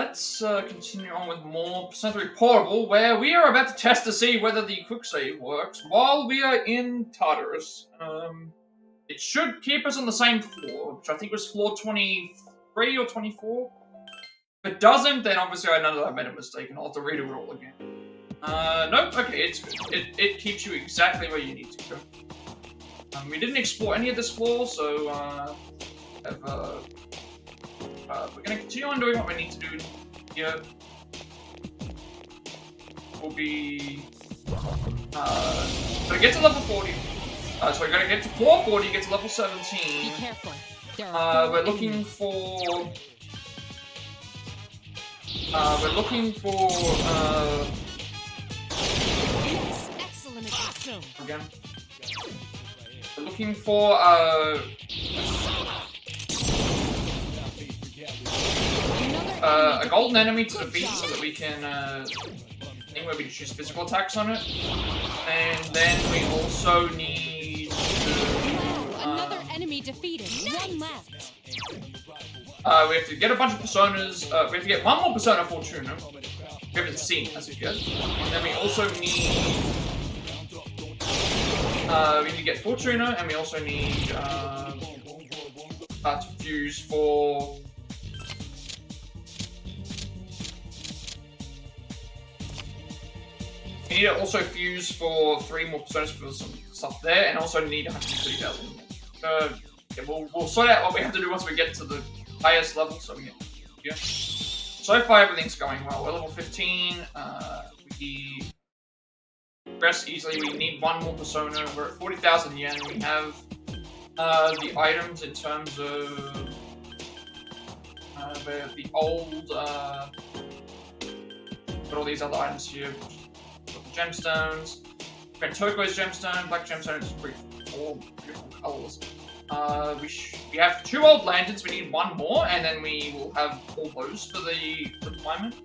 let's continue on with more Persona 3 Portable, where we are about to test to see whether the quick save works while we are in Tartarus. It should keep us on the same floor, which I think was floor 23 or 24. If it doesn't, then obviously I know that I made a mistake and I'll have to redo it all again. Nope, okay, it's good. It keeps you exactly where you need to go. We didn't explore any of this floor, so we're going to continue on doing what we need to do here. We'll be gonna get to level 40. So we're gonna get to floor 40, get to level 17. Be careful. We're looking for excellent. Awesome. Again. We're looking for a golden enemy to defeat so that we can anywhere we can choose physical attacks on it. And then we also need to another enemy defeated. One left. we have to get a bunch of personas. We have to get one more Persona Fortuna. We haven't seen as of yet. And then we also need to get Fortuna, and we also need to fuse for we need to also fuse for 3 more personas for some stuff there, and also need 130,000 more. Yeah, we'll sort out what we have to do once we get to the highest level, so we get, yeah. So far, everything's going well. We're level 15, we progress easily. We need 1 more persona. We're at 40,000 yen. We have the items in terms of the old, got all these other items here. Gemstones, got turquoise gemstone, black gemstone, it's pretty all beautiful colors. We have 2 old lanterns, we need 1 more, and then we will have all those for the deployment.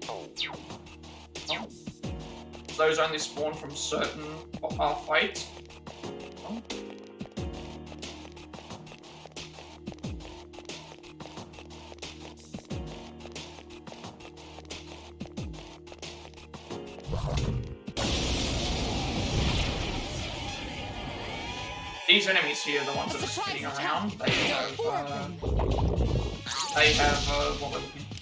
Those only spawn from certain fights. These enemies here, the ones that are spinning around, they have what we're looking for.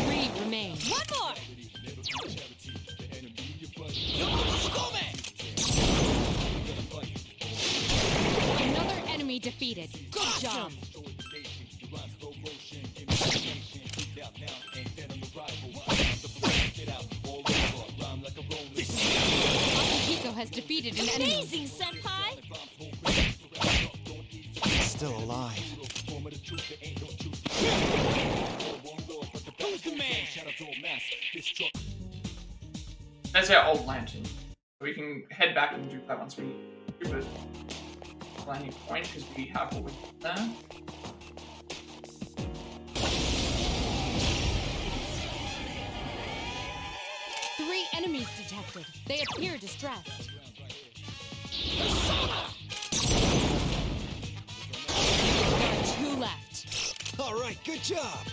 Three remain. One more! Another enemy defeated. Good job! Akihiko has defeated an enemy. Amazing, senpai! Still alive. Who's the man? That's our old lantern. We can head back and do that once we do it. Landing point, because we have what we got there. Enemies detected. They appear distressed. There are 2 left. All right, good job.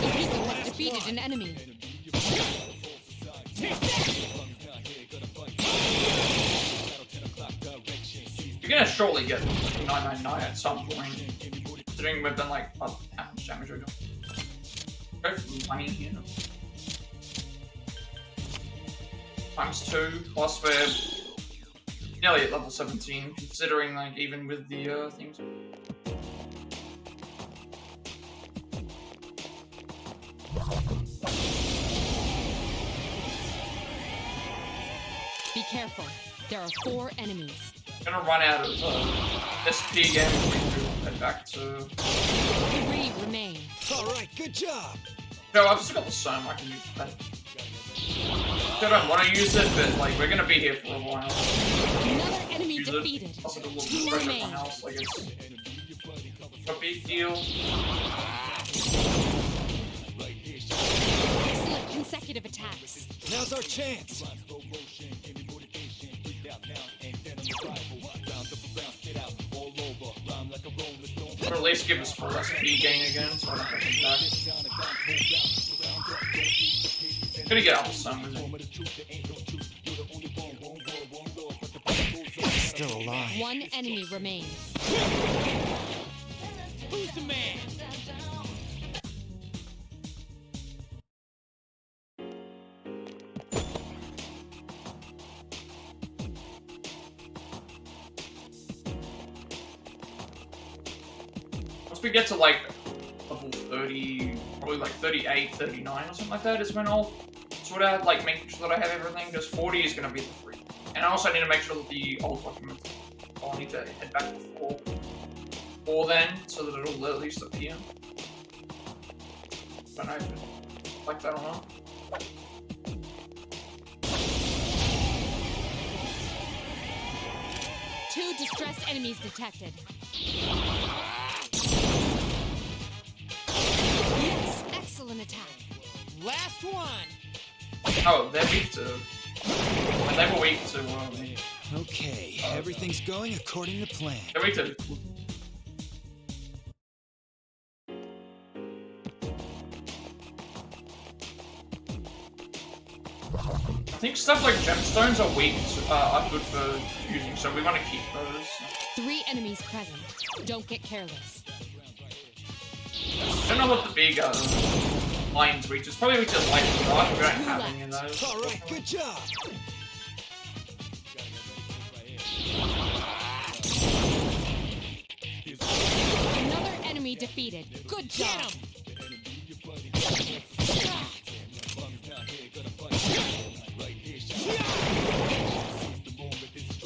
Akihiko has defeated an enemy. You're gonna surely get 999 at some point. Considering we've done like how much damage we're doing. Go for the money here. Times 2, plus we're nearly at level 17, considering like even with the things. Be careful. There are 4 enemies. I'm gonna run out of SP again and we can head back to 3 remain. All right, good job. No, I've still got the Soma, I can use that. I don't want to use it, but like we're gonna be here for a while. Another enemy Use defeated. it. Also, a little 2 pressure remain. on else, like it's a big deal. our chance. Or at least give us full SP gain again, so I don't have to come back. Gonna get out some with it. Still alive. One enemy remains. Who's the man? Once we get to like level 30, probably like 38, 39 or something like that is when I'll sort out like making sure that I have everything, because 40 is going to be the free. And I also need to make sure that the old documents, I'll need to head back before then, so that it'll at least appear. Don't know if it's like that or not. Two distressed enemies detected. Yes, excellent attack. Last one. Oh, they're weak to. And they were weak to. Okay, everything's going according to plan. They're weak to. I think stuff like gemstones are weak, are good for using, so we want to keep those. 3 enemies present. Don't get careless. I don't know what the big lines weak to. It's probably weak to light and dark. We don't have any of those. All right, good job. Another enemy defeated. Good job.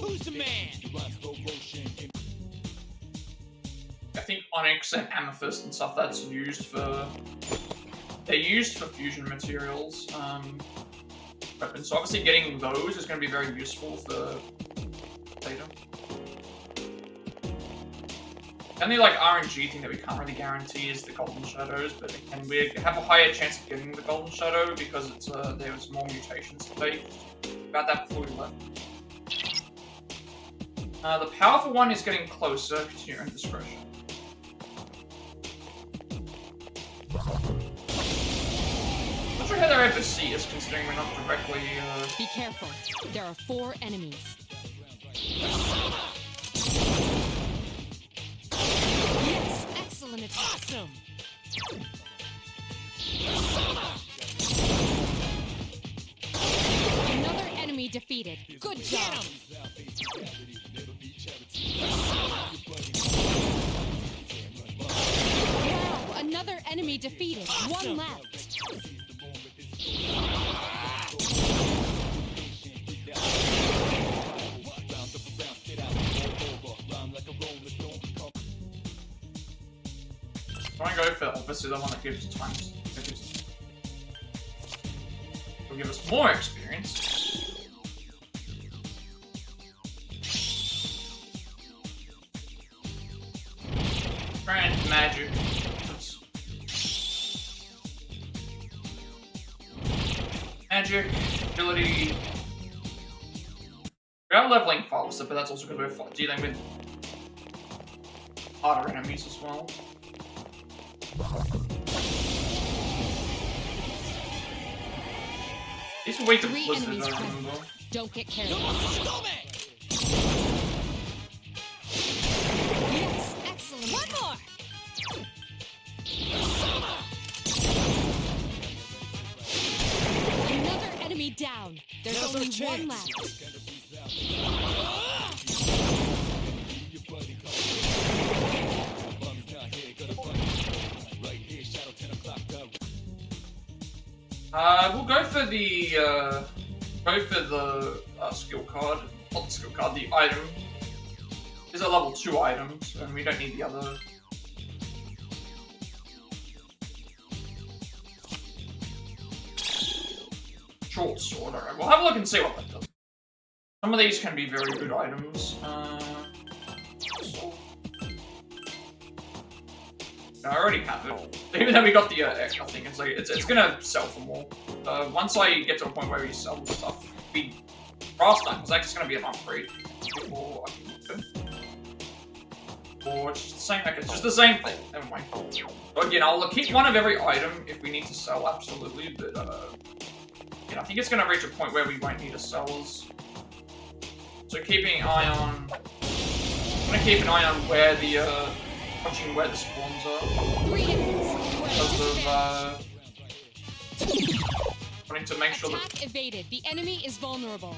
Who's the man? I think onyx and amethyst and stuff that's used for. They're used for fusion materials. Weapons. So obviously getting those is going to be very useful for later. The only like RNG thing that we can't really guarantee is the golden shadows, but again, we have a higher chance of getting the golden shadow because it's there's more mutations to take. About that before we left. The powerful one is getting closer to your own discretion. I'm not sure how they're able to see us, considering we're not directly. Be careful. There are 4 enemies. Yes, excellent attack. Awesome. Another enemy defeated. Good job. Wow, another enemy defeated. One left. Try and go for obviously the one that gives us time. Will give us more experience. Grand magic. Magic, ability. We are leveling faster, but that's also because we're dealing with harder enemies as well. These are way too 3 blizzard, enemies I present. remember. Don't get careless. Yes, excellent. One more. Another enemy down. There's Now's only our chance. one left. We'll go for the skill card, not the skill card, the item. These are level 2 items, and we don't need the other. Short sword, alright, we'll have a look and see what that does. Some of these can be very good items. I already have it. Even though we got the extra thing, it's like it's gonna sell for more. Once I get to a point where we sell stuff, be faster because that's just gonna be an upgrade before I can do it. Or it's just the same. Okay, it's just the same thing. Never mind. So again, I'll keep one of every item if we need to sell, absolutely. But yeah, I think it's gonna reach a point where we won't need to sell us. So keeping an eye on. I'm gonna keep an eye on where the watching where the spawns are. Because of wanting to make sure that Attack evaded. The enemy is vulnerable.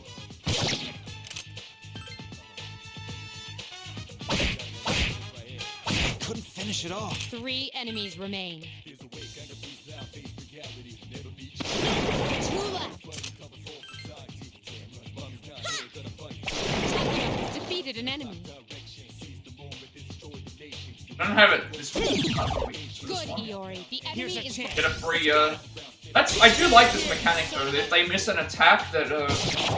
Couldn't finish it off. 3 enemies remain. 2 left. Has defeated an enemy. I don't have it this week. Good, Iori. The enemy is Get a free that's I do like this mechanic though. If they miss an attack that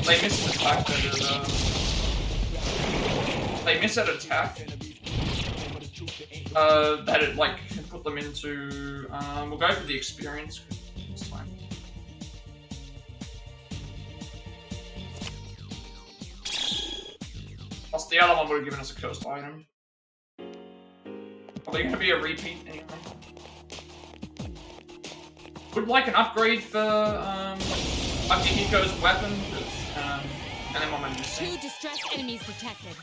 they miss an attack that they miss an attack that it like can put them into we'll go for the experience this time. Plus the other one would have given us a cursed item. Probably gonna be a repeat anyway. Would like an upgrade for Akihiko's weapon, and then what am I missing? 2 distressed enemies detected.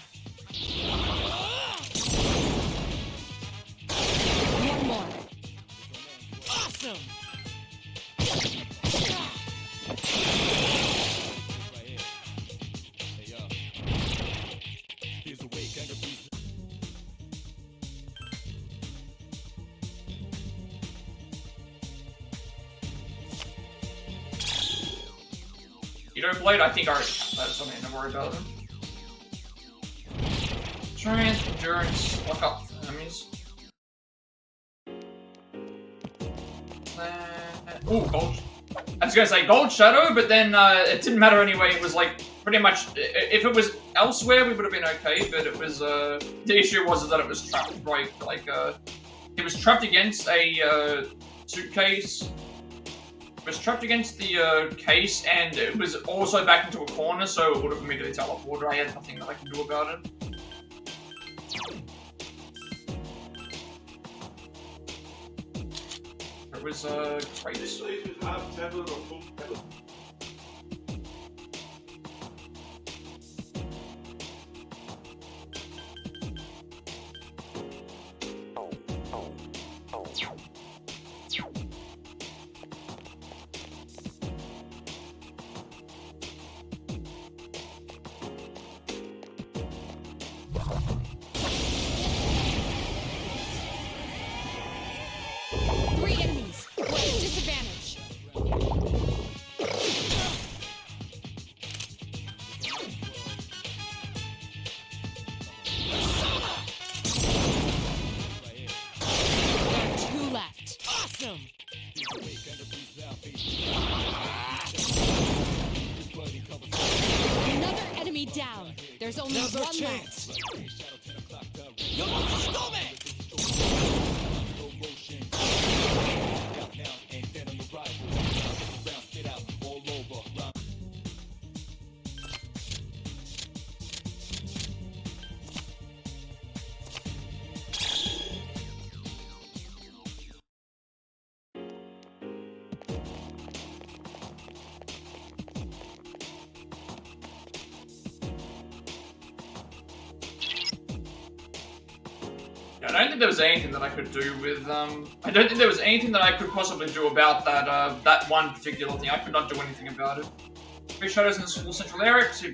1 more. Awesome. Blade, I think I already have that, so I don't worry about it. Strength, endurance, lock up enemies. Ooh, gold. I was gonna say gold shadow, but then it didn't matter anyway. It was like pretty much if it was elsewhere, we would have been okay. But it was the issue was that it was trapped right, like it was trapped against a suitcase. It was trapped against the case, and it was also back into a corner, so it would have immediately teleported. I had nothing that I could do about it. It was crazy. There's only one left. I don't think there was anything that I could do with, I don't think there was anything that I could possibly do about that, that one particular thing. I could not do anything about it. 3 shadows in this full central area, so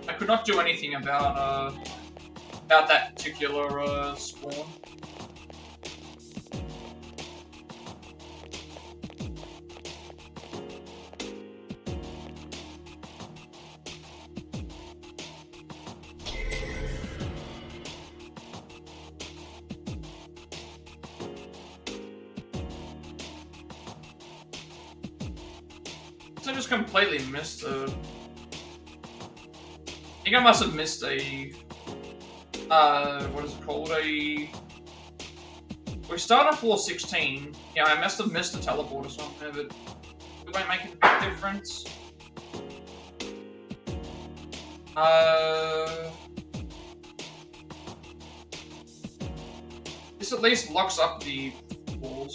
I could not do anything about that particular, spawn. I just completely missed I think I must have missed a, what is it called? We start on floor 16. Yeah, I must have missed a teleport or something, but it won't make a big difference. This at least locks up the walls.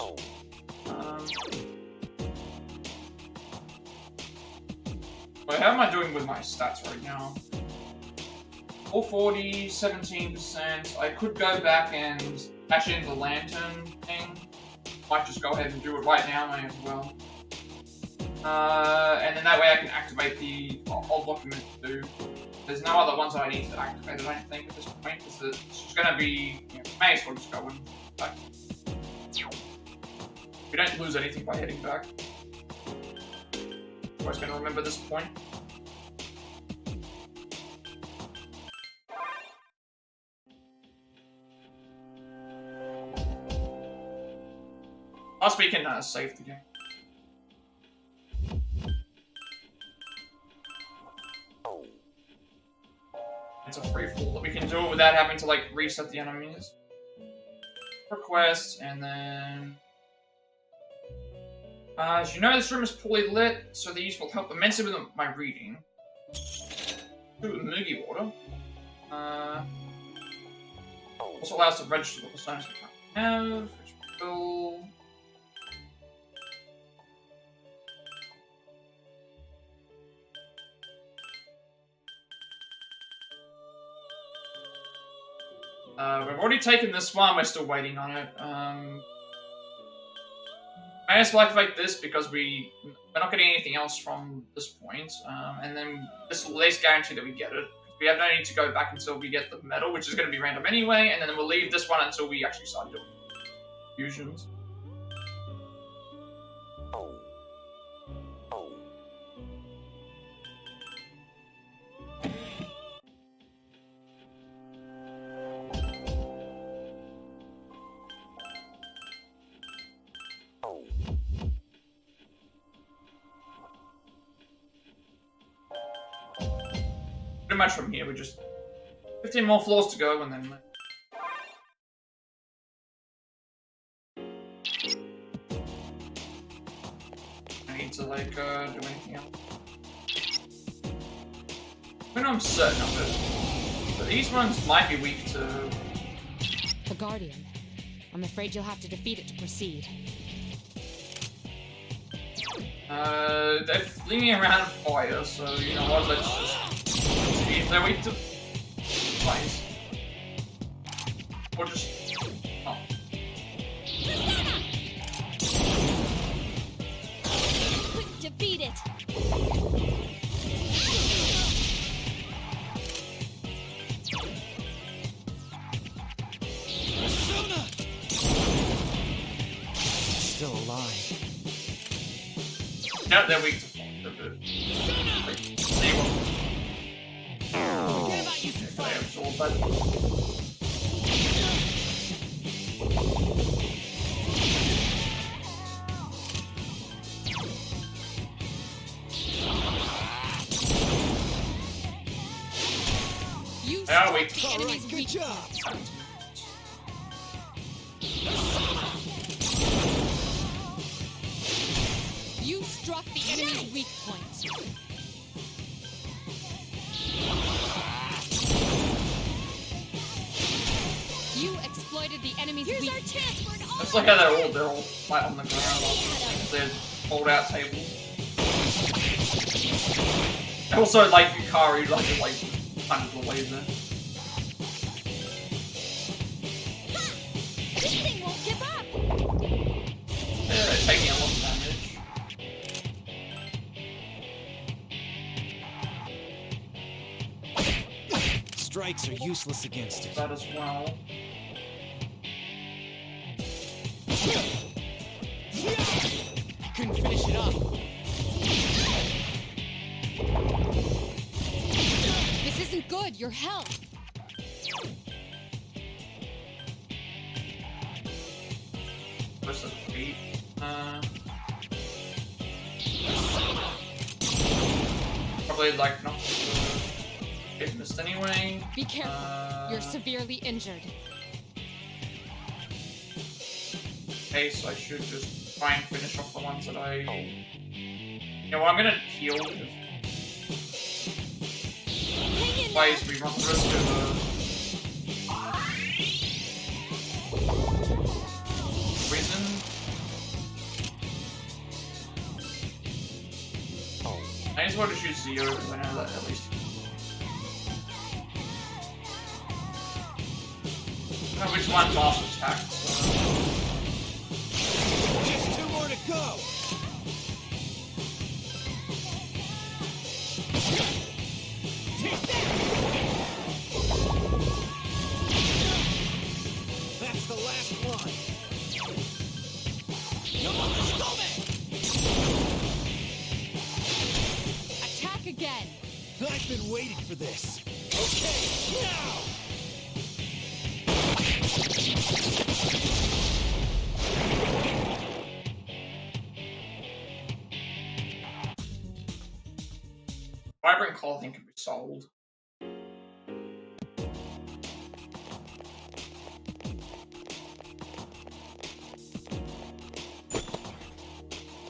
Wait, how am I doing with my stats right now? 440, 17%. I could go back and cash in the lantern thing. Might just go ahead and do it right now, may as well. And then that way I can activate the old document too. There's no other ones that I need to activate, I don't think, at this point, because it's just going to be... You know, may as well just go and back. We don't lose anything by heading back. I'm always going to remember this point. Plus we can save the game. It's a free fall that we can do it without having to like reset the enemies. Request, and then... as you know, this room is poorly lit, so these will help immensely with my reading. Ooh, Mugi water. Also allows us to register the personas we can't have. Fill. We've already taken this one, we're still waiting on it. I just like this because we're not getting anything else from this point, and then this will at least guarantee that we get it. We have no need to go back until we get the medal, which is going to be random anyway, and then we'll leave this one until we actually start doing fusions. Pretty much from here, we just 15 more floors to go, and then I need to like do anything else. When I'm certain of it, but these ones might be weak to the Guardian. I'm afraid you'll have to defeat it to proceed. They're flinging around fire, so you know what? Let's just see if they're weak to flames. Or just oh. Defeat it. Still alive. No, they're weak to fire. They're good. Like, see what? They absorb that. They are weak to fire. Alright, good job. You struck the enemy's weak point. You exploited the enemy's weak point. It's like how they're all flat on the ground. They're fold-out tables. Also, like Yukari, like kind of the laser. This thing won't give up. Yeah, they're taking a lot of damage. Strikes are useless against it. That as well. Couldn't finish it up. This isn't good. Your health. Push the feet. Probably like not get missed anyway. Be careful. You're severely injured. case, I should just try and finish off the ones that I... You know what, I'm gonna heal. Otherwise, we run the risk of poison. I just want to shoot Zero because I know that at least. I don't know which one boss attacked, so... Just 2 more to go. That's the last one. Attack again. I've been waiting for this. Okay, now. Vibrant clothing can be sold.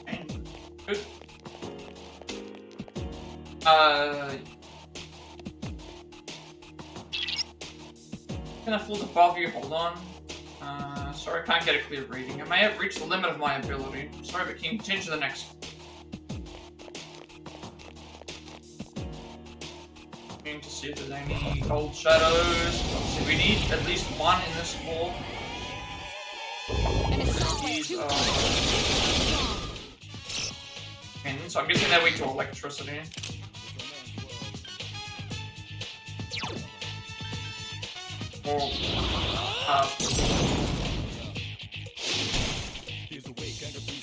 And good. Can I fall above you? Hold on. Sorry, I can't get a clear reading. I may have reached the limit of my ability. Sorry, but can you continue to the next? To see if there's any gold shadows. Obviously, we need at least one in this floor. And so I'm guessing they're weak to electricity. Or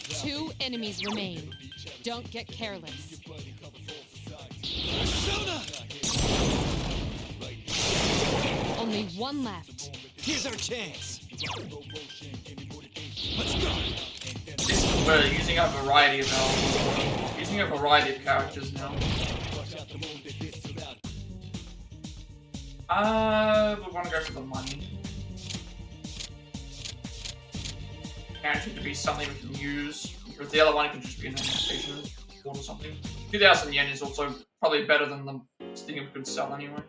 2 enemies remain. Don't get careless. Only 1 left. Here's our chance. Let's go. We're using a variety of characters now. We want to go for the money. Guaranteed to be something we can use. Because the other one could just be an station or something. 2,000 yen is also probably better than the thing we could sell anyway.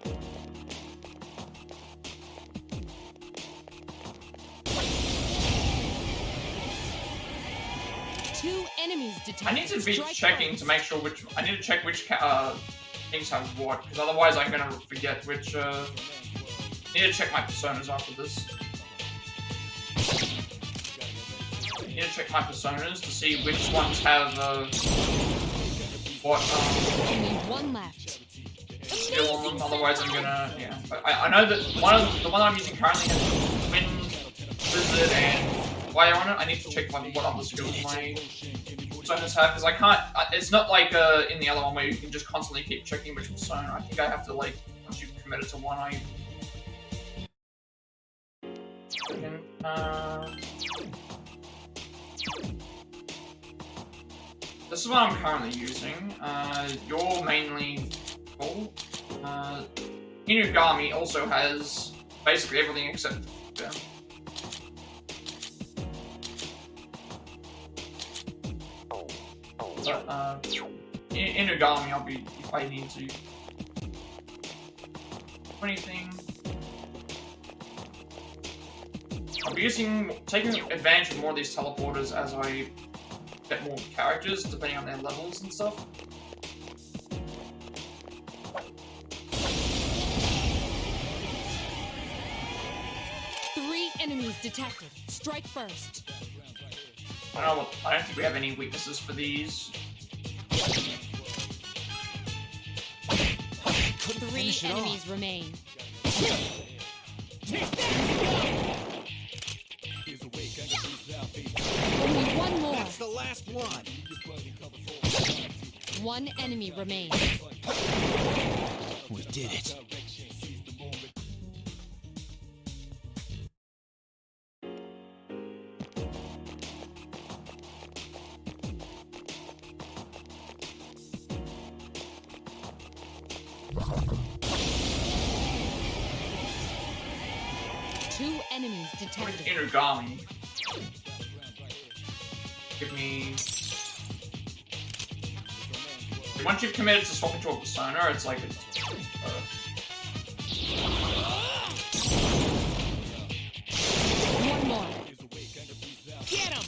Enemies detected. I need to be checking to make sure which. I need to check which things have what, because otherwise I'm gonna forget which. I need to check my personas after this. I need to check my personas to see which ones have what. Only 1 left. Skill on them. Otherwise I'm gonna But I know that the one I'm using currently has Wind, Blizzard, and Fire on it. I need to check like what other skills my personas have, because I can't. It's not like in the other one where you can just constantly keep checking which persona. I think I have to like once you've committed to one, this is what I'm currently using. You're mainly cool. Inugami also has basically everything except Fuuka. But Inugami, I'll be if I need to. Anything. I'll be taking advantage of more of these teleporters as I get more characters, depending on their levels and stuff. Three enemies detected. Strike first. I don't think we have any weaknesses for these. 3 enemies remain. Only 1 more. That's the last one. 1 enemy remains. We did it. Enemies detected. Inugami. give me... Once you've committed to swapping to a persona, it's like... One more. Get him!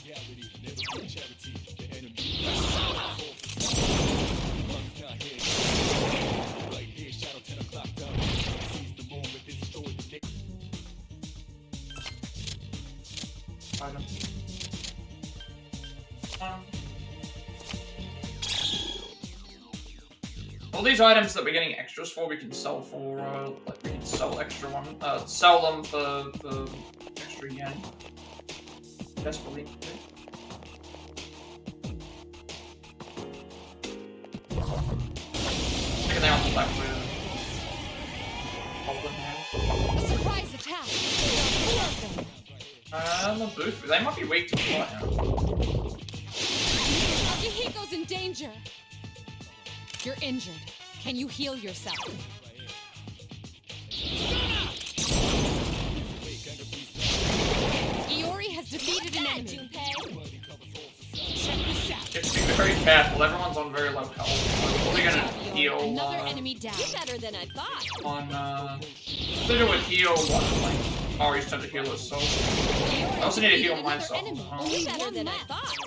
Item. All these items that we're getting extras for, we can sell for, like, we can sell extra one, sell them for extra yen. Desperately. Maybe they aren't black with goblin hands. A surprise attack. There are 4 of them. The booth, they might be weak to fire. Akihiko's in danger. You're injured. Can you heal yourself? Iori has defeated an enemy. Check this out. You have to be very careful, everyone's on very low health. I'm probably gonna heal, Another enemy down. You're better than I thought. on, Consider would heal one, like, Ari's trying to heal herself. I also need to heal myself. You're better than I thought.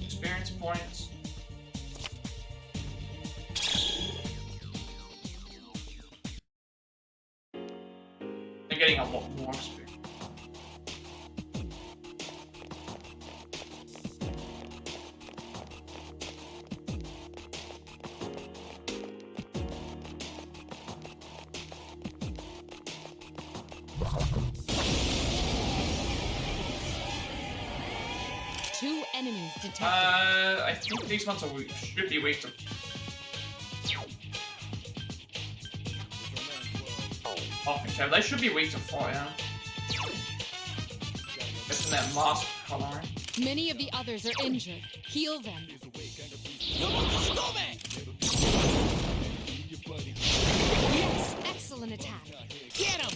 Experience points. They're getting a lot more experience. Two enemies detected. I think these ones are weak, should be weak to... I think so. They should be weak to fire. Just in that mask coloring. Many of the others are injured. Heal them. Yes, excellent attack. Get him!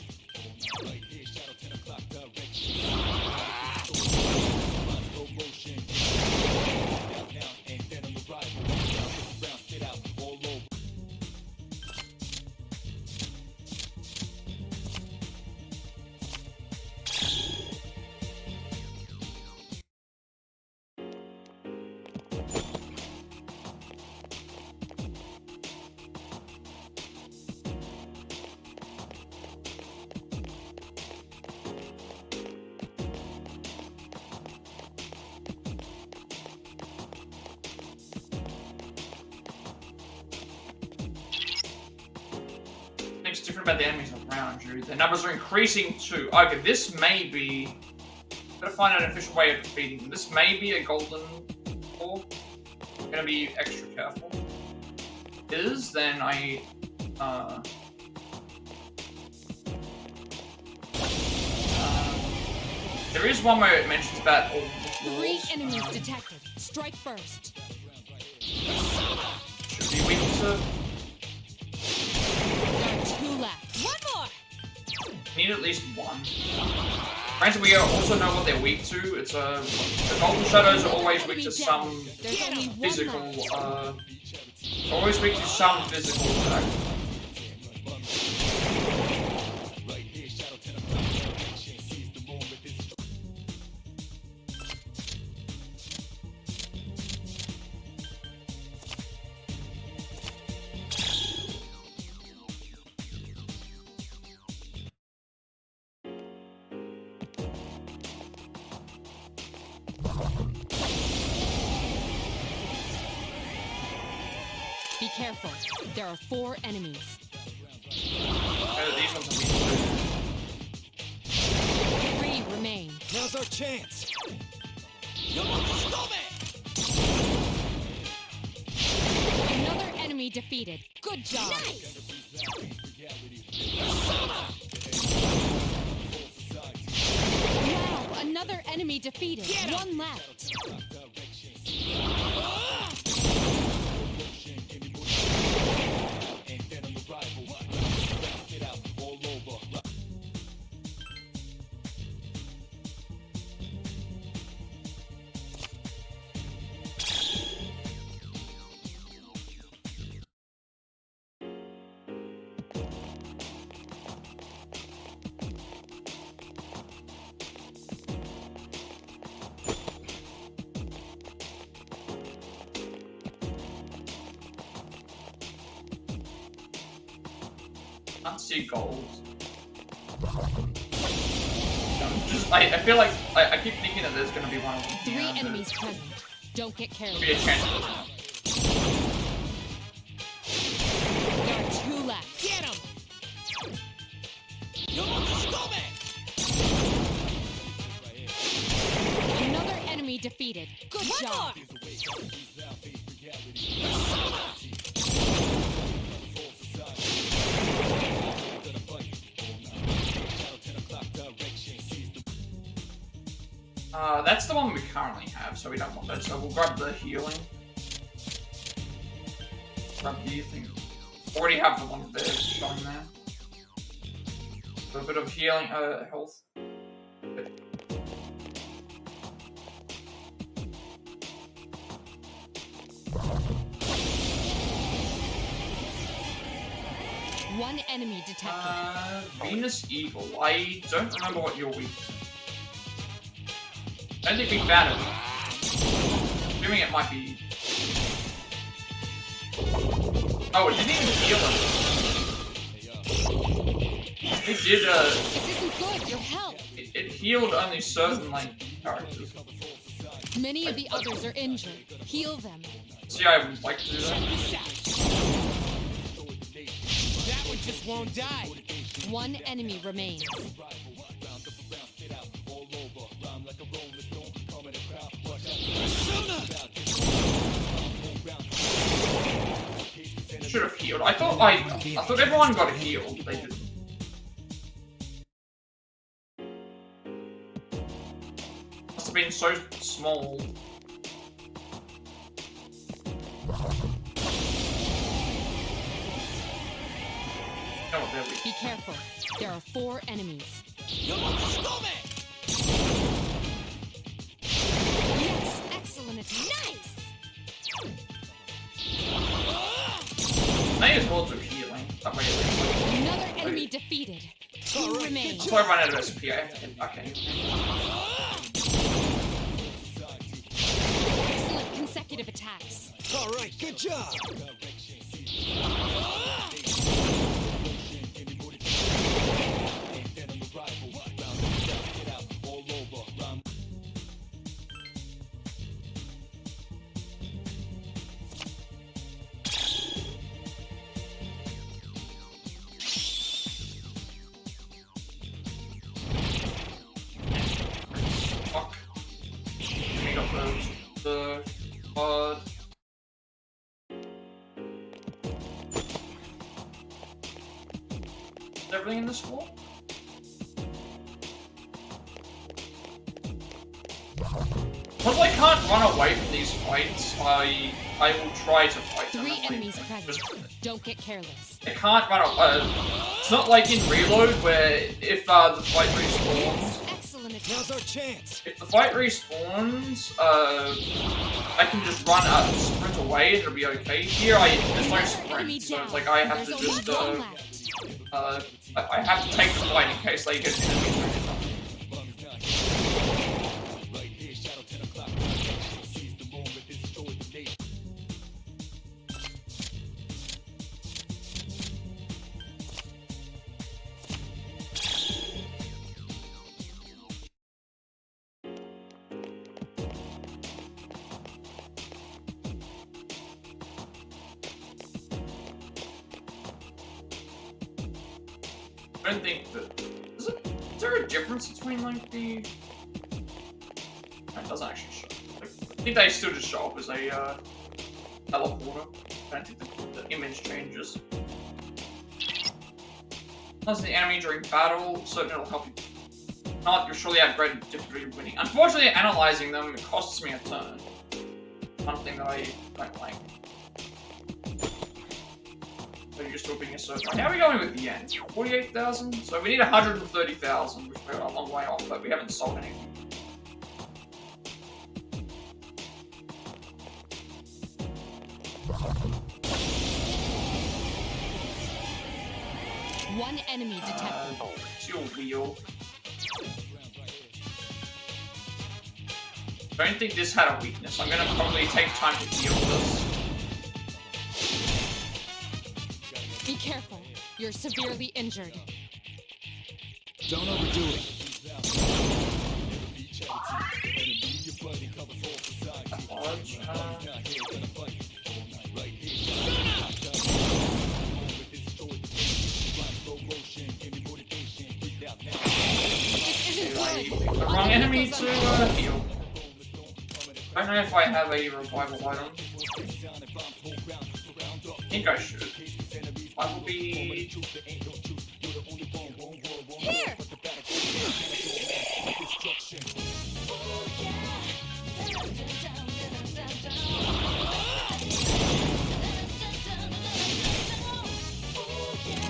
Different about the enemies around you. The numbers are increasing too. Okay, this may be... Gotta find an official way of defeating them. This may be a golden ore. I'm gonna be extra careful. Is then there is one where it mentions about all the Three floors. enemies detected. Strike first. Should be weak to... There are 2 left. One more! Need at least one. Granted, we also know what they're weak to. It's the golden shadows are always weak to some There's only one physical. left. Always weak to some physical attack. Be careful. There are 4 enemies. These ones are weak 3 remain. Now's our chance. Another enemy defeated. Good job. Nice! Wow, another enemy defeated. Get him. 1 left. Can't see gold. I feel like I keep thinking that there's gonna be one of them. 3 enemies present. Don't get careless. Be a chance. There are 2 left. Get him! You scumbag! Another enemy defeated. Good job. That's the one we currently have, so we don't want that. So we'll grab the healing. Grab the thing. Already have the one there showing there. So a bit of healing, health. Good. One enemy detected. Venus Eagle. I don't remember what you're weak to. I don't think we found it. Assuming it might be. Oh, it didn't even heal him. It did, This isn't good. Your health. it healed only certain, like, characters. Many of the others are injured. Heal them. See, I would like to do that. That one just won't die. 1 enemy remains. Should have healed. I thought everyone got healed. They didn't. Must have been so small. No, there we go. Be careful. There are 4 enemies. You scumbag! Yes, excellent attack. Nice. May as well do healing. That way at least. Another enemy defeated. 2 remain. Until I run out of SP, I have to hit. Okay. Excellent consecutive attacks. All right, good job. Fuck. Give me the pod. Is everything in this floor? Because I can't run away from these fights, I will try to fight them. 3 enemies present. Don't get careless. I can't run away. It's not like in Reload where if the fight respawns, Excellent Now's attack. our chance. if the fight respawns, I can just run up and sprint away and it'll be okay. Here, there's no sprint, so it's like I have to There's just, only 1 left. I have to take the fight in case they get enemies or anything. I don't think that... Is there a difference between, like, the... It doesn't actually show. Like, I think they still just show up as a, teleporter. I don't think the image changes. Unless the enemy during battle, certainly it'll help you. Not, you'll surely have great difficulty winning. Unfortunately, analyzing them, it costs me a turn. One thing that I don't like. So you're still being a certain. How are we going with yen? 48,000? So we need 130,000, which we're a long way off, but we haven't sold anything. One enemy detected. It's your wheel. I don't think this had a weakness. I'm gonna probably take time to heal this. Be careful. You're severely injured. Don't overdo it. Dodge, This isn't good. the wrong enemy to heal. I don't know if I have a revival item. I think I should. I will be... Here!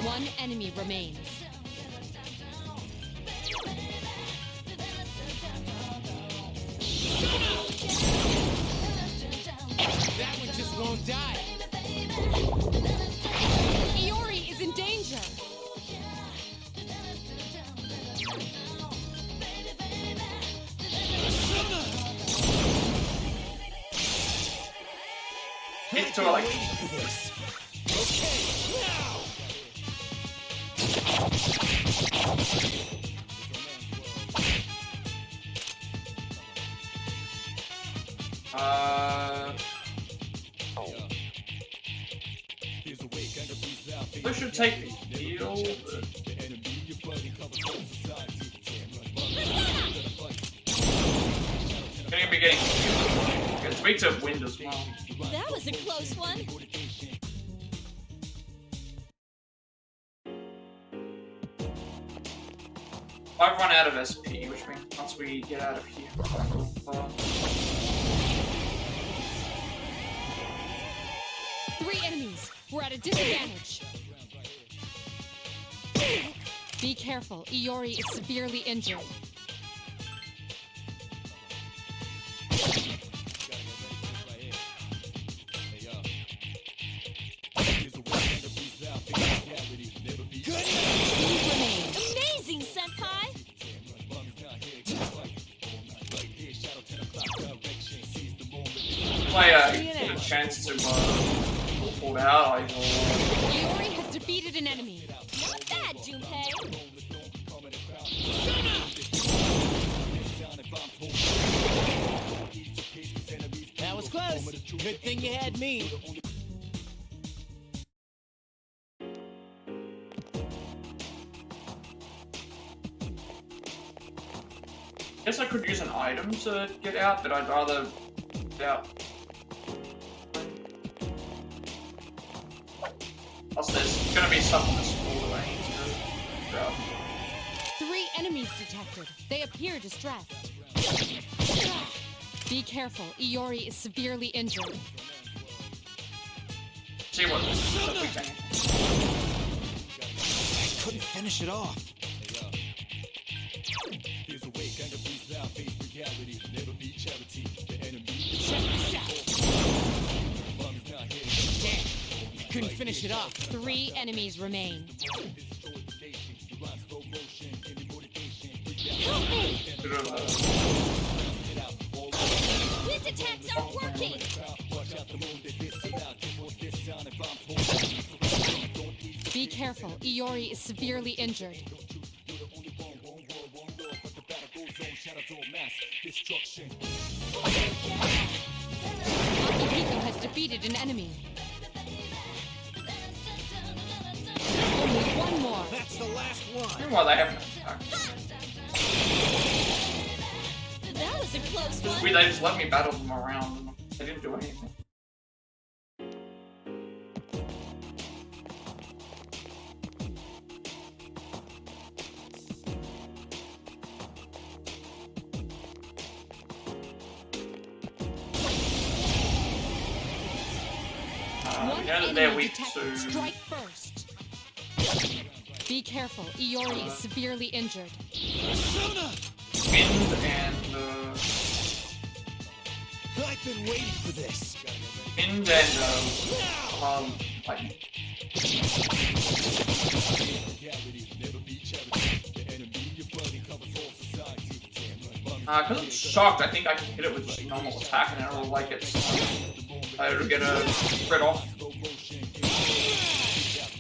One enemy remains. That one just won't die. Iori is in danger. It's too like... I should take the heal, but... I'm gonna be getting... It's weak to wind as well. That was a close one. I've run out of SP, which means once we get out of here... Three enemies. We're at a disadvantage. Be careful. Iori is severely injured. Amazing, Senpai! If I get a chance to pull out, I will... Iori has defeated an enemy. Not bad, Junpei. That was close. Good thing you had me. Guess I could use an item to get out, but I'd rather get out. Plus, there's gonna be stuff on this floor that I need to grab. 3 enemies detected. They appear distressed. Be careful. Iori is severely injured. See what we can. I couldn't finish it off. Couldn't finish it off. 3 enemies remain. Help me! His attacks aren't working! Be careful. Iori is severely injured. Akihiko has defeated an enemy. Only one more. That's the last one. Meanwhile, they haven't attacked. That was a close It's one. weird, they just let me battle them around and they didn't do anything. One Yeah, they're enemy weak detected. to... Strike first. Be careful. Iori is severely injured. Wind and I've been waiting for this. lightning. Because I'm shocked, I think I can hit it with just a normal attack and it'll like it's... I'll get a crit off.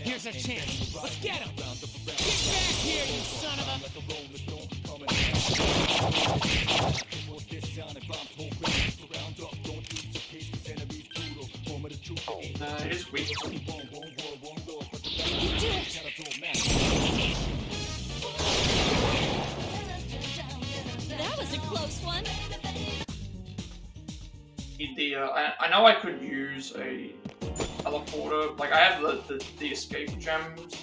Here's Here's our chance. Let's get him. Get back here, you son of a... It is weak. That was a close one. I know I could use a teleporter. Like I have the escape gems,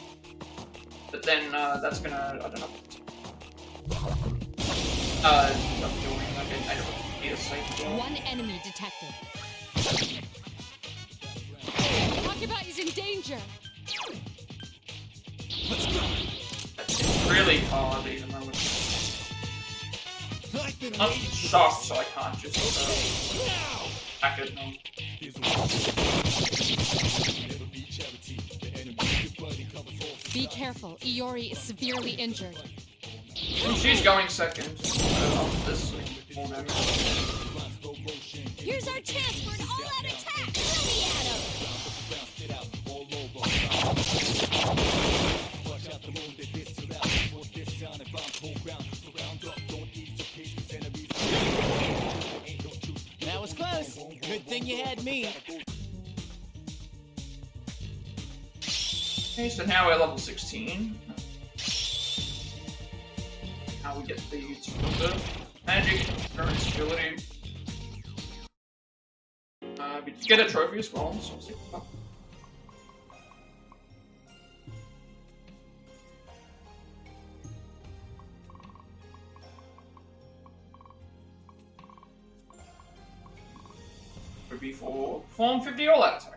but then that's gonna I don't know. I'm doing like I don't need a safe zone. One enemy detected. Akiba is in danger. It's really hard even though it's not shocked, so I can't just attack it. No. Be careful. Iori is severely injured. She's going second. This more damage. Here's our chance for an all-out attack. Ready at him. That was close. Good thing you had me. Okay, so now we're level 16. Now we get the magic, endurance, agility. We get a trophy as well, so we'll see. Would be for Form 50 all-out attack.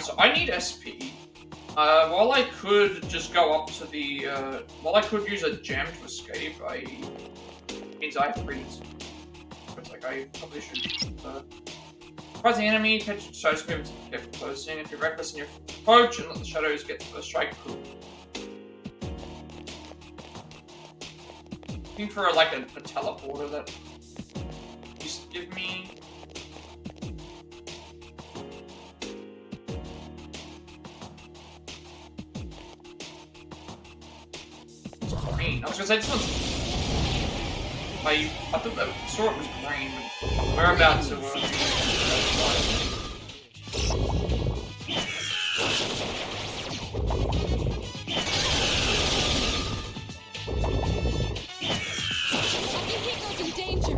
So I need SP. While I could just go up to the, while I could use a gem to escape, means I have to read it. It's like I probably should. Surprise the enemy, catch the shadows movement, careful closing. If you're reckless in your approach and let the shadows get the first strike, cool. Looking for like a teleporter that just give me. Green. I was gonna say this one's. I thought that sword was green, but we're about to. Akihiko's in danger.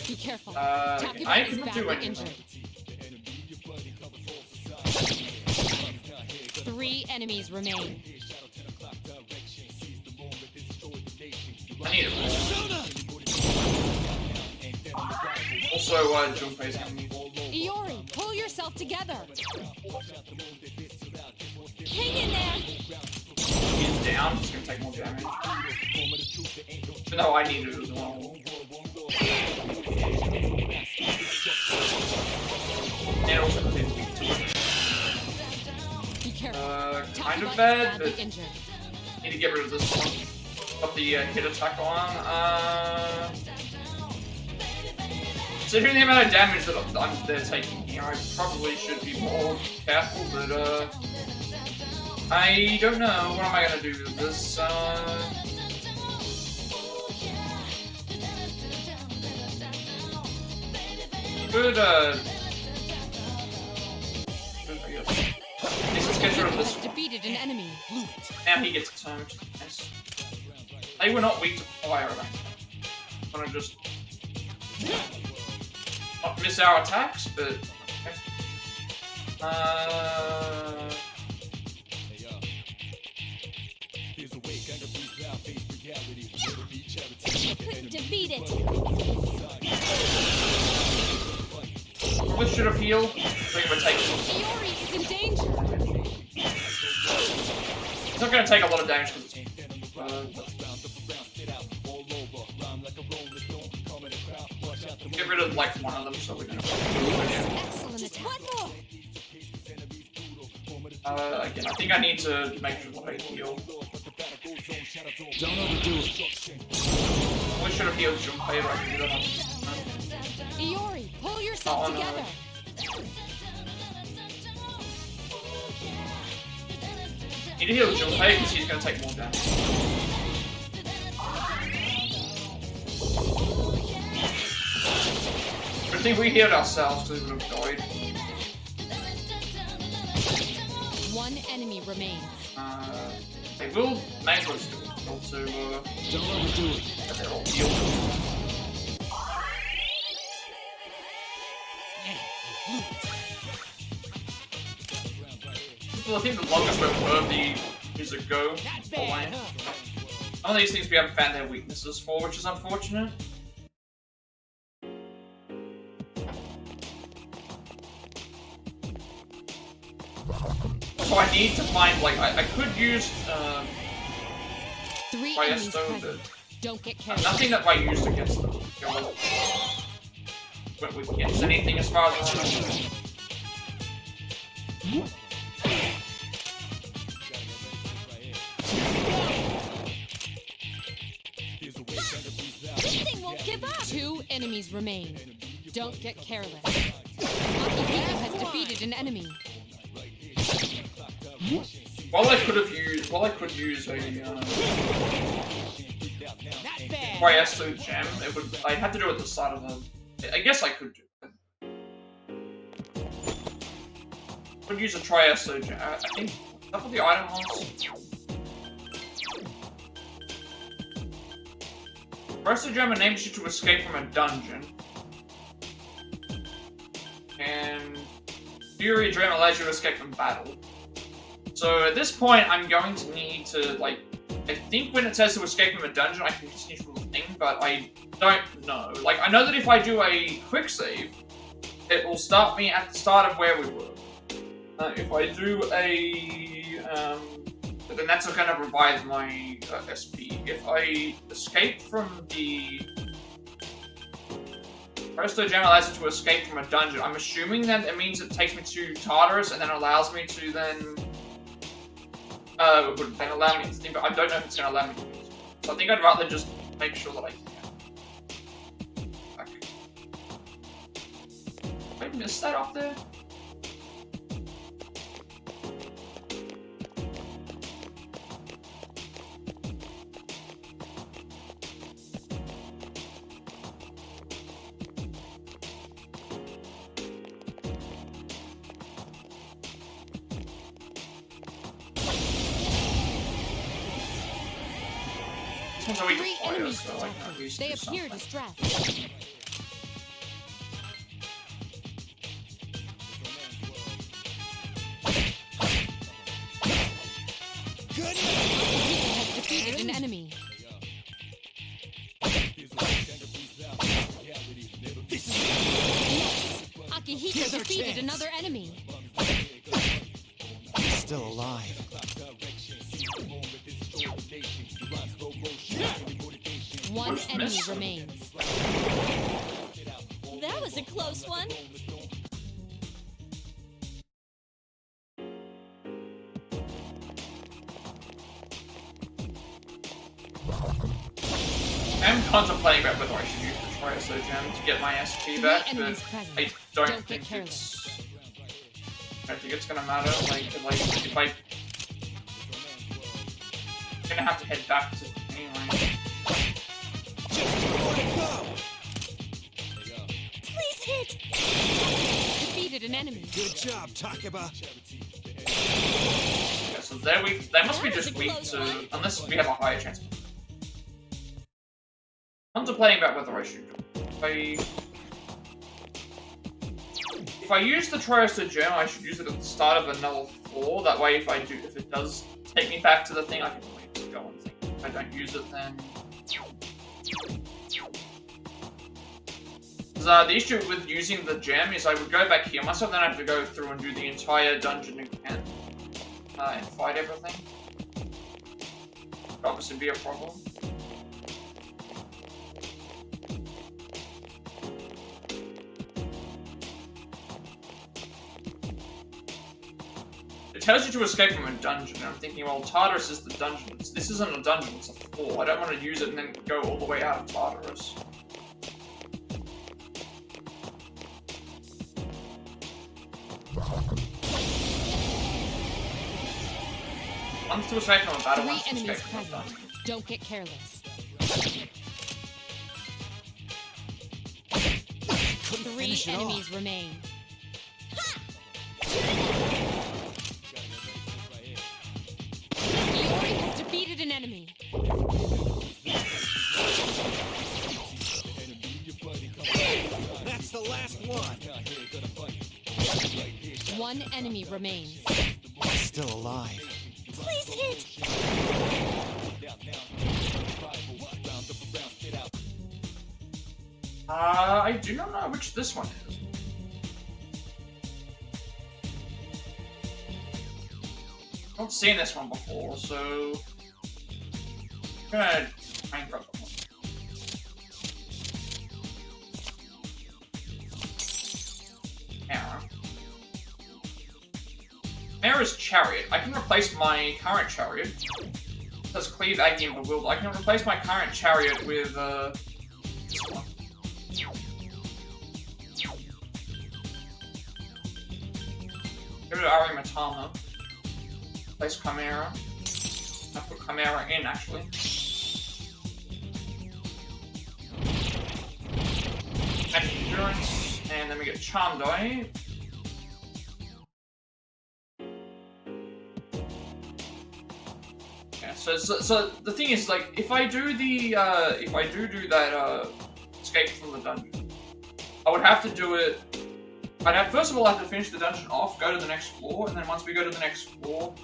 Be careful. I cannot do anything. 3 enemies remain. I need it. Also, Junpei's enemy. Iori, pull yourself together. Hang in there. He's down, he's gonna take more damage. But no, I need it as well. And also contains weak to it. Be careful. Kind of Takuba bad, is badly but injured. need to get rid of this one. Got the hit attack on. Considering the amount of damage that they're taking here, I probably should be more careful, but I don't know. What am I gonna do with this? Good, I guess. Let's get rid of this one. Defeated an enemy. Now he gets turned. Nice. They were not weak to fire, I think. I'm gonna just not miss our attacks, but okay. Defeat it. Probably should have healed. I think we're taking. Iori is in danger. It's not gonna take a lot of damage because it's. Get rid of like one of them, so we're gonna. Excellent attack. One more. Again, I think I need to make sure that I heal. Don't overdo it. probably should have healed Junpei, but I can do that on... Iori, pull yourself Oh, no. together. Need to heal Junpei because he's going to take more damage. Good thing we healed ourselves because we would have died. One enemy remains. They will make us kill to Don't overdo it. but they're all healed. Well, I think the longest we've heard the music go away. Some of these things we haven't found their weaknesses for, which is unfortunate. So I need to find, like, I could use, 3 enemies Byesto, present. but Don't get carried. nothing that I used against them went against anything as far as I know. This thing won't give up. 2 enemies remain. Don't get careless. Akihiko has defeated an enemy. While I could use a Byesto gem, I'd have to do it at the start of the. I guess I could do it. Could use a Triesto gem. I think is that what the item was? Triesto gem enables you to escape from a dungeon, and Fury Gem allows you to escape from battle. So at this point, I'm going to need to, like, I think when it says to escape from a dungeon, I can continue through the thing, but I don't know. Like, I know that if I do a quick save, it will start me at the start of where we were. If I do a, then that's going to revive my SP. If I escape from the Presto Gem allows you to escape from a dungeon, I'm assuming that it means it takes me to Tartarus and then allows me to then it would then allow me to think, but I don't know if it's going to allow me to do this. So I think I'd rather just make sure that I can. Okay. Did I miss that up there? So we 3 can enemies so I can at least they do appear something. distressed. Good. Akihiko has defeated an enemy. Yes, Akihiko defeated another enemy. Still alive. One Where's enemy Mitsuru? remains. That was a close one. I'm contemplating about whether I should use the Trioso Gem to get my SP back, but enemies present. I don't Don't get think I don't think it's gonna matter. Like if I'm gonna have to head back to anyway. Please hit. Defeated an enemy. Good job, Takeba. Yeah, so they're weak. They must be That was just a weak close to, one. unless we have a higher chance. Contemplating about whether I should. If I use the Trioso Gem, I should use it at the start of another floor. That way, if it does take me back to the thing, I can always go and think. If I don't use it, then. The issue with using the gem is I would go back here myself, then I have to go through and do the entire dungeon again and fight everything. Would obviously be a problem. It tells you to escape from a dungeon, and I'm thinking, well, Tartarus is the dungeon. This isn't a dungeon, it's a before. I don't want to use it and then go all the way out of Tartarus. One's to escape from a battle, one's to escape from a dungeon. Don't get careless. Three enemies remain. Yukari has defeated an enemy. That's the last one. One enemy remains. Still alive. Please hit! I do not know which this one is. I've not seen this one before, so I'm gonna try and grab that one. Mara. Mara's chariot. I can replace my current chariot. It says cleave Agni and Bewilder. I can replace my current chariot with this one. Go to Ari Matama. Place Chimera. I put Chimera in actually. Magic Endurance, and then we get Charmed Eye. Yeah, so the thing is, like, if I do the do that escape from the dungeon, I would have to do it. I'd have first of all have to finish the dungeon off, go to the next floor, and then once we go to the next floor,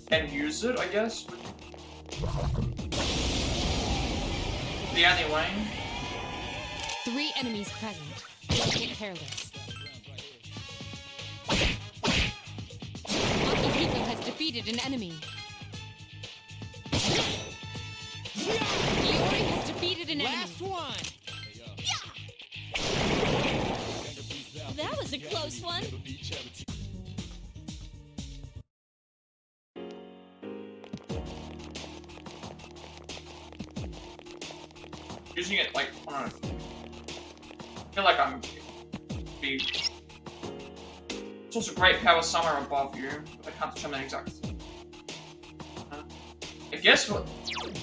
and use it, I guess. The only way. 3 enemies present. Don't get careless. Akihiko has defeated an enemy. Yukari has defeated an enemy. Last one. That was a close one. Using it like I don't know. I feel like I'm be. It's also great power somewhere above you, but I can't determine exactly. I guess what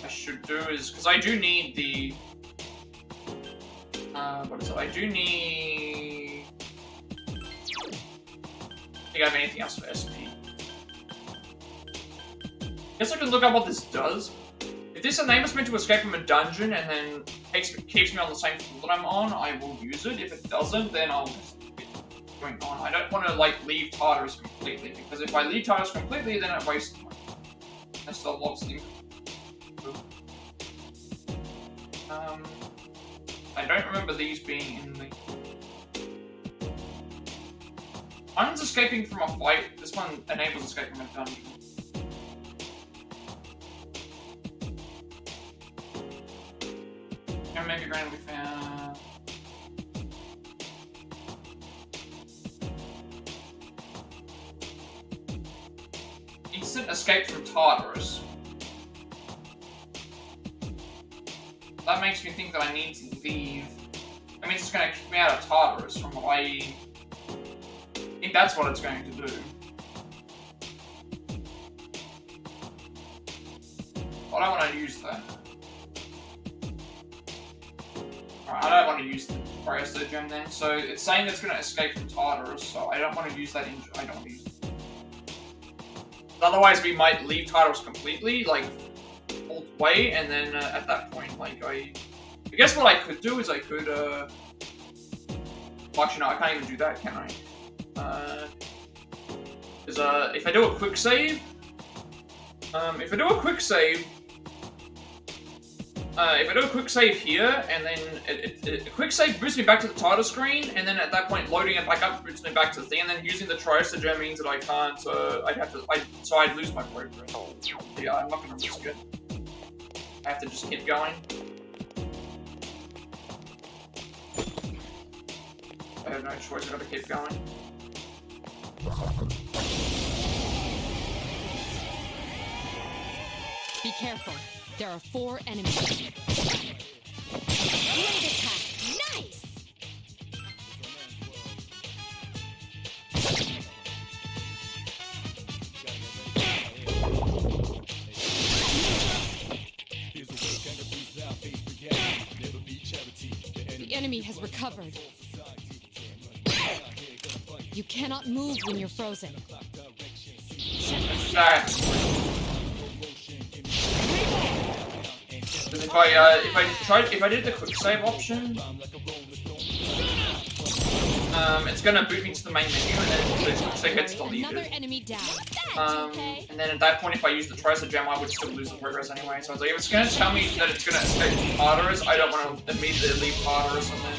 I should do is because I do need the. What is it? I do need. I think I have anything else for SP. Guess I can look up what this does. If this name is meant to escape from a dungeon and then keeps me on the same floor that I'm on, I will use it. If it doesn't, then I'll just keep going on. I don't want to like leave Tartarus completely, because if I leave Tartarus completely, then I waste money. I still have lots of things. I don't remember these being in the. One's escaping from a fight. This one enables escape from a dungeon. Maybe Grand we found. Instant escape from Tartarus. That makes me think that I need to leave. I mean, it's going to kick me out of Tartarus from what I think that's what it's going to do. But I don't want to use that. Alright, I don't want to use the Brioso gem then. So it's saying it's going to escape from Tartarus, so I don't want to use that. I don't want to use it. Otherwise, we might leave Tartarus completely, like all the way, and then at that point, like I guess what I could do is I could. Well, actually, no, I can't even do that, can I? If I do a quick save, if I do a quick save here, and then a quick save boosts me back to the title screen, and then at that point loading it back up boosts me back to the thing, and then using the Triosa gem means that I can't, I'd lose my progress. Yeah, I'm not gonna risk it. I have to just keep going. I have no choice, I gotta keep going. Be careful. There are 4 enemies. Great attack! Nice! The enemy has recovered. You cannot move when you're frozen. If I did the quick save option, it's gonna boot me to the main menu, and then the quick save gets deleted. Another enemy down. And then at that point, if I use the Tracer Gem, I would still lose the progress anyway. So I was like, if it's gonna tell me that it's gonna escape Tartarus, I don't want to immediately leave Tartarus and then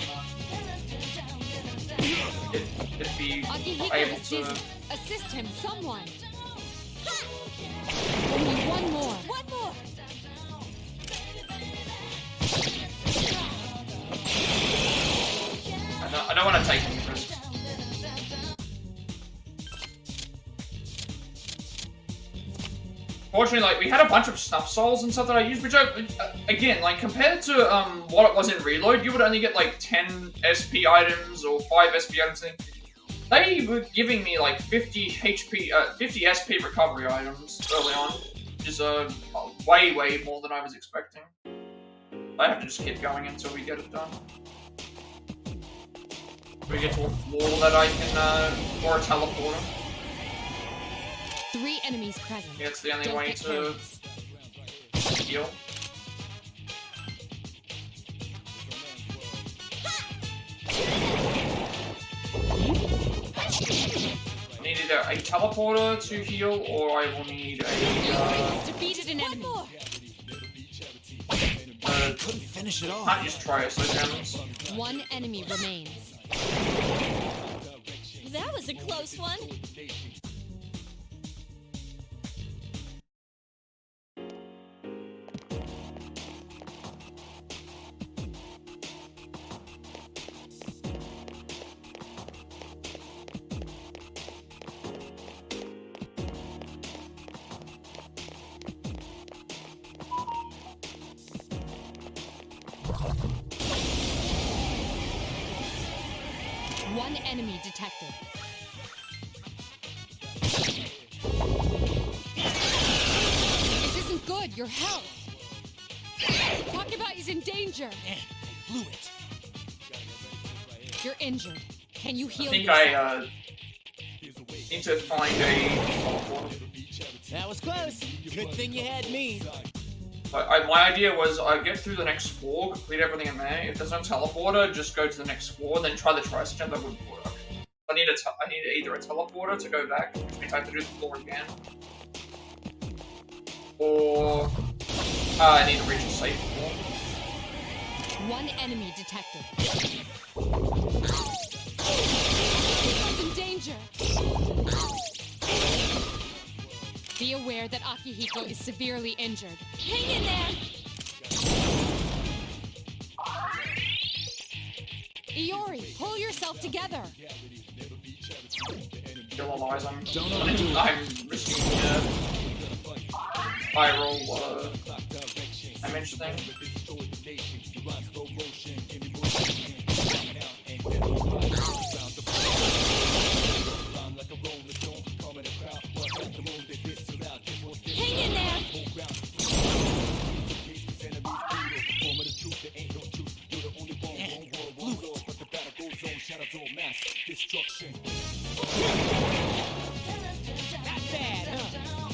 it'd be able to. Assist him, someone. Only one more. One more. I don't want to take any risks. Fortunately, like, we had a bunch of snuff souls and stuff that I used, which again, like, compared to what it was in Reload, you would only get like 10 SP items or 5 SP items. They were giving me like 50 SP recovery items early on, which is way more than I was expecting. I have to just keep going until we get it done. We get to a floor that I can, or a teleporter. 3 enemies present. Yeah, it's the only way to heal. I need either a teleporter to heal, or I will need a, defeated an enemy. Couldn't finish it off. Can't use Trios gems. 1 enemy remains. That was a close one. One enemy detected. This isn't good. Your health. Talk about he's in danger. Blew it. You're injured. Can you heal I think yourself? I need to find a teleporter. That was close. Good thing you had me. My idea was I get through the next floor, complete everything in there. If there's no teleporter, just go to the next floor, then try the Tricer Gem. That wouldn't work. I need either a teleporter to go back, which means I have to do the floor again, or I need to reach a safe floor. 1 enemy detected. He's in danger. Be aware that Akihiko is severely injured. Hang in there. Iori, pull yourself together. Kill Elias, I'm risking high roll damage thing. Hang in there. Not bad, huh?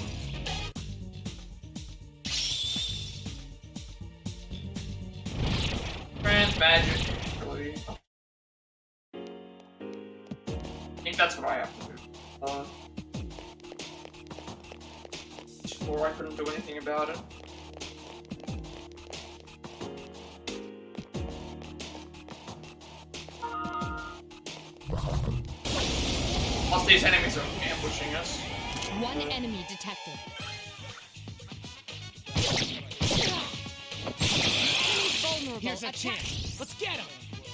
Grand magic ability. I think that's what I have to do. Before I couldn't do anything about it. Plus these enemies are ambushing us. 1 enemy detected. Enemy's vulnerable. Here's a Attack. chance. Let's get him.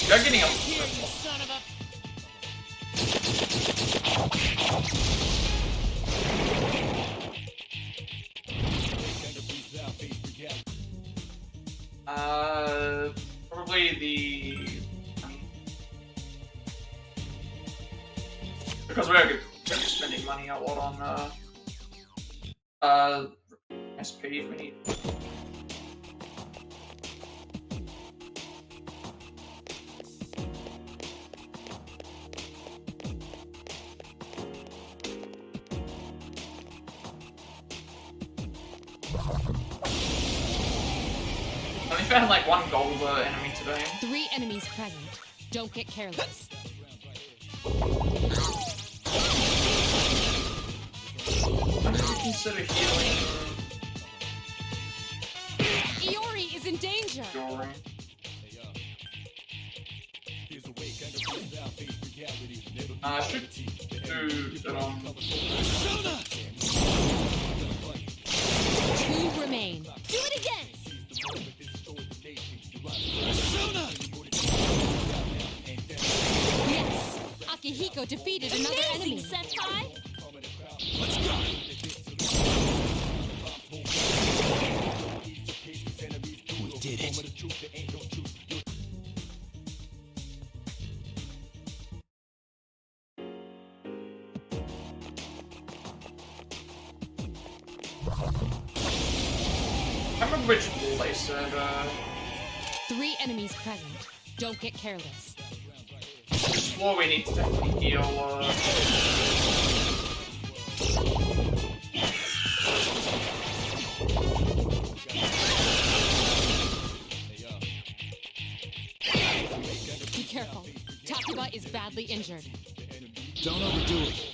They're getting up. Here, you son of a... Probably the... Because we're gonna be spending money a lot on, SP if we need. I only found like one gold enemy today. 3 enemies present. Don't get careless. I'm gonna consider healing Iori is in danger. Yukari. I should do it on. 2 remain. Do it again! Yes. Akihiko defeated another Amazing, enemy. Senpai! We did it. I remember which wall they said, 3 enemies present. Don't get careless. which floor we need to definitely heal, Be careful. Takuba is badly injured. Don't overdo it.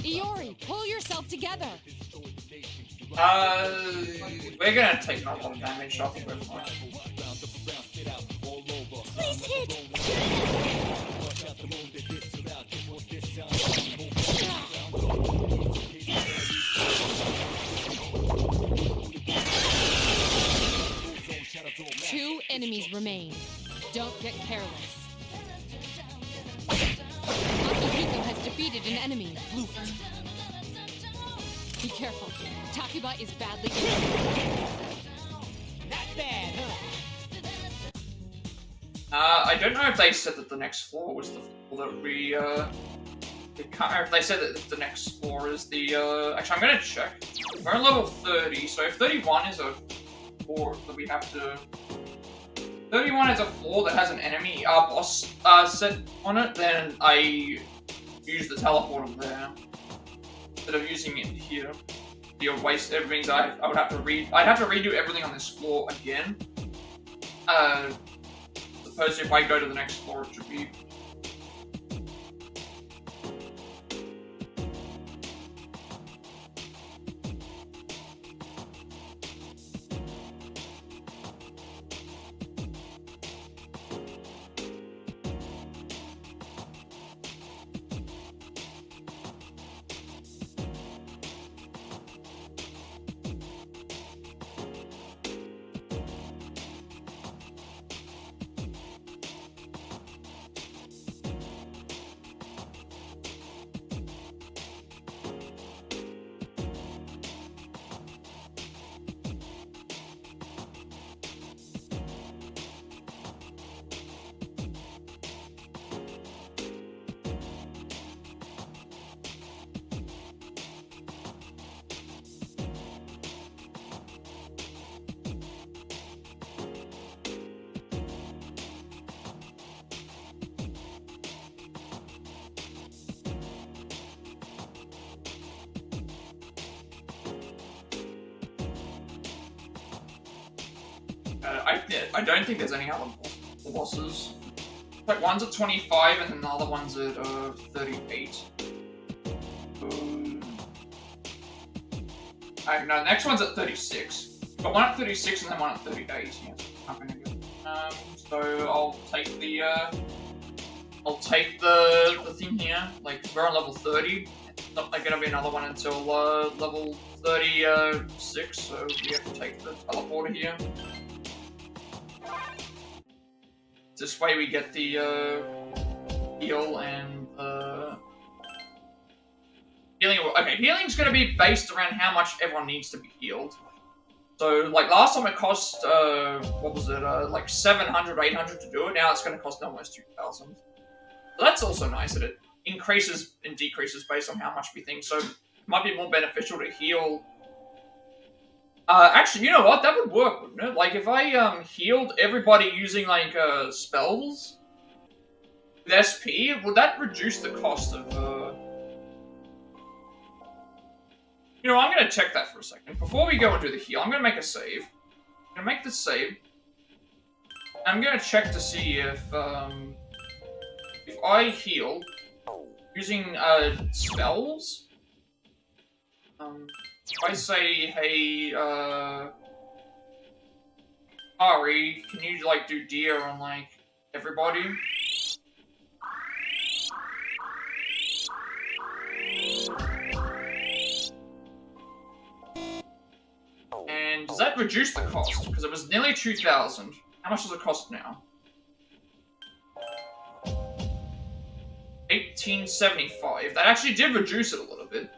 Iori, pull yourself together. we're gonna take not a lot of damage, I think we're fine. Please hit! Two enemies remain. Don't get careless. Akihiko has defeated an enemy. Be careful. Takuba is badly injured. Not bad, huh? I don't know if they said that the next floor was the floor that we can't remember if they said that the next floor is the, actually I'm gonna check. We're on level 30, so if 31 is a floor that we have to... 31 is a floor that has an enemy boss set on it, then I use the teleporter there. Instead of using it here. You'll waste everything, so I'd have to redo everything on this floor again. Suppose if I go to the next floor, it should be... I don't think there's any other bosses. Like one's at 25 and then the other one's at 38. No, the next one's at 36. Got one at 36 and then one at 38. Yeah, not gonna go. So I'll take the thing here. Like we're on level 30. It's not like gonna be another one until level 36. So we have to take the teleporter here. This way we get the heal and Healing. Okay, healing's going to be based around how much everyone needs to be healed. So, like, last time it cost, what was it, like 700, 800 to do it. Now it's going to cost almost 2,000. So that's also nice that it increases and decreases based on how much we think. So it might be more beneficial to heal. Actually, you know what? That would work, wouldn't it? Like, if I healed everybody using, like, spells with SP, would that reduce the cost of, You know, I'm going to check that for a second. Before we go and do the heal, I'm going to make a save. I'm going to make this save. I'm going to check to see if I heal using spells. If I say, hey, Ari, can you, like, do deer on, like, everybody? And does that reduce the cost? Because it was nearly 2,000. How much does it cost now? 1875. That actually did reduce it a little bit.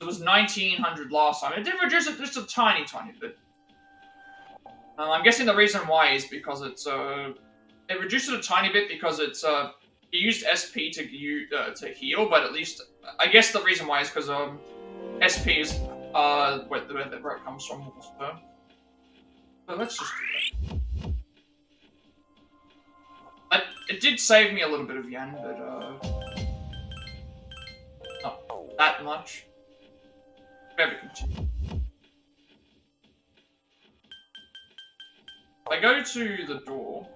It was 1,900 last time. It did reduce it just a tiny, tiny bit. I'm guessing the reason why is because it's it reduced it a tiny bit because it's you used SP to heal, but at least I guess the reason why is because SP is where it comes from also. But let's just do that. It did save me a little bit of yen, but not that much. Better continue. I go to the door.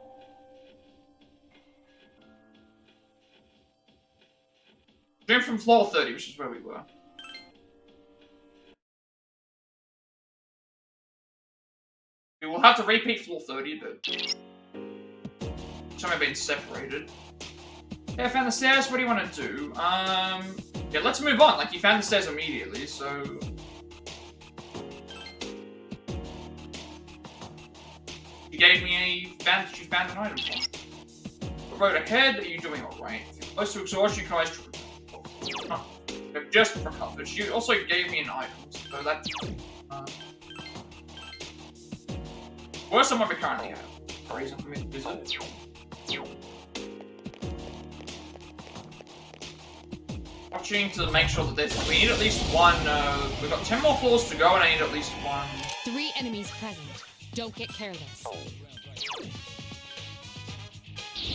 Jump from floor 30, which is where we were. We will have to repeat floor 30, but some have been separated. Yeah, I found the stairs. What do you want to do? Yeah, let's move on. Like, you found the stairs immediately, so... You gave me a... You found an item. The road ahead, are you doing alright? If you're close to exhaustion, you can always... Oh, you've just recovered. You also gave me an item, so that... worse than what we currently have. Reason for me to visit. Watching to make sure that there's... We need at least one... we've got 10 more floors to go, and I need at least one... 3 enemies present. Don't get careless.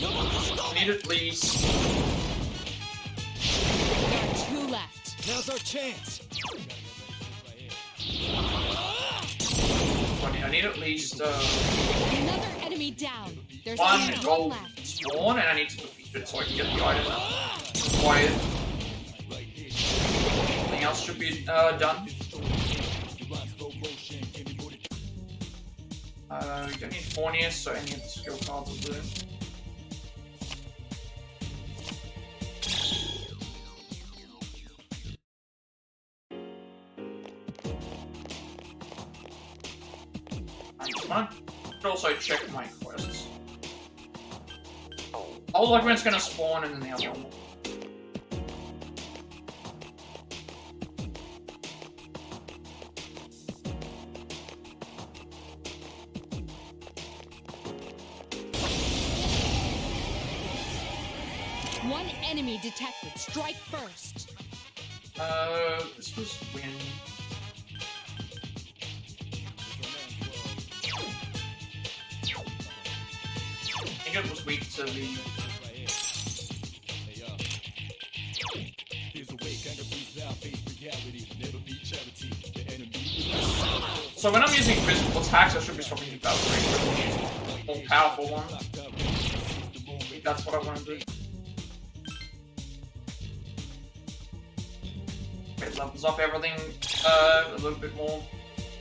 I need at least... There are 2 left. Now's our chance. I need at least... Another enemy down. There's one only gold left. spawn, and I need to defeat it so I can get the item required. Anything else should be done. We don't need Fornius, so any of the skill cards will do. I should also check my quests. I'll like when it's gonna spawn and then the other one. One enemy detected. Strike first. This was when... I think it was weak to the... So when I'm using physical attacks, I should be swapping to Valkyrie. More powerful ones. I think that's what I want to do. It levels up everything a little bit more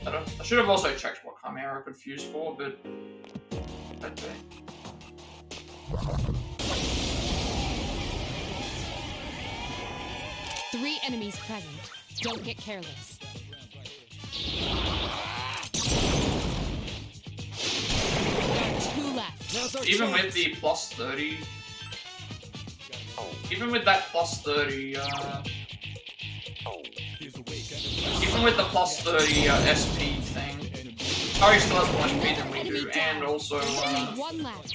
better. I should have also checked what Chimera I could fuse for, but... Okay. 3 enemies present. Don't get careless. There are 2 left. Even with the plus 30... Even with that plus 30, Even with the plus 30 SP thing, Yukari still has more SP than we do, and also, Only one left.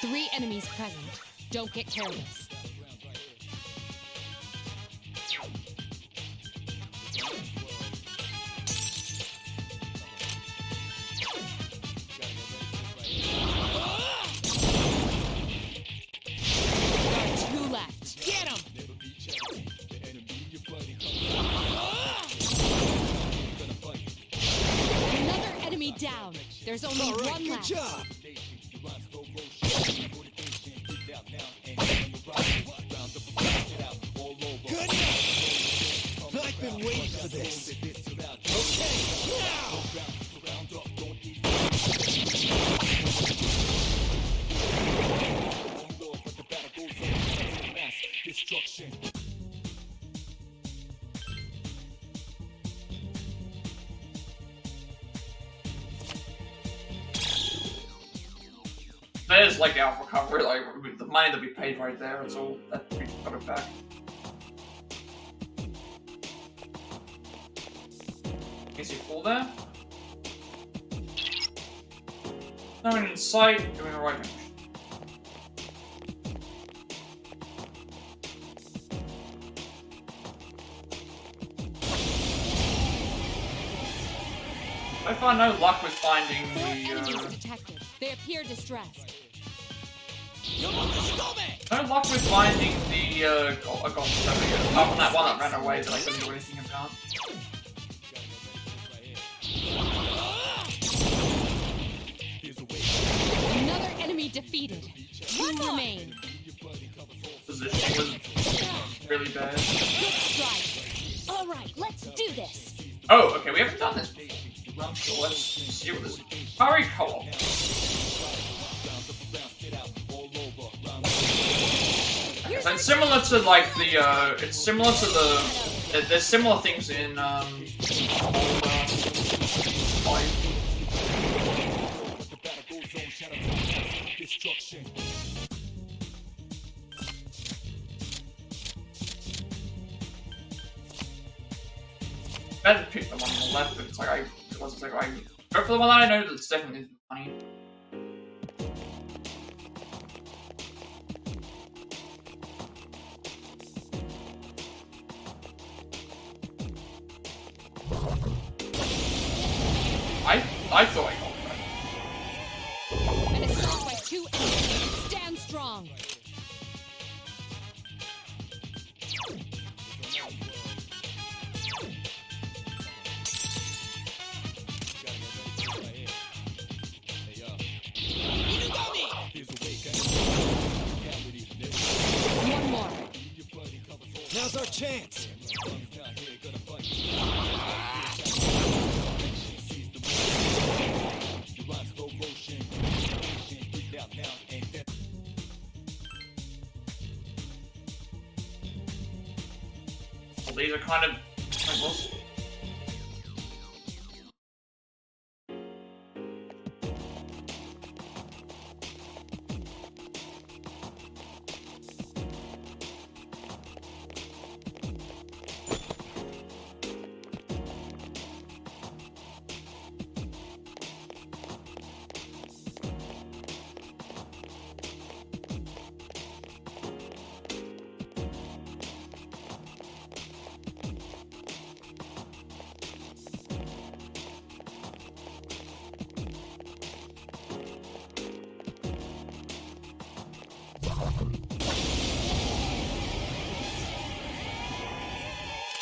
Three enemies present. Don't get careless. There are two left. Get him! Another enemy down. There's only All right, one good left. job. Good. I've been waiting for this. Okay, now. that is like our recovery, like the money that we paid right there, it's all that we got it back. Is he full there? No one in sight, doing a right action. I found no luck with finding Four enemies the, detected. They appear distressed. no luck with finding the, apart from that one that ran away that I couldn't do anything about. Another enemy defeated. Two remain. Positioning was really bad. Good strike. All right, let's do this. Oh, okay, we haven't done this before. Well, sure, let's see what this is. Yukari co-op. Okay, so it's similar to like the, it's similar to the, there's similar things in, better pick the one on the left, but it's like I wasn't like I go for the one that I know that's definitely money. I thought I got that. An assault by two enemies. Stand strong. One more. Now's our chance. Well, these are kind of pointless.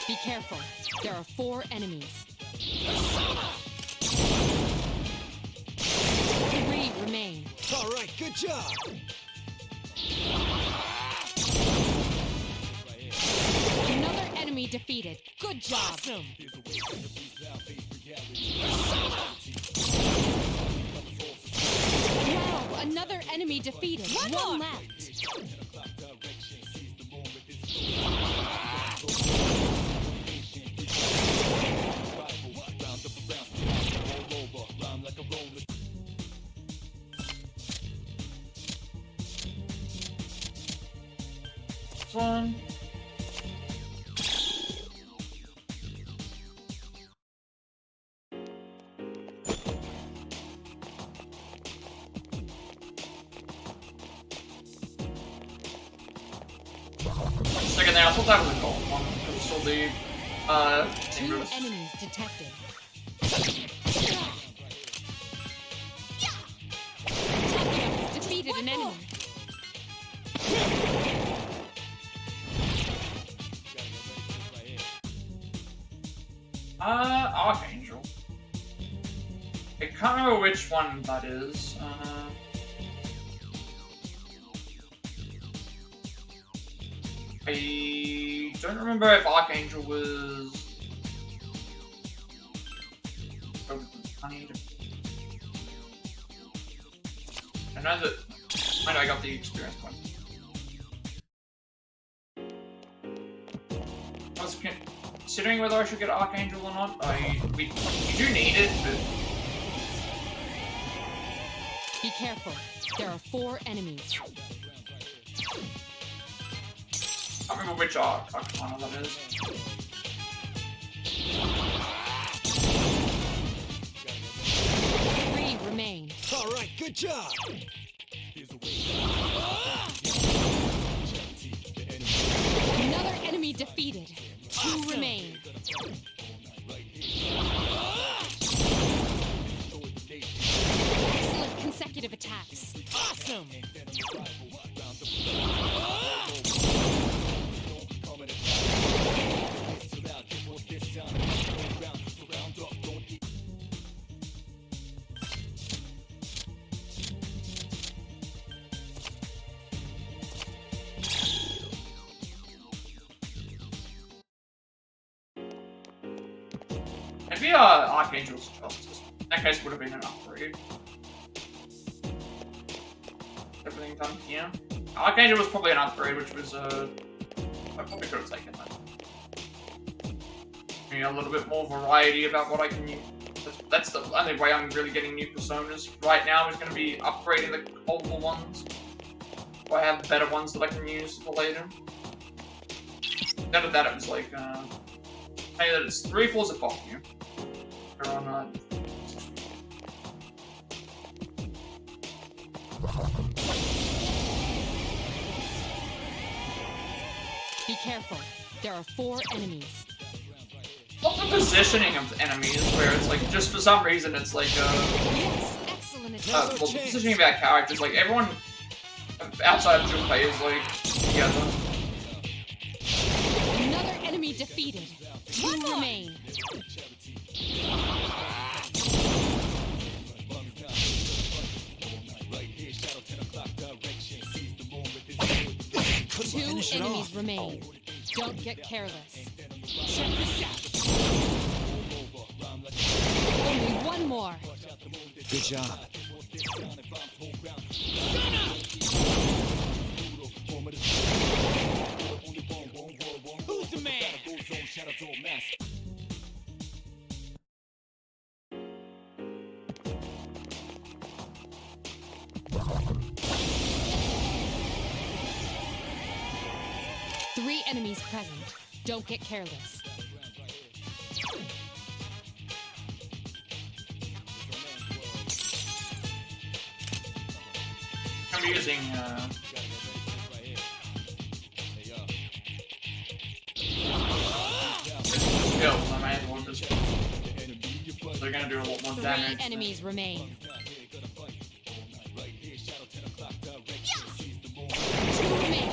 Be careful. There are four enemies. good job. Another enemy defeated. Good job. Awesome. Wow, another enemy defeated. One left. This one. Second there, I thought that was a gold one because I saw the Two Empress. enemies detected. Takeo has defeated an enemy. Archangel. I can't remember which one that is. I don't remember if Archangel was. I know that. I know I got the experience points. I was considering whether I should get Archangel or not. We do need it, but Be careful. There are 4 enemies. I don't remember which Arcana that is. 3 remain. All right, good job. Another enemy defeated. 2 remain. Excellent consecutive attacks. Awesome. Maybe Archangel's Justice. In that case, would have been an upgrade. Everything done here. Archangel was probably an upgrade, which was I probably could have taken that. Maybe a little bit more variety about what I can use. That's the only way I'm really getting new personas right now is going to be upgrading the older ones. So I have better ones that I can use for later. Instead of that, it was like, hey, that it's 3 floors above you. They're on, Be careful. There are 4 enemies. What the positioning of the enemies, where it's like, just for some reason, it's like, Yes, excellent attack. well, the positioning of our characters, like, everyone outside of Junpei is, like, together. Another enemy defeated. 2 remain. Couldn't 2 finish it enemies off. remain. Don't get careless. Check this out. Only 1 more. Good job. Who's the man? Three enemies present. Don't get careless. I'm using, skills, I might as well just... They're gonna do a lot more 3 damage. enemies remain. 2 remain.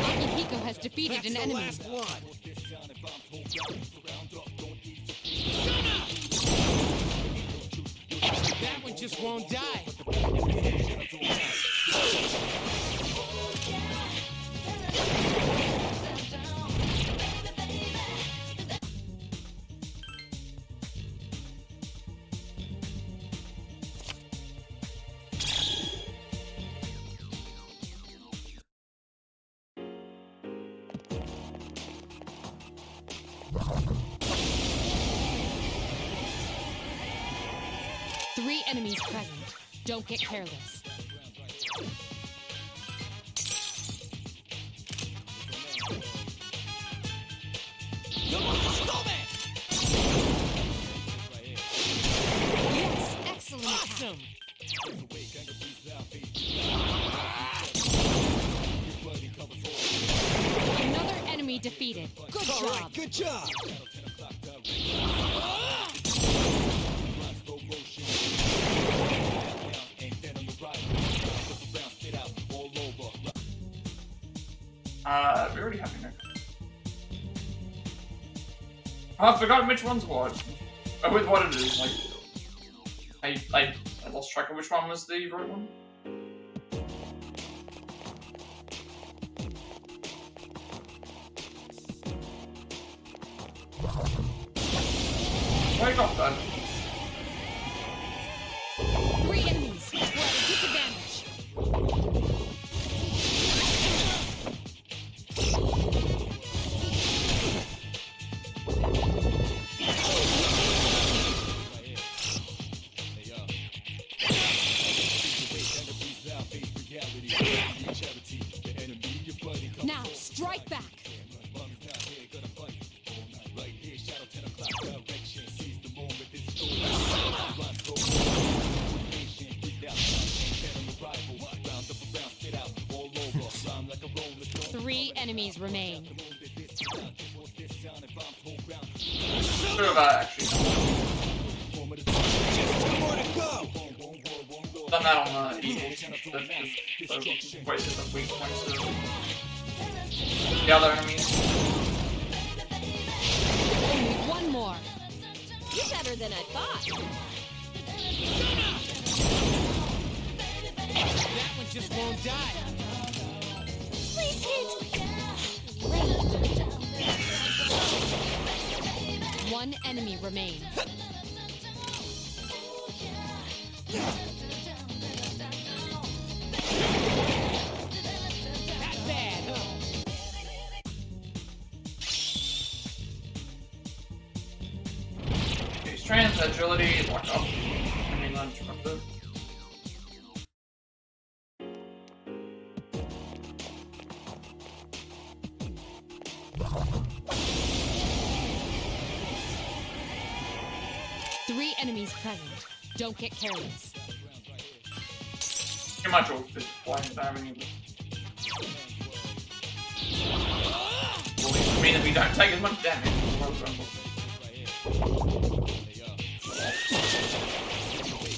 Akihiko has defeated an enemy. Last one. just won't die. Three enemies present. Don't get careless. Yes, excellent. Awesome. Another enemy defeated. Good All job. right, good job. We already have it. I've forgotten which one's what. Oh, with what it is. Like, I lost track of which one was the right one. I got that. Three enemies. We're at a disadvantage. Now, strike back. Three enemies remain. Should have actually Just two more to go. done that on Eagles. The voices of weak points to the other enemies. Only one more. You're better than I thought. That one just won't die. Please hit. One enemy remains. Not bad, huh? Okay, strength, agility, lock up. I mean, not disruptive. Three enemies present. Don't get careless. Pretty much all fit blind damage. Well, it means that we don't take as much damage.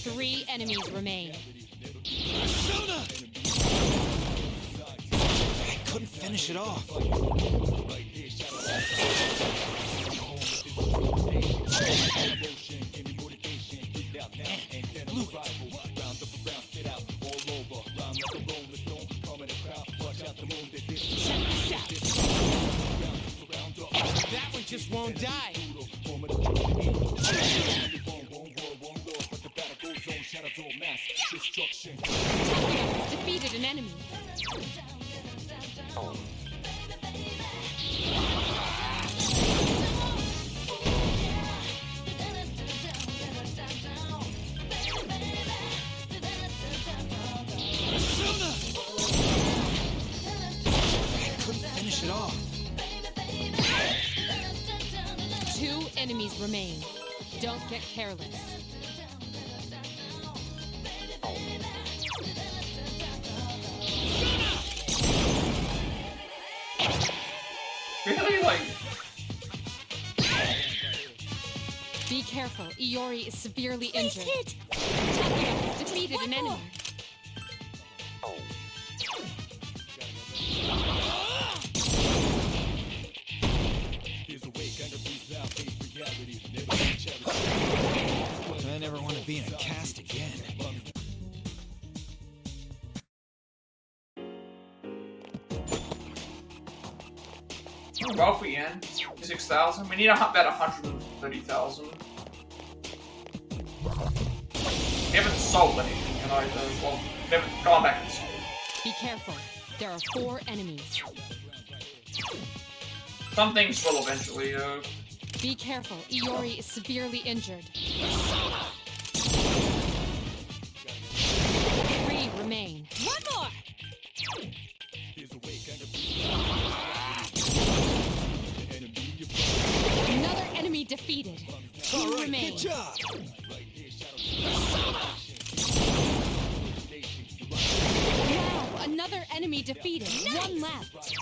Three enemies remain. I couldn't finish it off. That one just won't die. Defeated an enemy. I couldn't finish it off. Two enemies remain. Don't get careless. Really, like, Be careful. Iori is severely Please injured. hit. Chihiro has defeated an enemy. I never want to be in a cast again. doing well for yen. 6,000. We need about 130,000. We haven't sold anything, you know. Well, we haven't gone back and sold. Be careful. There are 4 enemies. Some things will eventually, Be careful. Iori is severely injured. 3 remain. One more. Another enemy defeated. 2 remain. Good job. Wow, another enemy defeated. 1 left.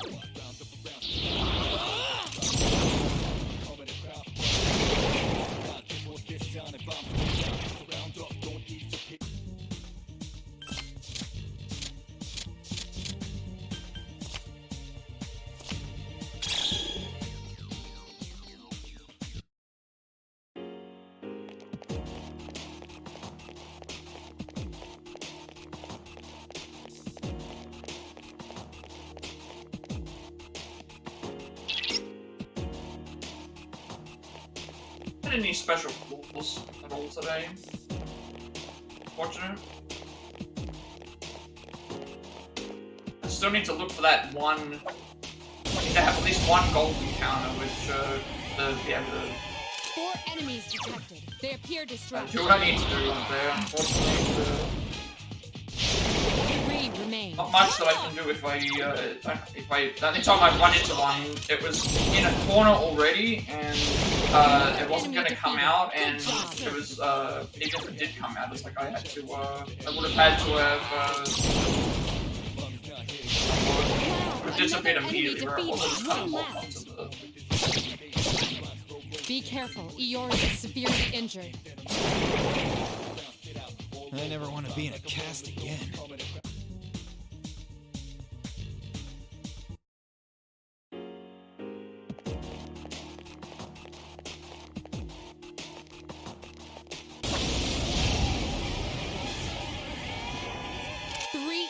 Any special rules at all today? Fortunate. I still need to look for that one. I need to have at least one gold encounter, which the 4 enemies detected. They appear distracted. do what I need to do up there. Unfortunately, 3 remain. not much that I can do if I the only time I run into one, it was in a corner already, and it wasn't going to come out, and it was even if it did come out, it's like I had to I would have had to have it disappeared immediately, where it wasn't just kind of locked onto the. Be careful. Iori is severely injured. I never want to be in a cast again.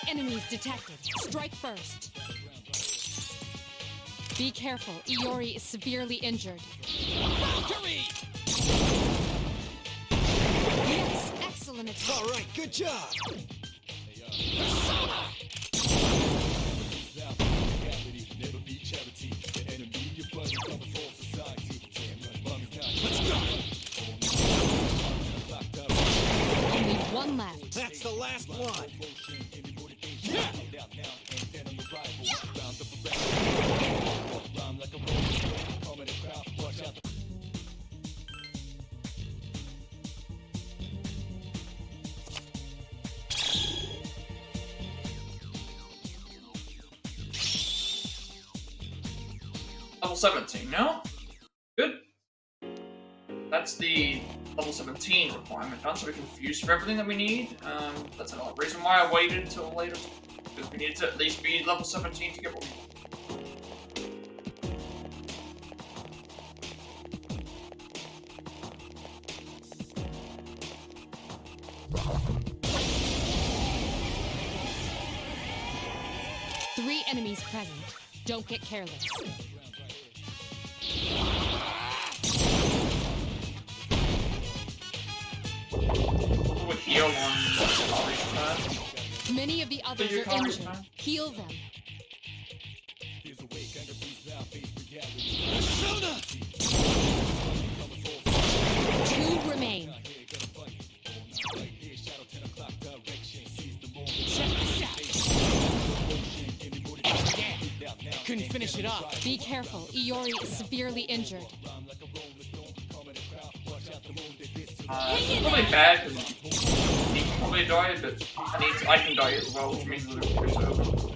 Enemies detected. Strike first. Be careful. Iori is severely injured. Valkyrie! Yes, excellent attack. All right, good job. Let's go. Only 1 left. That's the last one. Level 17 now. Good. That's the level 17 requirement done, so we can fuse for everything that we need. That's another reason why I waited until later, because we needed to at least be level 17 to get what we need. Three enemies present. Don't get careless. Would heal on Yukari's turn. Many of the others are Yukari's injured. turn. Heal them. Two remain. Couldn't finish it off. Be careful. Iori is severely injured. It's probably bad because he can probably die, but I can die as well, which means that it's preserved.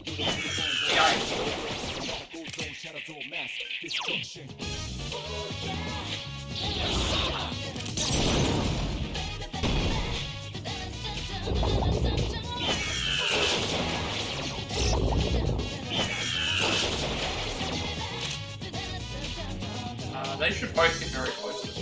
They should both get very close to this.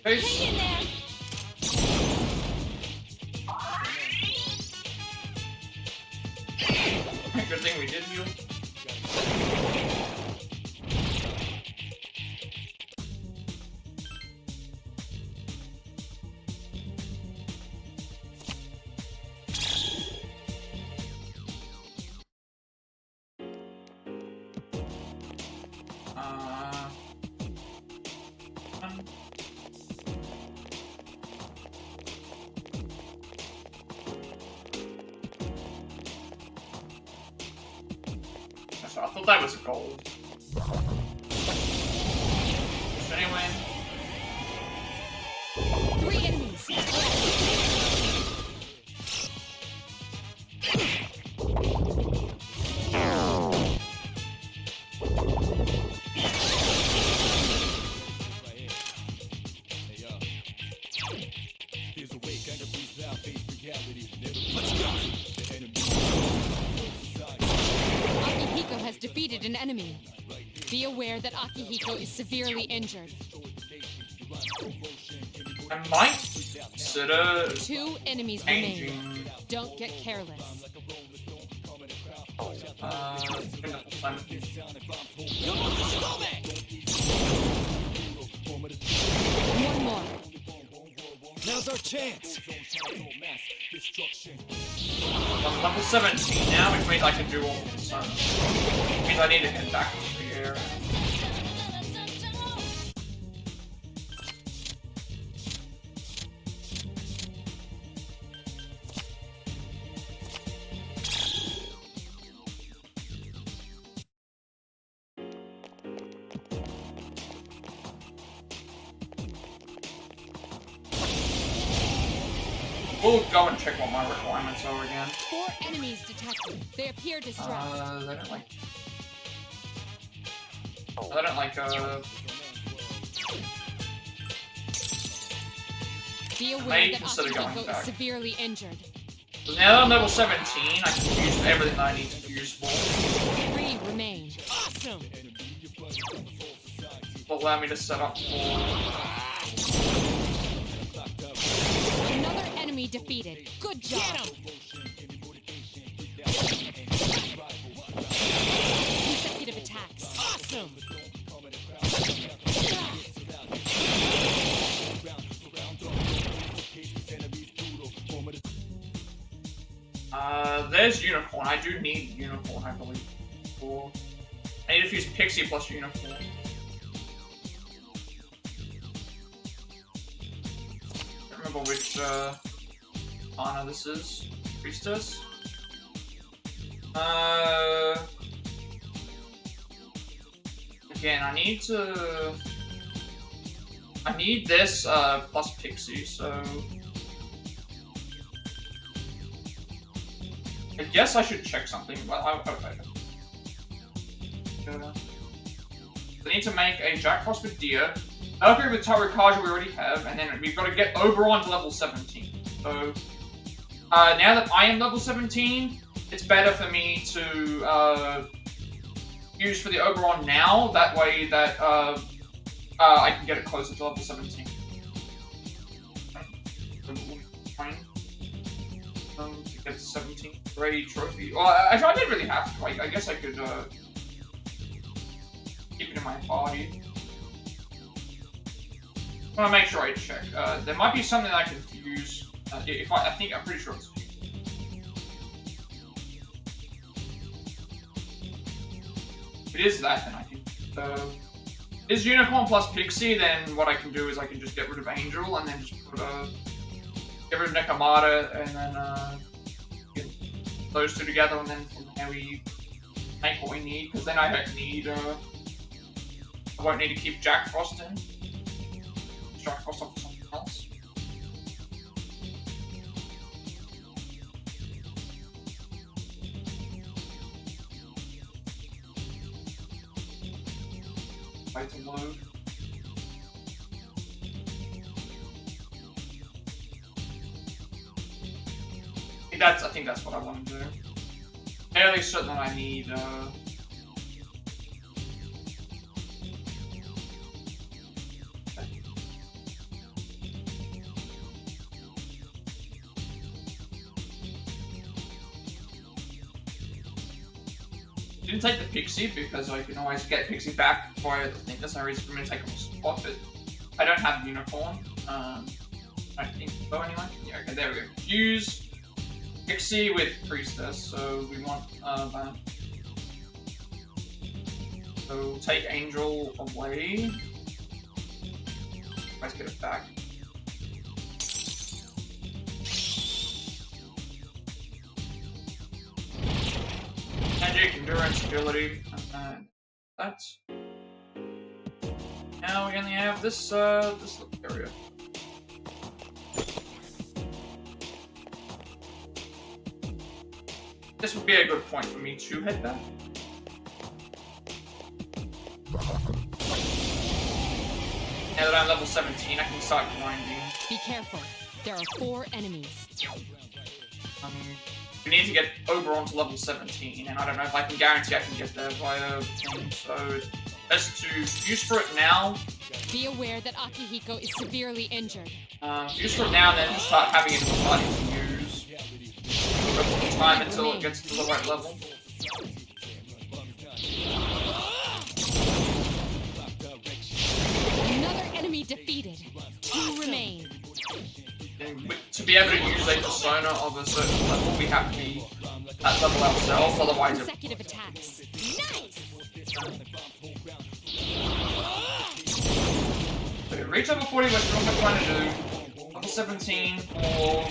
Face. Hang in there. Good thing we did heal. I thought that was a gold. Anyway. 3 enemies. Akihiko has defeated an enemy. Be aware that Akihiko is severely injured. I might consider 2 enemies changing. remain. Don't get careless. One more. Now's our chance. I'm level 17 now, which means I can do all this. Which means I need to head back to the area. We'll go and check what my requirements are again. 4 enemies detected. They appear distressed. They don't like. I don't like. Be aware may that consider going Akihiko is back. severely injured. So now that I'm level 17, I can use everything that I need to use for. 3 remain. Awesome. Will allow me to set up for. Another enemy defeated. Good job. Consecutive attacks. Awesome. There's Unicorn. I do need Unicorn, I believe. For... I need to fuse Pixie plus Unicorn. I don't remember which, Anna this is. Priestess? Again, I need to... I need this, plus Pixie, so... I guess I should check something, but I need to make a Jack Frost with Deer, Valkyrie with Tarukaja we already have, and then we've got to get Oberon to level 17. So, now that I am level 17, it's better for me to use for the Oberon now, that way that I can get it closer to level 17. To get to 17. Great trophy. Well, I didn't really have to. I guess I could keep it in my party. I want to make sure I check. There might be something that I can use. If I think I'm pretty sure it's. If it is that, then I can. Is Unicorn plus Pixie? Then what I can do is I can just get rid of Angel and then just put get rid of Nekomata and then get those two together, and then from there we make what we need. Because then I don't need. I won't need to keep Jack Frost in. Jack Frost off for something else. Wait to load. I think that's what I want to do. Fairly certain that I need didn't take the Pixie because I can always get Pixie back before I think there's no reason for me to take a spot, but I don't have Unicorn. I don't think so anyway. Yeah, okay, there we go. Use Pixie with Priestess, so we want that. So take Angel away. Let's get it back. Magic, endurance, ability, and that's. Now we only have this this little area. This would be a good point for me to head back. Now that I'm level 17, I can start grinding. Be careful. There are 4 enemies. We need to get Oberon to level 17, and I don't know if I can guarantee I can get there via thing, so it's best to use for it now. Be aware that Akihiko is severely injured. Use for it now, and then just start having it in the party to use. For time until it gets to the right level. Another enemy defeated. 2 remain. And to be able to use a persona of a certain level, we have to be at level ourselves, otherwise it... Consecutive attacks. Nice! So reach level 40, which is what we're trying to do. Level 17 for,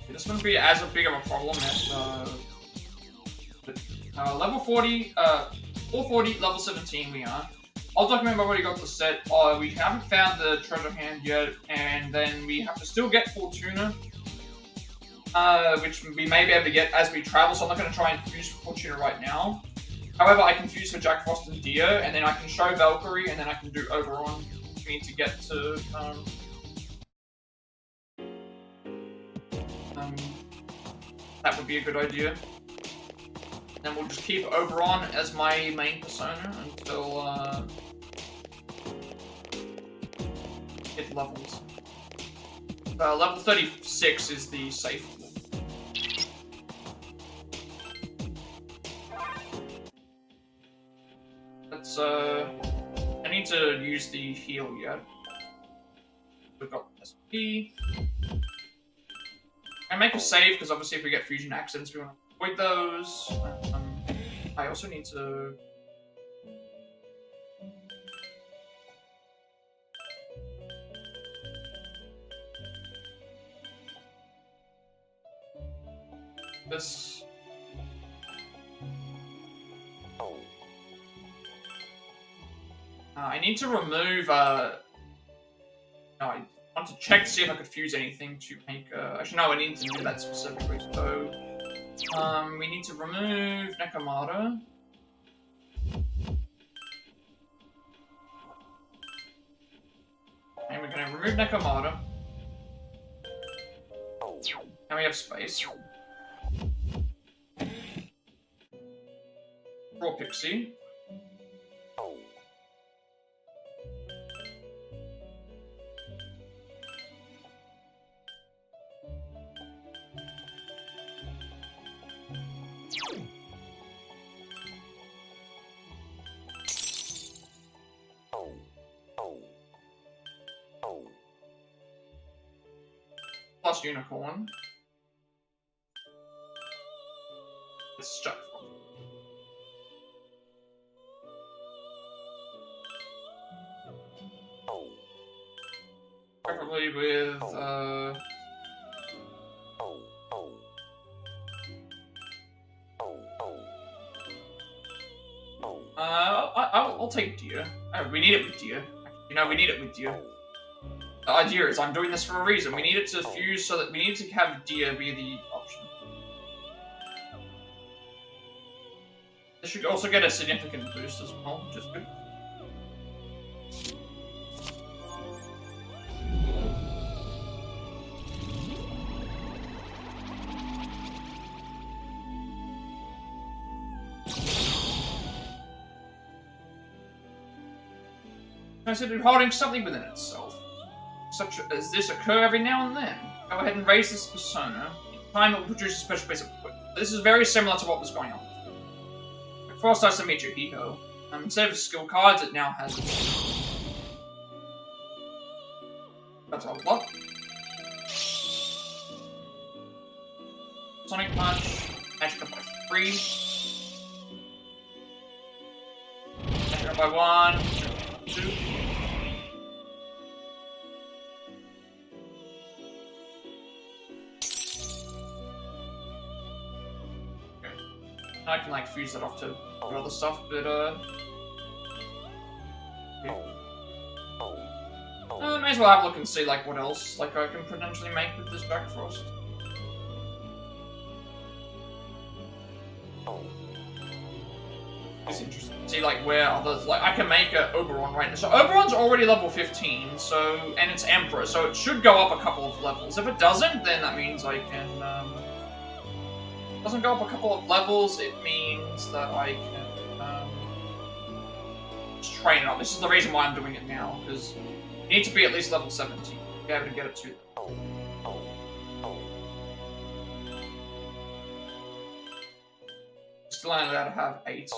this wouldn't be as big of a problem as, level 40, 440, level 17 we are. I'll document I've already got the set. We haven't found the treasure hand yet, and then we have to still get Fortuna, which we may be able to get as we travel, so I'm not going to try and fuse Fortuna right now. However, I can fuse for Jack Frost and Dia, and then I can show Valkyrie, and then I can do Oberon. We need to get to, that would be a good idea. Then we'll just keep Oberon as my main persona until, it levels. Level 36 is the safe level. Let's, I need to use the heal yet. We've got SP. I make a save, because obviously if we get fusion accidents, we want to avoid those. I also need to... This... I need to remove, no, I want to check to see if I could fuse anything to make, actually no, I need to do that specifically, so... we need to remove Nekomata. And we're gonna remove Nekomata. And we have space. Draw Pixie. Plus Unicorn. It's stuck. Preferably with, I'll take Dia. We need it with Dia. You know, we need it with Dia. The idea is I'm doing this for a reason. We need it to fuse so that we need to have Dia be the option. This should also get a significant boost as well, which is good. I said it's holding something within itself. such as this occur every now and then. Go ahead and raise this persona. In time it will produce a special piece of equipment. This is very similar to what was going on. Before it starts to meet Chihiro, instead of skill cards, it now has. That's a lot. Sonic Punch, magic up by 3. Magic up by 1, 2. I can like fuse that off to other stuff, but may as well have a look and see like what else like I can potentially make with this Jack Frost. It's interesting. See like where others like I can make a Oberon right now. So Oberon's already level 15, so and it's Emperor, so it should go up a couple of levels. If it doesn't, then that means I can doesn't go up a couple of levels, it means that I can just train it up. This is the reason why I'm doing it now, because you need to be at least level 17 to be able to get it to them. Still only allowed to have 8.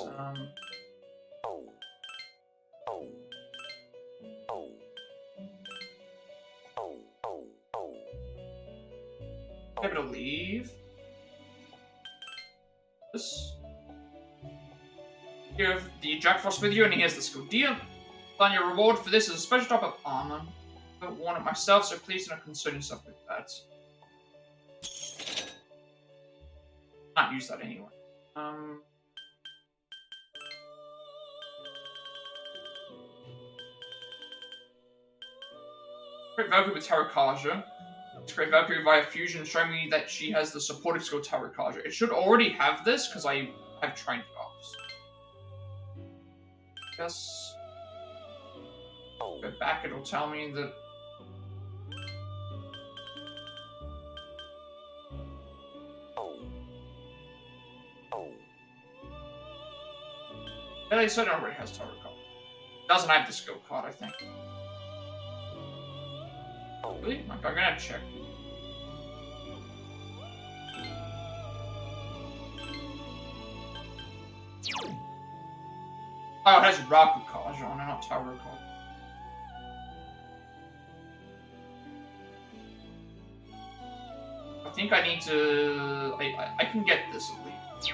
Able to leave. You have the Jack Frost with you, and he has the skill deal. Then your reward for this is a special type of armor. I don't want it myself, so please don't concern yourself with that. Can't use that anyway. Create Valkyrie with Tarakaja. Let's create Valkyrie via fusion, showing me that she has the supportive skill Tarakaja. It should already have this, because I have trained it up. Yes. Go back, it'll tell me that. Yeah, they said it already has Tarot card. Doesn't have the skill card, I think. Really? Okay, I'm gonna check. Oh, it has Rakukaja on it, not Tarot card. I think I need to. I can get this at least.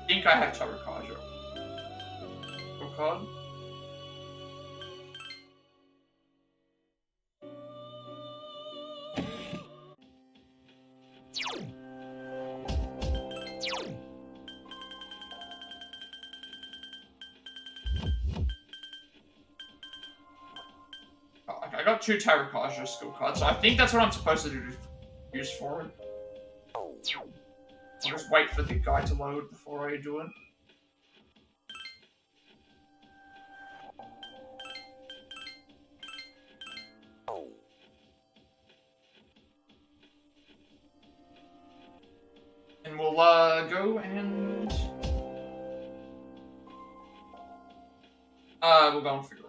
I think I have Tarakaja. Card. I got 2 Tarakaja skill cards, so I think that's what I'm supposed to use for it. I'll just wait for the guy to load before I do it. And we'll go and we'll go and figure it.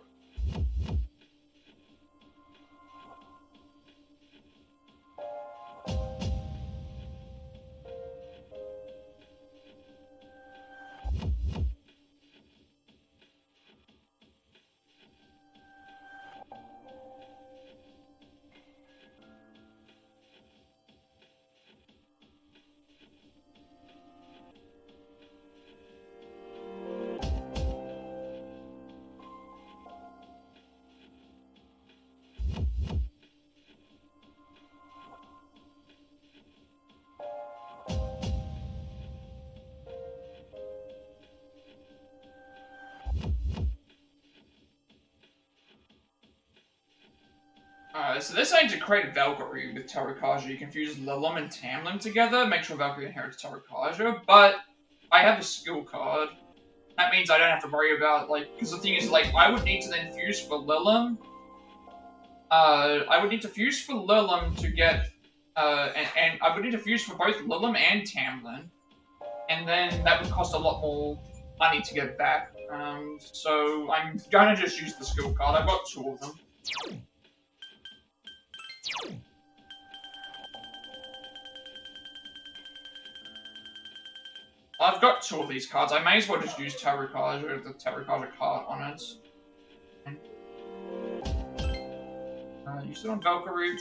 So this aims to create a Valkyrie with Tarakaja. You can fuse Lilum and Tamlin together, make sure Valkyrie inherits Tarakaja, but I have a skill card. That means I don't have to worry about, like, because the thing is, like, I would need to then fuse for Lilum. I would need to fuse for Lilum to get, and I would need to fuse for both Lilum and Tamlin, and then that would cost a lot more money to get back. So I'm gonna just use the skill card. I've got 2 of them. I've got 2 of these cards. I may as well just use Tarot Card or the Tarot Card on it. Use it on Valkyrie.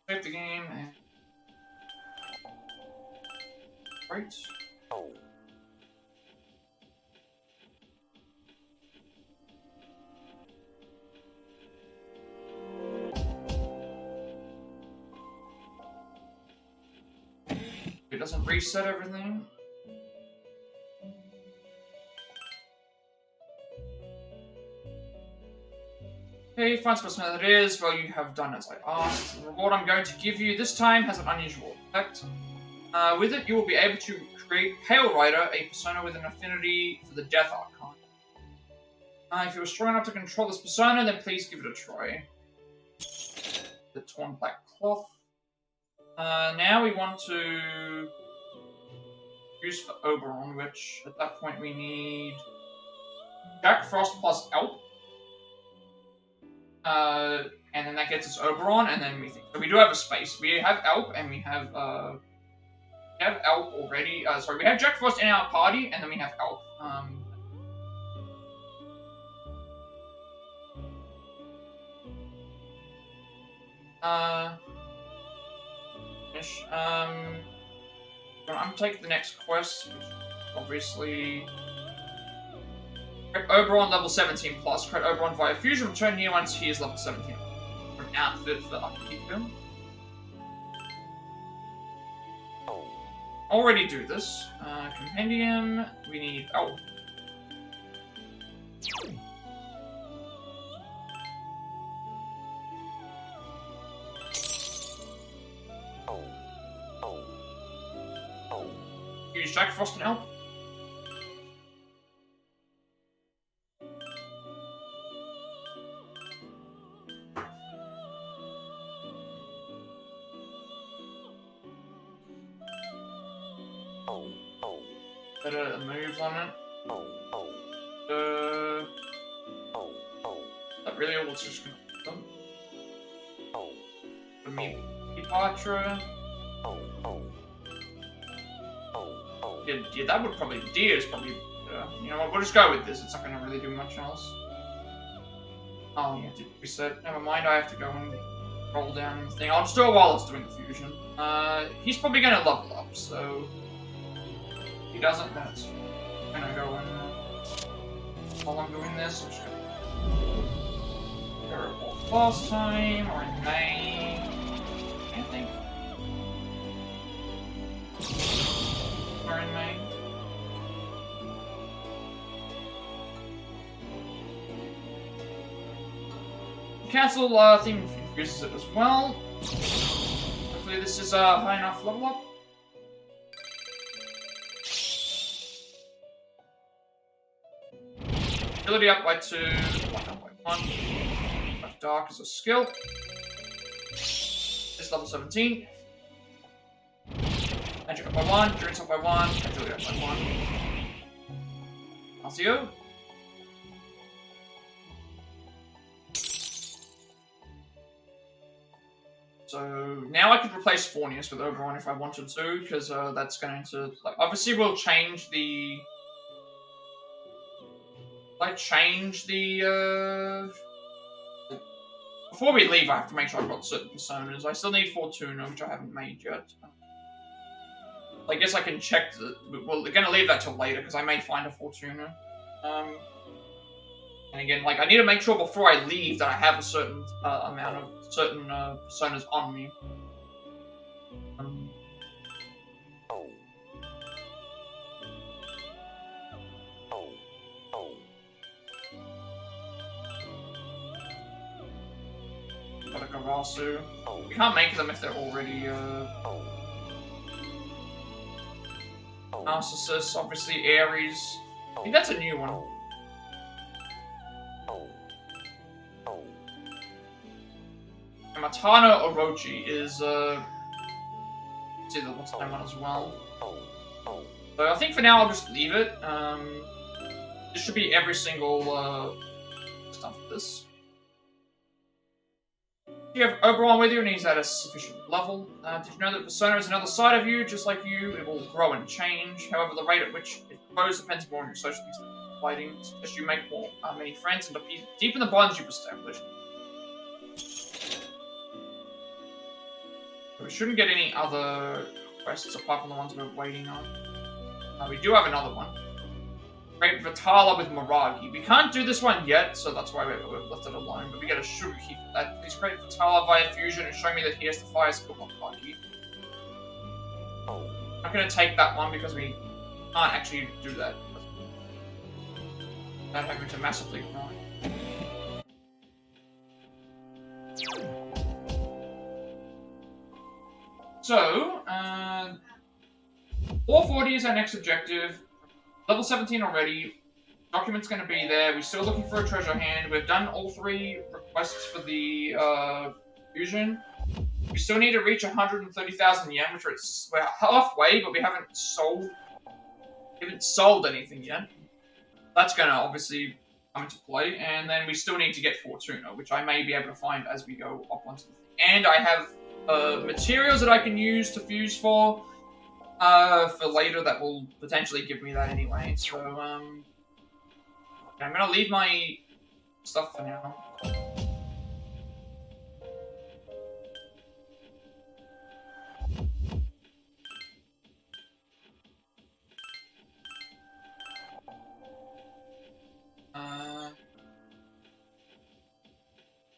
Save the game and right. It doesn't reset everything. Okay, find specimen that it is. Well, you have done as I asked. The reward I'm going to give you this time has an unusual effect. With it, you will be able to create Pale Rider, a persona with an affinity for the Death Archon. If you are strong enough to control this persona, then please give it a try. The Torn Black Cloth. Now we want to use for Oberon, which at that point we need Jack Frost plus Elp. And then that gets us Oberon, and then we think. So we do have a space. We have Elp, and we have Elp already. Sorry, we have Jack Frost in our party, and then we have Elp. I'm taking the next quest, which obviously. Oberon level 17 plus. Create Oberon via fusion. Return here once he is level 17. For an outfit for Akihiko. Already do this. Compendium. We need. Oh. Use Jack Frost and Elp. Better moves on it. That really all it's just gonna for me, Patra. Yeah, that would probably. Deer is probably. You know what? We'll just go with this. It's not gonna really do much else. Oh yeah, did reset. Never mind. I have to go and roll down the thing. I'll just do it while it's doing the fusion. He's probably gonna level up, so. If he doesn't, that's gonna go in. While I'm doing this, I'm just gonna report last time or in May. I think. Or in May. Cancel theme introduces it as well. Hopefully this is a high enough level up. Ability up by 2, luck up by 1. Left Dark is a skill. It's level 17. Magic up by 1, Endurance up by 1, Agility up by 1. RCO. So now I could replace Fornius with Oberon if I wanted to, because that's going to, like, obviously we'll change the. Before we leave, I have to make sure I've got certain personas. I still need Fortuna, which I haven't made yet. I guess I can check. Well, we're going to leave that till later, because I may find a Fortuna. And again, like, I need to make sure before I leave that I have a certain amount of certain personas on me. Like a Rasu. We can't make them if they're already Narcissus, obviously Ares. I think that's a new one. And Matano Orochi is, it's either what's the name one as well. So I think for now I'll just leave it. This should be every single, stuff of this. You have Oberon with you and he's at a sufficient level. Did you know that Persona is another side of you? Just like you, it will grow and change. However, the rate at which it grows depends more on your social fighting. Suggest you make more many friends and deepen the bonds you've established. So we shouldn't get any other quests apart from the ones we're waiting on. We do have another one. Create Vitala with Miragi. We can't do this one yet, so that's why we've left it alone, but we get a sugar key for that. Please create Vitala via fusion and show me that he has the fire skill on Miragi. I'm not going to take that one because we can't actually do that. Without having to massively grind. So, 440 is our next objective. Level 17 already. Document's going to be there. We're still looking for a treasure hand. We've done all 3 requests for the fusion. We still need to reach 130,000 yen, which we're halfway, but we haven't sold anything yet. That's going to obviously come into play. And then we still need to get Fortuna, which I may be able to find as we go up onto the thing. And I have materials that I can use to fuse for later that will potentially give me that anyway. So, I'm gonna leave my stuff for now.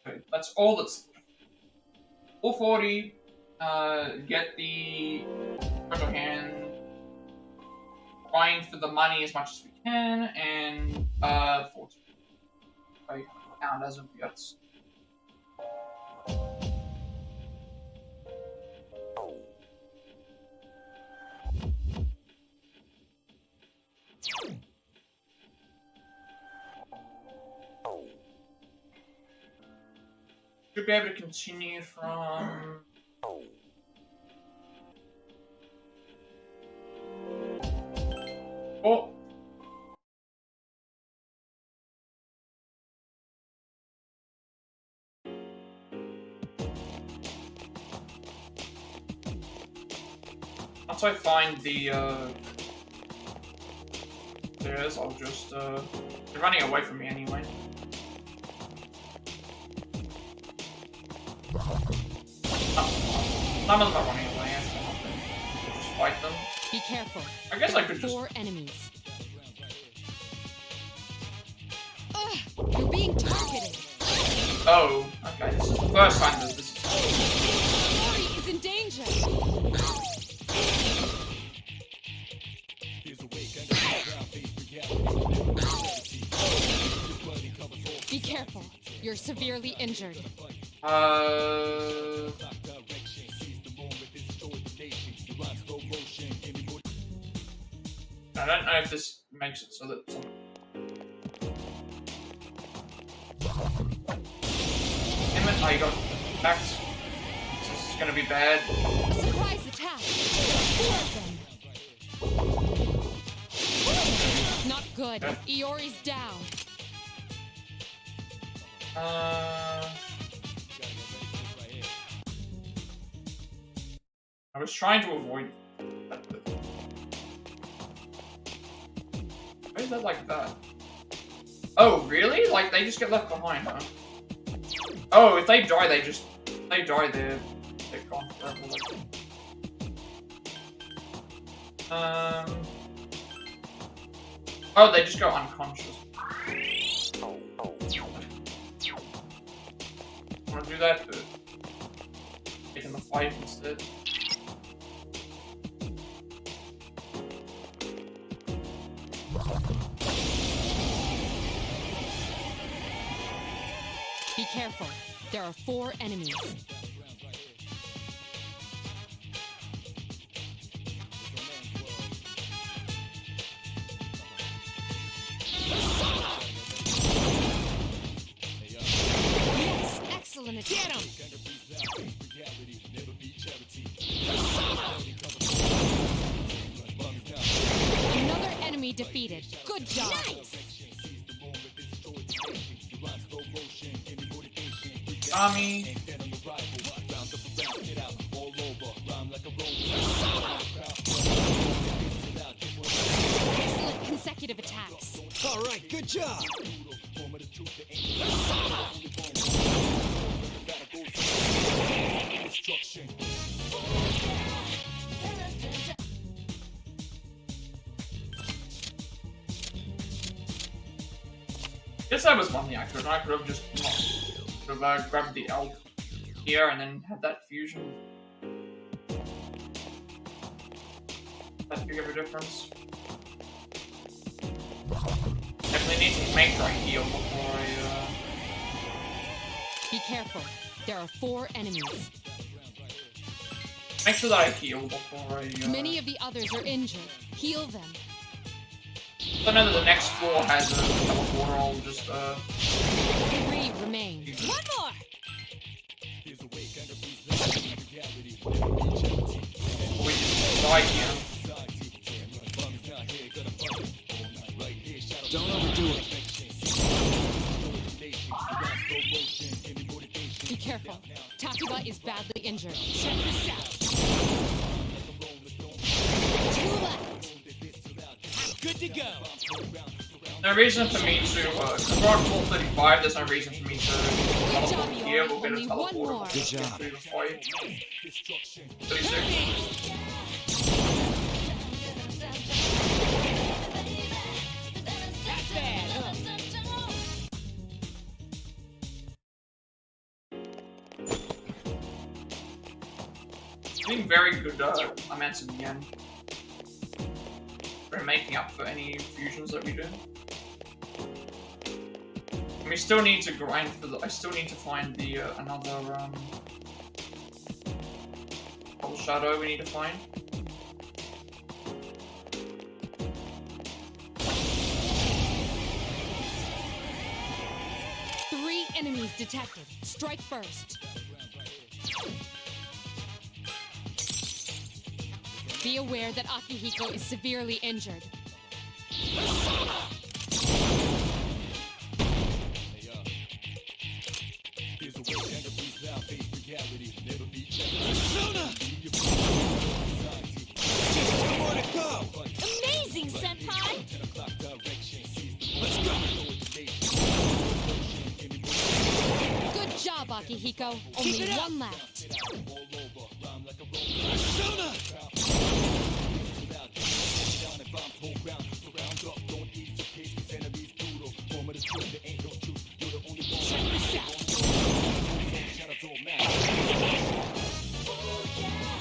Okay, that's all that's 440. Get the treasure hand, grind for the money as much as we can, and 40. I count as of yet. Should be able to continue from. Oh. Once I find the stairs, I'll just they're running away from me anyway. Some of them are running away, just fight them. Be careful. I guess I could just... 4 enemies. Ugh, you're being targeted. Oh, okay. This is the first time that this is... Yukari is in danger. Be careful. You're severely injured. I don't know if this makes it so that... Damn it, you got attacked. This is gonna be bad. Surprise attack. 4 of them. Not good. Okay. Iori's down. I was trying to avoid that. Why is that like that? Oh, really? Like, they just get left behind, huh? Oh, if they die, they're gone forever. Oh, they just go unconscious. I want to do that, but taking the fight instead. Be careful. There are 4 enemies. cancel an attack. Get him! Another enemy defeated. Good job. Nice! Tommy. Excellent consecutive attacks. All right, good job. Guess that was one thing I could have just grabbed the elk here and then had that fusion. That big of a difference. Definitely need to make sure I heal before I Be careful. There are 4 enemies. make sure that I heal before I Many of the others are injured. Heal them. I know that the next floor has a teleport. I'll just 3 remain. One more! we just die here. Don't overdo it. Be careful. Takuba is badly injured. Check this out. 2 left. Good to go. No reason for me to, because we're on floor 35, there's no reason for me to teleport here. We'll get a Only one teleport more. Good job. through the fight. 36. Not bad, huh? Doing very good amounts in the end. We're making up for any fusions that we do. And we still need to grind for the. I still need to find the another double shadow we need to find. Three enemies detected. Strike first. Be aware that Akihiko is severely injured. Amazing, Senpai! Good job, Akihiko. Only one left.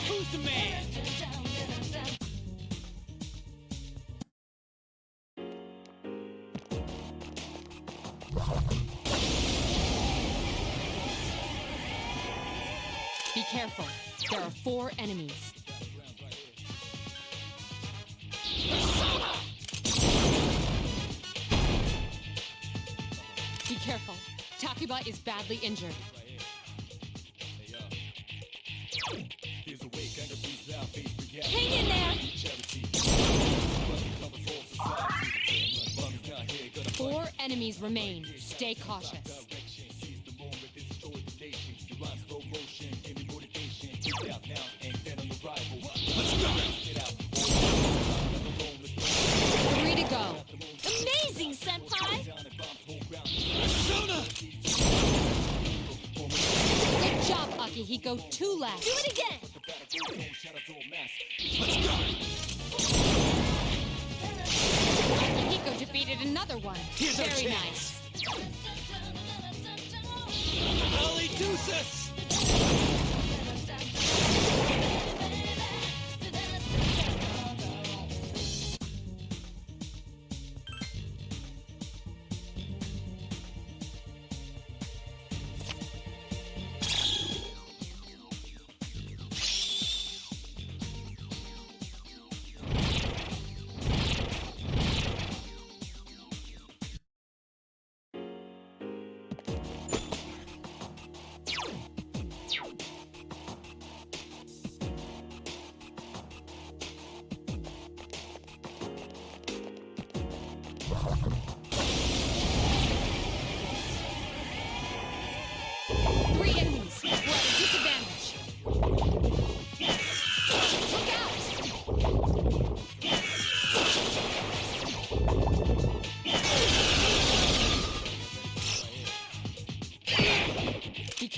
Who's the man? Be careful. There are 4 enemies. Be careful. Takuba is badly injured. Hang in there! 4 enemies remain. Stay cautious. Three to go. Amazing, Senpai! Good job, Akihiko. 2 left. Do it again! Akihiko defeated another one. Here's our Very chance. nice. Holy deuces!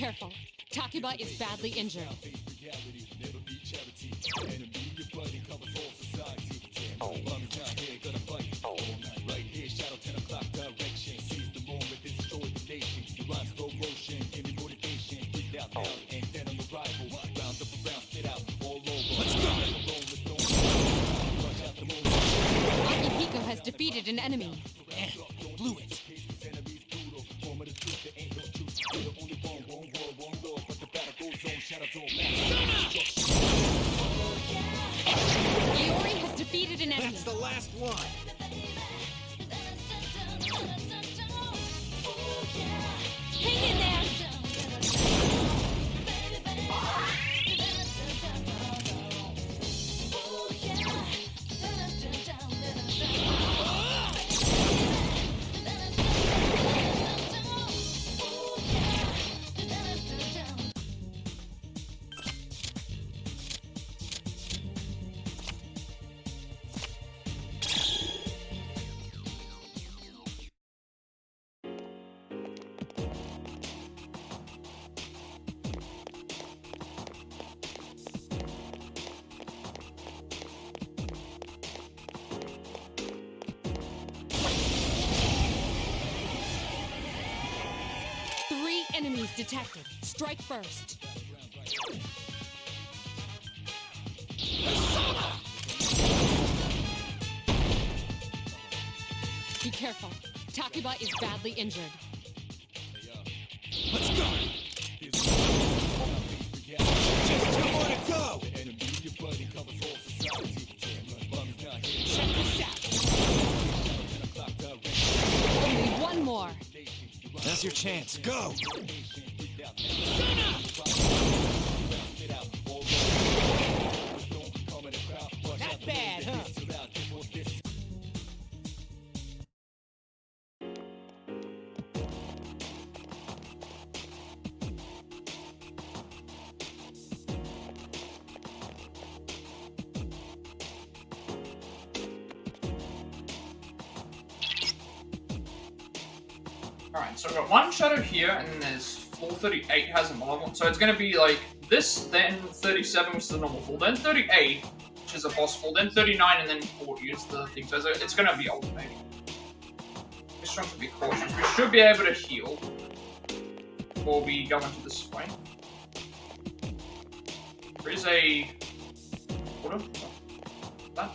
careful. Takiba is badly injured. Akihiko has defeated an enemy. Blew it. Iori has defeated an enemy. That's the last one. Hang in there. Enemies detected. Strike first. Be careful. Takiba is badly injured. Let's go. Just 2 more to go. Check this out. Only one more. Now's your chance. Go. Not bad, huh? Alright, so I've got one shadow here, and then there's 438 has another one. So it's going to be like this, then 37, which is the normal full, then 38, which is a boss full, then 39, and then 40 is the thing. So it's going to be alternating. Just trying to be cautious. We should be able to heal before we go into this fight. There is a... Water? That?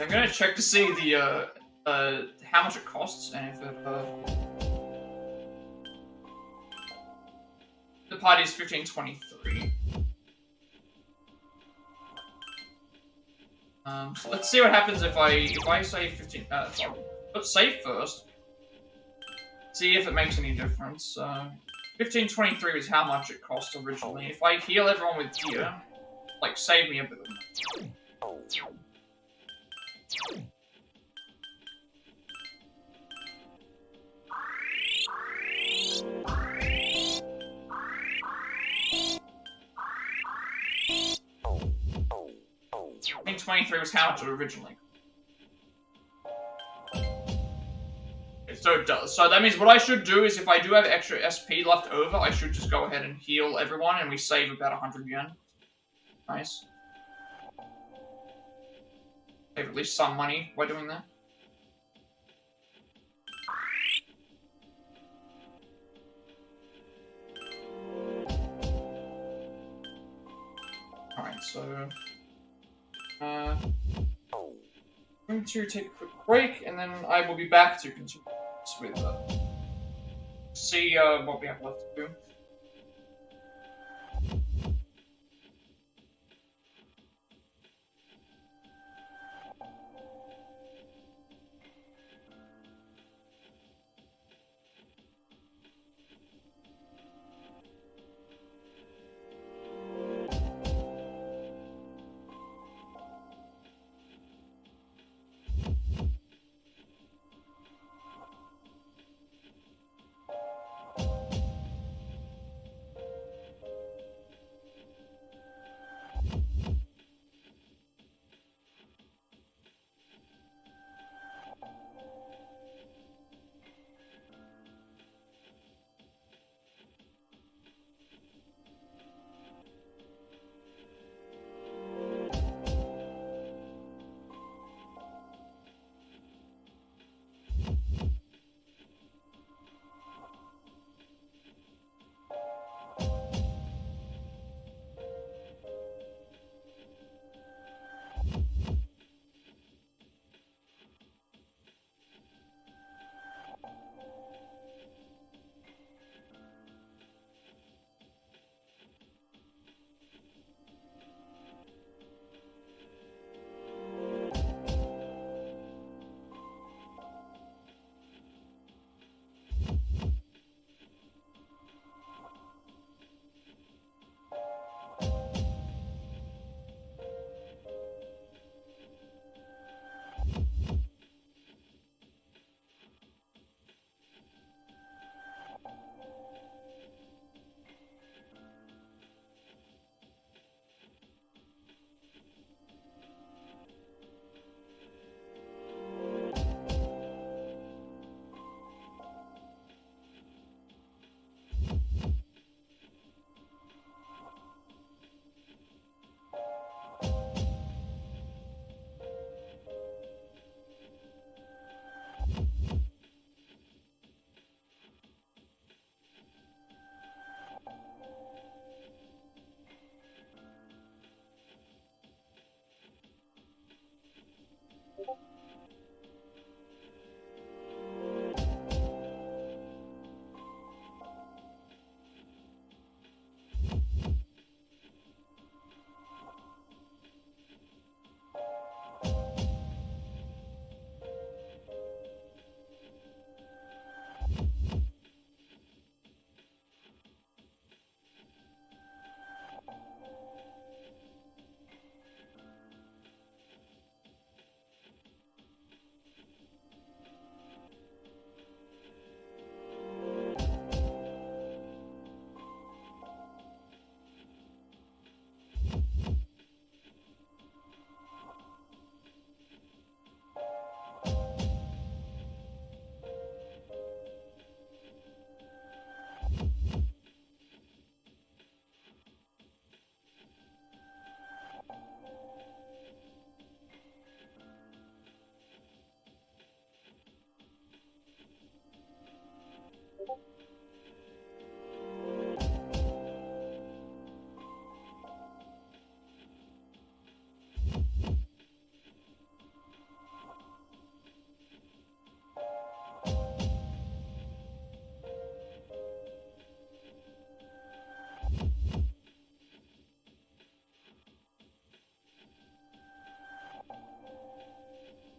I'm gonna check to see the how much it costs and if it the party is 1523. So let's see what happens if I say 15. Let's save first. See if it makes any difference. 1523 is how much it cost originally. If I heal everyone with gear, like save me a bit of money. I think 23 was how much it originally. Okay, so it does. So that means what I should do is if I do have extra SP left over, I should just go ahead and heal everyone and we save about 100 yen. Nice. Save at least some money by doing that. Alright, so... I'm going to take a quick break, and then I will be back to continue with see what we have left to do.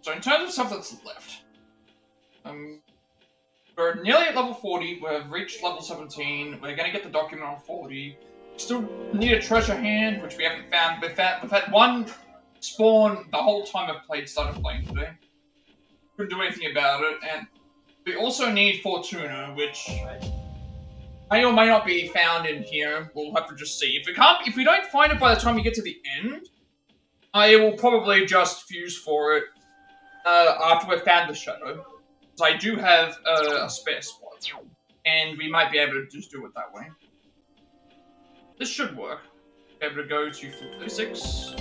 So in terms of stuff that's left, we're nearly at level 40. We've reached level 17. We're gonna get the document on 40. Still need a treasure hand, which we haven't found. We've had one spawn the whole time I've started playing today. Couldn't do anything about it, and we also need Fortuna, which may or may not be found in here. We'll have to just see. If we don't find it by the time we get to the end, I will probably just fuse for it after we've found the shadow. So I do have a spare spot, and we might be able to just do it that way. This should work. Be able to go to 36.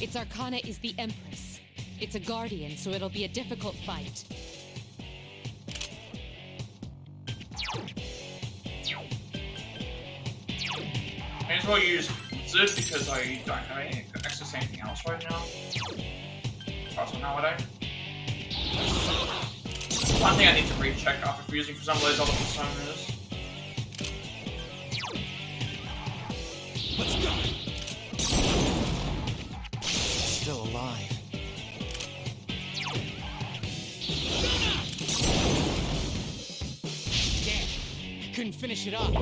Its arcana is the Empress. It's a guardian, so it'll be a difficult fight. May as well use Zip because I don't have any access to anything else right now. Also, no, I don't. One thing I need to recheck after fusing for some of those other personas. Let's go. Still alive. Damn, I couldn't finish it off.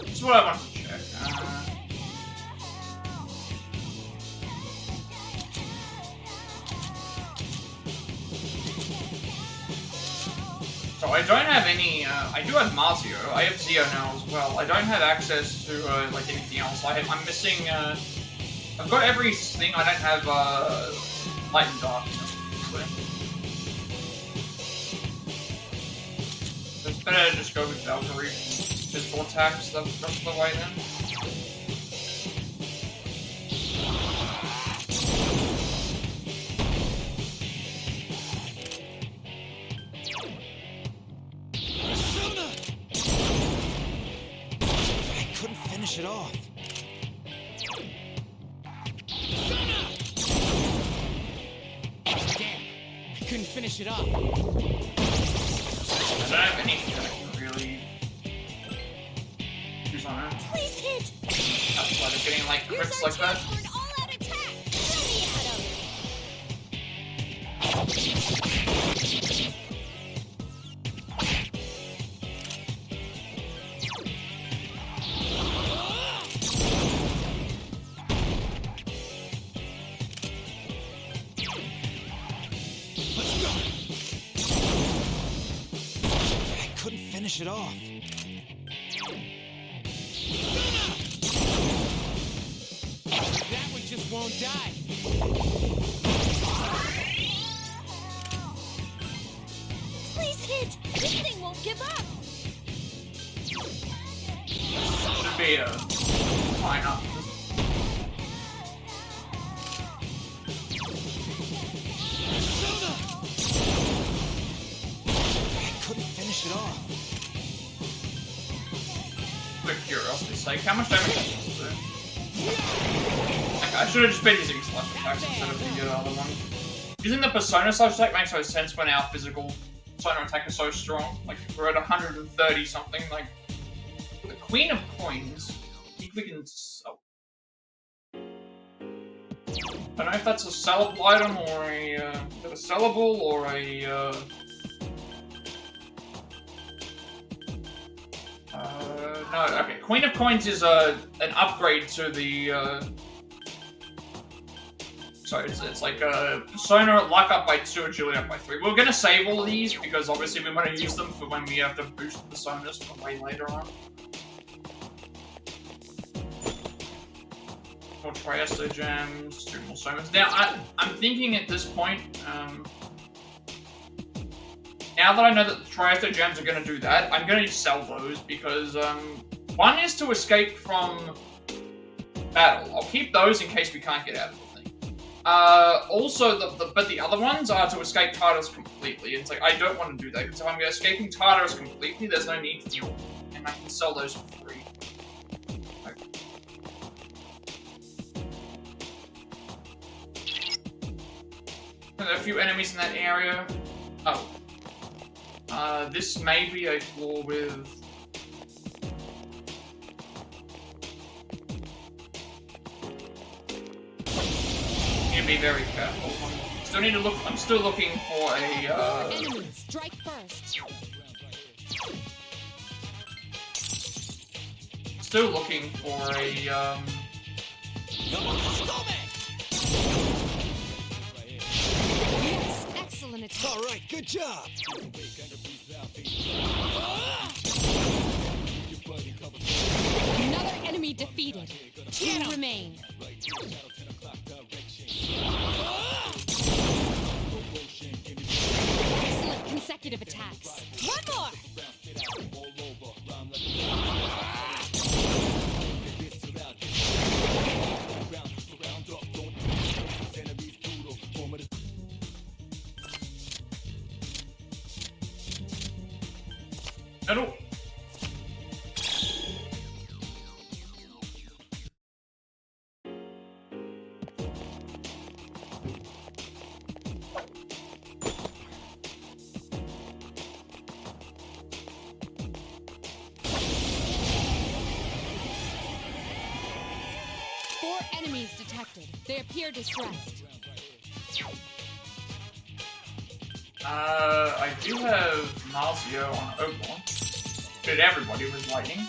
That's what I wanted to check. So I don't have any, I do have Marzio, I have Zio now as well. I don't have access to, like, anything else. I'm missing, I've got everything, I don't have, Light and Dark. So it's better to just go with Valkyrie. Physical attacks the rest of the way then. I couldn't finish it off. Damn, I couldn't finish it off. I don't have anything that I can really use on her. Please hit! That's why they're getting like Here's crits our like that. chance for an all-out attack! Ready at him! Let's go. I couldn't finish it off. That one just won't die. Please hit! This thing won't give up! Should be a fine up. I couldn't finish it off. For curiosity's sake, how much damage does this do? Like, I should have just been using slash attacks instead of the other one. Using the persona slash attack makes no sense when our physical persona attack is so strong. Like, we're at 130 something. Like, the Queen of Coins, I think we can sell. I don't know if that's a sellable item or a sellable or a no, okay. Queen of Coins is an upgrade to the so it's like a Persona luck up by 2, agility up by 3. We're gonna save all of these because obviously we want to use them for when we have to boost the Personas for way later on. More Trieste gems, 2 more Somas. Now I'm thinking at this point, now that I know that the Trieste gems are gonna do that, I'm gonna sell those because one is to escape from battle. I'll keep those in case we can't get out of the thing. Also, but the other ones are to escape Tartarus completely. It's like, I don't want to do that, because if I'm escaping Tartarus completely, there's no need for fuel. And I can sell those for free. Okay. There are a few enemies in that area. Oh. This may be a floor with... You need to be very careful. I'm still looking for a, Enemy, strike first. Still looking for a, Yes, excellent attack. All right, good job. Another enemy defeated. 2 remain. Excellent consecutive attacks. One more. Hello. Enemies detected. They appear distressed. I do have Malzio on Oblong. Did everybody with lightning?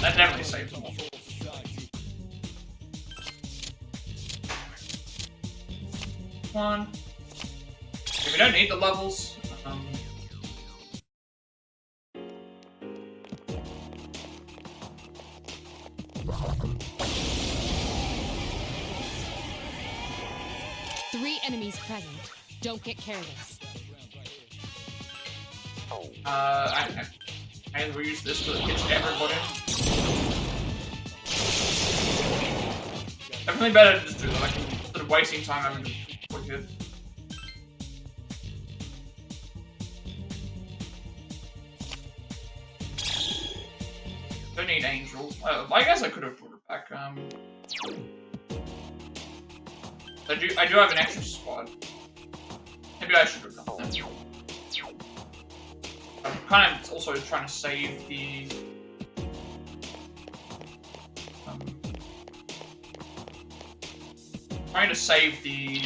That definitely saves them all. One. Okay, we don't need the levels. 3 enemies present. Don't get careless. I will use this so it hits everybody. Definitely better to just do that. I can, instead of wasting time having to quick hit. Don't need Angel. I guess I could have put it back. I do have an extra squad. Maybe I should have done that. I'm kind of also trying to save the... trying to save the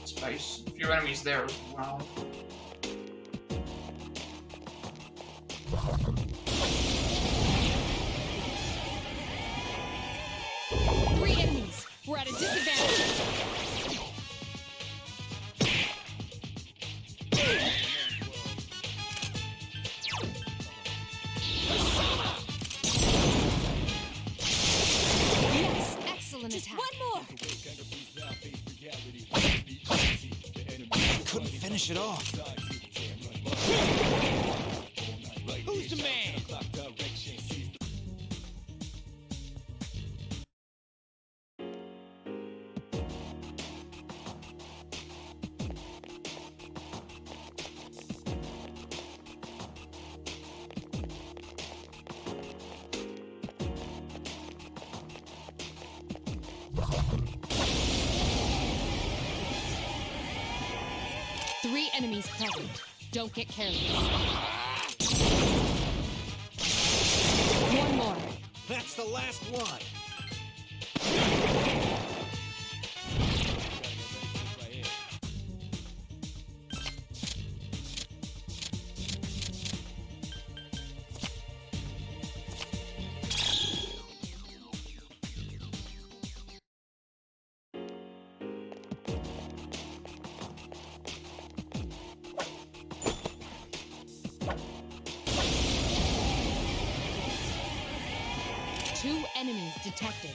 space. A few enemies there as well. Three enemies. We're at a disadvantage. Yes, excellent attack. One more. Couldn't finish it off. Who's the man? Three enemies present. Don't get careless. One more. That's the last one. Two enemies detected.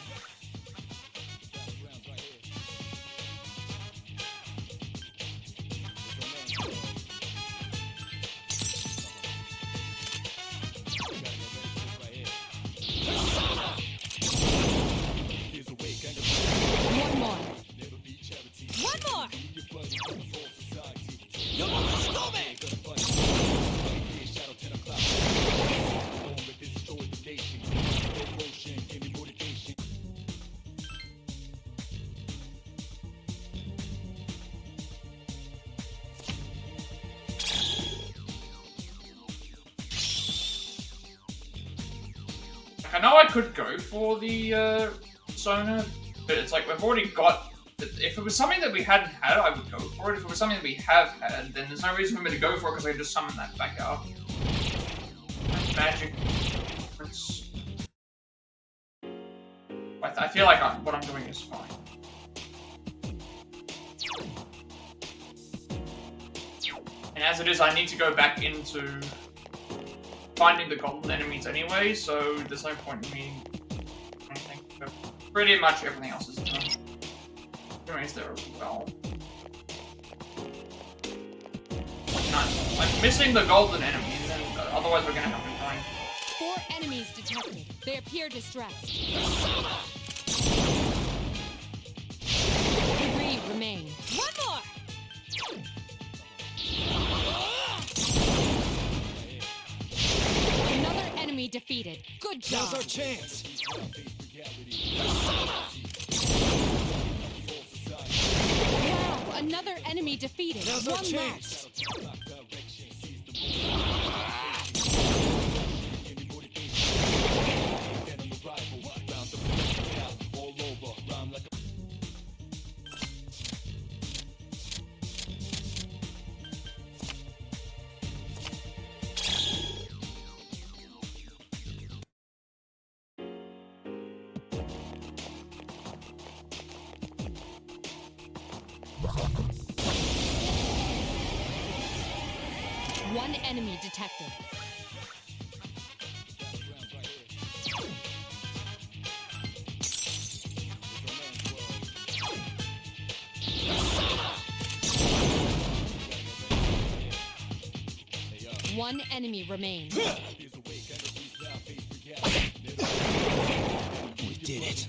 I know I could go for the Sona, but it's like we've already got. If it was something that we hadn't had, I would go for it. If it was something that we have had, then there's no reason for me to go for it because I can just summon that back out. Magic. I feel like what I'm doing is fine. And as it is, I need to go back into finding the golden enemies anyway, so there's no point in me doing anything. But pretty much everything else is done. Enemies there as well. Nice. I'm missing the golden enemies, and otherwise we're gonna have to grind. 4 enemies detected. They appear distressed. 3 remain. One more! Another enemy defeated. Good job. Now's our chance. Wow, another enemy defeated. Now's our One chance. left. One enemy detected. One enemy remains. We did it.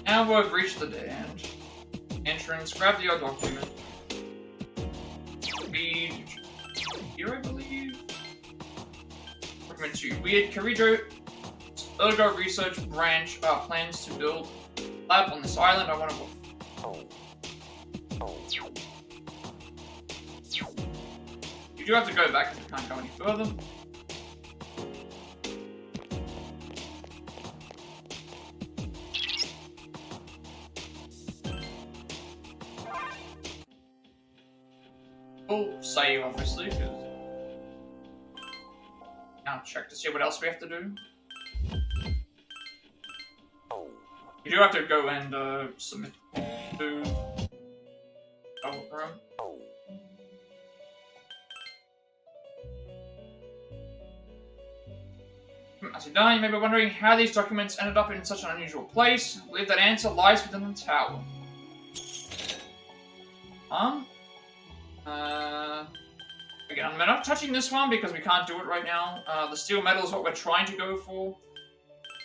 Now we've reached the dead end. Entrance, grab the old document. Read here, I believe. Document 2. Weird Kirijo Ergo Research Branch plans to build a lab on this island. I want to. You do have to go back because we can't go any further. We'll save, obviously, because now check to see what else we have to do. You do have to go and submit to room. As you're done, you may be wondering how these documents ended up in such an unusual place. I believe that answer lies within the tower. Again, I'm not touching this one because we can't do it right now. The steel metal is what we're trying to go for.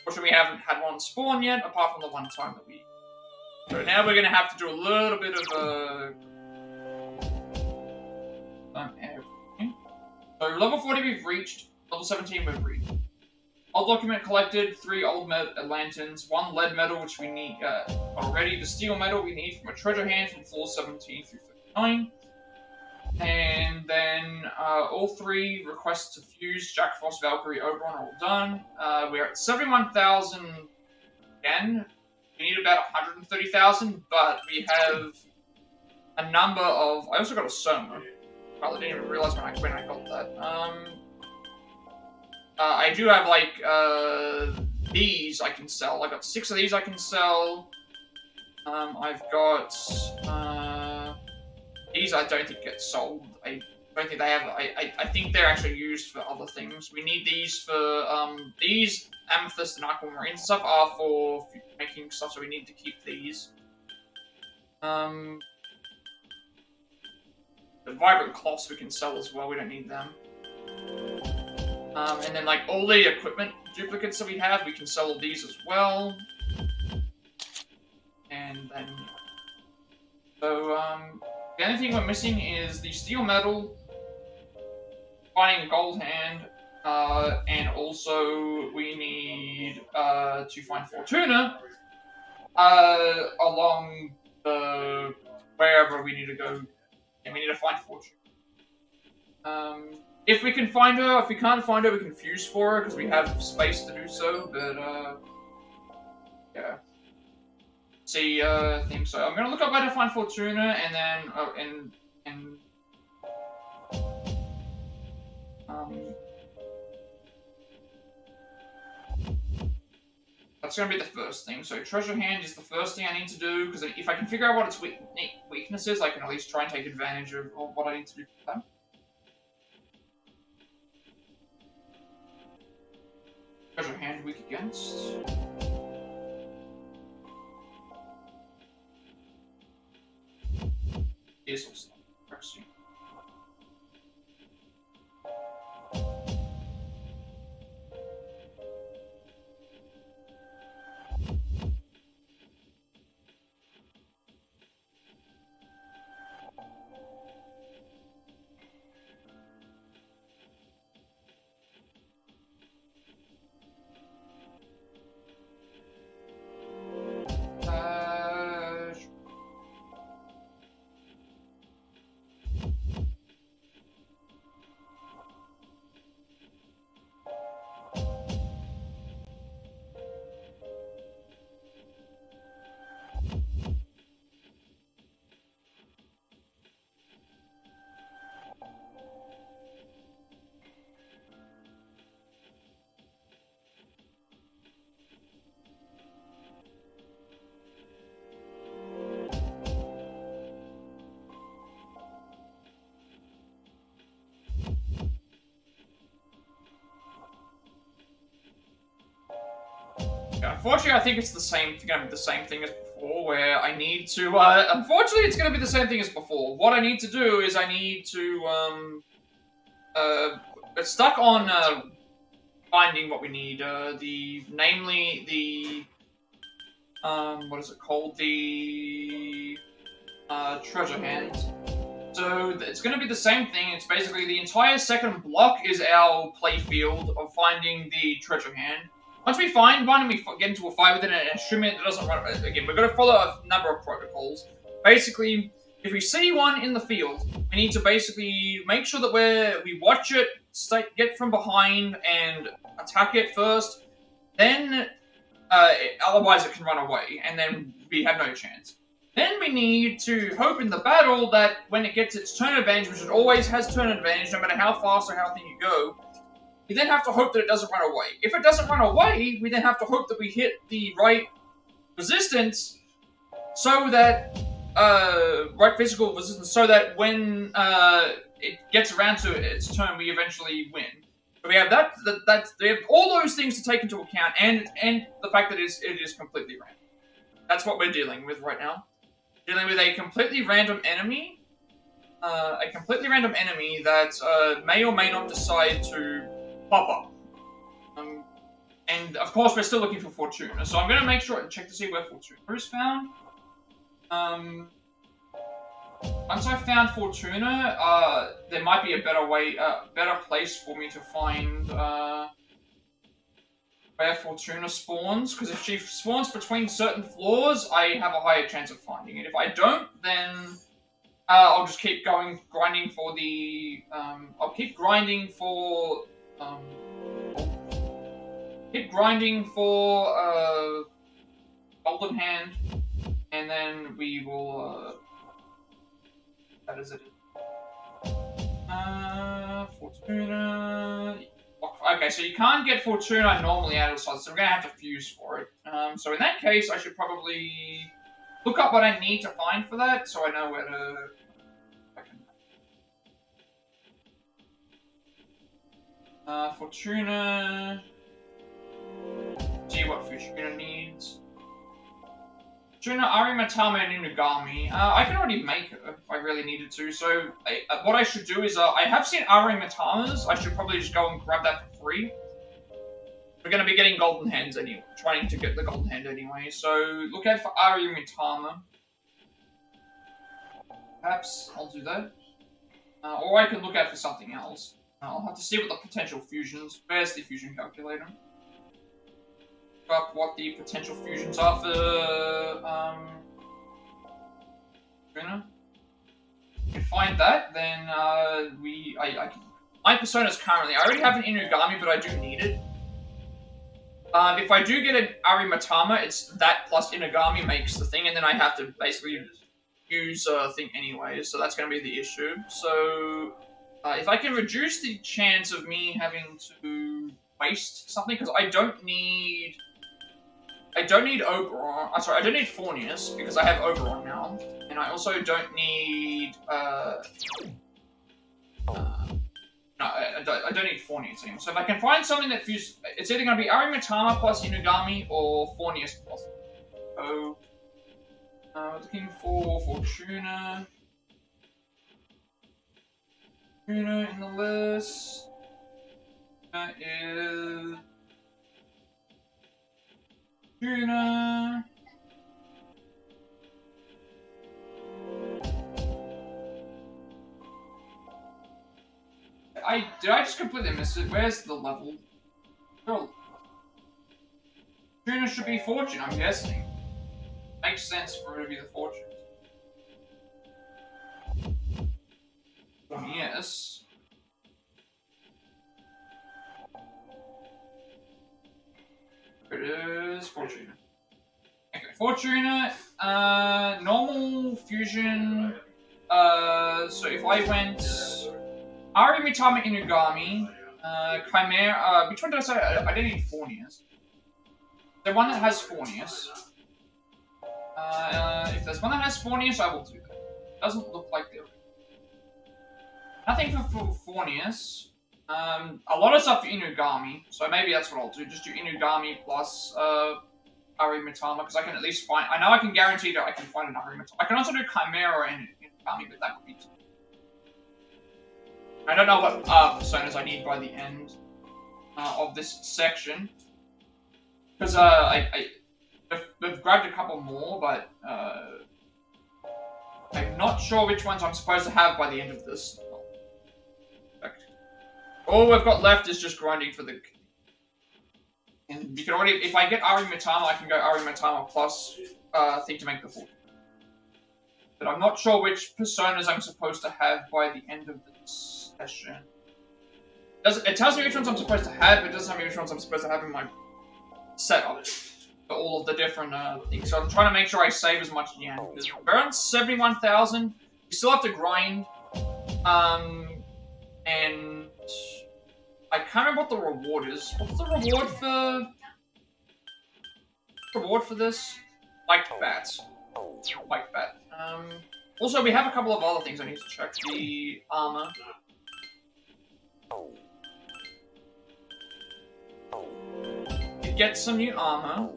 Fortunately, we haven't had one spawn yet, apart from the one time that we... So now we're going to have to do a little bit of everything. So level 40 we've reached, level 17 we've reached. Old document collected, 3 old lanterns, 1 lead medal which we need already, the steel medal we need from a treasure hand from floor 17 through 39. And then all 3 requests to fuse Jack Frost, Valkyrie, Oberon are all done. We're at 71,000 again. We need about 130,000, but we have a number of... I also got a Soma. Probably didn't even realize when I got that. I do have, like, these I can sell. I got 6 of these I can sell. I've got... these I don't think get sold. I don't think they have... I think they're actually used for other things. We need these for... these amethyst and aquamarine stuff are for making stuff, so we need to keep these. The vibrant cloths we can sell as well. We don't need them. And then, like, all the equipment duplicates that we have, we can sell these as well. And then... So, The only thing we're missing is the steel medal, finding a gold hand, and also we need to find Fortuna along the wherever we need to go. And we need to find Fortuna. If we can find her, if we can't find her, we can fuse for her because we have space to do so. But yeah. See, thing. So I'm gonna look up where to find Fortuna, and then that's gonna be the first thing. So treasure hand is the first thing I need to do because if I can figure out what its weakness is, I can at least try and take advantage of what I need to do for that. Treasure hand weak against. Is also Rexy. Unfortunately, I think it's gonna be the same thing as before, where I need to, unfortunately, it's gonna be the same thing as before. What I need to do is I need to, it's stuck on, finding what we need, namely the, what is it called? The, treasure hand. So, it's gonna be the same thing. It's basically the entire second block is our playfield of finding the treasure hand. Once we find one and we get into a fight with it and assume it doesn't run, again, we're going to follow a number of protocols. Basically, if we see one in the field, we need to basically make sure that we watch it, get from behind and attack it first. Then, otherwise it can run away, and then we have no chance. Then we need to hope in the battle that when it gets its turn advantage, which it always has turn advantage, no matter how fast or how thin you go, we then have to hope that it doesn't run away. If it doesn't run away, we then have to hope that we hit the right resistance so that, right physical resistance, so that when, it gets around to its turn, we eventually win. So we have we have all those things to take into account, and the fact that it is completely random. That's what we're dealing with right now. Dealing with a completely random enemy, that, may or may not decide to pop up. And of course we're still looking for Fortuna, so I'm going to make sure and check to see where Fortuna is found. Once I've found Fortuna, there might be a better place for me to find where Fortuna spawns, because if she spawns between certain floors, I have a higher chance of finding it. If I don't, then I'll just keep grinding for the, Golden Hand, and then we will, that is it. Fortuna... Okay, so you can't get Fortuna normally out of sight, so we're gonna have to fuse for it. So in that case, I should probably look up what I need to find for that, so I know where to... Fortuna... See what Fortuna needs. Fortuna, Arimatama, and Inugami. I can already make her if I really needed to, so what I should do is, I have seen Arimatama's, I should probably just go and grab that for free. We're going to be getting Golden Hands anyway, trying to get the Golden Hand anyway, so look out for Arimatama. Perhaps I'll do that. Or I can look out for something else. I'll have to see what the potential fusions. Where's the fusion calculator? Look up what the potential fusions are for Trina. If you find that, then I can. My personas currently, I already have an Inugami, but I do need it. If I do get an Arimatama, it's that plus Inugami makes the thing, and then I have to basically use a thing anyway, so that's going to be the issue. So, if I can reduce the chance of me having to waste something, because I don't need Oberon. I'm sorry, I don't need Fornius, because I have Oberon now, and I also don't need, no, I don't need Fornius anymore. So if I can find something that fuses, it's either going to be Arimatama plus Inugami or Fornius plus. So, looking for Fortuna. Fortuna in the list. That is Fortuna. Did I just completely miss it? Where's the level? Oh. Fortuna should be Fortune, I'm guessing. Makes sense for it to be the Fortune. Yes. Here it is, Fortuna. Okay, Fortuna, normal fusion, so if I went Arimitama Inugami, Chimera, which one did I say? I didn't need Fornius. The one that has Fornius. If there's one that has Fornius, I will do that. Doesn't look like there is. Nothing for Fornius. A lot of stuff for Inugami, so maybe that's what I'll do. Just do Inugami plus Arimitama, because I can at least find. I know I can guarantee that I can find an Arimitama. I can also do Chimera and Inugami, but that would be. I don't know what personas I need by the end of this section, because I've grabbed a couple more, but I'm not sure which ones I'm supposed to have by the end of this. All we've got left is just grinding for the. And you can already, if I get Arimitama, I can go Arimitama plus thing to make the full. But I'm not sure which personas I'm supposed to have by the end of this session. It tells me which ones I'm supposed to have, but it doesn't tell me which ones I'm supposed to have in my setup for all of the different things. So I'm trying to make sure I save as much yen. We're on 71,000. We still have to grind. And I can't remember what the reward is. What's the reward for this? Like that. Like that. Also, we have a couple of other things I need to check. The armor. You get some new armor.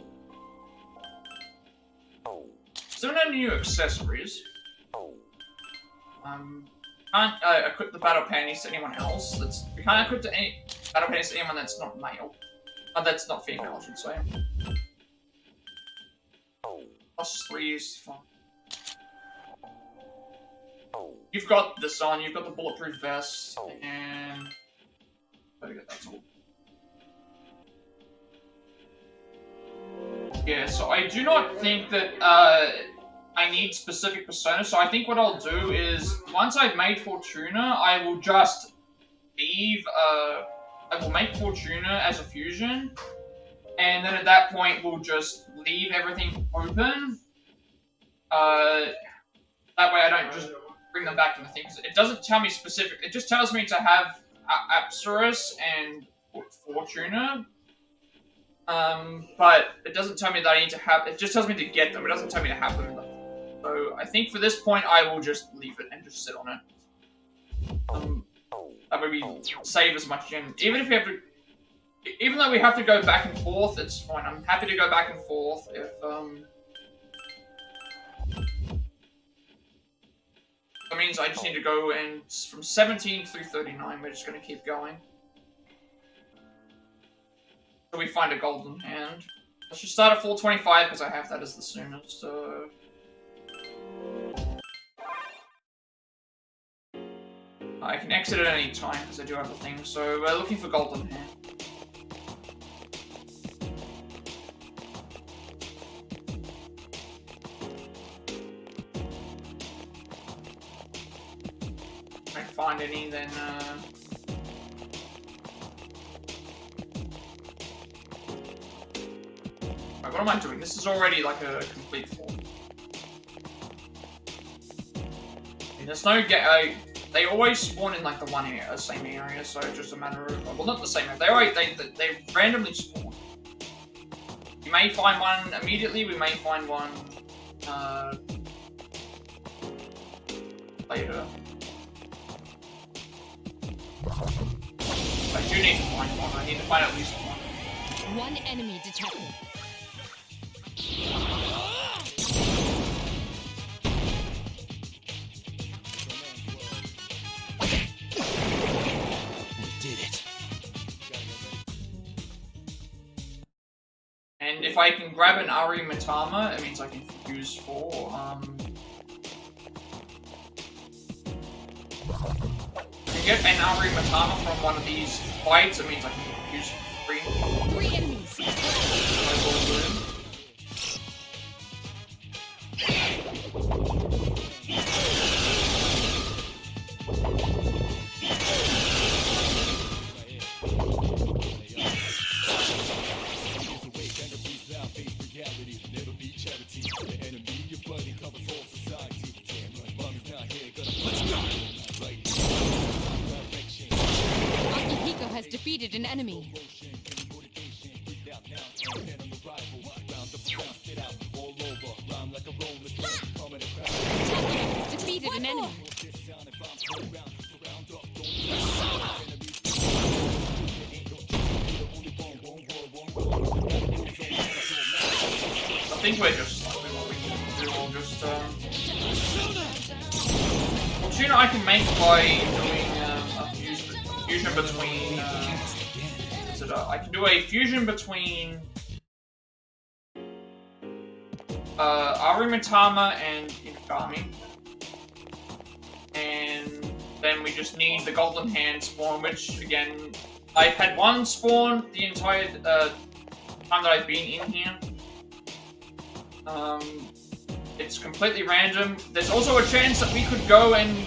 Still no new accessories. Can't equip the battle panties to anyone else. We can't equip any battle panties to anyone that's not male. That's not female, I should say. +3 is fine. You've got this on, you've got the bulletproof vest, and... Better get that all. Yeah, so I do not think that, I need specific personas, so I think what I'll do is, once I've made Fortuna, I will just leave, I will make Fortuna as a fusion, and then at that point, we'll just leave everything open. That way I don't just bring them back to the thing, because it doesn't tell me specific, it just tells me to have Apsaris and Fortuna. But it doesn't tell me that I need to have, it just tells me to get them, it doesn't tell me to have them. So I think for this point I will just leave it and just sit on it. That way we save as much gen. Even if we have to, even though we have to go back and forth, it's fine. I'm happy to go back and forth if that means I just need to go and from 17 through 39 we're just gonna keep going. So we find a golden hand. I should start at 425 because I have that as the soonest, so I can exit at any time because I do have the thing, so we're looking for golden hand. If I find any, then Right, what am I doing? This is already like a complete floor. And there's no they always spawn in like the same area, so it's just a matter of, well, not the same area. They randomly spawn. We may find one immediately. We may find one later. I do need to find one. I need to find at least one. One enemy detected. And if I can grab an Ari Matama, it means I can use 4. I can get an Ari Matama from one of these fights, it means I can use 3. 3 enemies. Akihiko has defeated an enemy. Has defeated an enemy. I think we're just doing what we can do. We'll just well, tuna I can make by doing a fusion between. I can do a fusion between Arumitama and Inugami, and then we just need the golden hand spawn, which again I've had one spawn the entire time that I've been in here. It's completely random. There's also a chance that we could go and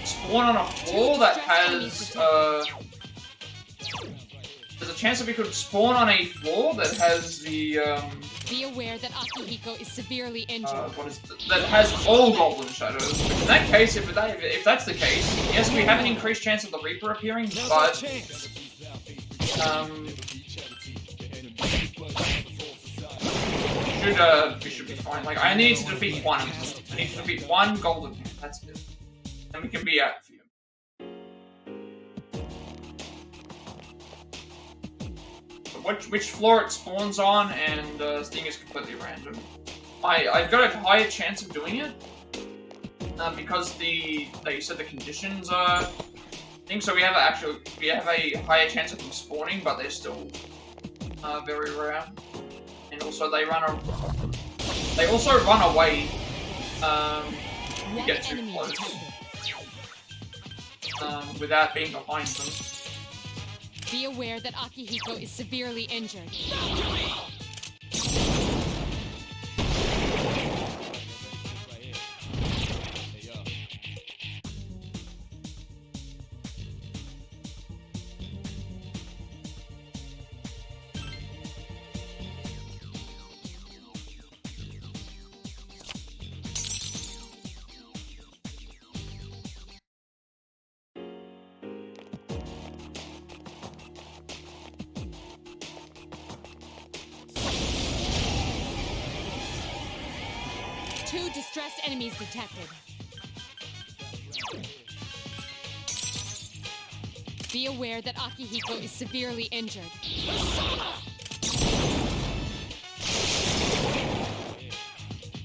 spawn on a floor that has there's a chance that we could spawn on a floor that has the Be aware that Akihiko is severely injured. that has all goblin shadows. In that case, if that's the case, yes, we have an increased chance of the Reaper appearing, but we should be fine. Like, I need to defeat one. I need to defeat one golden hand. That's it. And we can be out for you. Which floor it spawns on, and this thing is completely random. I've got a higher chance of doing it because like you said, the conditions are things. So we have a higher chance of them spawning, but they're still very rare. And also they also run away if you get too close without being behind them. Be aware that Akihiko is severely injured. Two distressed enemies detected. Be aware that Akihiko is severely injured.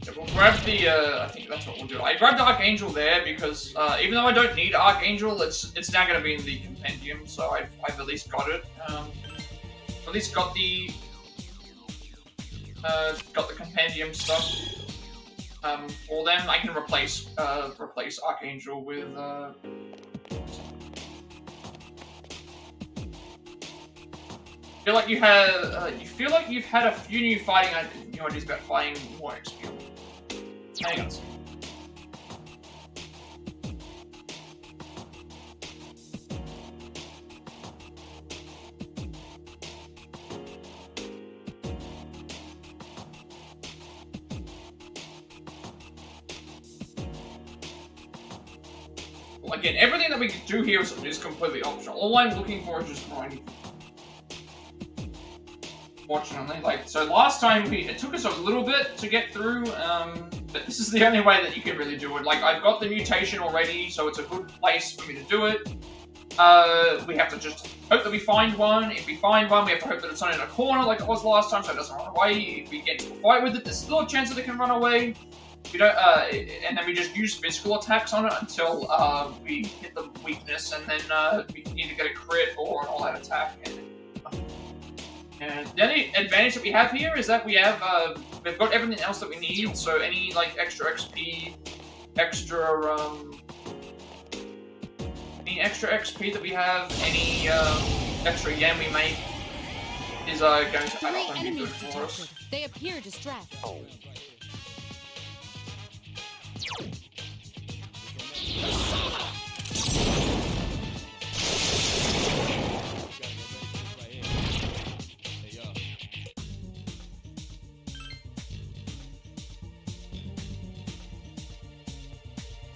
Yeah, we'll grab the, I think that's what we'll do. I grabbed Archangel there because, even though I don't need Archangel, it's now gonna be in the compendium, so I've at least got it. At least got the compendium stuff. for them. I can replace Archangel with you feel like you've had a few new ideas about fighting more XP. Hang on. Again, everything that we can do here is completely optional. All I'm looking for is just grinding. Fortunately, so last time it took us a little bit to get through, but this is the only way that you can really do it. Like, I've got the mutation already, so it's a good place for me to do it. We have to just hope that we find one. If we find one, we have to hope that it's not in a corner like it was last time, so it doesn't run away. If we get into a fight with it, there's still a chance that it can run away. We don't, and then we just use physical attacks on it until we hit the weakness, and then we can either get a crit or an all-out attack. And the only advantage that we have here is that we've got everything else that we need. So any extra XP, any extra XP that we have, any extra yen we make is going to add up and be good for us. They appear distressed.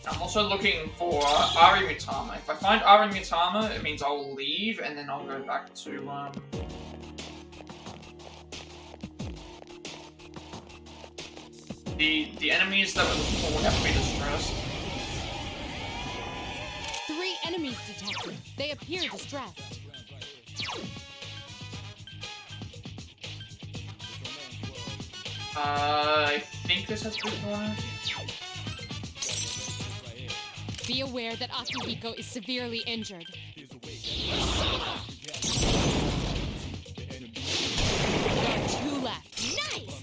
I'm also looking for Ari Mitama. If I find Ari Mitama, it means I'll leave and then I'll go back to the enemies that we're looking for would have to be distressed. 3 enemies detected. They appear distressed. I think this has boost on it. Be aware that Akihiko is severely injured. There are 2 left. Nice!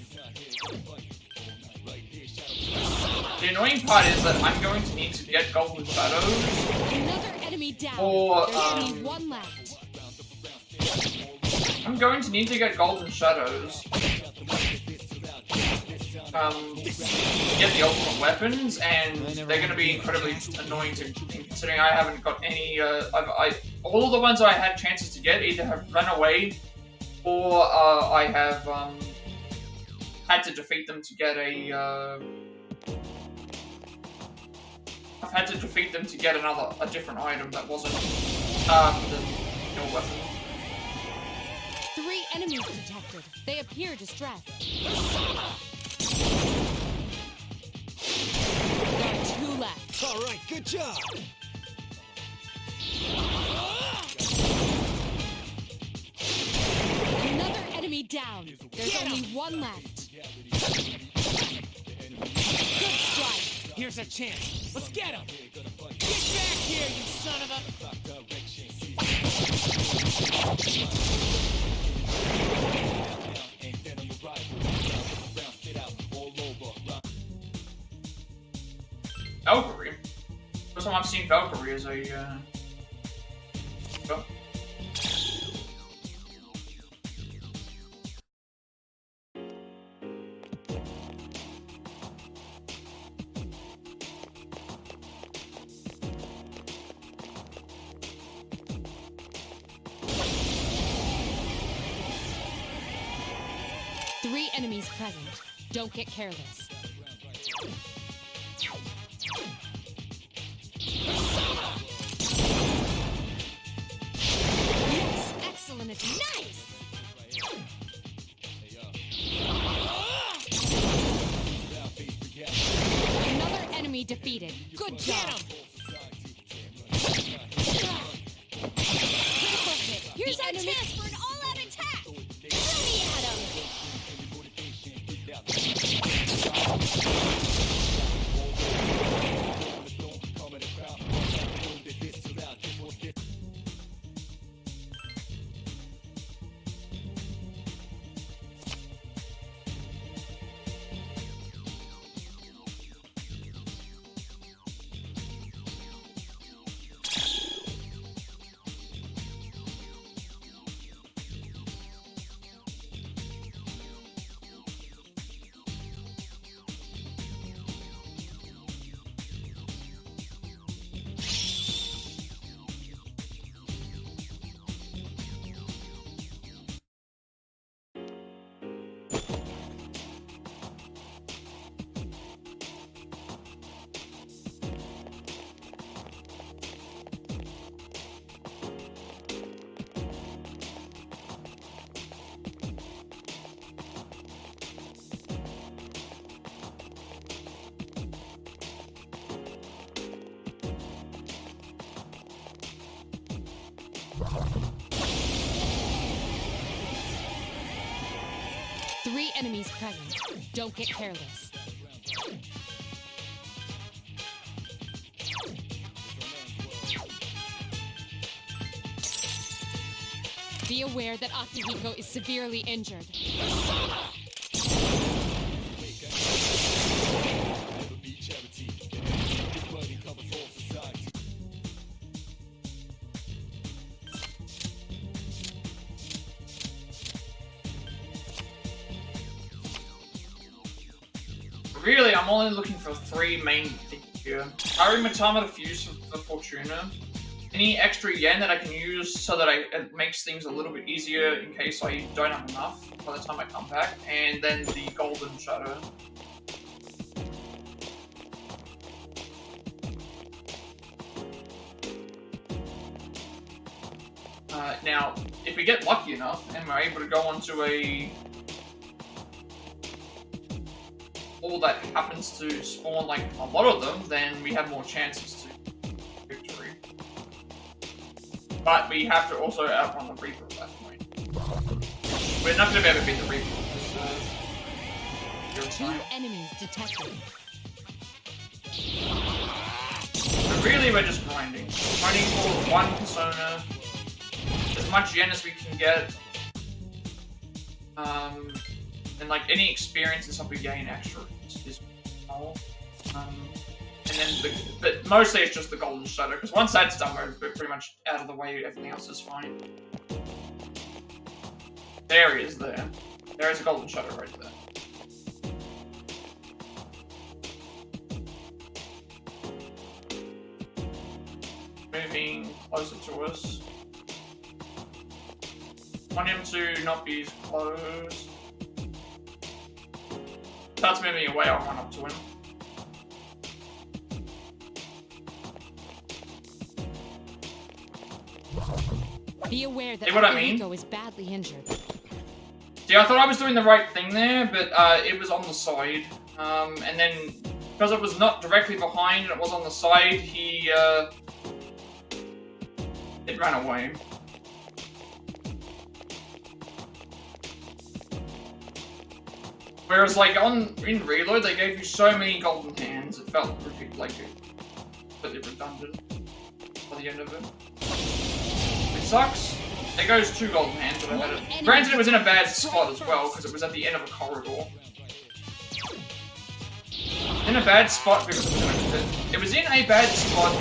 The annoying part is that I'm going to need to get Golden Shadows. Another enemy down. Or, There's only 1 left. I'm going to need to get Golden Shadows. Get the ultimate weapons, and they're going to be incredibly annoying considering I haven't got any. All of the ones I had chances to get either have run away, or I have had to defeat them to get a. I've had to defeat them to get a different item that wasn't the kill weapon. 3 enemies detected. They appear distressed. There are 2 left. All right, good job. Another enemy down. There's only 1 left. Good strike. Here's our chance. Let's get him. Get back here, you son of a... Valkyrie. First time I've seen Valkyrie as a. Oh. Three enemies present. Don't get careless. Yes, excellent. It's nice. Another enemy defeated. Good job. Critical hit. Here's our chance for an all-out attack! Throw me at him! Three enemies present. Don't get careless. Be aware that Akihiko is severely injured. Really, I'm only looking for three main things here. Carry Matama to fuse for Fortuna. Any extra yen that I can use so that it makes things a little bit easier in case I don't have enough by the time I come back. And then the Golden Shadow. Now, if we get lucky enough and we're able to go onto a all that happens to spawn like a lot of them, then we have more chances to victory. But we have to also outrun the Reaper at that point. We're not going to be able to beat the Reaper with this, Two enemies detected. But really, we're just grinding. Grinding for one persona, as much yen as we can get. And like any experience and stuff we gain extra is small. And then, but mostly it's just the Golden Shadow, because once that's done, we're pretty much out of the way, everything else is fine. There he is there. There is a Golden Shadow right there. Moving closer to us. Want him to not be as close. Starts moving away, I'll run up to him. Be aware that See what I mean? Akihiko is badly injured. See, I thought I was doing the right thing there, but it was on the side. And then, because it was not directly behind and it was on the side, it ran away. Whereas, like, in Reload, they gave you so many golden hands, it felt ridiculous, like, completely redundant by the end of it. It sucks. There goes 2 golden hands that I had it. Granted, it was in a bad spot as well, because it was at the end of a corridor. In a bad spot because it was in a bad spot.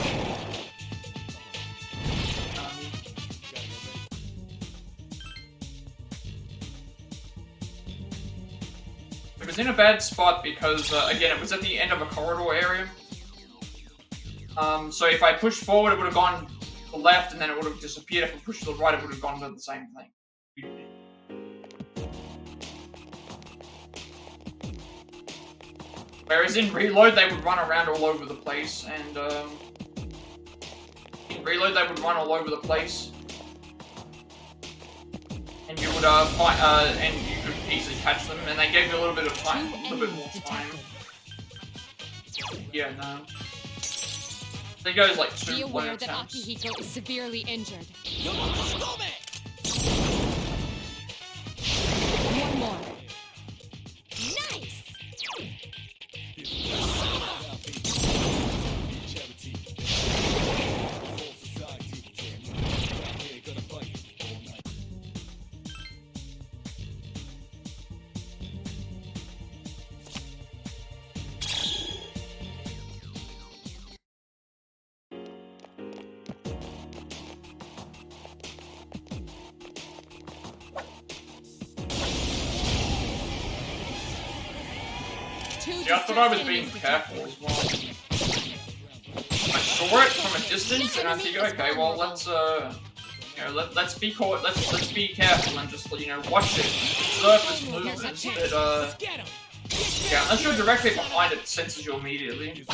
It was in a bad spot because, again, it was at the end of a corridor area. So if I pushed forward, it would have gone to the left, and then it would have disappeared. If I pushed to the right, it would have gone to the same thing. Whereas in Reload, they would run around all over the place, and in Reload, they would run all over the place. And you would and you could easily catch them, and they gave you a little bit of time, a little bit more time. Yeah, no. There goes like 2 Be aware that attempts. Akihiko is severely injured. One more. Nice! Yeah, I thought I was being careful as well. I saw it from a distance, and I figured, okay, well, let's let's be careful and just, watch it, observe its movements. But yeah, unless you're directly behind it, it senses you immediately.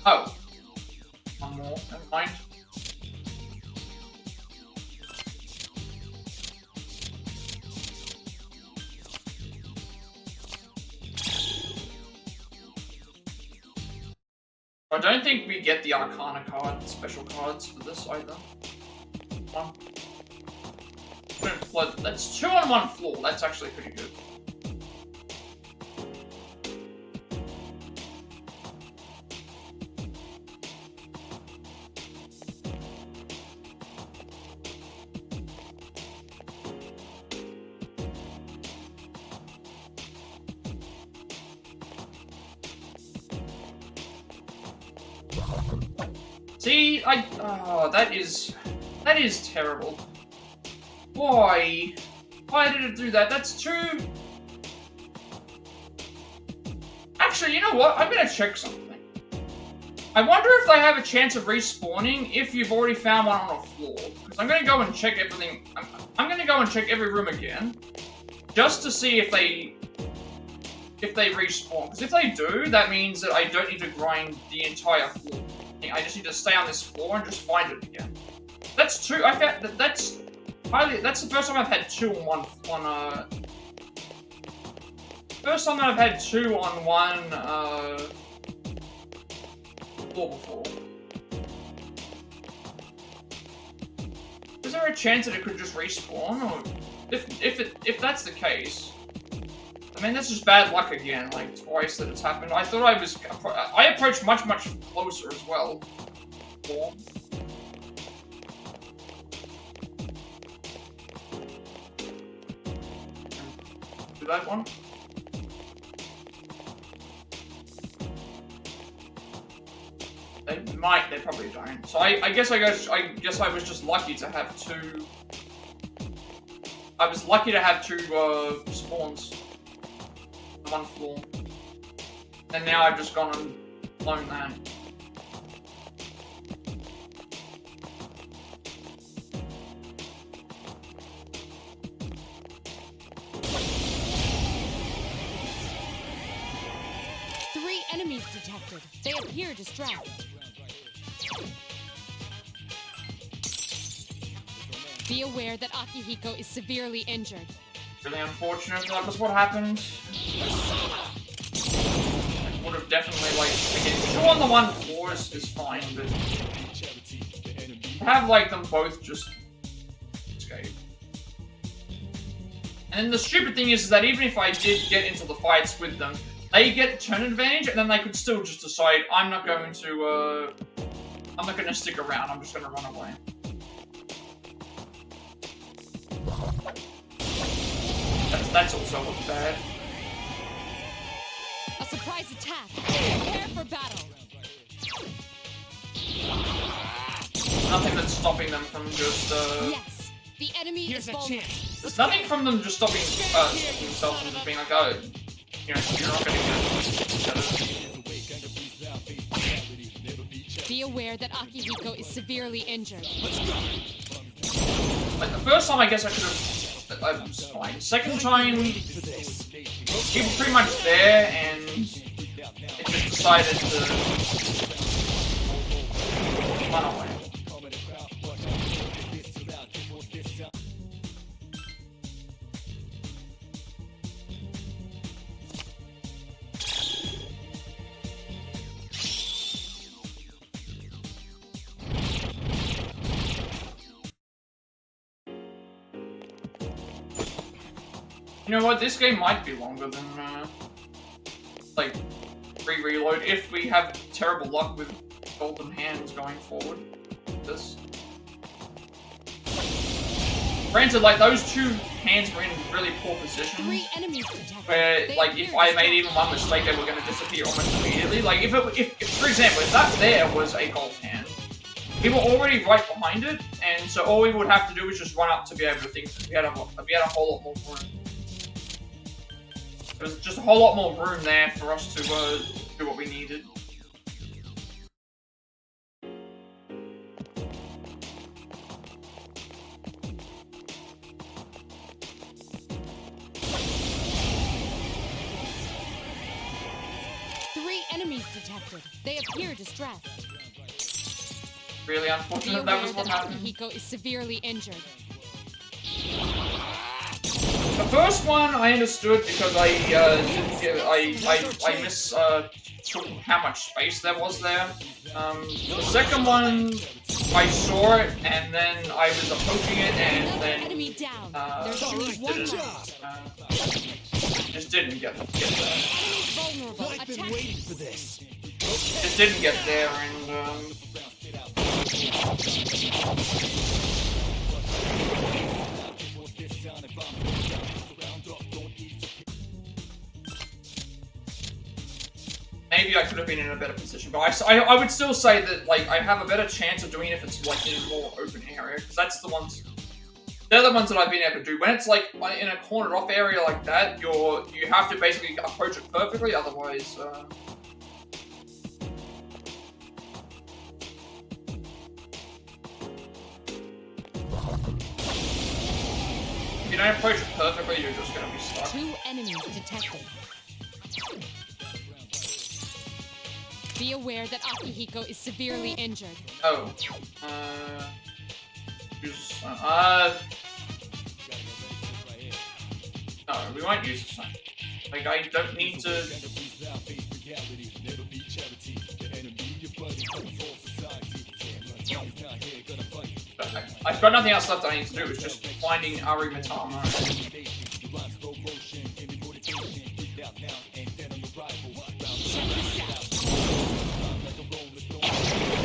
Oh. One more, never mind. I don't think we get the Arcana card, special cards for this either. One. That's 2 on 1 floor. That's actually pretty good. See, that is terrible. Why? Why did it do that? That's too... Actually, you know what? I'm gonna check something. I wonder if they have a chance of respawning if you've already found one on a floor. Because I'm gonna go and check everything. I'm gonna go and check every room again. Just to see if they respawn. Because if they do, that means that I don't need to grind the entire floor. I just need to stay on this floor and just find it again. That's 2. I found that's the first time I've had 2 on one. First time that I've had 2 on one floor before. Is there a chance that it could just respawn, or if that's the case? I mean, that's just bad luck again, like twice that it's happened. I thought I approached much closer as well. Four. Do that one. They probably don't. So I guess I was just lucky to have 2. I was lucky to have 2 spawns. 1 floor. And now I've just gone and blown that. Three enemies detected. They appear distressed. Be aware that Akihiko is severely injured. Really unfortunate. That was what happened. I would have definitely, like, again, 2 on the 1 floor is fine, but to have, like, them both just escape. And then the stupid thing is that even if I did get into the fights with them, they get turn advantage, and then they could still just decide, I'm not going to stick around, I'm just going to run away. That's also bad. A surprise attack. Prepare for battle. Nothing that's stopping them from just Yes, the enemy Here's is a vulnerable. chance. There's nothing from them just stopping themselves from just being like, oh, you know, you're not gonna get. Be aware that Akihiko is severely injured. Like the first time, I guess I could have. I was fine. Second time, he was pretty much there, and it just decided to run away. You know what, this game might be longer than, like, reload if we have terrible luck with golden hands going forward. This. Granted, like, those 2 hands were in really poor positions. 3 enemies detected. Where, like, if I made even one mistake, they were going to disappear almost immediately. Like, if for example, if that there was a gold hand, we were already right behind it, and so all we would have to do was just run up to be able to think that we had a whole lot more room. There was just a whole lot more room there for us to do what we needed. Three enemies detected. They appear distressed. Really unfortunate that was what happened. Akihiko is severely injured. The first one I understood because I how much space there was there. The second one, I saw it, and then I was approaching it, and then Enemy down. just didn't get there. Enemy's vulnerable. I've been Attack. waiting for this. Just didn't get there, and maybe I could have been in a better position, but I would still say that like I have a better chance of doing it if it's like in a more open area, because that's the ones. They're the ones that I've been able to do. When it's like in a cornered off area like that, you have to basically approach it perfectly, otherwise. If you don't approach it perfectly, you're just gonna be stuck. 2 enemies detected. Be aware that Akihiko is severely injured. Oh. No, we won't use the same. Like, I don't need to... I've got nothing else left I need to do, it's just finding Arimatama.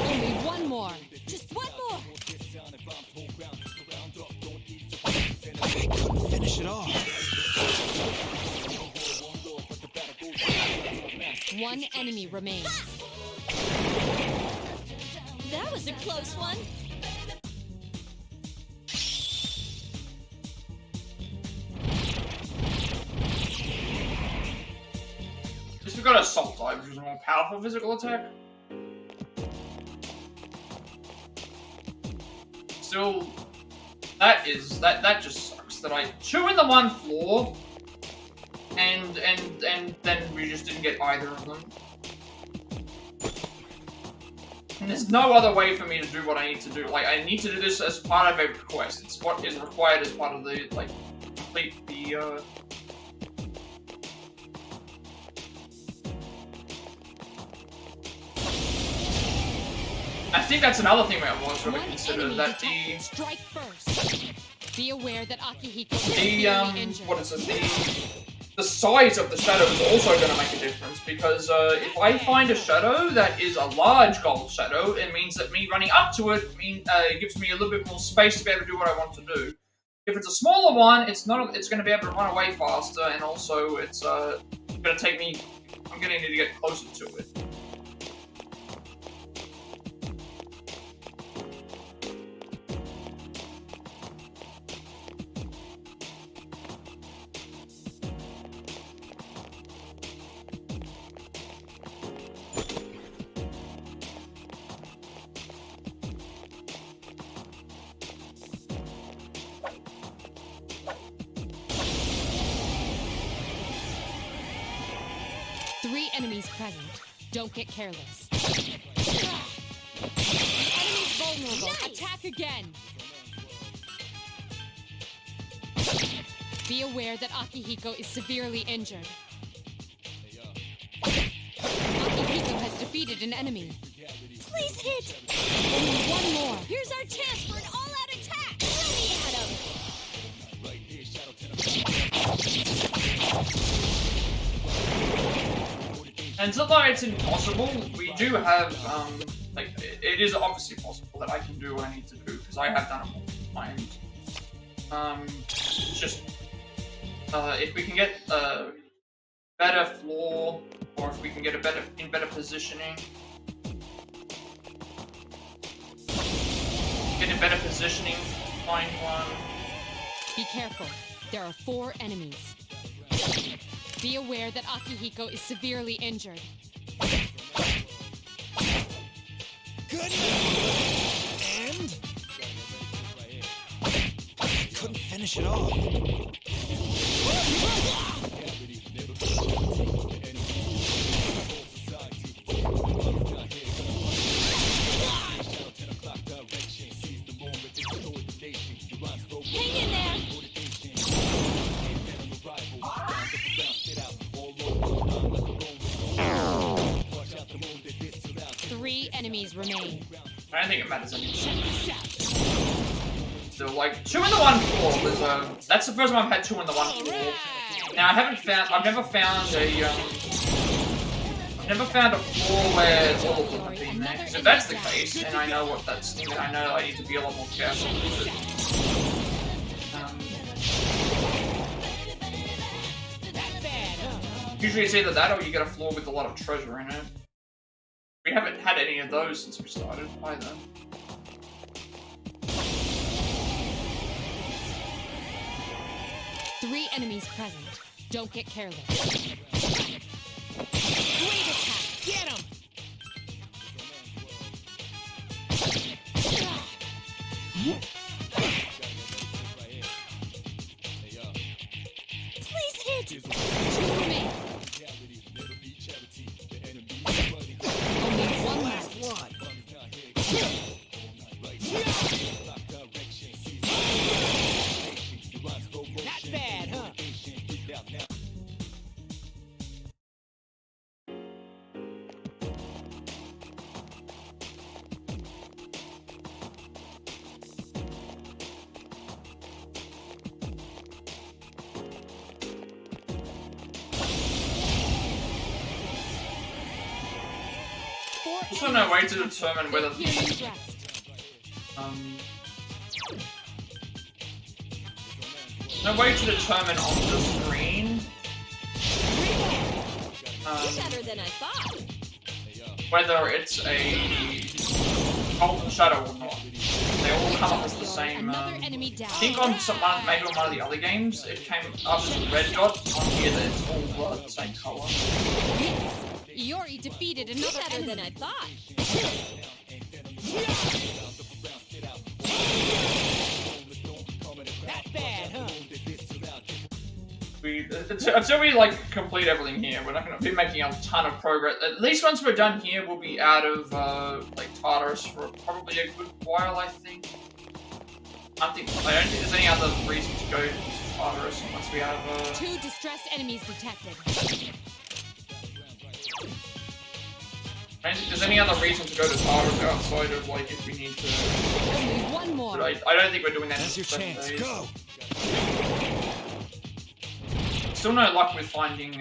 Only one more. Just one more. I couldn't finish it off. 1 enemy remains. That was a close one. Just we got Assault Dive, which is a more powerful physical attack. Still, that just sucks. That I 2 in the 1 floor, and then we just didn't get either of them. And there's no other way for me to do what I need to do. Like, I need to do this as part of a quest. It's what is required as part of the, like, complete the, I think that's another thing I was going to consider, that the... Strike first. Be aware that Akihiko is The, severely injured. what is it, the size of the shadow is also going to make a difference, because if I find a shadow that is a large gold shadow, it means that me running up to it gives me a little bit more space to be able to do what I want to do. If it's a smaller one, it's going to be able to run away faster, and also it's going to take me, I'm going to need to get closer to it. Enemies present. Don't get careless. Enemies vulnerable. Nice. Attack again. Be aware that Akihiko is severely injured. Akihiko has defeated an enemy. Please hit. Only 1 more. Here's our chance for an all-out attack. Let And it's not like it's impossible. We do have, like, it is obviously possible that I can do what I need to do, because I have done it multiple times. It's just, if we can get a better floor, or if we can get a better positioning. Get in better positioning, find one. Be careful. There are 4 enemies. Be aware that Akihiko is severely injured. Good. And I couldn't finish it off. Hang in there. remain. I don't think it matters anymore. So like 2 in the 1 floor was that's the first time I've had 2 in the 1 floor. Now I've never found a floor where all of them have been there. So if that's the case, then I know what that's thinking. I know I need to be a lot more careful with it. Usually it's either that or you get a floor with a lot of treasure in it. We haven't had any of those since we started either. Three enemies present. Don't get careless. Great attack! Get him! Please hit! 2 remain. Only 1 left. Not bad, huh? Also no way to determine whether the no way to determine on the screen Better than I thought. whether it's a golden shadow or not. They all come up as the same. Another enemy down. I think on maybe on one of the other games it came up as a red dot. On here it's all the same color. Yori defeated another Better enemy. than I thought. Not bad, huh? Until we like complete everything here, we're not going to be making a ton of progress. At least once we're done here, we'll be out of like Tartarus for probably a good while, I think. I don't think there's any other reason to go to Tartarus unless we have 2 distressed enemies detected. I don't think there's any other reason to go to Tartarus outside of like if we need to. Only 1 more. But I don't think we're doing that. That's your chance. days. Go. Still no luck with finding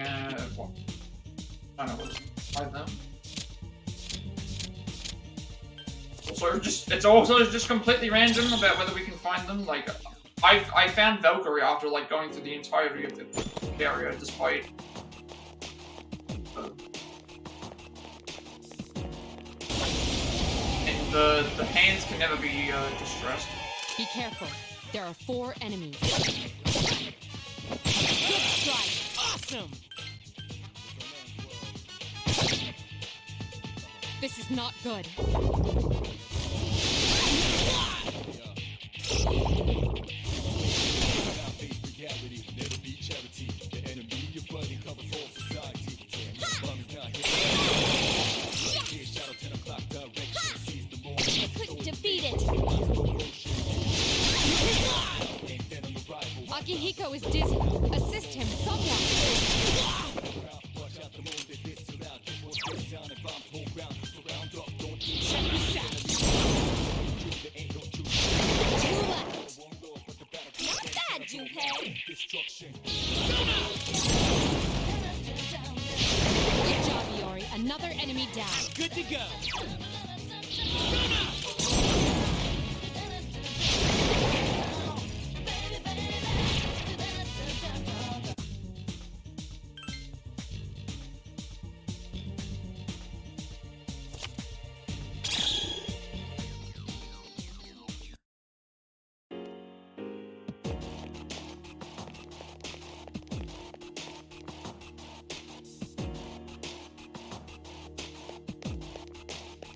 what? I don't know what's by them. It's also just completely random about whether we can find them. Like I found Valkyrie after like going through the entirety of the area, despite. And the hands can never be distressed. Be careful. There are 4 enemies. Good strike. Awesome! This is not good. I couldn't defeat it. Akihiko is dizzy. Assist him, someone. Two left. Not bad, Junpei. Good job, Yori. Another enemy down. Good to go.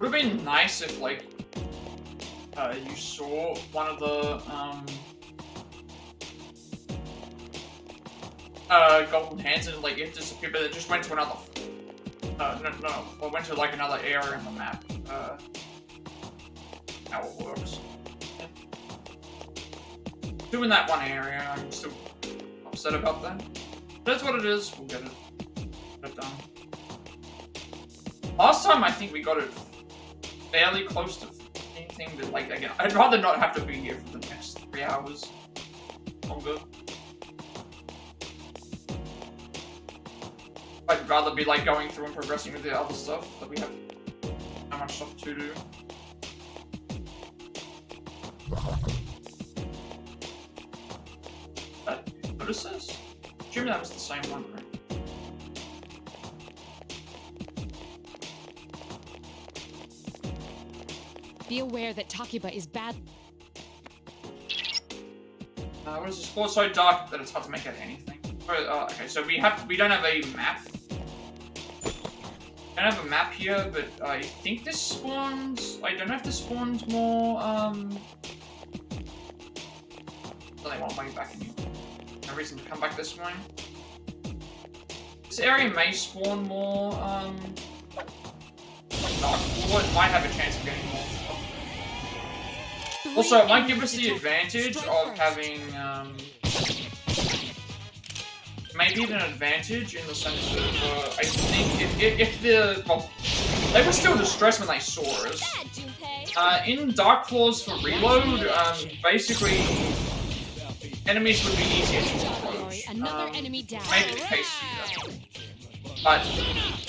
Would have been nice if, like, you saw one of the, golden hands and, like, it disappeared, but it just went to another, went to, like, another area on the map, how it works. Doing that one area, I'm still upset about that. That's what it is, we'll get it done. Last time, I think we got it fairly close to anything, but like, again, I'd rather not have to be here for the next 3 hours longer. I'd rather be like going through and progressing with the other stuff that we have so much stuff to do. What is this? Assuming that was the same one, right? Be aware that Takiba is bad. What is this for? So dark that it's hard to make out anything. Okay, so we don't have a map. I don't have a map here, but I think this spawns. I don't know if this spawns more. There's only one way back in here. No reason to come back this way. This area may spawn more. Dark floor. It might have a chance of getting more. Also, it might give us the advantage of having, maybe even an advantage in the sense of, I think, if the, well, they were still distressed when they saw us. In Dark Floors for reload, basically, enemies would be easier to approach. Maybe the case here. But,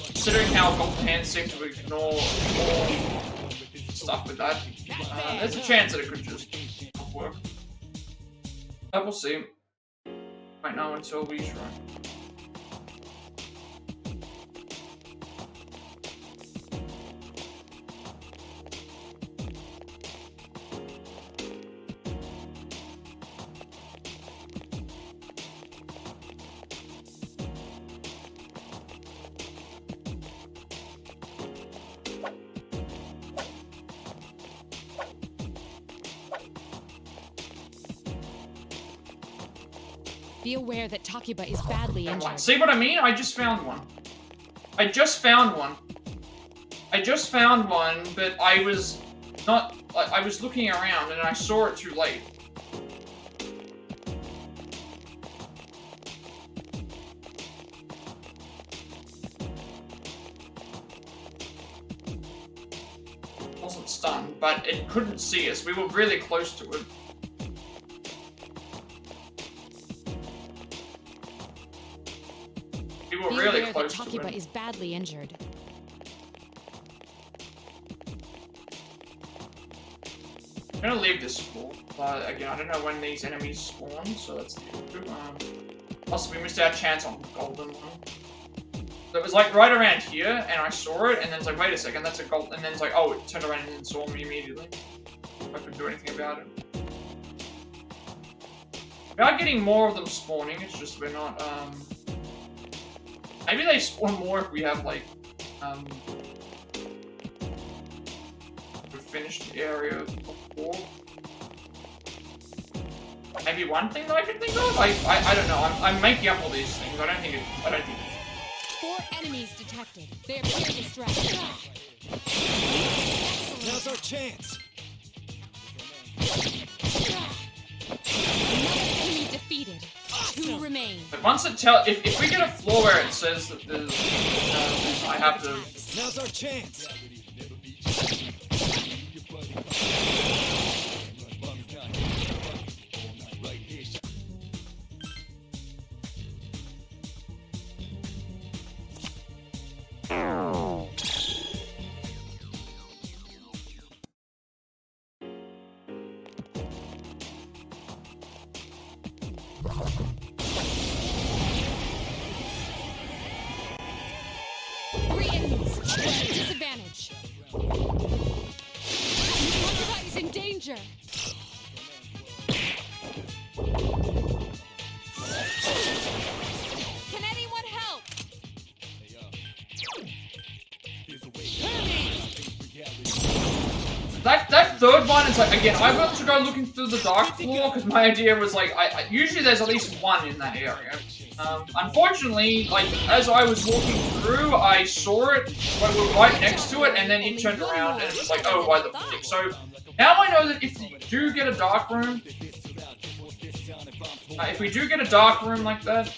considering how Golden Hands seem to ignore all stuff with that, there's a chance that it could just not work. But we'll see. Might know until we try. Be aware that Takiba is badly injured. See what I mean? I just found one. I just found one, but I was not. I was looking around and I saw it too late. It wasn't stunned, but it couldn't see us. We were really close to it. Be really aware close that to Takiba it. is badly injured. I'm gonna leave this floor, but again, I don't know when these enemies spawn, so that's the issue. Also, we missed our chance on the golden one. So it was like right around here, and I saw it, and then it's like, wait a second, that's a gold, and then it's like, oh, it turned around and saw me immediately. I couldn't do anything about it. We are getting more of them spawning, it's just we're not, maybe they spawn more if we have, like, we've finished the area before. Maybe one thing that I could think of? I don't know. I'm making up all these things. I don't think it's... 4 enemies detected. They appear distracted. Now's our chance. Another enemy defeated. 2 remain. But once it if we get a floor where it says that there's, I have to... Now's our chance. Disadvantage. Takiba is in danger. Can anyone help? That third one is like, again, I went to go looking through the dark floor because my idea was like, usually there's at least one in that area. Unfortunately, like, as I was walking through, I saw it, we were right next to it, and then it turned around and it was like, oh, why the fuck? So, now I know that if you do get a dark room, if we do get a dark room like that,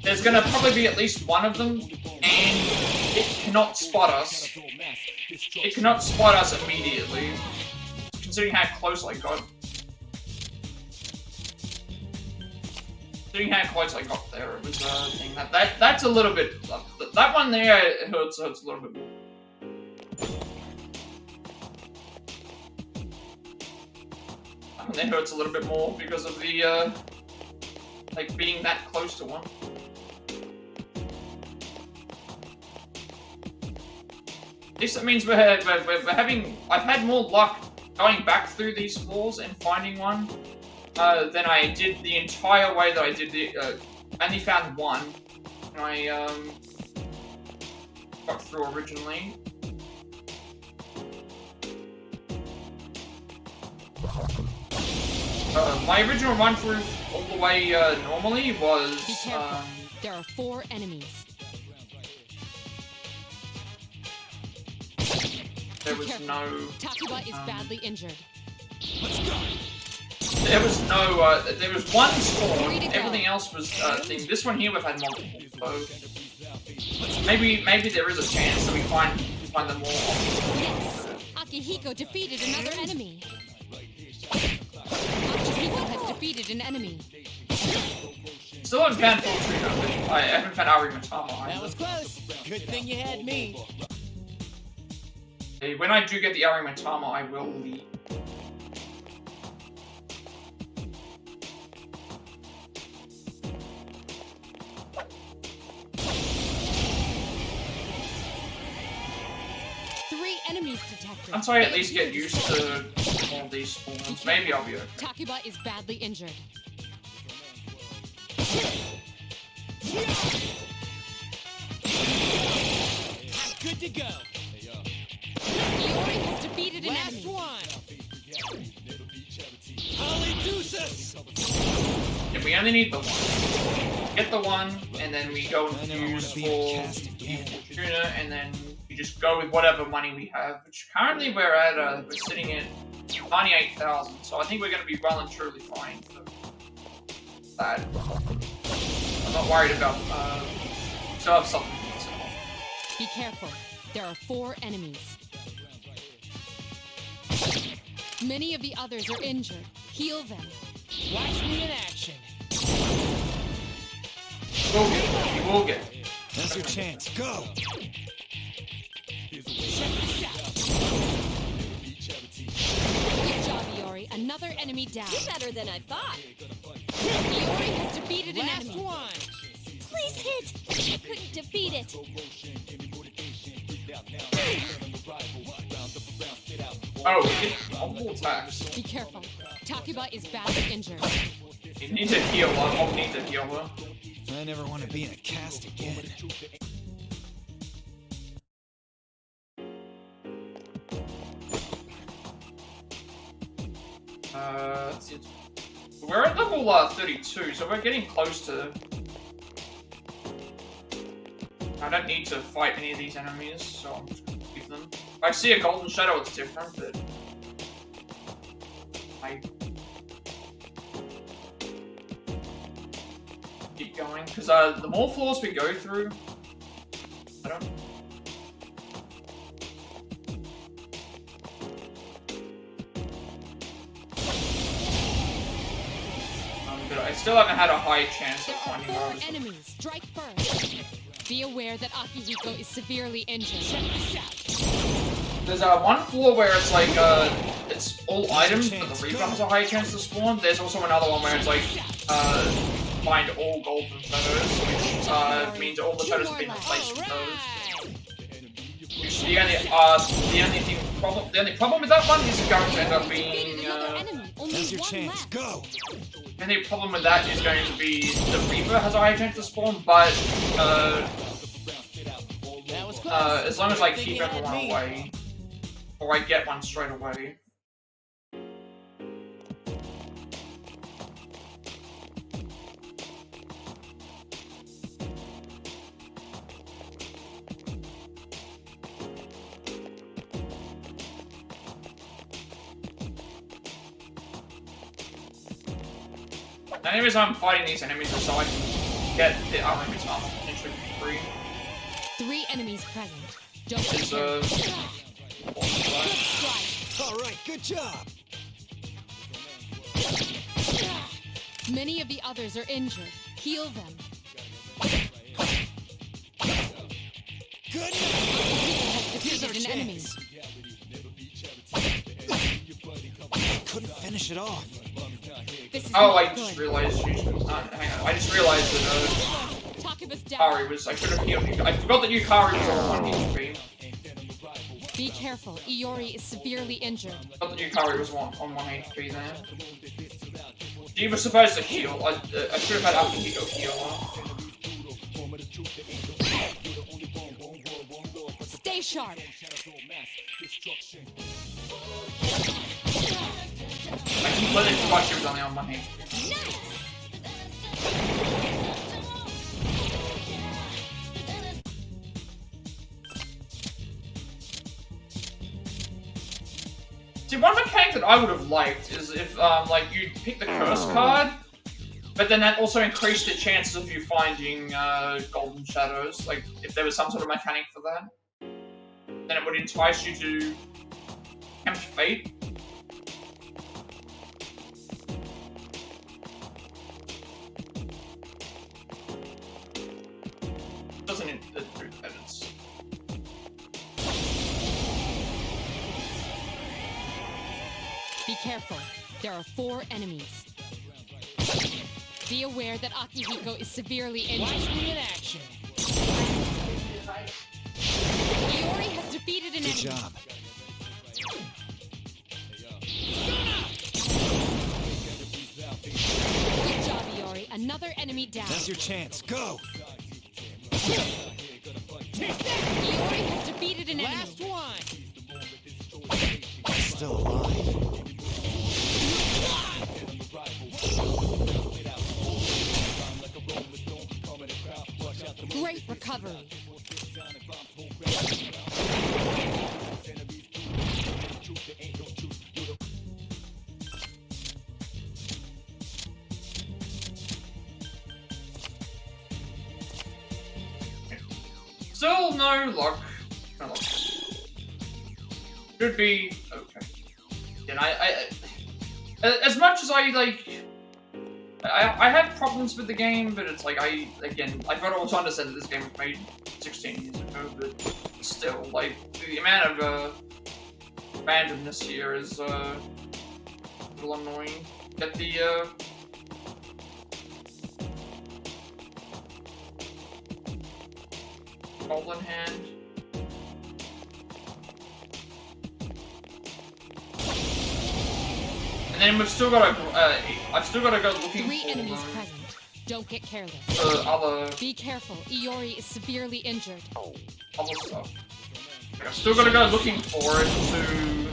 there's gonna probably be at least one of them, and it cannot spot us. it cannot spot us immediately, considering how close I got. Considering how close I got there, it was a thing that's a little bit. That one there hurts a little bit more. That one there hurts a little bit more because of the like being that close to one. At least that means we're having. I've had more luck going back through these floors and finding one than I did the entire way that I did the. I only found one, and I got through originally. My original run through all the way normally was. Be careful. There are 4 enemies. There was no. Takuba is badly injured. There was no. There was one storm. Everything else was thing. This one here we've had multiple. So maybe there is a chance that we find them all. Yes. Akihiko defeated another enemy. Akihiko has defeated an enemy. Still haven't found full trigger. I haven't found Arimatama. That was close. Good thing you had me. When I do get the Arimatama, I will leave. Enemies detected. Once I at least get used to all these spawns, maybe I'll be okay. Takuba is badly injured. Good to go. Yukari has defeated an enemy. Last one. Holy deuces. If we only need the one. Get the one, and then we go and use for Fortuna, and then we just go with whatever money we have, which currently we're at, we're sitting at 98,000, so I think we're going to be well and truly fine for that. I'm not worried about, still have something to sell. Be careful. There are 4 enemies. Many of the others are injured. Heal them. Watch me in action. We'll get it. We will get it. That's your chance. Go! Good job, Iori. Another enemy down. You're better than I thought. Iori has defeated an Last enemy. one. Please hit. I couldn't defeat it. Oh, we get multiple attacks. Be careful. Takuba is badly injured. You need to heal her. I'll need to heal her. I never want to be in a cast again. Let's see. We're at level 32, so we're getting close to. I don't need to fight any of these enemies, so I'm just gonna leave them. If I see a golden shadow, it's different, but I keep going because the more floors we go through, I don't. But I still haven't had a high chance of There are finding 4 those. enemies. Strike first. Be aware that Akihiko is severely injured. There's one floor where it's like it's all items, but the Reaper has a high chance to spawn. There's also another one where it's like find all golden feathers, which means all the feathers have been replaced with those. Which the only problem with that one is going to end up being That's your chance. Go! the only problem with that is going to be the Reaper has a high chance to spawn, but as long as I keep everyone away, or I get one straight away. The only reason I'm fighting these enemies is so I can get the enemies armor potentially for free. 3 enemies present. Don't Is, All right, good job. Many of the others are injured. Heal them. Good. Akihiko has Here's our defeated an enemy. chance. Couldn't finish it off. This is Oh, not I just good. realized hang on. I just realized that Takeba's down. Yukari was. I should have healed you. I forgot that Yukari was on 1 HP. Be careful. Iori is severely injured. I thought that Yukari was on 1 HP there. She was supposed to heal. I should have had Akihiko heal her. Stay sharp. I completely forgot she was only on 1 HP. See, one mechanic that I would have liked is if, like, you pick the curse card, but then that also increased the chances of you finding, golden shadows. Like, if there was some sort of mechanic for that, then it would entice you to tempt fate. Doesn't it do edits? Be careful. There are 4 enemies. Be aware that Akihiko is severely injured. Watch me in action. Iori has defeated an Good enemy. job. Good job, Iori. Another enemy down. That's your chance. Go. Iori has defeated an Last enemy. one. Still alive. Great recovery. Still no luck. No luck. Should be okay. And as much as I like, I have problems with the game, but it's like I've got to also understand that this game was made 16 years ago, but still, like, the amount of randomness here is a little annoying. Get the golden hand. And then we've still got to, I've still got to go looking 3 for enemies present. Don't get careless. other Be careful. Iori is severely injured. stuff. Like, I've still got to go looking for it to,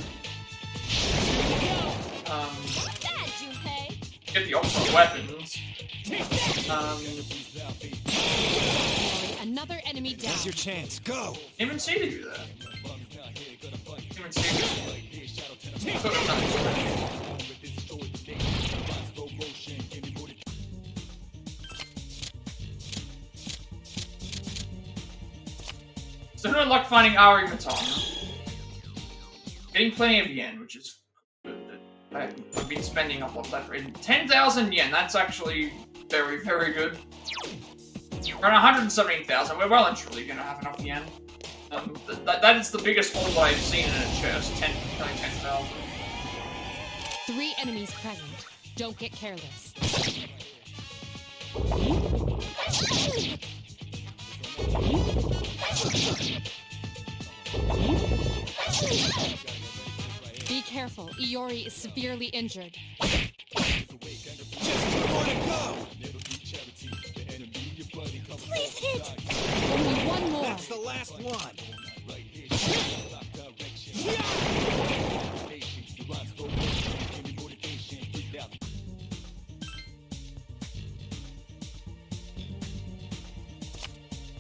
What's that, Junpei? get the optional weapons. Iori, another enemy down. That's your chance. Go. Didn't even see to do that. Didn't even see to do that. Could have done it. So no luck finding Ari Matana. Getting plenty of yen, which is good. I've been spending a lot of that for 10,000 yen. That's actually very, very good. We're on 117,000. We're well and truly going to have enough yen. That is the biggest haul that I've seen in a chest. 10,000. 3 enemies present. Don't get careless. Be careful. Iori is severely injured. Just 2 more to go. Please hit! Only 1 more. That's the last one.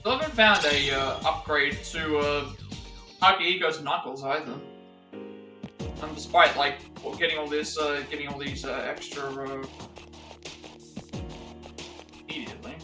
I haven't found a upgrade to Akihiko's knuckles either. Despite like getting all these extra immediately.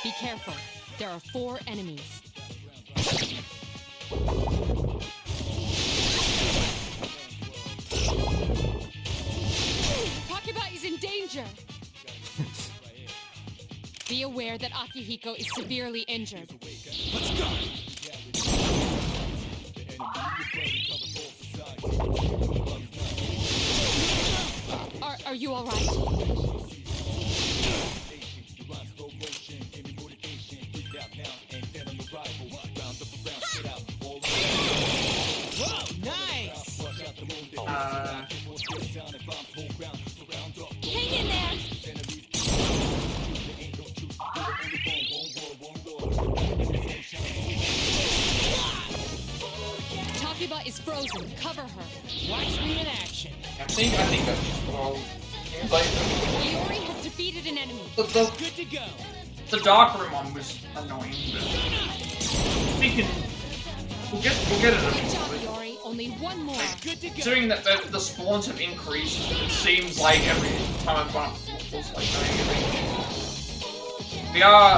Be careful. There are 4 enemies. Takiba is in danger. Be aware that Akihiko is severely injured. Let's go! Are you all right? Whoa, nice! Hang in there. Takiba is frozen. Cover her. Watch me in action. I think that's just all. Seems like Iori has defeated an enemy. Good to go. the dark room one was annoying, but we can we'll get it Good job, eventually. Iori. Only one more. Good to go. Considering that the spawns have increased, it seems like every time I've gone up floors, like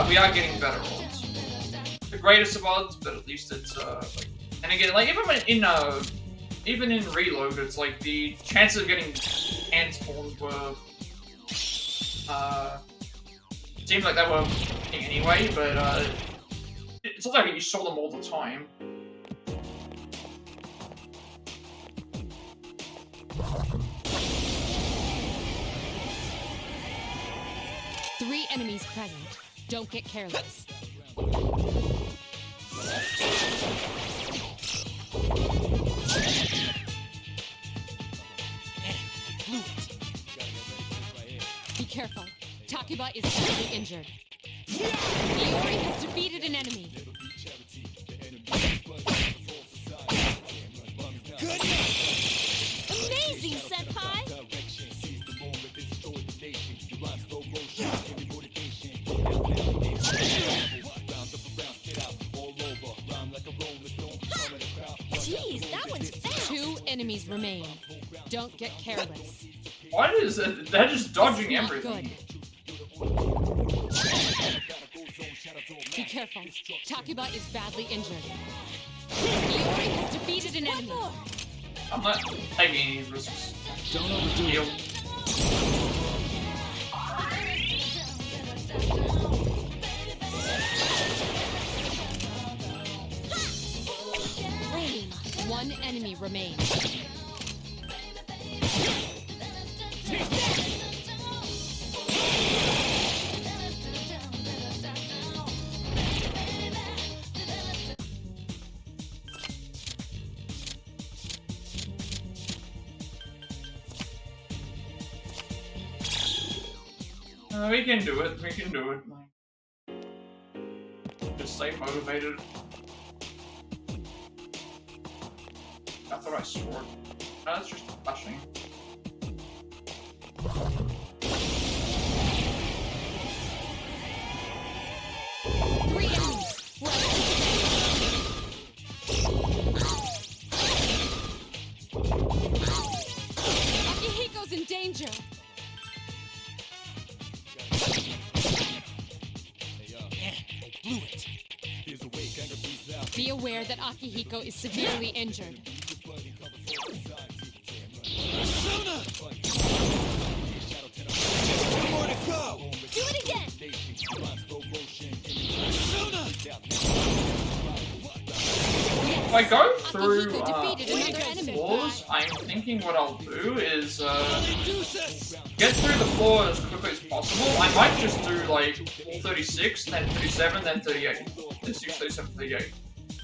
we are getting better odds. The greatest of odds, but at least it's like, and again, like even in reload, it's like the chances of getting hand spawns were seemed like they were happening anyway, but it's not like you saw them all the time. Three enemies present. Don't get careless. Be careful. Takiba is badly injured. Iori has defeated an enemy. Amazing, Senpai! Jeez, that one's fast! 2 enemies remain. Don't get careless. What is it? They're just dodging Not everything. good. Be careful. Takiba is badly injured. Iori has defeated an enemy. I'm not taking any risks. Don't overdo Heal. it. Lame. 1 enemy remains. We can do it. We can do it. Just stay motivated. I thought I swore. No, that's just flashing. Three enemies. Akihiko's in danger. They blew it. Be aware that Akihiko is severely injured. Persona! One more to go. Do it again! Persona! If I go through Akihiko defeated another enemy. floors, I'm thinking what I'll do is Deuces! get through the floor as quickly as possible. I might just do like 36, then 37, then 38. 36, 37, 38.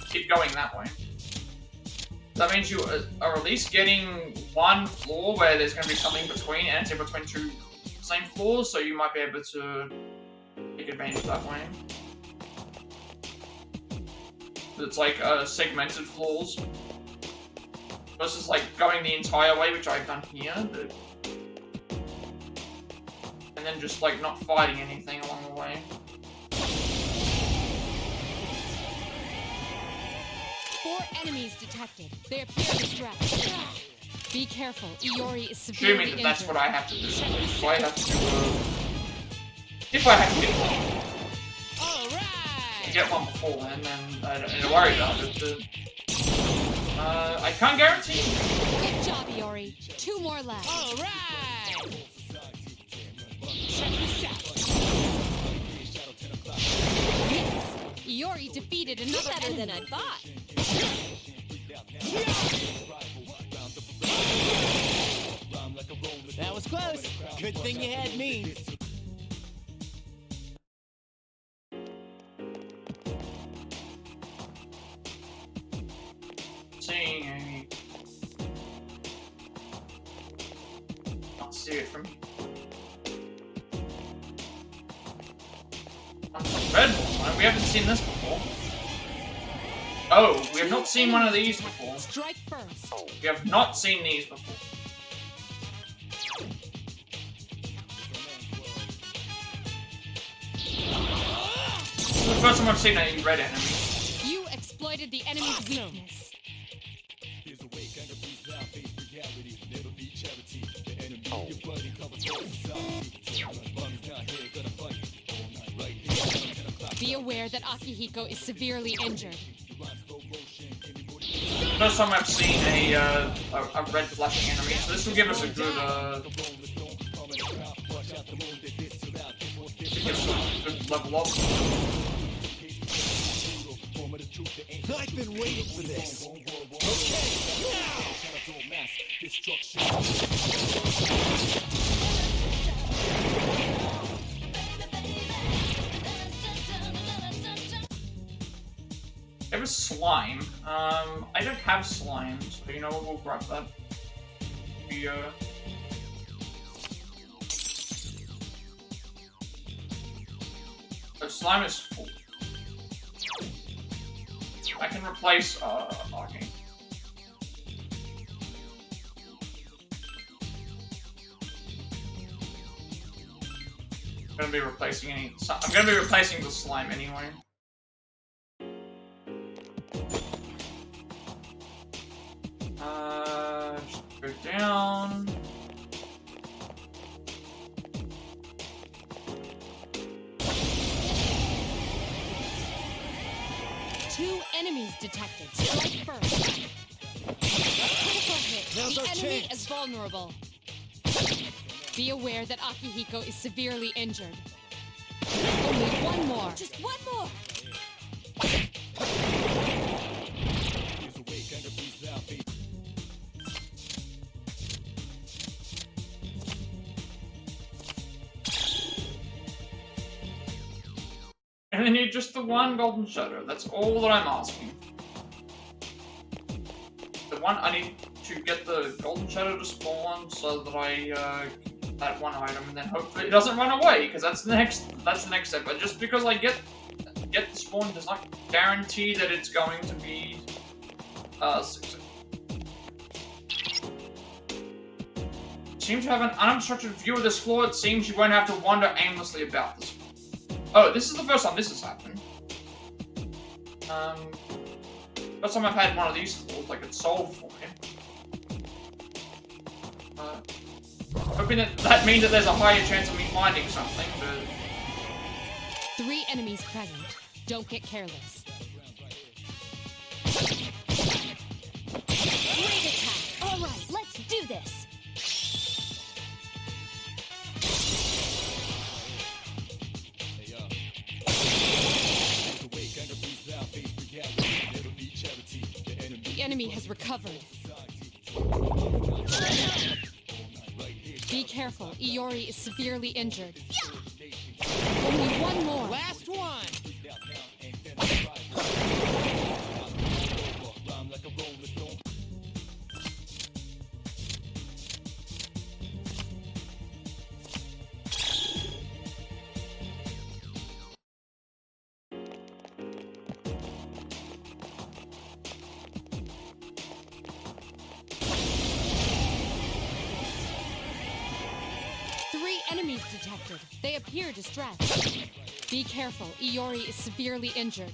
Keep going that way. That means you are at least getting one floor where there's going to be something between, and it's in between 2 same floors, so you might be able to take advantage that way. It's like segmented floors versus like going the entire way, which I've done here, but... and then just like not fighting anything along the way. Four enemies detected. They appear distressed. Be careful. Iori is severely Assuming that that's injured. what I have to do. If I have to, if I have to get one. I'll get one before then, and I don't need to worry about it. But, I can't guarantee. Good job, Iori. 2 more left. All right. Check this out. Yes, Iori defeated another Better than I enemy. thought. That was close. Good thing you had me. Seeing a... Can't see it from... Red one. We haven't seen this before. Oh, we have not seen one of these before. Strike first. We have not seen these before. This is the first time I've seen a red enemy. You exploited the enemy's weakness. Be aware that Akihiko is severely injured. First time I've seen a red flashing enemy, so this will give us a good, good level up. I've been waiting for this. There was slime. I don't have slime, so you know what, we'll grab that. The slime is full. I can replace, okay. I'm gonna be replacing I'm gonna be replacing the slime anyway. Just go down. Two enemies detected. Strike first. Critical hit. Now's The our enemy chance. is vulnerable. Be aware that Akihiko is severely injured. Only one more. Just one more. And I need just the one golden shadow. That's all that I'm asking. The one I need to get the golden shadow to spawn so that I get that one item, and then hopefully it doesn't run away, because that's the next step. But just because I get the spawn does not guarantee that it's going to be successful. Seem to have an unobstructed view of this floor. It seems you won't have to wander aimlessly about this. Oh, this is the first time this has happened. First time I've had one of these floors, like it's solved for me. Hoping that means that there's a higher chance of me finding something, but... 3 enemies present. Don't get careless. Great attack. All right, let's do this. The enemy has recovered. Be careful. Iori is severely injured. Only one more. Last one. Enemies detected. They appear distressed. Be careful. Iori is severely injured.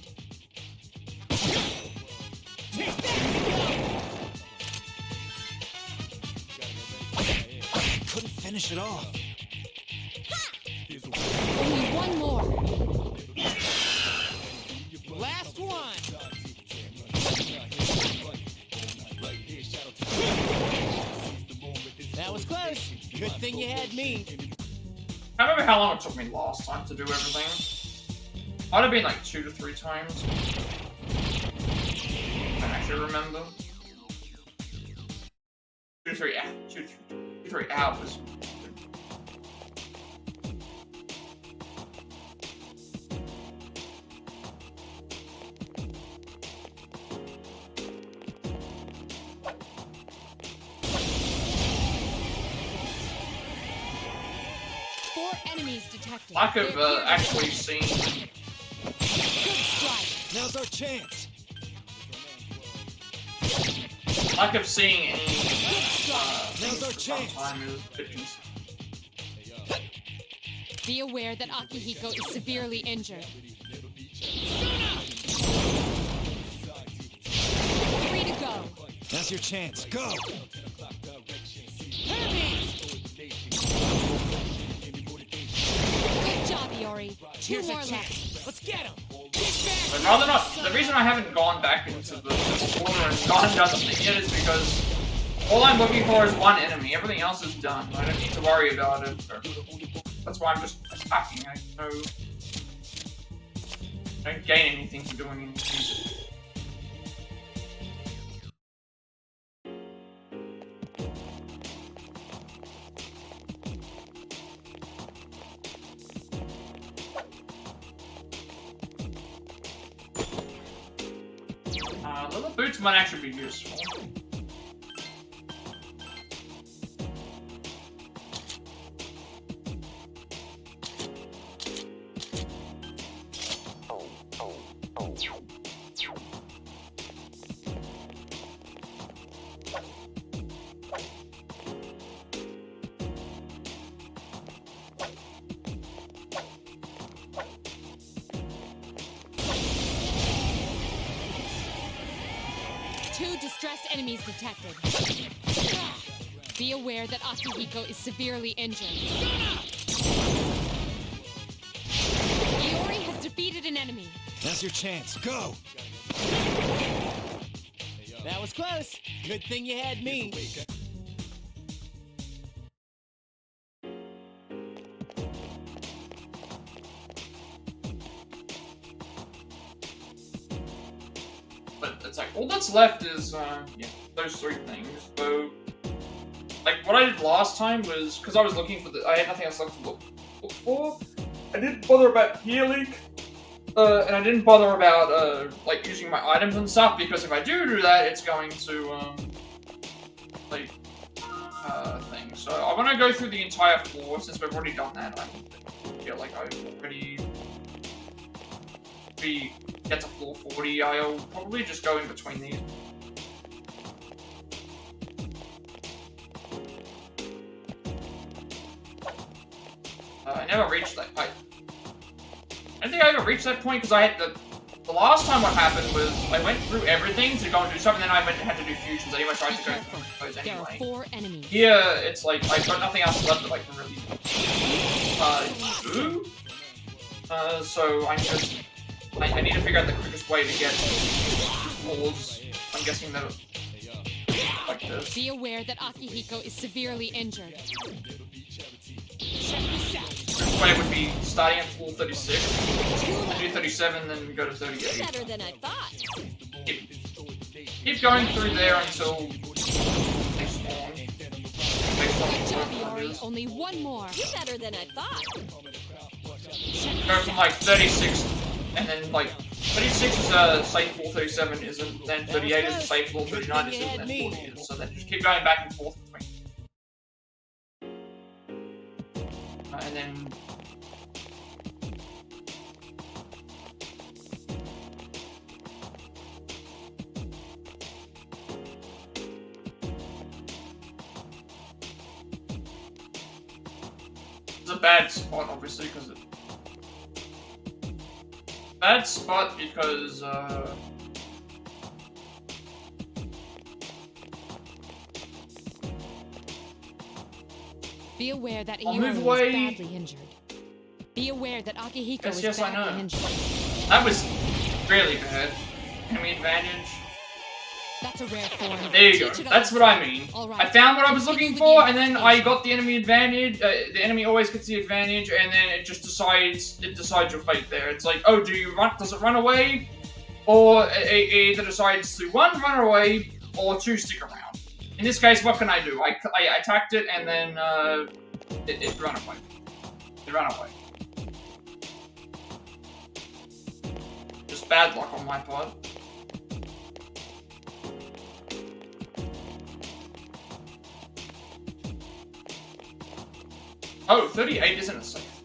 Couldn't finish it off. Only one more. Good thing you had me. I remember how long it took me last time to do everything. Might have been like 2 to 3 times. I don't actually remember. 2 to 3 hours. Enemies detected. Lack of actually seeing. Good strike. Now's our chance. Lack of seeing any. Now's our chance. Time is pigeons. Be aware that Akihiko is severely injured. 3 to go. Now's your chance. Go. Good job, Iori. 2 more left. Let's get him. But rather not. The reason I haven't gone back into the order and gotten done something yet is because all I'm looking for is one enemy. Everything else is done. I don't need to worry about it. That's why I'm just attacking. I don't gain anything for doing anything. Leather boots might actually be useful. Distressed enemies detected. Be aware that Akihiko is severely injured. Iori has defeated an enemy. Now's your chance. Go. That was close. Good thing you had me. But it's like, all that's left is, yeah, those 3 things. So, like, what I did last time was, because I was looking for I had nothing else left to look for. I didn't bother about healing, and I didn't bother about, like, using my items and stuff, because if I do that, it's going to, like, thing. So, I want to go through the entire floor, since we've already done that. I feel like I've already... get to floor 40, I'll probably just go in between these. I never reached that. I don't think I ever reached that point because I had the last time what happened was I went through everything to go and do something, then I went and had to do fusions. I even tried to go through those There are anyway. 4 enemies. Here, it's like I've got nothing else left that I can really do. So I'm just. I need to figure out the quickest way to get floors. I'm guessing that like this. Be aware that Akihiko is severely injured. Quickest way would be starting at floor 36, then do 37, then go to 38. Better than I thought. Keep going through there until they spawn. Good job, Iori. Only 1 more. You're better than I thought. Go from like 36, and then like 36 is a safe floor, 37 isn't, then 38 is a safe floor, 39 isn't, and 40 is. So then just keep going back and forth between. And then. It's a bad spot, obviously, because it. Bad spot because, Be aware that I'll Iori move is away. badly injured. Be aware that Akihiko is Yes, I badly know. injured. That was really bad. Enemy advantage. That's a rare form. There you go. That's what I mean. Alright. I found what I was looking for, and then I got the enemy advantage. The enemy always gets the advantage, and then it just decides your fate there. It's like, oh, does it run away? Or it either decides to one, run away, or two, stick around. In this case, what can I do? I attacked it, and then it ran away. It ran away. Just bad luck on my part. Oh, 38 isn't a safe.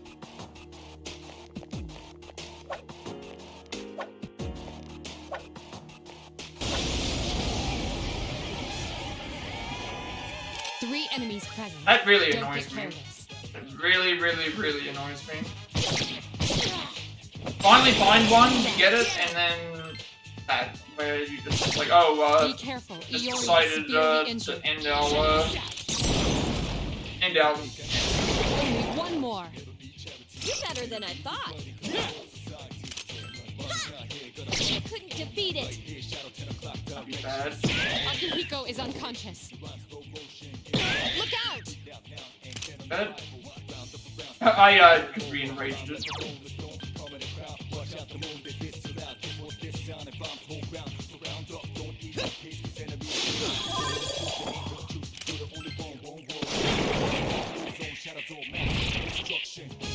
Three enemies present. That really Don't annoys get me. careless. It really, really, really annoys me. Finally find one, you get it, and then that, where you just like, oh, Be careful. just Iori is decided severely to injured. end our Only one more. You're better than I thought. I couldn't defeat it. that'd be bad. Akihiko is unconscious. Look out! Bad. I re-enraged it.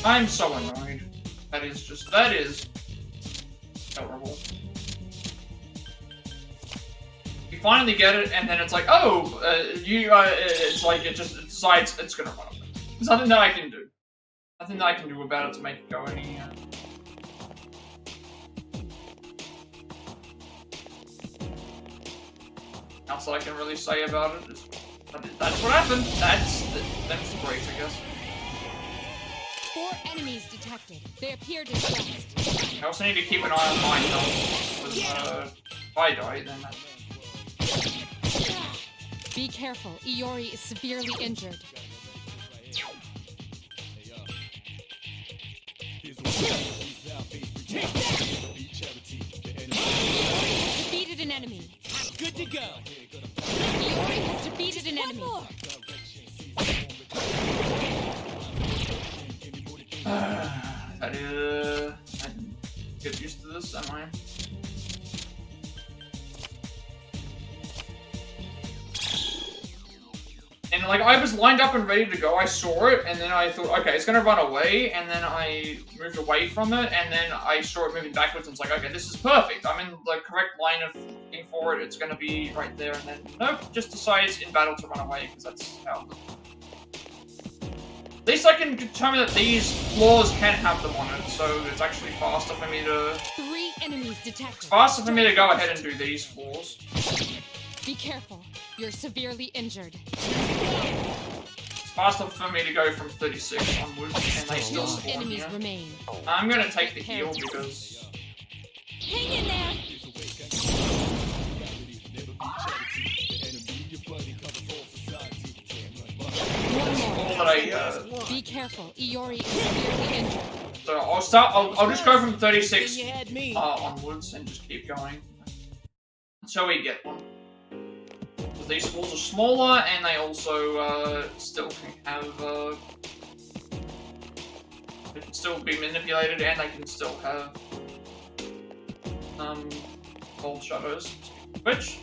I'm so annoyed. That is terrible. You finally get it, and then it's like, oh, it's like it decides it's gonna run away. There's nothing that I can do. Nothing that I can do about it to make it go any. Else that I can really say about it is that's what happened. That's great, I guess. 4 enemies detected. They appear distressed. I also need to keep an eye on my health, because if I die, then Be careful. Iori is severely injured. Defeated an enemy. Good to go. Iori has defeated an enemy. I get used to this, am I? And like, I was lined up and ready to go, I saw it, and then I thought, okay, it's gonna run away, and then I moved away from it, and then I saw it moving backwards, and it's like, okay, this is perfect, I'm in the correct line of looking for it, it's gonna be right there, and then, nope, just decides in battle to run away, because that's how... At least I can determine that these floors can have them on it, so it's actually faster for me to... 3 enemies detected. It's faster for me to go ahead and do these floors. Be careful. You're severely injured. It's faster for me to go from 36 onwards, and they still 2 spawn enemies here. remain. I'm gonna take the heal because... Hang in there. One more. all that I, Be careful. Iori is severely injured. so I'll just go from 36 You had me. onwards and just keep going until we get one. Because these walls are smaller and they also still can have they can still be manipulated and they can still have cold shadows. Which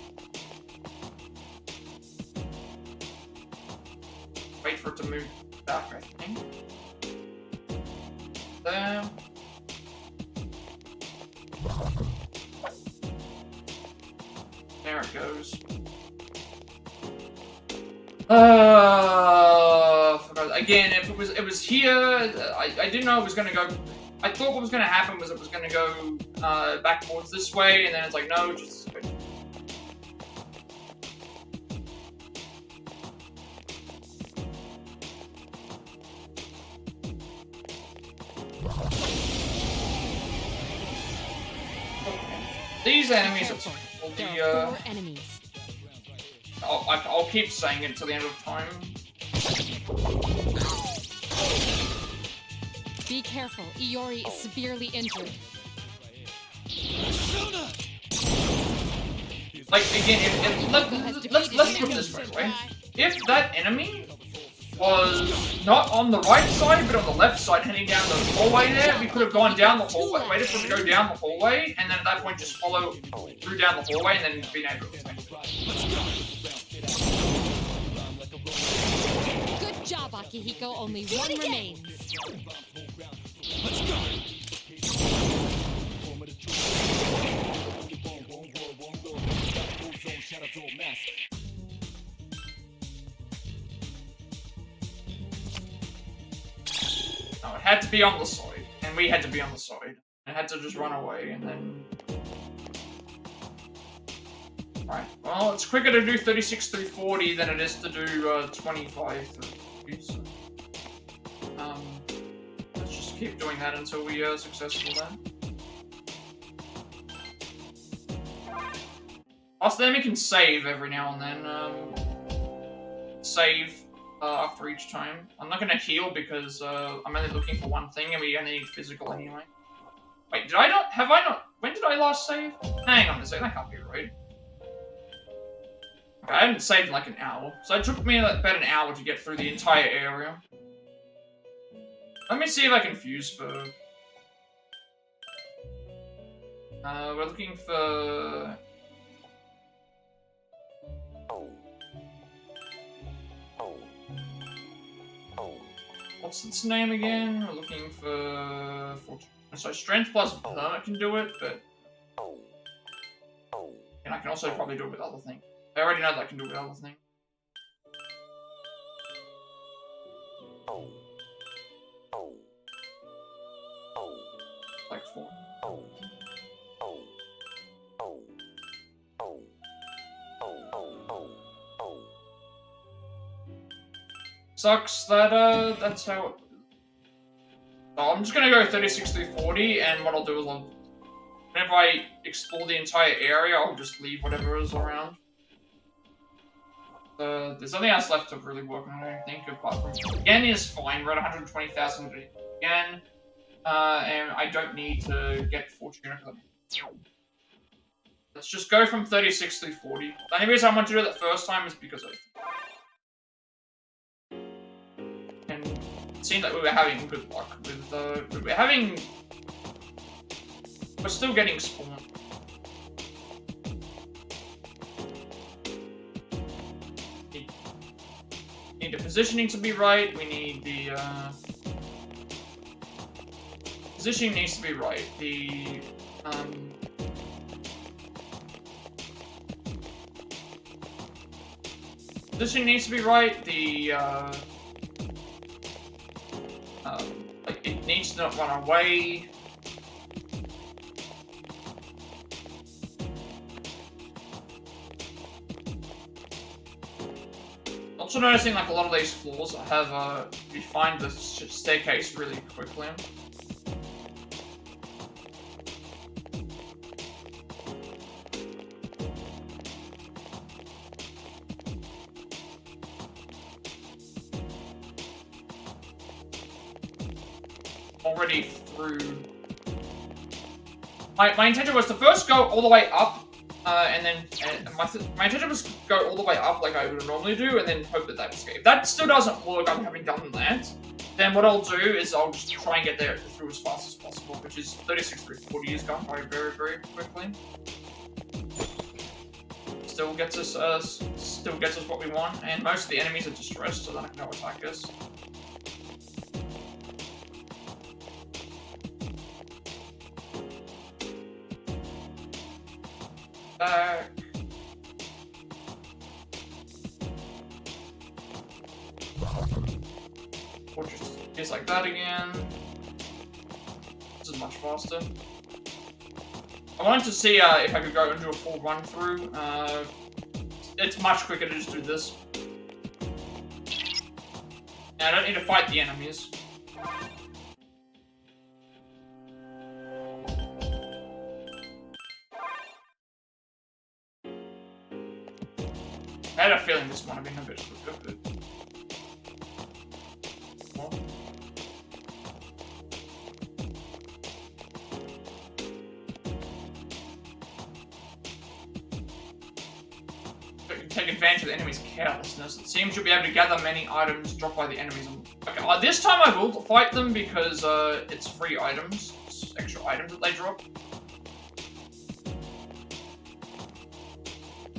wait for it to move back, I think. There. There it goes. Again, if it was here, I didn't know it was gonna go. I thought what was gonna happen was it was gonna go back towards this way, and then it's like no, just. These enemies will be, There are 4 enemies. I'll keep saying it till the end of time. Be careful. Iori is severely injured. Like, again, let's put it this way, right? If that enemy was not on the right side, but on the left side, heading down the hallway there, we could have gone down the hallway, waited for him to go down the hallway, and then at that point just follow through down the hallway, and then been able to attack it. Good job, Akihiko. Only one remains. No, it had to be on the side, and we had to be on the side. It had to just run away, and then... Right, well, it's quicker to do 36 through 40 than it is to do 25 through 40, so... let's just keep doing that until we are successful then. Also, then we can save every now and then. Save after each time. I'm not gonna heal because I'm only looking for one thing and we only need physical anyway. Wait, did I not? Have I not? When did I last save? Hang on a second, that can't be right. Okay, I hadn't saved in like an hour, so it took me about an hour to get through the entire area. Let me see if I can fuse for... we're looking for... What's its name again? We're looking for... So strength plus permanent can do it, but... And I can also probably do it with other things. I already know that I can do it with other things. Like 4. Sucks that, that's how it... So I'm just gonna go 36 through 40, and what I'll do is whenever I explore the entire area, I'll just leave whatever is around. There's nothing else left to really work on, I don't think, apart from... Yen is fine, we're at 120,000 again. And I don't need to get Fortuna. Let's just go from 36 through 40. The only reason I want to do it the first time is because I... And it seemed like we were having good luck with, we're still getting spawned. Need the positioning to be right, we need the, positioning needs to be right. The positioning needs to be right. The like it needs to not run away. Also noticing like a lot of these floors have you find the staircase really quickly. Already through. My intention was to first go all the way up, and then my intention was to go all the way up like I would normally do, and then hope that that escape. If that still doesn't work, I'm having done that. Then what I'll do is I'll just try and get there through as fast as possible, which is 36 through 40 is gone by very, very quickly. Still gets us what we want, and most of the enemies are distressed, so then I can go attack us. Back. Or just like that again. This is much faster. I wanted to see if I could go and do a full run through. It's much quicker to just do this. And I don't need to fight the enemies. I had a feeling this might have been a bit quicker, but... Well. take advantage of the enemy's carelessness. It seems you'll be able to gather many items dropped by the enemies. Okay, this time I will fight them because it's free items. It's extra items that they drop.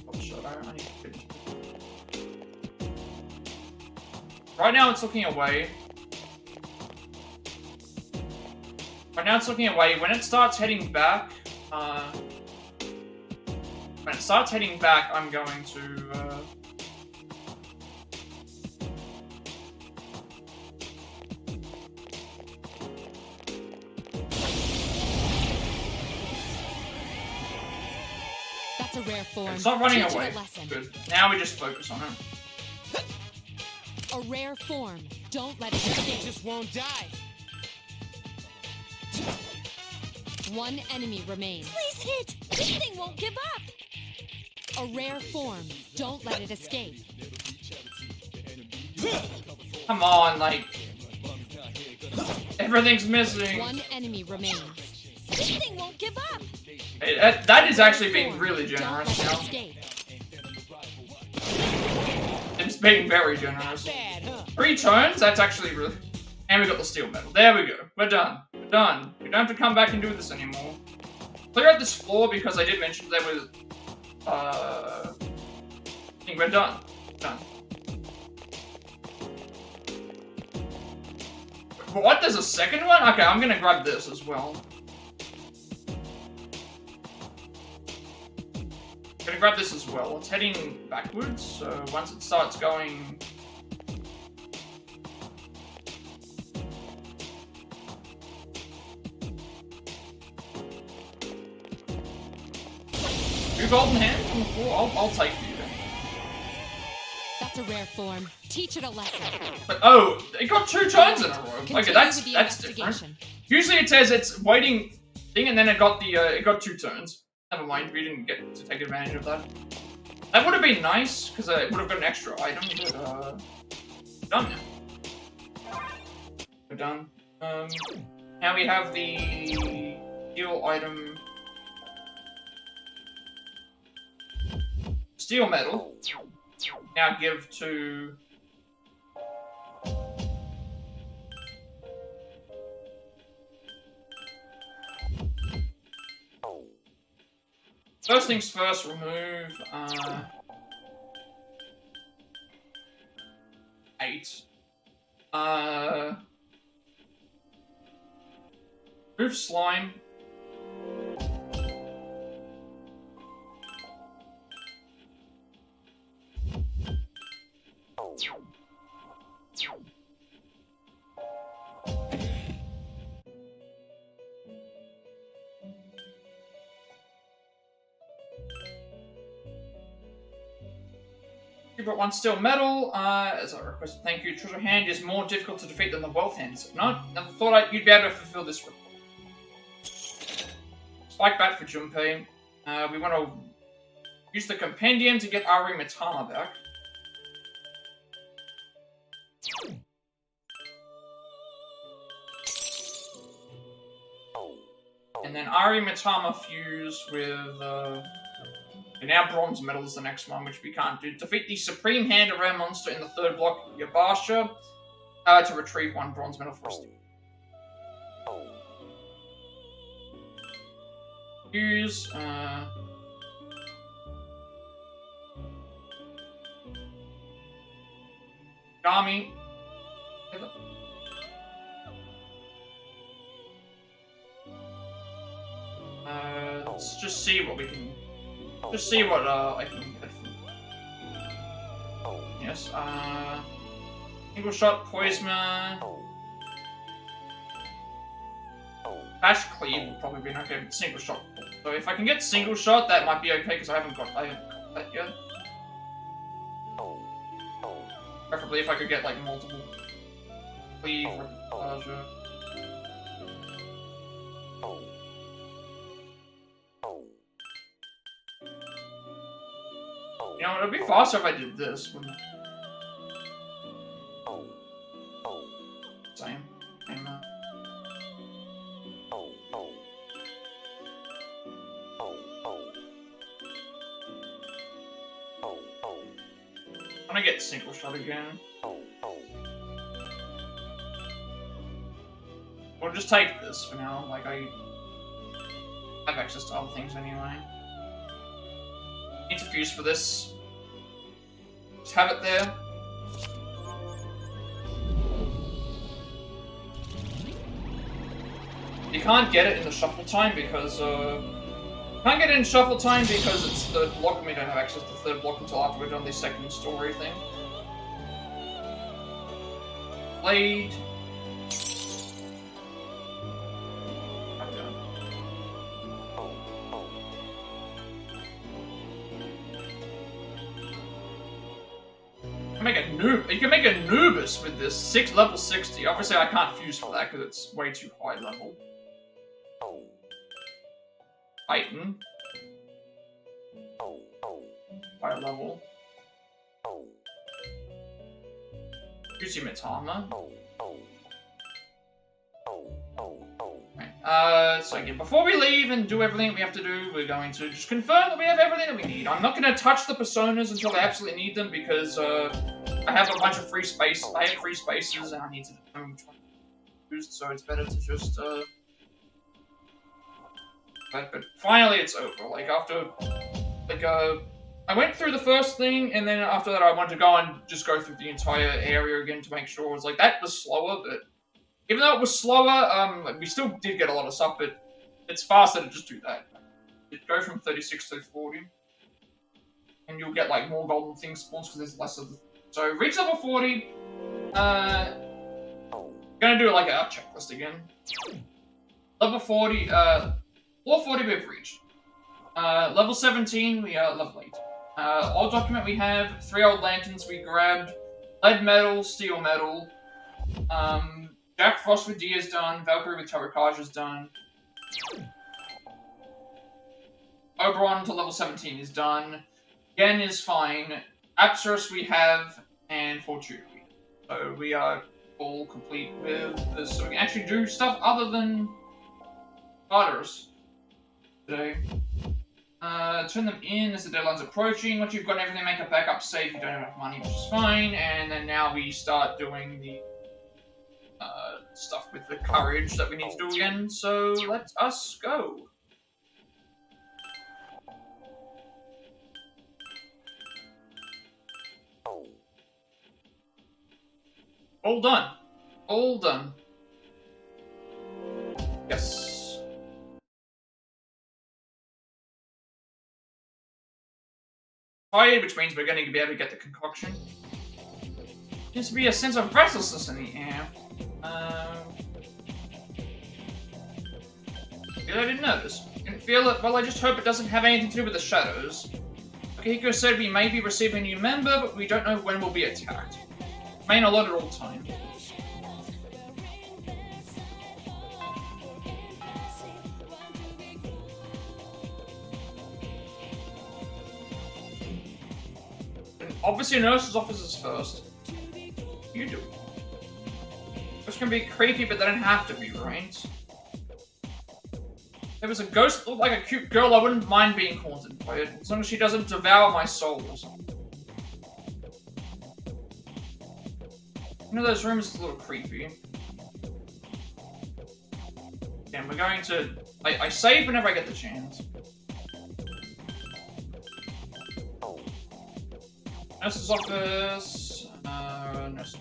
Oh, shit, I need to finish. Right now it's looking away. Right now it's looking away. When it starts heading back, I'm going to, That's a rare form. It's not running Teach it away. a lesson. Good. Now we just focus on it. A rare form. Don't let it escape. Just won't die. One enemy remains. Please hit! This thing won't give up! A rare form. Don't let it escape. Come on, like... Everything's missing. One enemy remains. This thing won't give up! Hey, that is actually being really generous Don't let now. it escape. It's being very generous. Bad, huh? 3 turns? That's actually really... And we got the steel medal. There we go. We're done. We're done. We don't have to come back and do this anymore. Clear out this floor because I did mention there was... I think we're done. Done. What? There's a second one? Okay, I'm gonna grab this as well. Gonna grab this as well. It's heading backwards, so once it starts going... Two golden hands on the floor? I'll take you then. That's a rare form. Teach it a lesson. But, oh, it got 2 turns in a row. Continue Okay, that's with the different. investigation. Usually it says it's waiting thing, and then it got the it got 2 turns. Never mind, we didn't get to take advantage of that. That would have been nice because it would have got an extra item. But we're done now. We're done. Now we have the steel item. Steel medal. Now give to... First things first, remove 8. Remove slime. You brought 1 steel medal, as I requested. Thank you. Treasure hand is more difficult to defeat than the wealth hand, is it not? Never thought you'd be able to fulfill this request. Spike bat for Junpei. We want to use the compendium to get Ari Mitama back. And then Ari Mitama fuse with, and now bronze medal is the next one, which we can't do. Defeat the supreme hand of rare monster in the 3rd block, Yabasha, to retrieve 1 bronze medal for us. Use, Gami. Let's just see what we can... Just see what I can get from... Yes, single shot, poison... Bash cleave will probably be okay, but single shot. So if I can get single shot, that might be okay, because I haven't got that yet. Preferably if I could get, like, multiple cleave or pleasure. You know, it'd be faster if I did this. Same. I'm gonna get single shot again. We'll just take this for now, like I have access to other things anyway. Interfuse for this. Just have it there. You can't get it in the shuffle time because it's third block and we don't have access to third block until after we're done the second story thing. Blade. You can make a Nubis with this level 60. Obviously, I can't fuse for that because it's way too high level. Titan. High level. Mitama. So again, before we leave and do everything we have to do, we're going to just confirm that we have everything that we need. I'm not going to touch the personas until I absolutely need them because I have a bunch of free space. I have free spaces and I need to determine which one to use, so it's better to just But finally it's over. Like after I went through the first thing and then after that I wanted to go and just go through the entire area again to make sure it was like that was slower, but even though it was slower, we still did get a lot of stuff, but it's faster to just do that. It'd go from 36 to 40. And you'll get like more golden things spawns because there's less of the... So reach level 40. Gonna do like a checklist again. Level 40, level 40 we've reached. Level 17 we are level 8. Old document we have 3 old lanterns we grabbed. Lead metal, steel metal. Jack Frost with D is done. Valkyrie with Tarakaj is done. Oberon to level 17 is done. Gen is fine. Apsaros we have, and Fortuna. So we are all complete with this. So we can actually do stuff other than Tartarus today. Turn them in as the deadline's approaching. Once you've got everything, make a backup save. You don't have enough money, which is fine. And then now we start doing the stuff with the courage that we need to do again. So let us go. All done. All done. Yes. Tired, which means we're going to be able to get the concoction. Seems to be a sense of restlessness in the air. I didn't notice. Didn't feel it. Well, I just hope it doesn't have anything to do with the shadows. Akihiko said we may be receiving a new member, but we don't know when we'll be attacked. Remain alert at all times. And obviously, nurse's office is first. You do. It's gonna be creepy, but they don't have to be, right? If there was a ghost that looked like a cute girl, I wouldn't mind being haunted by it, as long as she doesn't devour my soul or something. You know, those rooms is a little creepy. And we're going to... I save whenever I get the chance. Nurse's office... nurse...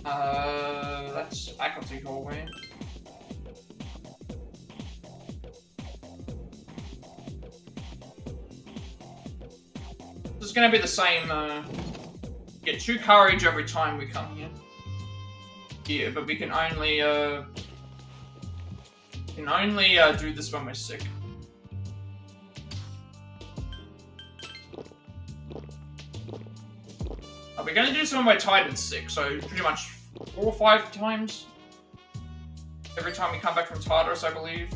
that's faculty hallway. This is gonna be the same, get 2 courage every time we come here. Yeah, but we can only, do this when we're sick. We're gonna do this when we're tired and sick, so pretty much 4 or 5 times. Every time we come back from Tartarus, I believe.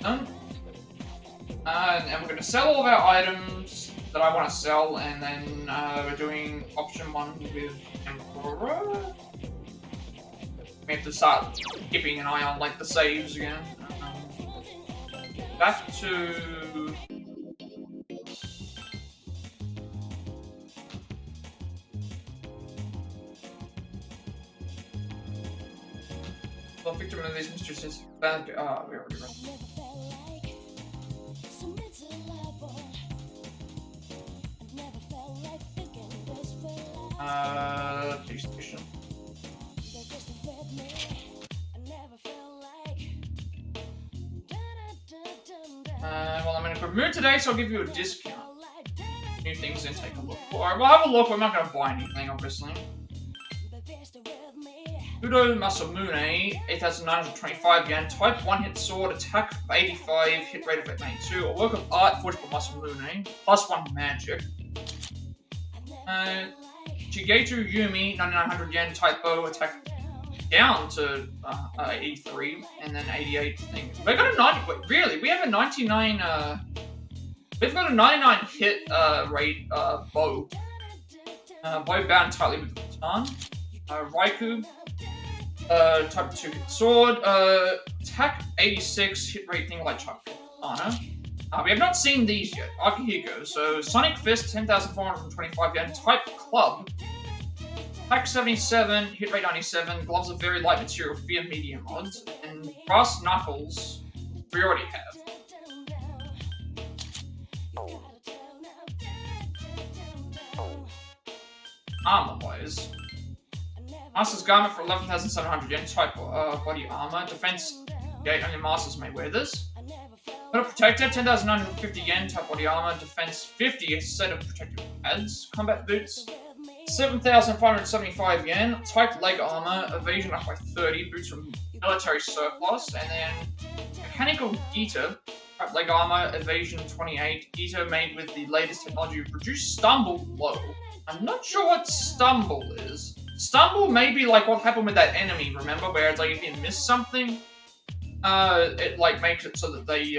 Done. And we're going to sell all of our items that I want to sell, and then we're doing option 1 with Emperor. We have to start keeping an eye on, like, the saves again. Back to... The victim of these mistresses. Bad. Oh, we already read. PlayStation. Well, I'm in a good mood today, so I'll give you a discount. New things in, take a look. Alright, we'll have a look. We're not going to buy anything, obviously. Udo Masamune, 8,925 yen. Type 1 hit sword, attack of 85, hit rate of 92. A work of art forged by Masamune, plus 1 magic. Shigeru Yumi, 9,900 yen. Type bow, attack down to 83, and then 88 thing. We got a 90. Wait, really? We have a 99. We've got a 99 hit rate bow. Bow bound tightly with the baton. Raikou. Type 2 hit sword. Attack 86, hit rate thing like Chuck. Anna. We have not seen these yet. Akihiko. So Sonic Fist, 10,425 yen. Type club. Attack 77, hit rate 97, gloves of very light material, fear medium odds, and brass knuckles, we already have. Armor-wise, Master's Garment for 11,700 yen, type body armor, defense 8, only Masters may wear this. Metal Protector, 10,950 yen, type body armor, defense 50, a set of protective pads, combat boots, 7,575 yen, type leg armor, evasion up by 30, boots from military surplus, and then mechanical Gita, type leg armor, evasion 28, Gita made with the latest technology, reduce stumble low. I'm not sure what stumble is. Stumble may be like what happened with that enemy, remember, where it's like if you miss something, it like makes it so that they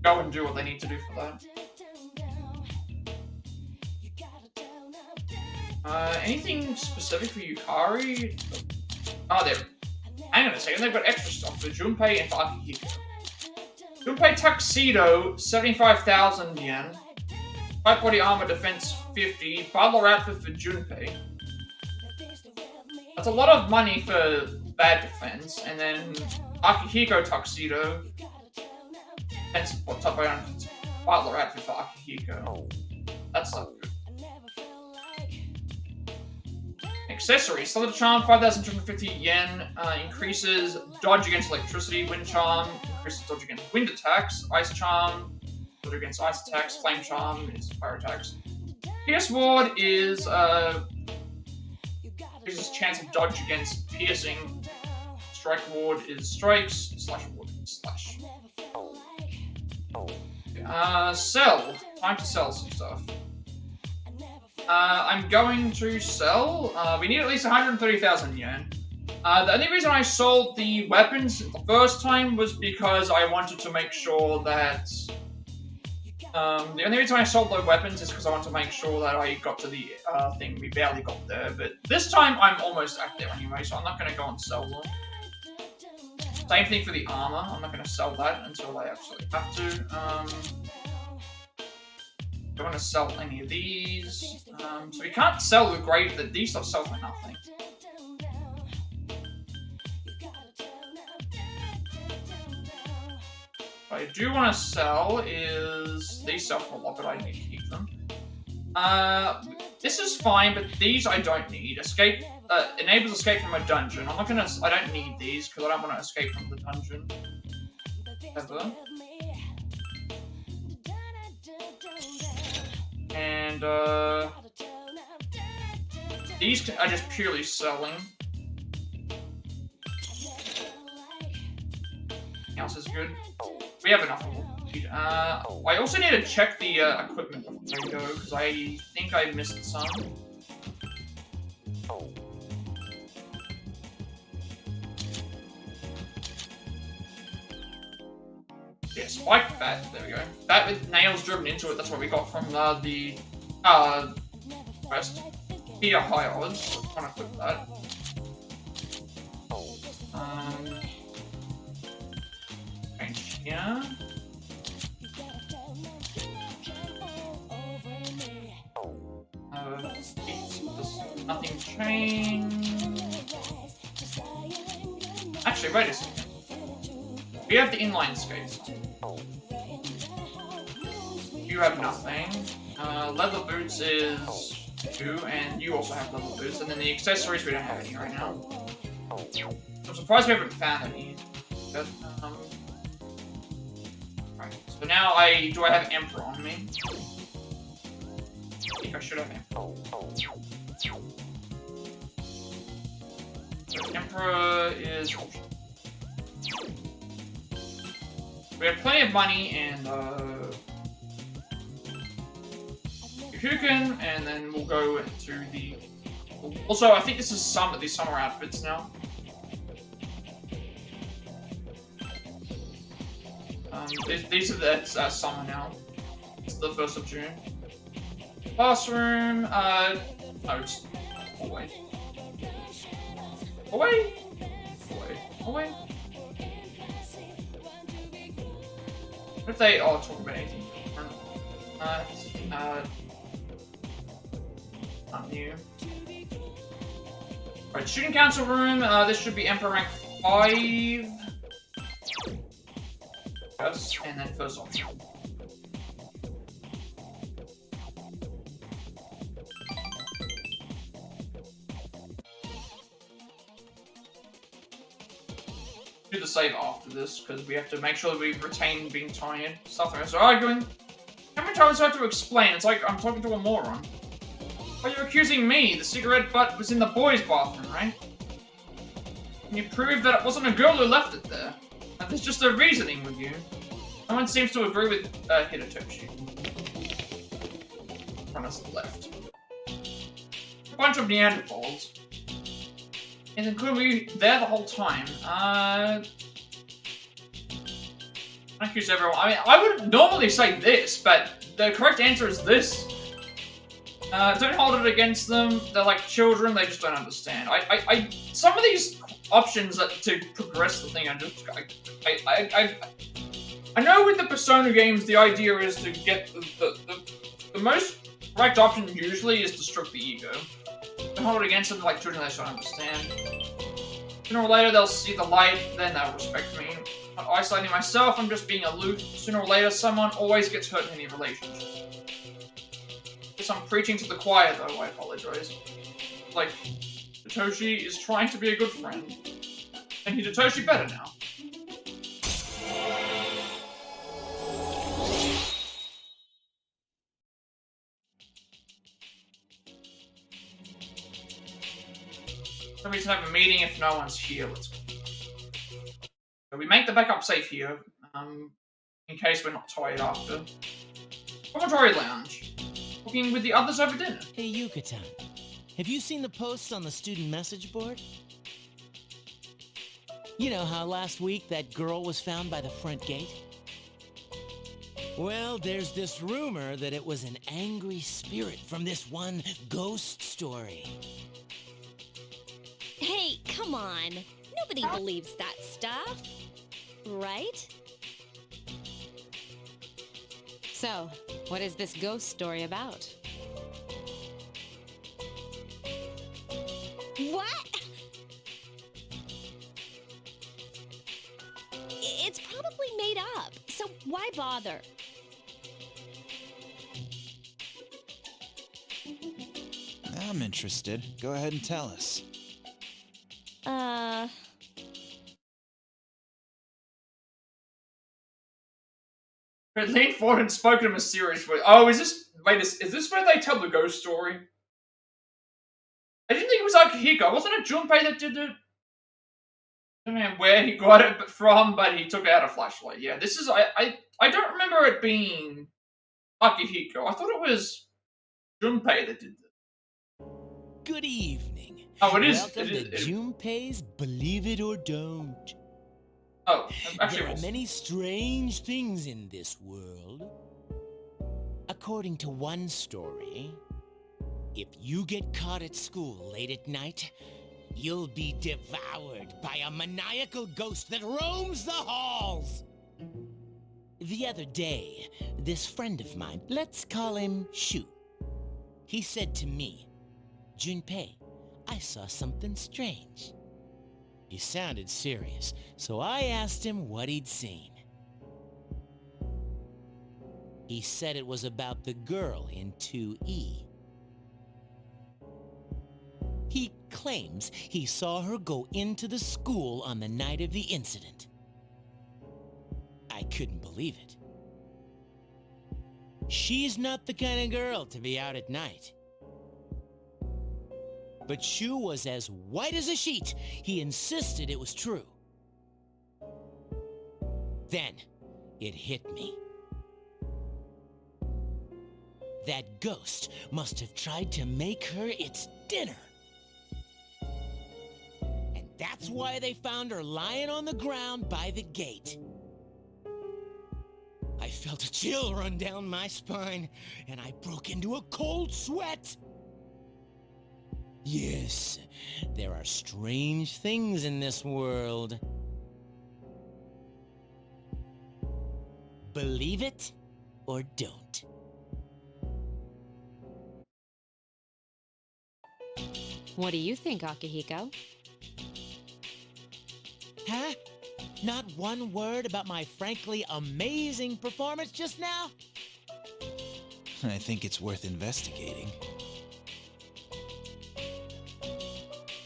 go and do what they need to do for that. Anything specific for Yukari? Oh, there. Hang on a second, they've got extra stuff for Junpei and for Akihiko. Junpei Tuxedo, 75,000 yen. Type body armor, defense 50. Butler outfit for Junpei. That's a lot of money for bad defense. And then Akihiko Tuxedo. Defense type body armor, Butler outfit for Akihiko. That's not good. Accessories. Thunder Charm, 5,250 yen. Increases dodge against electricity. Wind Charm increases dodge against wind attacks. Ice Charm, dodge against ice attacks. Flame Charm is fire attacks. Pierce Ward is increases chance of dodge against piercing. Strike Ward is strikes. Slash Ward is slash. Sell. Time to sell some stuff. I'm going to sell. We need at least 130,000 yen. The only reason I sold the weapons the first time was because I wanted to make sure that... the only reason I sold the weapons is because I wanted to make sure that I got to the thing. We barely got there, but this time I'm almost at there anyway, so I'm not going to go and sell them. Same thing for the armor. I'm not going to sell that until I actually have to. Don't want to sell any of these. So we can't sell the great, that these stuff sell for nothing. What I do want to sell is these sell for a lot, but I need to keep them. This is fine, but these I don't need. Escape enables escape from a dungeon. I don't need these because I don't want to escape from the dungeon. Ever. And, these are just purely selling. Anything else is good. We have enough of them. I also need to check the equipment before I go, because I think I missed some. Yeah, spiked bat, there we go. Bat with nails driven into it, that's what we got from the quest. Here, high odds, I'm trying to click that. Change here. Nothing changed. Actually, wait a second. We have the inline skates. You have nothing. Leather boots is 2, and you also have leather boots. And then the accessories, we don't have any right now. I'm surprised we haven't found any. But, right. So now do I have Emperor on me? I think I should have Emperor. So Emperor is... We have plenty of money and Yuko, and then we'll go into the... Also, I think this is these summer outfits now. These are the summer now. It's the 1st of June. Classroom, no, it's away. Away! Away. Away. What if they all talk about anything? Not new. Right, student council room, this should be Emperor rank 5. Yes, and then first option. Do the save after this, because we have to make sure that we retain being tired. Stuff like that. Arguing. How many times do I have to explain? It's like I'm talking to a moron. Why are you accusing me? The cigarette butt was in the boys' bathroom, right? Can you prove that it wasn't a girl who left it there? And there's just a reasoning with you. No one seems to agree with Hitotoshi. From us left. A bunch of Neanderthals. And then could we there the whole time? I accuse everyone. I mean, I would normally say this, but the correct answer is this. Don't hold it against them. They're like children. They just don't understand. Some of these options to progress the thing, I know with the Persona games, the idea is to get the most correct option usually is to stroke the ego. Don't hold it against them like children. They just don't understand. Sooner or later, they'll see the light. Then they'll respect me. I'm not isolating myself. I'm just being aloof. Sooner or later, someone always gets hurt in any relationship. Guess I'm preaching to the choir, though. I apologize. Like, Hitotoshi is trying to be a good friend. And Hitotoshi better now. We should have a meeting if no one's here. Let's go. So we make the backup safe here, in case we're not tired after. Dormitory lounge. Talking with the others over dinner. Hey, Yuka-tan. Have you seen the posts on the student message board? You know how last week that girl was found by the front gate? Well, there's this rumor that it was an angry spirit from this one ghost story. Hey, come on. Nobody believes that stuff. Right? So, what is this ghost story about? What? It's probably made up, so why bother? I'm interested. Go ahead and tell us. It leaned forward and spoke in a mysterious voice. Oh, is this where they tell the ghost story? I didn't think it was Akihiko. Wasn't it Junpei that did it? I don't know where he got it from, but he took out a flashlight. Yeah, this is... I don't remember it being Akihiko. I thought it was Junpei that did it. Good evening. Oh, it is. Welcome to Junpei's Believe It or Don't. Oh, actually, there are many strange things in this world. According to one story, if you get caught at school late at night, You'll be devoured by a maniacal ghost that roams the halls! The other day, this friend of mine, let's call him Shu, he said to me, "Junpei, I saw something strange." He sounded serious, so I asked him what he'd seen. He said it was about the girl in 2E. He claims he saw her go into the school on the night of the incident. I couldn't believe it. She's not the kind of girl to be out at night. But Shu was as white as a sheet. He insisted it was true. Then, it hit me. That ghost must have tried to make her its dinner. And that's why they found her lying on the ground by the gate. I felt a chill run down my spine, and I broke into a cold sweat. Yes, there are strange things in this world. Believe it or don't. What do you think, Akihiko? Huh? Not one word about my frankly amazing performance just now? I think it's worth investigating.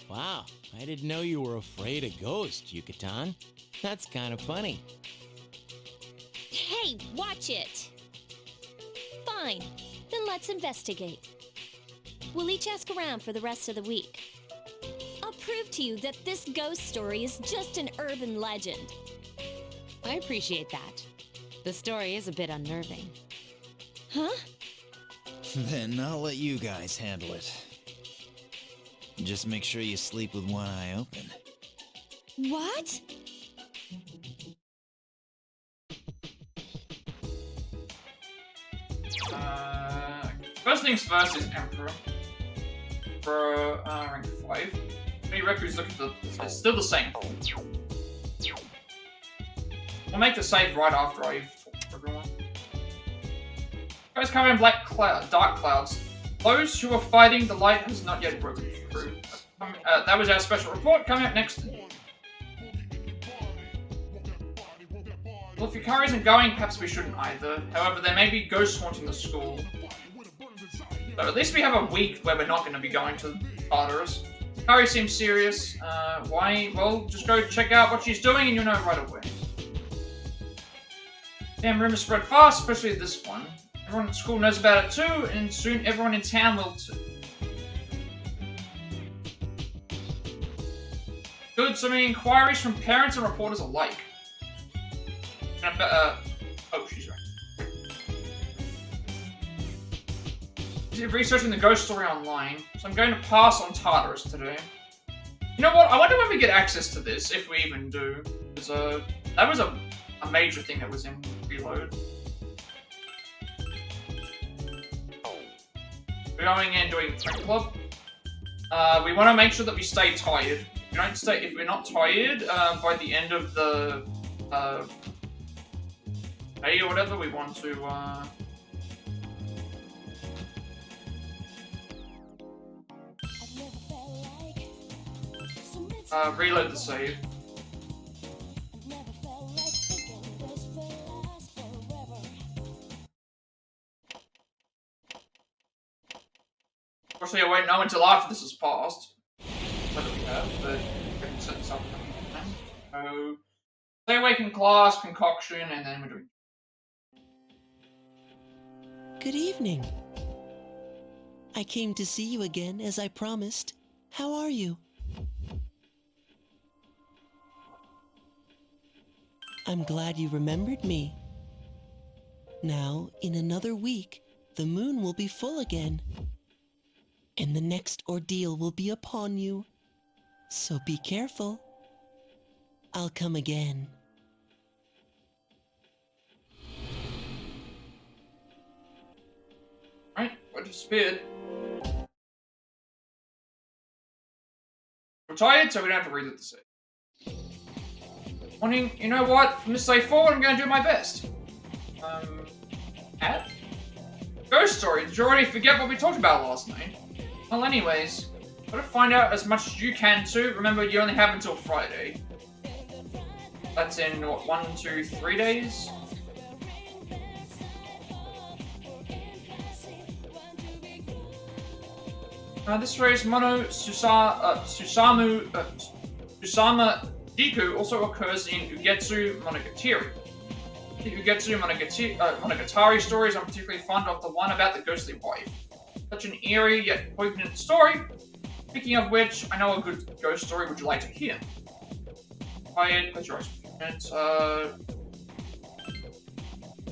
Wow, I didn't know you were afraid of ghosts, Yucatan. That's kind of funny. Hey, watch it! Fine, then let's investigate. We'll each ask around for the rest of the week. I'll prove to you that this ghost story is just an urban legend. I appreciate that. The story is a bit unnerving. Huh? Then I'll let you guys handle it. Just make sure you sleep with one eye open. What? First things first is Emperor. For rank 5. Any records look at it's still the same. I'll make the save right after I've talked to everyone. Guys covered in dark clouds. Those who are fighting the light has not yet broken through. That was our special report coming up next. Well, if Yukari isn't going, perhaps we shouldn't either. However, there may be ghosts haunting the school. So at least we have a week where we're not going to be going to Tartarus. Yukari seems serious. Why? Well, just go check out what she's doing and you'll know right away. Damn, rumors spread fast, especially this one. Everyone at school knows about it too, and soon everyone in town will too. Good, so many inquiries from parents and reporters alike. Oh, she's right. Researching the ghost story online, so I'm going to pass on Tartarus today. You know what? I wonder when we get access to this, if we even do. Because that was a major thing that was in Reload. We're going in doing Print Club. We want to make sure that we stay tired. If we're not tired by the end of the day or whatever, we want to reload the save. Unfortunately, I won't know until after this has passed. Whether we have, but we can set this up. So, stay awake in class, concoction, and then we're doing. Good evening. I came to see you again, as I promised. How are you? I'm glad you remembered me. Now, in another week, the moon will be full again. And the next ordeal will be upon you. So be careful. I'll come again. Alright, what disappeared? We're tired, so we don't have to read it to see. Morning, you know what? From this day forward, I'm going to do my best. At? Ghost story, did you already forget what we talked about last night? Well, anyways, gotta find out as much as you can too. Remember, you only have until Friday. That's in, what, 1, 2, 3 days? This race, Susama Jiku also occurs in Ugetsu Monogatari. The Ugetsu Monogatari stories I'm particularly fond of the one about the ghostly wife. Such an eerie yet poignant story. Speaking of which, I know a good ghost story. Would you like to hear? Quiet, close your eyes for a few minutes.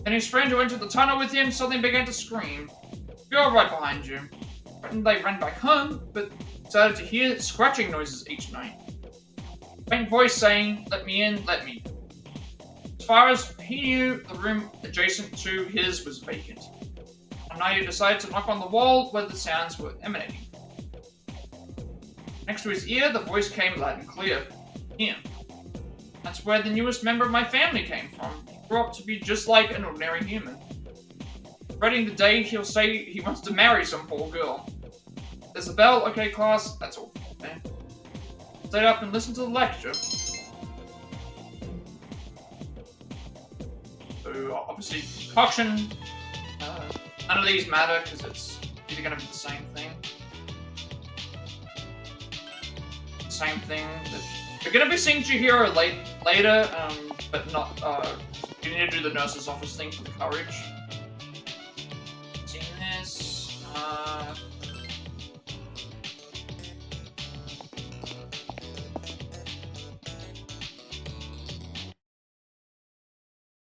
Then his friend who entered the tunnel with him suddenly began to scream. We were right behind you. And they ran back home, but started to hear scratching noises each night. Faint voice saying, "Let me in, let me." As far as he knew, the room adjacent to his was vacant. One night he decided to knock on the wall where the sounds were emanating. Next to his ear, the voice came loud and clear. Here. That's where the newest member of my family came from. He grew up to be just like an ordinary human. Dreading the day he'll say he wants to marry some poor girl. There's a bell. Okay, class. That's all. Okay. Stay up and listen to the lecture. So, obviously, concoction. None of these matter because it's either going to be the same thing. Same thing. We're going to be seeing Chihiro later, but not. You need to do the nurse's office thing for the courage. Seeing this.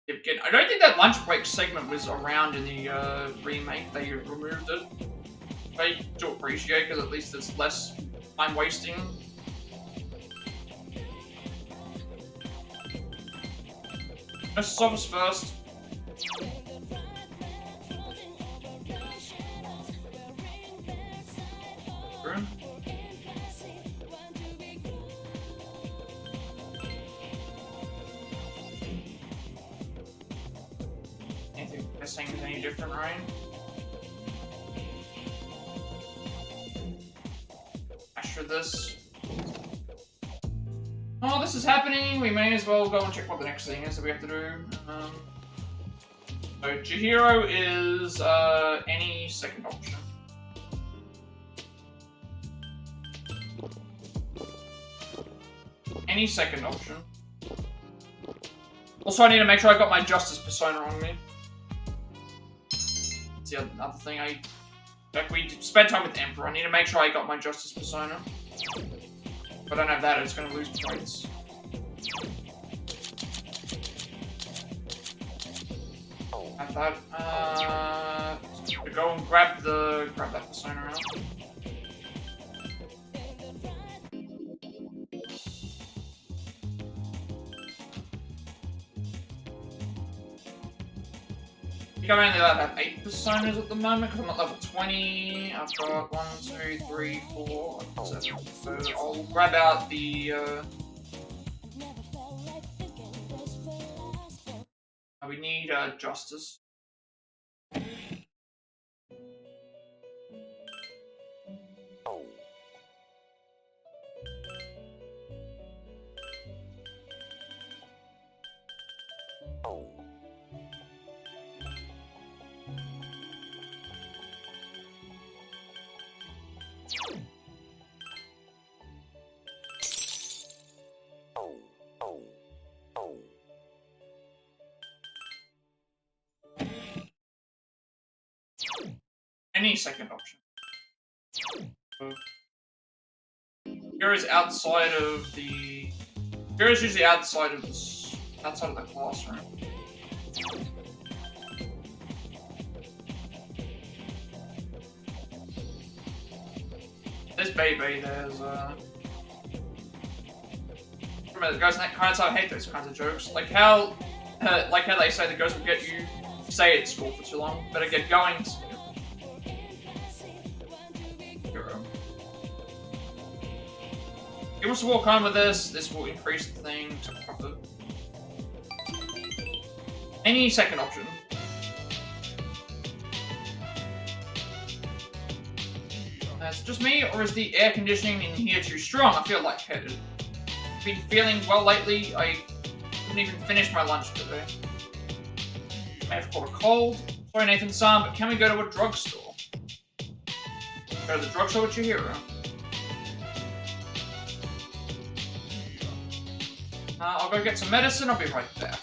Again, I don't think that lunch break segment was around in the remake. They removed it. I do appreciate because at least it's less time wasting. Nurse's office first. Room. Anything missing is any different, right? After this. Oh, this is happening. We may as well go and check what the next thing is that we have to do. So Chihiro is any second option. Any second option. Also, I need to make sure I got my Justice persona on me. That's the other thing. Like we spent time with the Emperor. I need to make sure I got my Justice persona. If I don't have that, it's going to lose points. Have that. Go and grab that persona out. I think I only have 8 personas at the moment because I'm at level 20. I've got 1, 2, 3, 4, 7. So I'll grab out the. We need Justice. Any second option. Here is outside of the. Here is usually outside of the classroom. This baby, there's remember the guys in that kind of time hate those kinds of jokes. Like how they say the ghost will get you stay at school for too long, better get going. he wants to walk home with this. This will increase the thing to profit. Any second option. Is it just me, or is the air conditioning in here too strong? I feel lightheaded. I've been feeling well lately. I couldn't even finish my lunch today. I may have caught a cold. Sorry, Nathan-san, but can we go to a drugstore? Go to the drugstore with Chihiro. I'll go get some medicine. I'll be right back.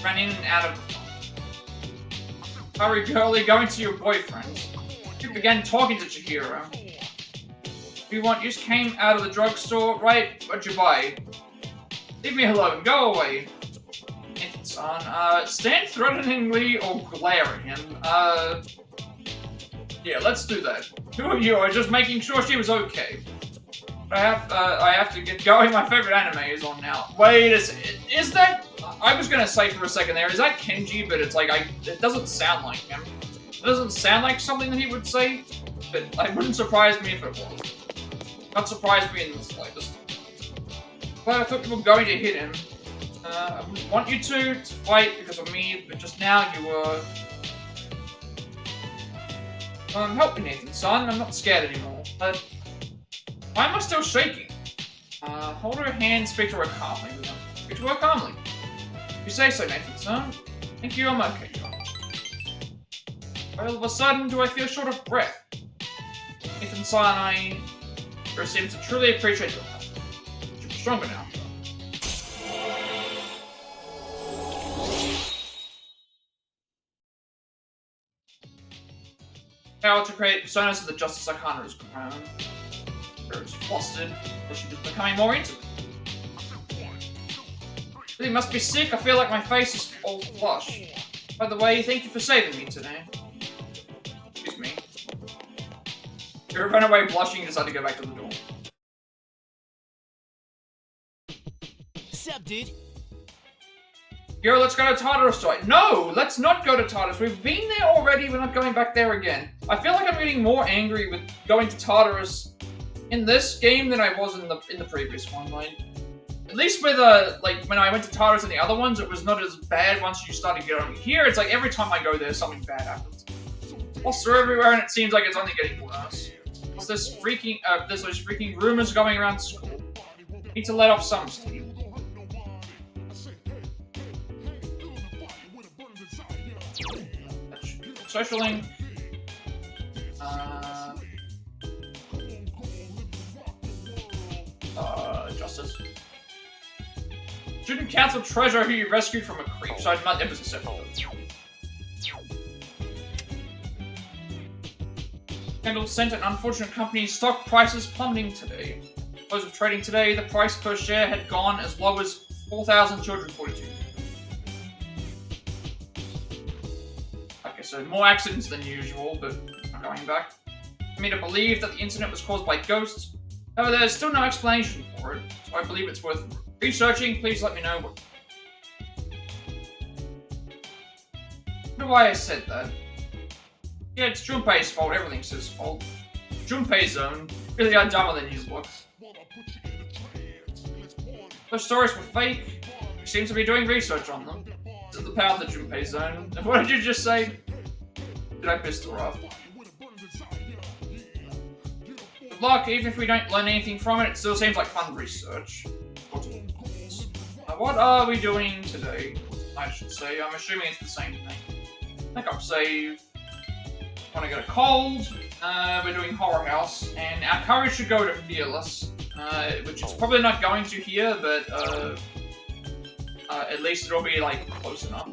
Ran in and out of the phone. Hurry, girlie, going to your boyfriend. You began talking to Chihiro. You just came out of the drugstore, right? What'd you buy? Leave me alone. Go away. Nathan-san, stand threateningly or glare at him. Yeah, let's do that. Who are you? I was just making sure she was okay. I have to get going. My favorite anime is on now. Wait a second. Is that... I was gonna say for a second there, is that Kenji? But it's like, it doesn't sound like him. It doesn't sound like something that he would say, but it wouldn't surprise me if it was. Not surprise me in the slightest. But I thought you were going to hit him. I wouldn't want you to fight because of me, but just now you were... help me, Nathan-san. I'm not scared anymore, but... Why am I still shaking? Hold her hand, speak to her calmly. Speak to her calmly. You say so, Nathan-san. Thank you, I'm okay. All of a sudden, do I feel short of breath? Nathan-san, I seem to truly appreciate your help. You're stronger now. Power to create personas of the Justice Arcana is grown. It's flustered, but she's just becoming more intimate. Really must be sick. I feel like my face is all flush. By the way, thank you for saving me today. Excuse me. You ran away blushing and decided to go back to the door. Sup, dude? Yo, let's go to Tartarus tonight. No, let's not go to Tartarus. We've been there already. We're not going back there again. I feel like I'm getting more angry with going to Tartarus in this game than I was in the previous one. Like, at least with like when I went to Tartarus and the other ones, it was not as bad once you started getting here. It's like every time I go there, something bad happens. Monsters are everywhere, and it seems like it's only getting worse. There's those freaking rumors going around school. Need to let off some steam. Social link. Justice. Student council treasurer who you rescued from a creep side episode 7. Scandal sent an unfortunate company's stock prices plummeting today. Close of trading today, the price per share had gone as low as 4,242. Okay, so more accidents than usual, but not going back. For me to believe that the incident was caused by ghosts. However, there's still no explanation for it, so I believe it's worth researching. Please let me know what... I wonder why I said that. Yeah, it's Junpei's fault. Everything's his fault. Junpei's zone. Really are dumber than you look. Those stories were fake. He seems to be doing research on them. This is the power of the Junpei zone. And what did you just say? Did I piss her off? Good luck. Even if we don't learn anything from it, it still seems like fun research. What are we doing today? I should say. I'm assuming it's the same thing. I think I'm saved. Want to get a cold. We're doing Horror House, and our courage should go to Fearless, which is probably not going to here, but at least it'll be like close enough.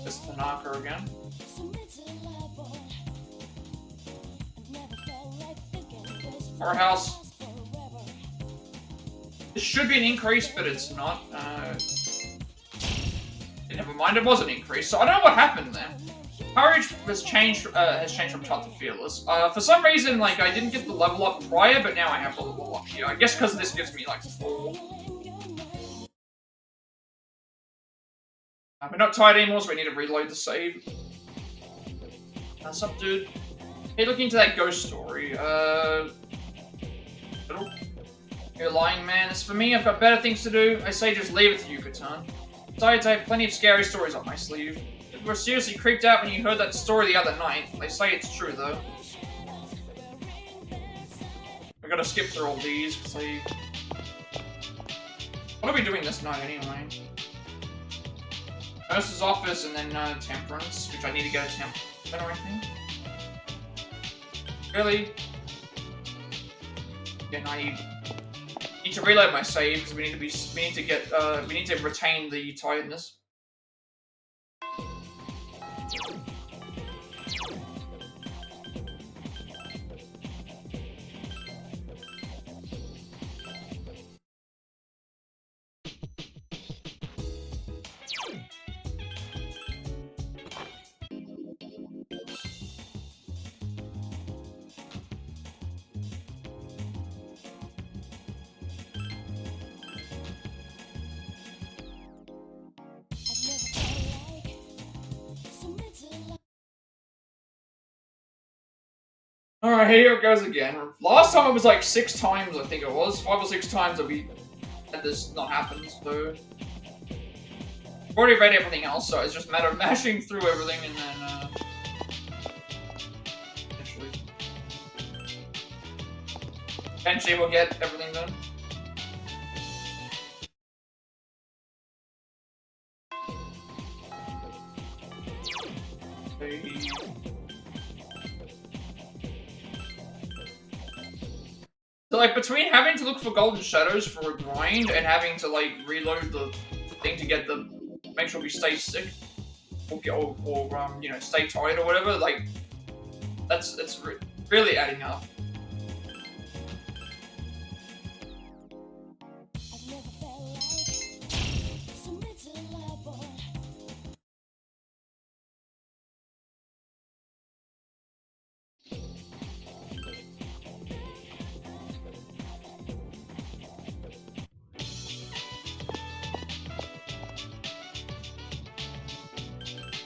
This is Tanaka again. Horror House. This should be an increase, but it's not. Never mind, it was an increase. So I don't know what happened there. Courage has changed from tough to fearless. For some reason, like, I didn't get the level up prior, but now I have the level up here. I guess because this gives me, like, 4. We're not tired anymore, so we need to reload the save. What's up, dude? Hey, looking into that ghost story. You're lying, man. As for me, I've got better things to do. I say just leave it to Yuko-tan. Besides, I have plenty of scary stories up my sleeve. We were seriously creeped out when you heard that story the other night. They say it's true, though. We gotta skip through all these, because they... What are we doing this night, anyway? Nurse's office, and then Temperance, which I need to get a Temperance, I think. Really? Again, I need to reload my save because we need to retain the tiredness. Alright, here it goes again. Last time it was like 6 times, I think it was. 5 or 6 times that we had this not happen, so... I've already read everything else, so it's just a matter of mashing through everything and then, Eventually we'll get everything done. So, like, between having to look for golden shadows for a grind and having to, like, reload the thing to get the... make sure we stay sick, or you know, stay tired or whatever, like, it's really adding up.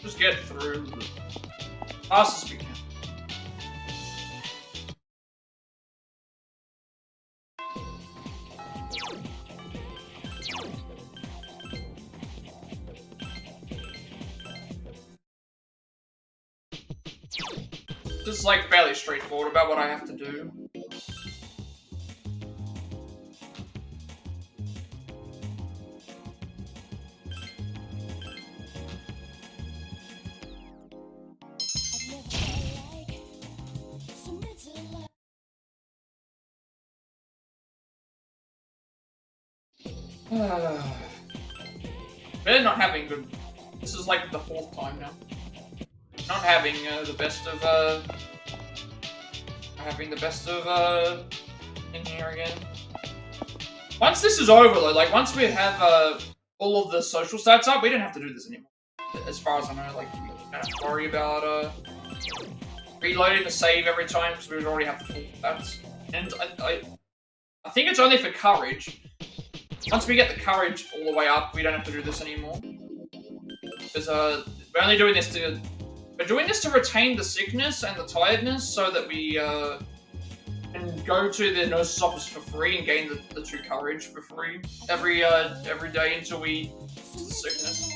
Just get through as fast as we can. This is like fairly straightforward about what I have to do. Really not having good... This is like the 4th time now. Not having the best of, in here again. Once this is over though, like once we have, all of the social stats up, we don't have to do this anymore. As far as I know, like, we don't have to worry about, reloading the save every time, because we already have the full stats. And I think it's only for courage. Once we get the courage all the way up, we don't have to do this anymore. Because, we're only doing this to... We're doing this to retain the sickness and the tiredness so that we, can go to the nurse's office for free and gain the 2 courage for free every day until we lose the sickness.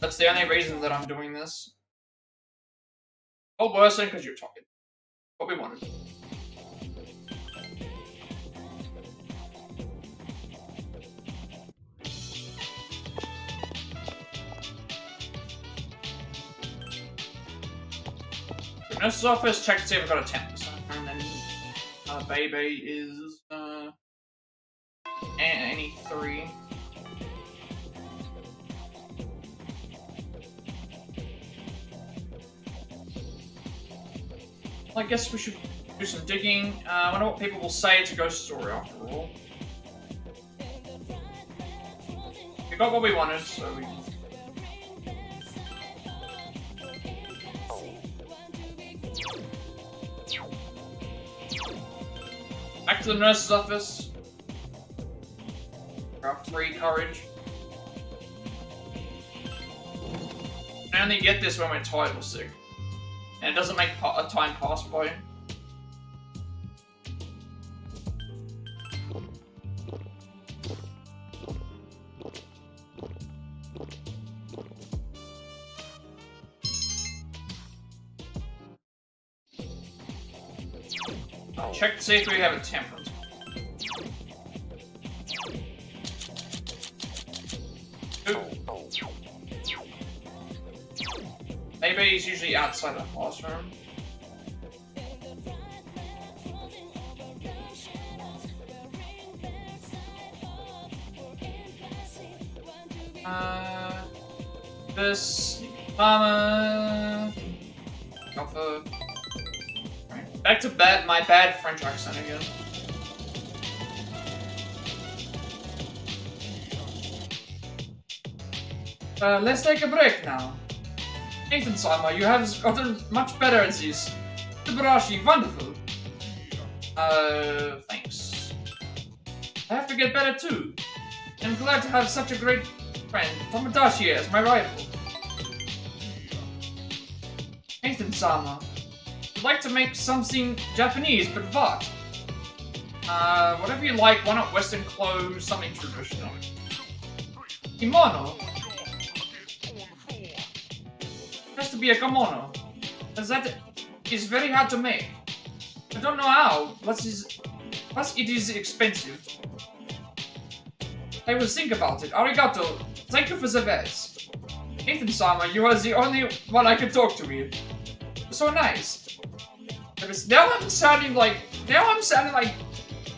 That's the only reason that I'm doing this. Oh, worsen because you're talking. What we wanted. Nurse's office, check to see if I've got a 10%, and then Baby is any 3. Well, I guess we should do some digging. I wonder what people will say. It's a ghost story after all. We got what we wanted, so we... Back to the nurse's office. For our free courage. I only get this when we're tired or sick. And it doesn't make a time pass by. Check to see if we have a temperance. Maybe he's usually outside the classroom. This Mama Alpha. Right. Back to my bad French accent again. Let's take a break now. Nathan-sama, you have gotten much better at this. Subarashi, wonderful. Thanks. I have to get better too. I'm glad to have such a great friend, Tomodachi, as my rival. Nathan-sama, I'd like to make something Japanese, but what? Whatever you like, why not Western clothes, something traditional? Kimono? It has to be a kimono, as that is very hard to make. I don't know how, plus it is expensive. I will think about it. Arigato. Thank you for the vets. Nathan-sama, you are the only one I can talk to here. So nice. Now I'm sounding like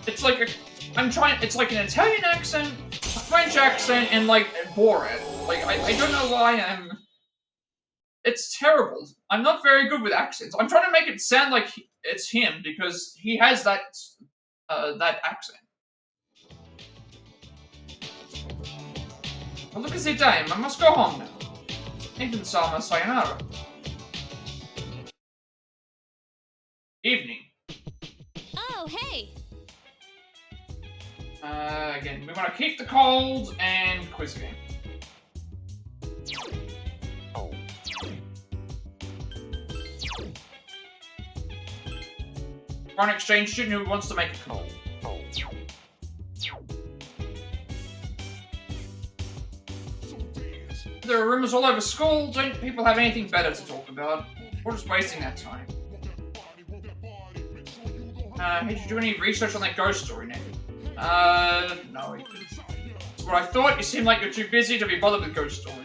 it's like it's like an Italian accent, a French accent, and like Borat. Like I don't know why I'm. It's terrible. I'm not very good with accents. I'm trying to make it sound like it's him because he has that accent. Well, look at the time. I must go home now. Nathan-sama, sayonara. Evening. Oh, hey! Again, we want to keep the cold and quiz game. Foreign exchange student who wants to make a call. There are rumors all over school. Don't people have anything better to talk about? We're just wasting that time. Did you do any research on that ghost story, Nathan? No. That's what I thought. You seem like you're too busy to be bothered with ghost story.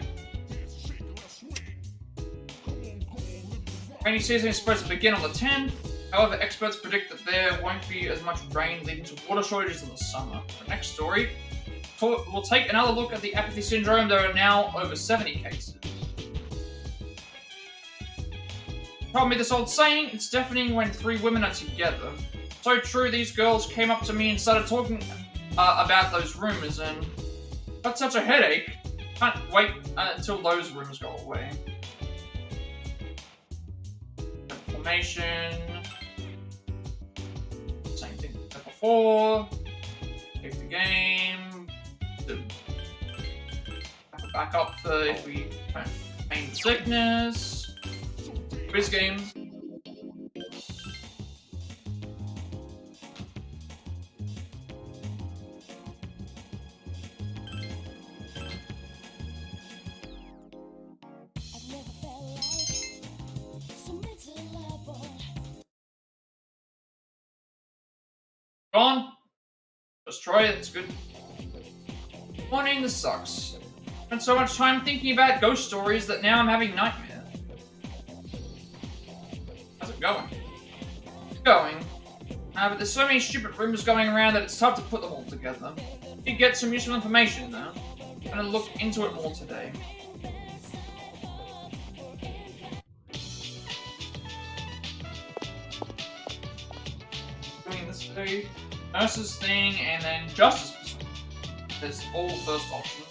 Rainy season is supposed to begin on the 10th. However, experts predict that there won't be as much rain, leading to water shortages in the summer. The next story, we'll take another look at the apathy syndrome. There are now over 70 cases. Told me this old saying, it's deafening when three women are together. So true, these girls came up to me and started talking about those rumors, and got such a headache. Can't wait until those rumors go away. Information. Same thing as before. Save the game. Have to back up for if we pain the sickness. Quiz game. Gone. Destroy it, it's good. Morning, this sucks. Spent so much time thinking about ghost stories that now I'm having nightmares. How's it going? It's going. But there's so many stupid rumors going around that it's tough to put them all together. You get some useful information though. I'm gonna look into it more today. Doing this today. Nurse's thing, and then justice. There's all first option.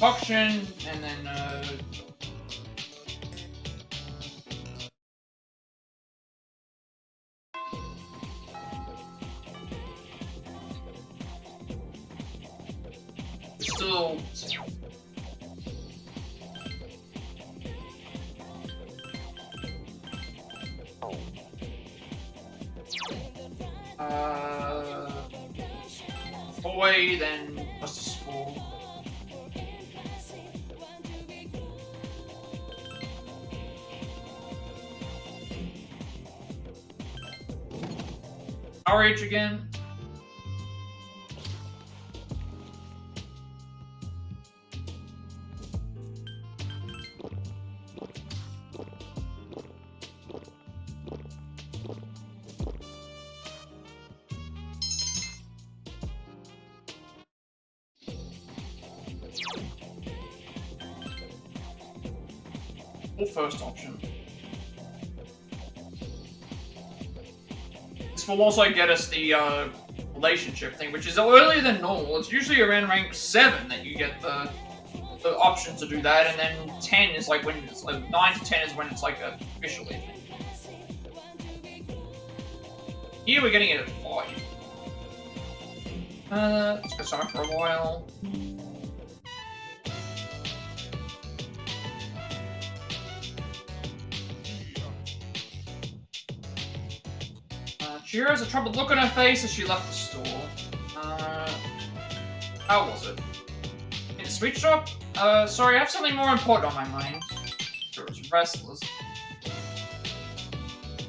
Auction, and then Boy, then Justice 4. RH again. Or first option. This will also get us the relationship thing, which is earlier than normal. It's usually around rank 7 that you get the option to do that, and then 10 is like when it's like 9 to 10 is when it's like officially. Here we're getting it at 5. Let's go somewhere for a while. Chihiro has a troubled look on her face as she left the store. How was it? In the sweet shop? Sorry, I have something more important on my mind. Sure, it's restless.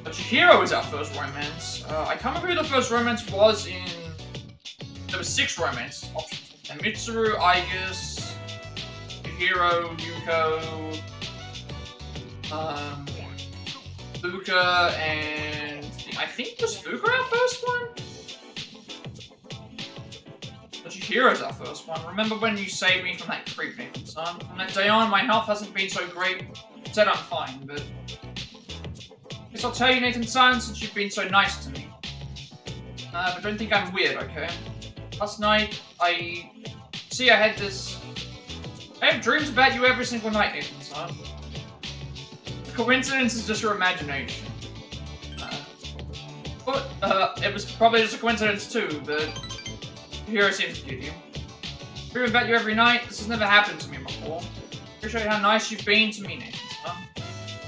But Chihiro is our first romance. I can't remember who the first romance was in... There were 6 romance options. And Mitsuru, Aigis, Chihiro, Yuko, Fuuka, and... I think was Fuuka our first one? But Chihiro's our first one. Remember when you saved me from that creep, Nathan-san? From that day on, my health hasn't been so great. I said I'm fine, but... Guess I'll tell you, Nathan-san, since you've been so nice to me. But don't think I'm weird, okay? Last night, I had this... I have dreams about you every single night, Nathan-san. The coincidence is just your imagination. But, it was probably just a coincidence too, but Chihiro seems to get you. Dream about you every night, this has never happened to me before. Appreciate how nice you've been to me, Nathan-san.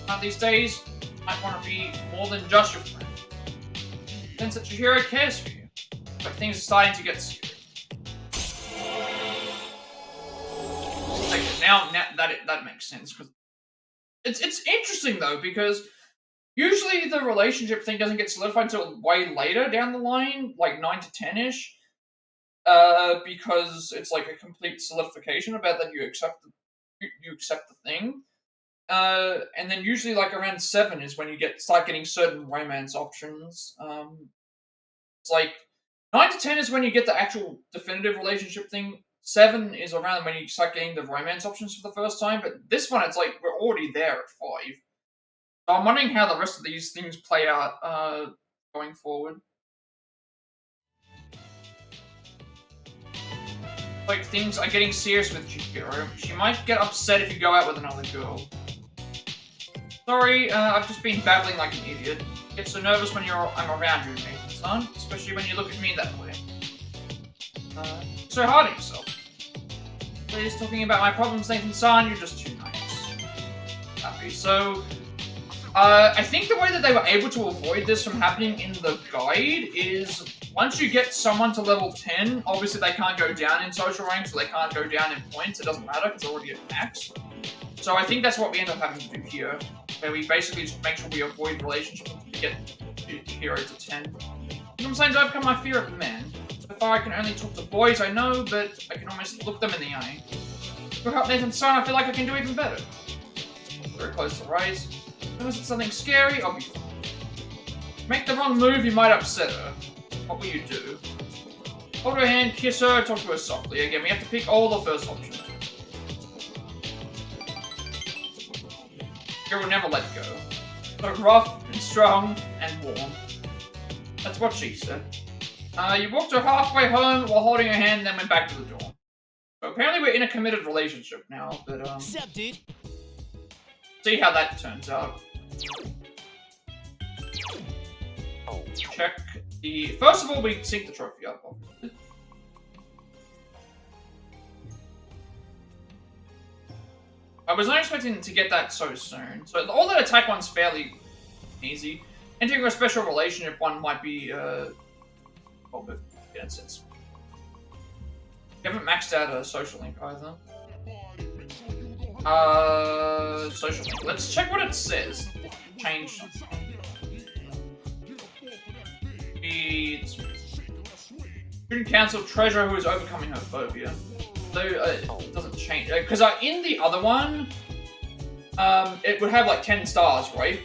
One of these days, you might want to be more than just your friend. Sense that Chihiro cares for you. But things are starting to get serious. Okay, now that makes sense, because it's interesting though, because usually the relationship thing doesn't get solidified until way later down the line, like 9 to 10-ish, because it's like a complete solidification about that you accept the thing, and then usually like around 7 is when you start getting certain romance options. It's like 9 to 10 is when you get the actual definitive relationship thing. 7 is around when you start getting the romance options for the first time, but this one it's like we're already there at 5. I'm wondering how the rest of these things play out going forward. Like, things are getting serious with Chihiro. She might get upset if you go out with another girl. Sorry, I've just been babbling like an idiot. I get so nervous when I'm around you, Nathan-san, especially when you look at me that way. So hard on yourself. Please, talking about my problems, Nathan-san, you're just too nice. Happy, so... I think the way that they were able to avoid this from happening in the guide is once you get someone to level 10, obviously they can't go down in social rank, so they can't go down in points. It doesn't matter because they're already at max. So I think that's what we end up having to do here, where we basically just make sure we avoid relationships to get Chihiro to 10. You know what I'm saying? To overcome my fear of men. So far I can only talk to boys, I know, but I can almost look them in the eye. For help Nathan-san, I feel like I can do even better. Very close to Rise. Unless it's something scary, I'll be fine. Make the wrong move, you might upset her. What will you do? Hold her hand, kiss her, talk to her softly. Again, we have to pick all the first options. You will never let go. So rough and strong and warm. That's what she said. You walked her halfway home while holding her hand, then went back to the door. So apparently we're in a committed relationship now, but Sup, dude? See how that turns out. Check the... First of all, we sync the trophy up, obviously. I was not expecting to get that so soon. So all that attack one's fairly easy. Entering a special relationship one might be Oh, but yeah, it's you haven't maxed out a social link either. Social link. Let's check what it says. Change. It's student council treasurer who is overcoming her phobia. So it doesn't change because in the other one, it would have like 10 stars, right?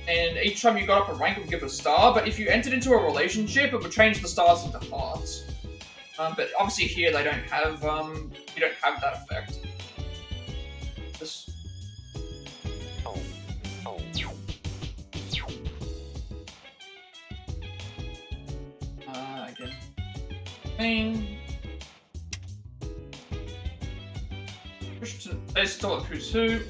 And each time you got up a rank, it would give a star. But if you entered into a relationship, it would change the stars into hearts. But obviously here they don't have you don't have that effect. This. Again. Thing. Today's still at Who's Who.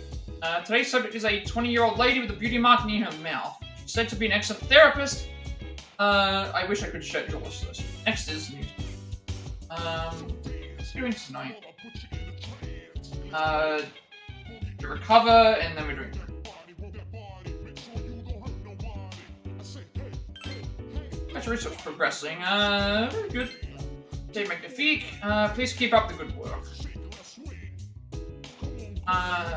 Today's subject is a 20-year-old lady with a beauty mark near her mouth. She's said to be an excellent therapist. I wish I could schedule this. Next is news. What are we doing tonight? To recover, and then we're doing. That's research progressing. Very good. Stay magnifique. Please keep up the good work.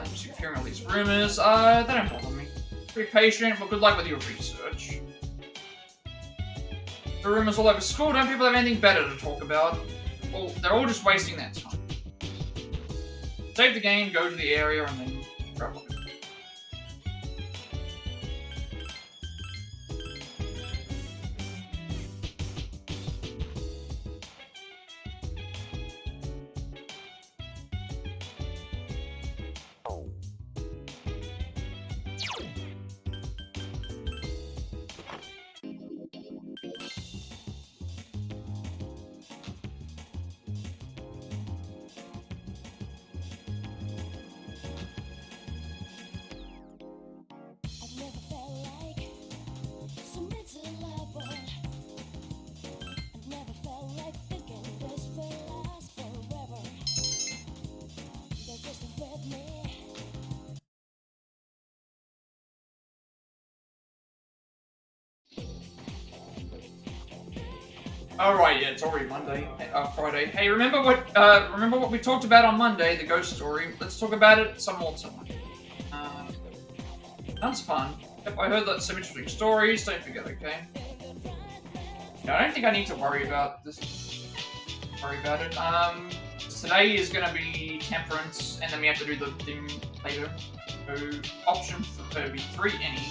Just hearing all these rumors. They don't bother me. Be patient, but good luck with your research. The rumors all over school. Don't people have anything better to talk about? Well, they're all just wasting their time. Save the game, go to the area, and then grab one. Alright, yeah, it's already Monday, Friday. Hey, remember what we talked about on Monday, the ghost story? Let's talk about it some more tonight. That's fun. Yep, I heard that some interesting stories, don't forget, okay? Yeah, I don't think I need to worry about this. Worry about it. Today is gonna be temperance, and then we have to do the thing later. So, option would be 3 any.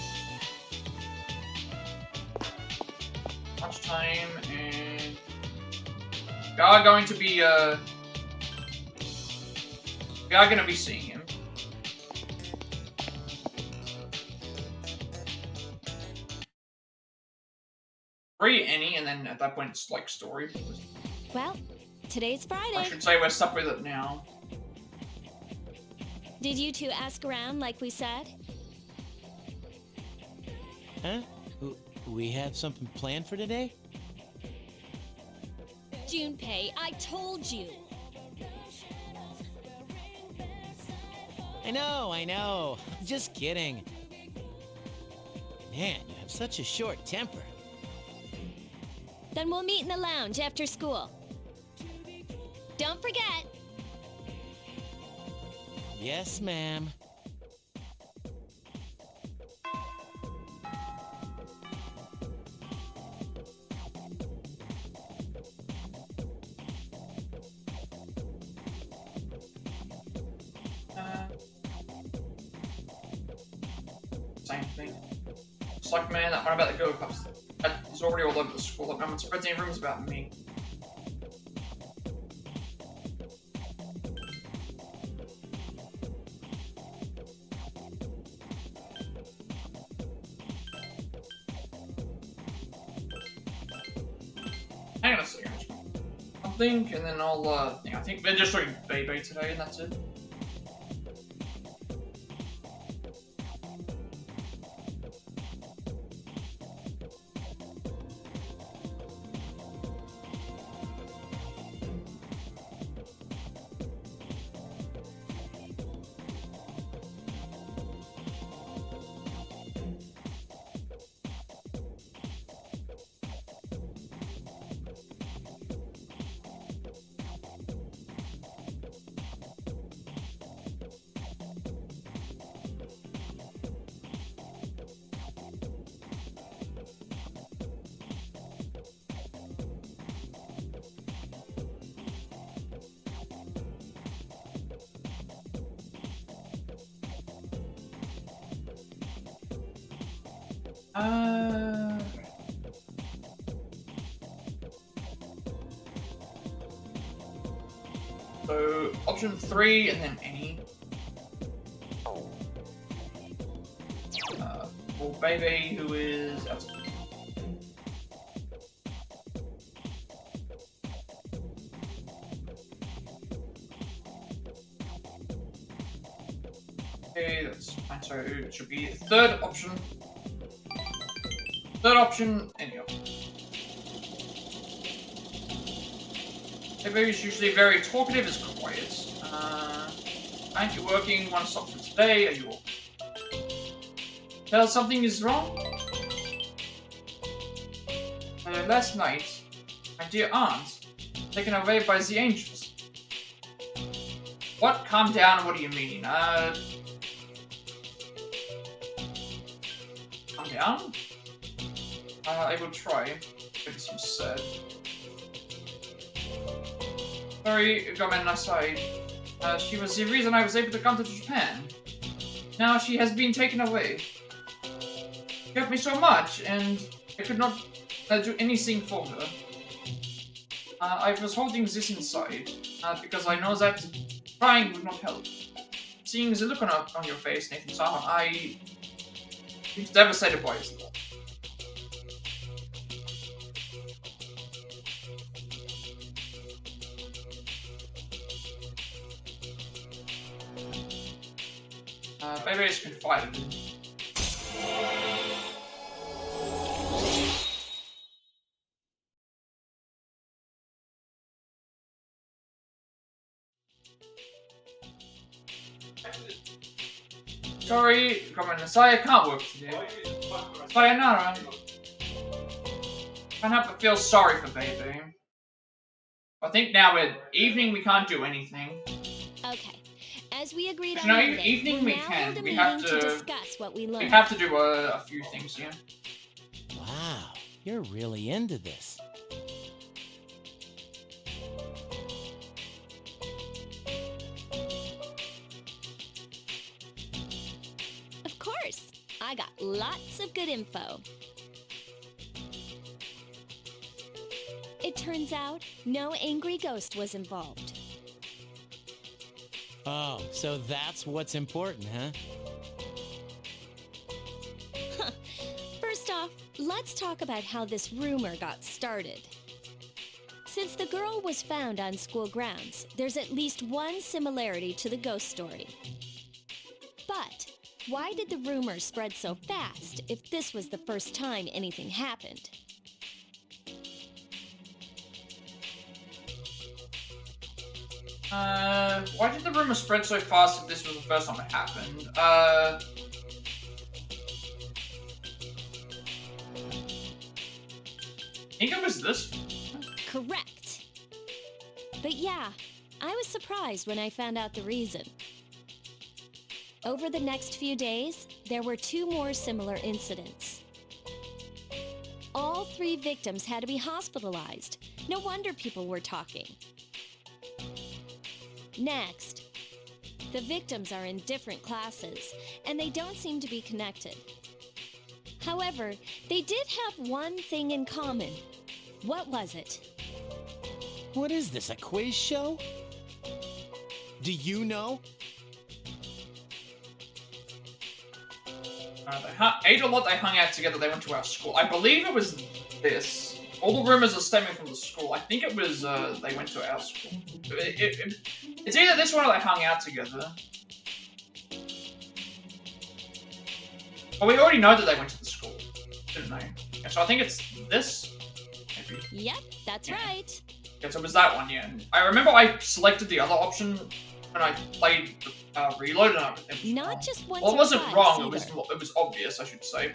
Lunchtime, and we are going to be seeing him. Free any, and then at that point it's like story. Well, today's Friday. I should say we're stuck with it now. Did you two ask around like we said? Huh? We have something planned for today? Junpei, I told you. I know. Just kidding. Man, you have such a short temper. Then we'll meet in the lounge after school. Don't forget. Yes, ma'am. Same thing. It's like, man, that one about the Go Cups. That is already all over the school. Like, no one spreads any rumors about me. Hang on a second. I think, and then I'll, I think we're just doing Bebe today, and that's it. So option 3 and then any. For baby who is outside. Okay, that's fine. So it should be third option. Third option, any option. Baby is usually very talkative, is quiet. Aren't you working? Want to stop for today? Are you all? Tell something is wrong? Last night, my dear aunt, taken away by the angels. What? Calm down, what do you mean? Calm down? I will try. Maybe seems sad. Sorry, Gomen aside. She was the reason I was able to come to Japan. Now she has been taken away. She helped me so much, and I could not do anything for her. I was holding this inside, because I know that crying would not help. Seeing the look on your face, Nathan-san, I was devastated by it. Baby is confided in. Sorry, Gomen Nasai, I can't work today. Sayonara. Can't help but feel sorry for baby. I think now at evening we can't do anything. Okay. As we agreed on No, Monday, evening we now can. hold a We have meeting to discuss what we learned. We have to do a few things here. Wow, you're really into this. Of course. I got lots of good info. It turns out no angry ghost was involved. Oh, so that's what's important, huh? First off, let's talk about how this rumor got started. Since the girl was found on school grounds, there's at least one similarity to the ghost story. But why did the rumor spread so fast if this was the first time anything happened? Why did the rumor spread so fast if this was the first time it happened? I think it was this. Correct. But yeah, I was surprised when I found out the reason. Over the next few days, there were 2 more similar incidents. All 3 victims had to be hospitalized. No wonder people were talking. Next, the victims are in different classes, and they don't seem to be connected. However, they did have one thing in common. What was it? What is this, a quiz show? Do you know? They ate a lot, they hung out together, they went to our school. I believe it was this. All the rumors are stemming from the school. I think it was, they went to our school. It's either this one or they hung out together. But we already know that they went to the school, didn't they? Yeah, so I think it's this, maybe. Yep, that's right. Yeah, so it was that one, yeah. I remember I selected the other option when I played Reload, and it was Not wrong. just once Well, it or wasn't twice wrong, either. it was obvious, I should say.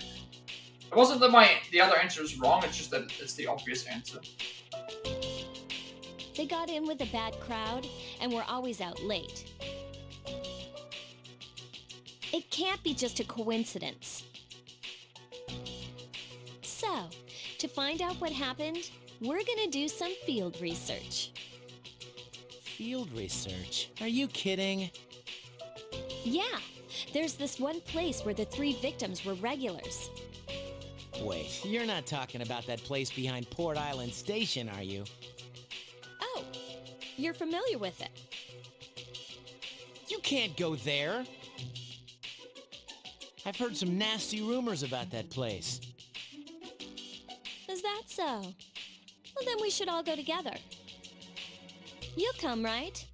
It wasn't that the other answer is wrong, it's just that it's the obvious answer. They got in with a bad crowd and were always out late. It can't be just a coincidence. So, to find out what happened, we're gonna do some field research. Field research? Are you kidding? Yeah, there's this one place where the 3 victims were regulars. Wait, you're not talking about that place behind Port Island Station, are you? Oh, you're familiar with it. You can't go there. I've heard some nasty rumors about that place. Is that so? Well, then we should all go together. You'll come, right?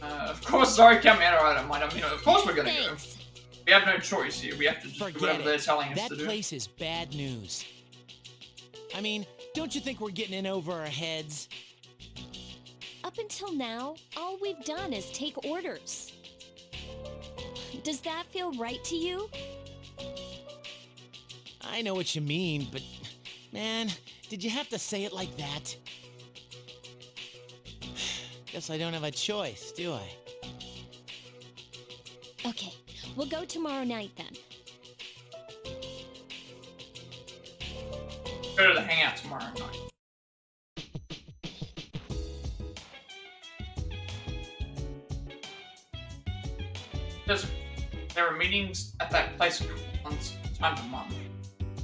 Of course, sorry, come out. I don't mind. I mean, of course we're gonna Thanks. go. We have no choice here. We have to just do Forget whatever they're it. telling us That to do. place is bad news. I mean, don't you think we're getting in over our heads? Up until now, all we've done is take orders. Does that feel right to you? I know what you mean, but man, did you have to say it like that? Guess I don't have a choice, do I? Okay, we'll go tomorrow night then. Go to the hangout tomorrow night. There are meetings at that place times a month.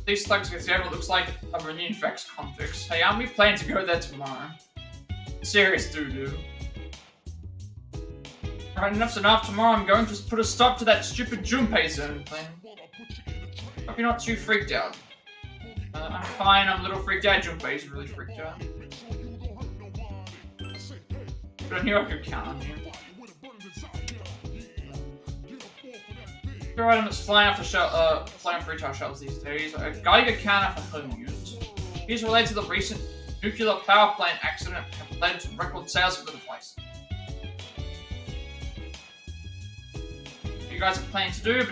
These thugs get together. It looks like a reunion for ex-convicts. Hey, aren't we planning to go there tomorrow? Serious doo-doo. Alright, enough's enough. Tomorrow I'm going to put a stop to that stupid Junpei zone thing. Hope you're not too freaked out. I'm fine. I'm a little freaked out. Junpei's really freaked out. But I knew I could count on you. Your item that's flying off retail shelves these days. A Geiger counter for home use. These related to the recent nuclear power plant accident have led to record sales for the device. You guys are planning to do,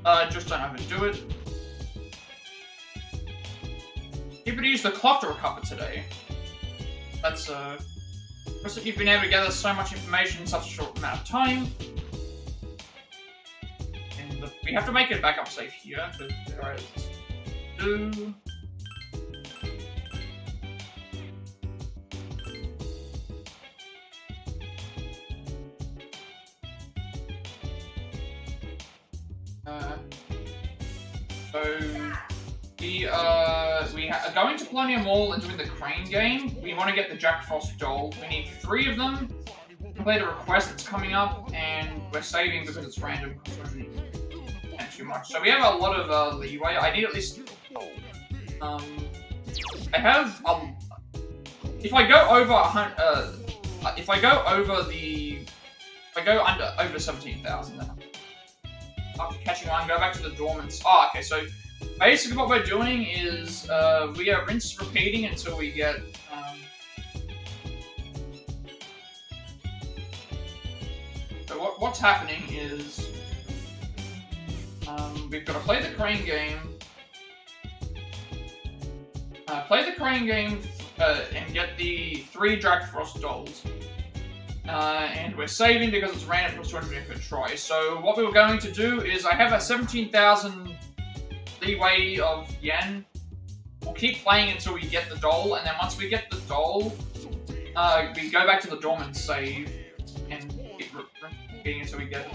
but just don't overdo it. People use the clock to recover today. That's impressive that you've been able to gather so much information in such a short amount of time. And we have to make it back up safe here. Alright, do. So we are going to Colonial Mall and doing the crane game. We want to get the Jack Frost doll. We need 3 of them. Complete a request that's coming up, and we're saving because it's random. Not too much. So we have a lot of leeway. I need at least. I have. If I go over over 17,000, then after catching one, go back to the dormants. Oh, okay. So basically, what we're doing is we are rinse repeating until we get. So what's happening is we've got to play the crane game. And get the 3 Jack Frost dolls. And we're saving because it's random plus 200 per try. So what we were going to do is I have a 17,000 leeway of yen. We'll keep playing until we get the doll, and then once we get the doll, we go back to the dormant save and keep repeating until we get it.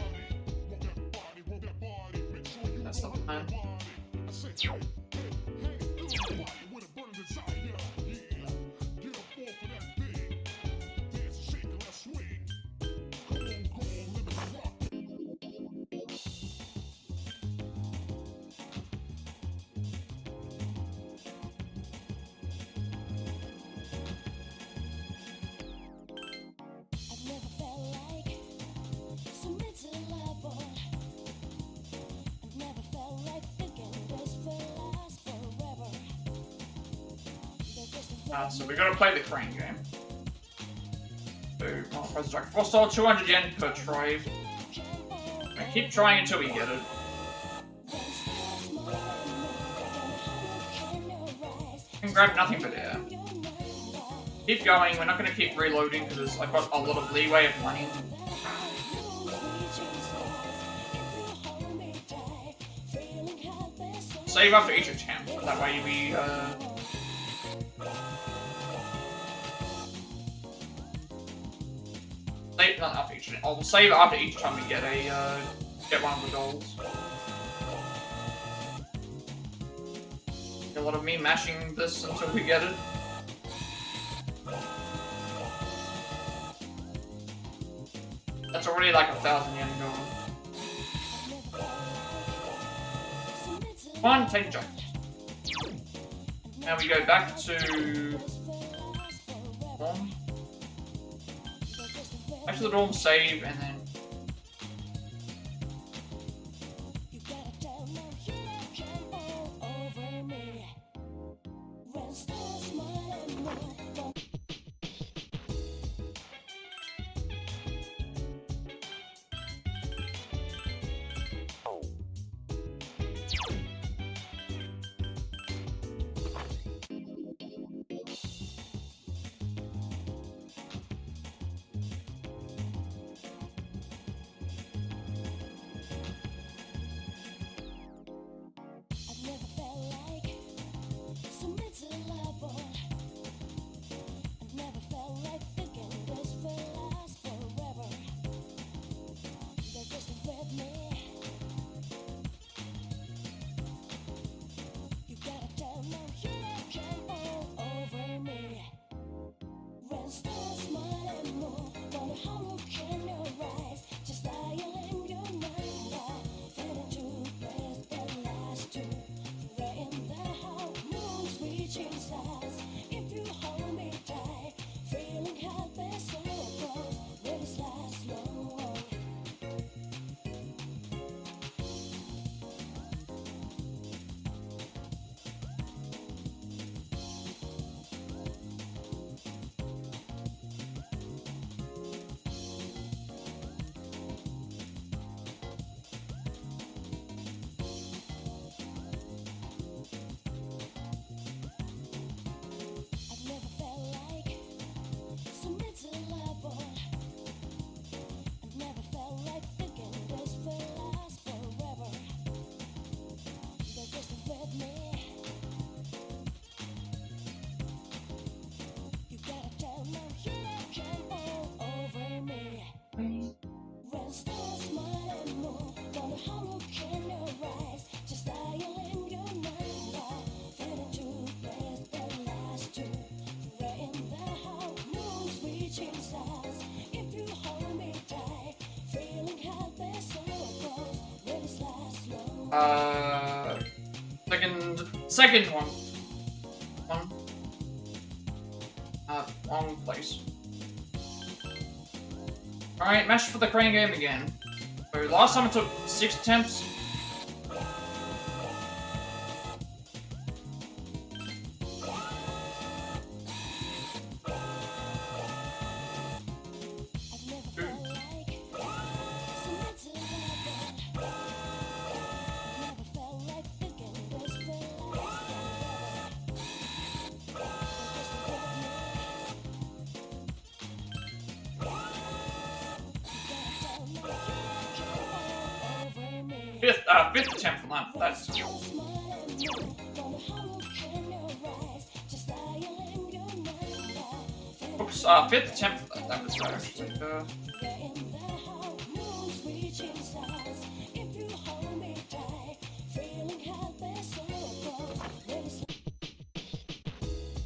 That's the plan. So we gotta play the crane game. So, press Jack Frost doll, 200 yen per try. And keep trying until we get it. Can grab nothing but air. Keep going, we're not gonna keep reloading because I've got a lot of leeway of money. Save after each attempt, so that way we not after each attempt. I'll save after each time we get a Get one of the dolls. A lot of me mashing this until we get it. That's already like 1,000 yen going. One, take a jump. Now we go back to dorm. Back to the dorm, save, and then second one. Wrong place. Alright, match for the crane game again. So last time it took 6 attempts. Fifth attempt from that. That's oops. Fifth attempt for that. That was better actually.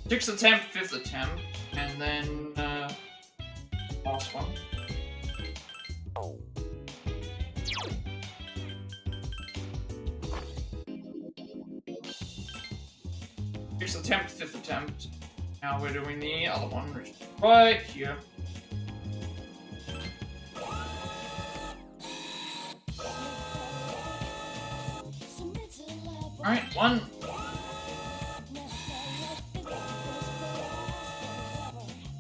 Sixth attempt, fifth attempt, and then last one. Sixth attempt, fifth attempt. Now we're doing the other one, which is right here. Alright, one.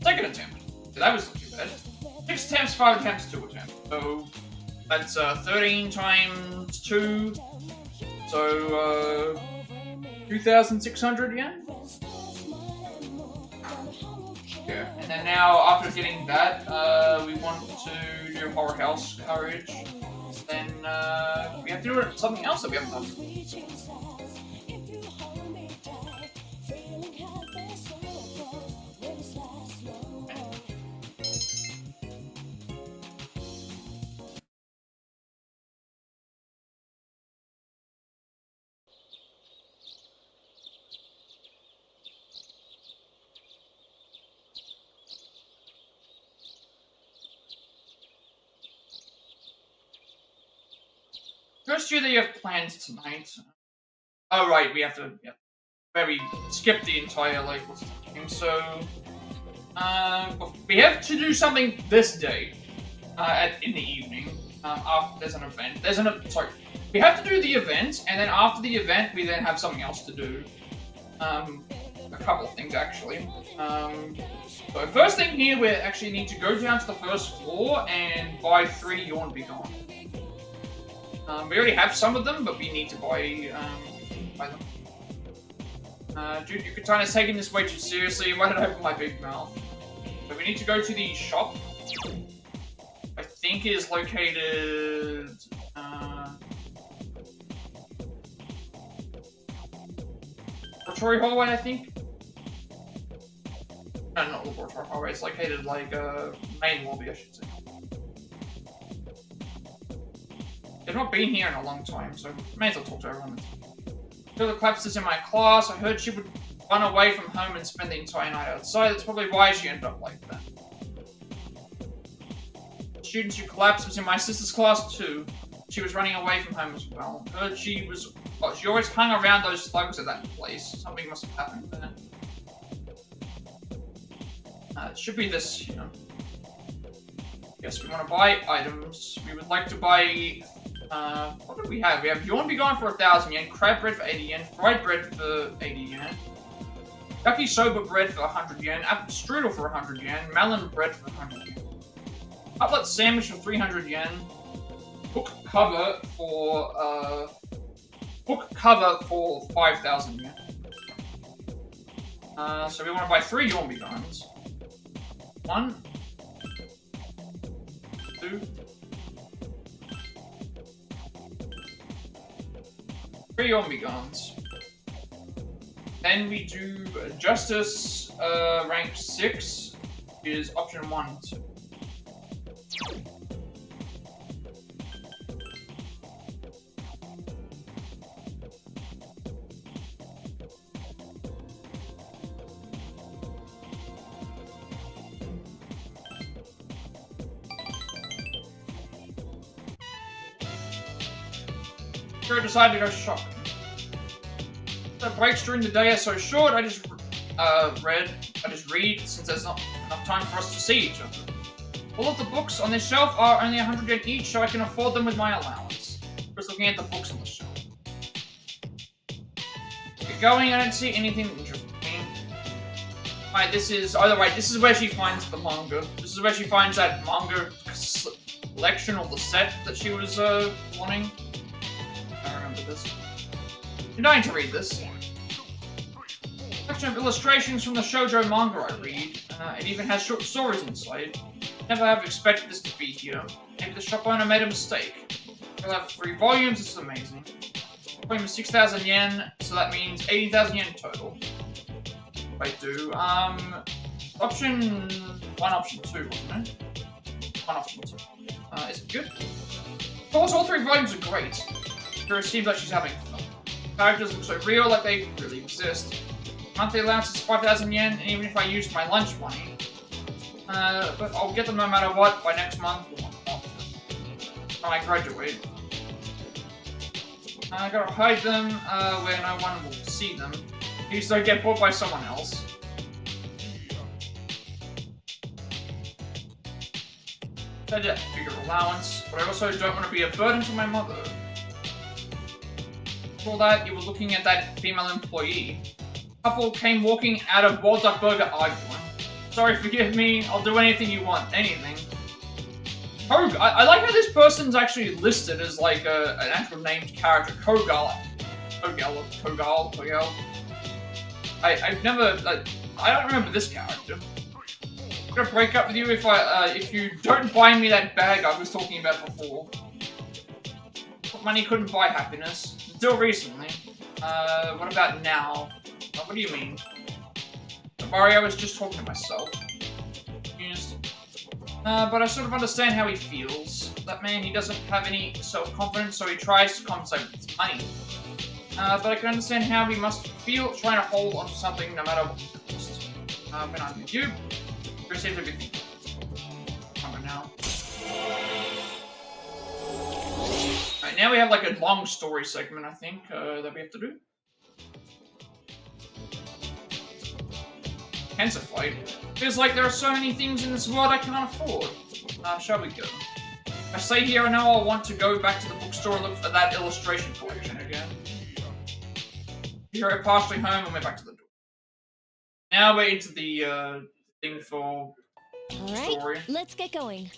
Second attempt. That was not too bad. 6 attempts, 5 attempts, 2 attempts. So that's 13 times 2. So 2,600 yen? Yeah. And then now, after getting that, we want to do Horror House Courage. Then we have to do something else that we haven't done. First year that you have plans tonight. Oh right, we have to skip the entire like what's the name? So we have to do something this day. In the evening. After there's an event. We have to do the event, and then after the event we then have something else to do. A couple of things actually. So first thing here, we actually need to go down to the first floor and buy 3 Yawn Be Gone. We already have some of them, but we need to buy them. Dude, you're kind of taking this way too seriously. Why did I open my big mouth? So we need to go to the shop. I think it is located... Laboratory Hallway, I think? No, not Laboratory Hallway. It's located, like, main lobby, I should say. They've not been here in a long time, so may as well talk to everyone. Philip Claps is in my class. I heard she would run away from home and spend the entire night outside. That's probably why she ended up like that. The student who collapsed was in my sister's class too. She was running away from home as well. Heard she was... Well, she always hung around those slugs at that place. Something must have happened there. It should be this, you know. Yes, we want to buy items. We would like to buy... what do we have? We have Yawn Be Gone for 1,000 yen, crab bread for 80 yen, fried bread for 80 yen, yakisoba bread for 100 yen, apple strudel for 100 yen, melon bread for 100 yen, cutlet sandwich for 300 yen, book cover for 5,000 yen. So we want to buy 3 Yawn Be Gones. 1, 2, 3 Yawn Be Gones. Then we do Justice rank 6 is option 1 and 2. I decided to go shopping. The breaks during the day are so short, I just read since there's not enough time for us to see each other. All of the books on this shelf are only 100 yen each, so I can afford them with my allowance. Just looking at the books on the shelf. Get going, I don't see anything interesting. Right, this is where she finds the manga. This is where she finds that manga collection or the set that she was wanting. I remember this. You're dying to read this. Collection of illustrations from the shoujo manga I read. It even has short stories inside. Never have expected this to be here. Maybe the shop owner made a mistake. We'll have 3 volumes, this is amazing. Volume is 6,000 yen, so that means 18,000 yen total. I do. Option 1, option 2, wasn't it? 1, option 2. Is it good? Of course, all 3 volumes are great. It seems like she's having fun. Characters look so real, like they really exist. Monthly allowance is 5,000 yen, and even if I use my lunch money, but I'll get them no matter what by next month when I graduate. I gotta hide them where no one will see them. These don't get bought by someone else. I did a bigger allowance, but I also don't want to be a burden to my mother. For that, you were looking at that female employee. Couple came walking out of Wild Duck Burger arguing. Sorry, forgive me, I'll do anything you want, anything. I like how this person's actually listed as like an actual named character, Kogal. I've never, I don't remember this character. I'm gonna break up with you if you don't buy me that bag I was talking about before. Money couldn't buy happiness. Until recently. What about now? What do you mean? Don't worry, I was just talking to myself. But I sort of understand how he feels. That man, he doesn't have any self-confidence, so he tries to compensate with his money. But I can understand how he must feel trying to hold onto something no matter what the cost. When I'm with you, there seems to be... Now. Right, now we have like a long story segment, I think, that we have to do. Cancer fight. Feels like there are so many things in this world I cannot afford. Shall we go? I stay here and now I want to go back to the bookstore and look for that illustration collection again. Here, partially home and we're back to the door. Now we're into the thing for Alright, story. let's get going.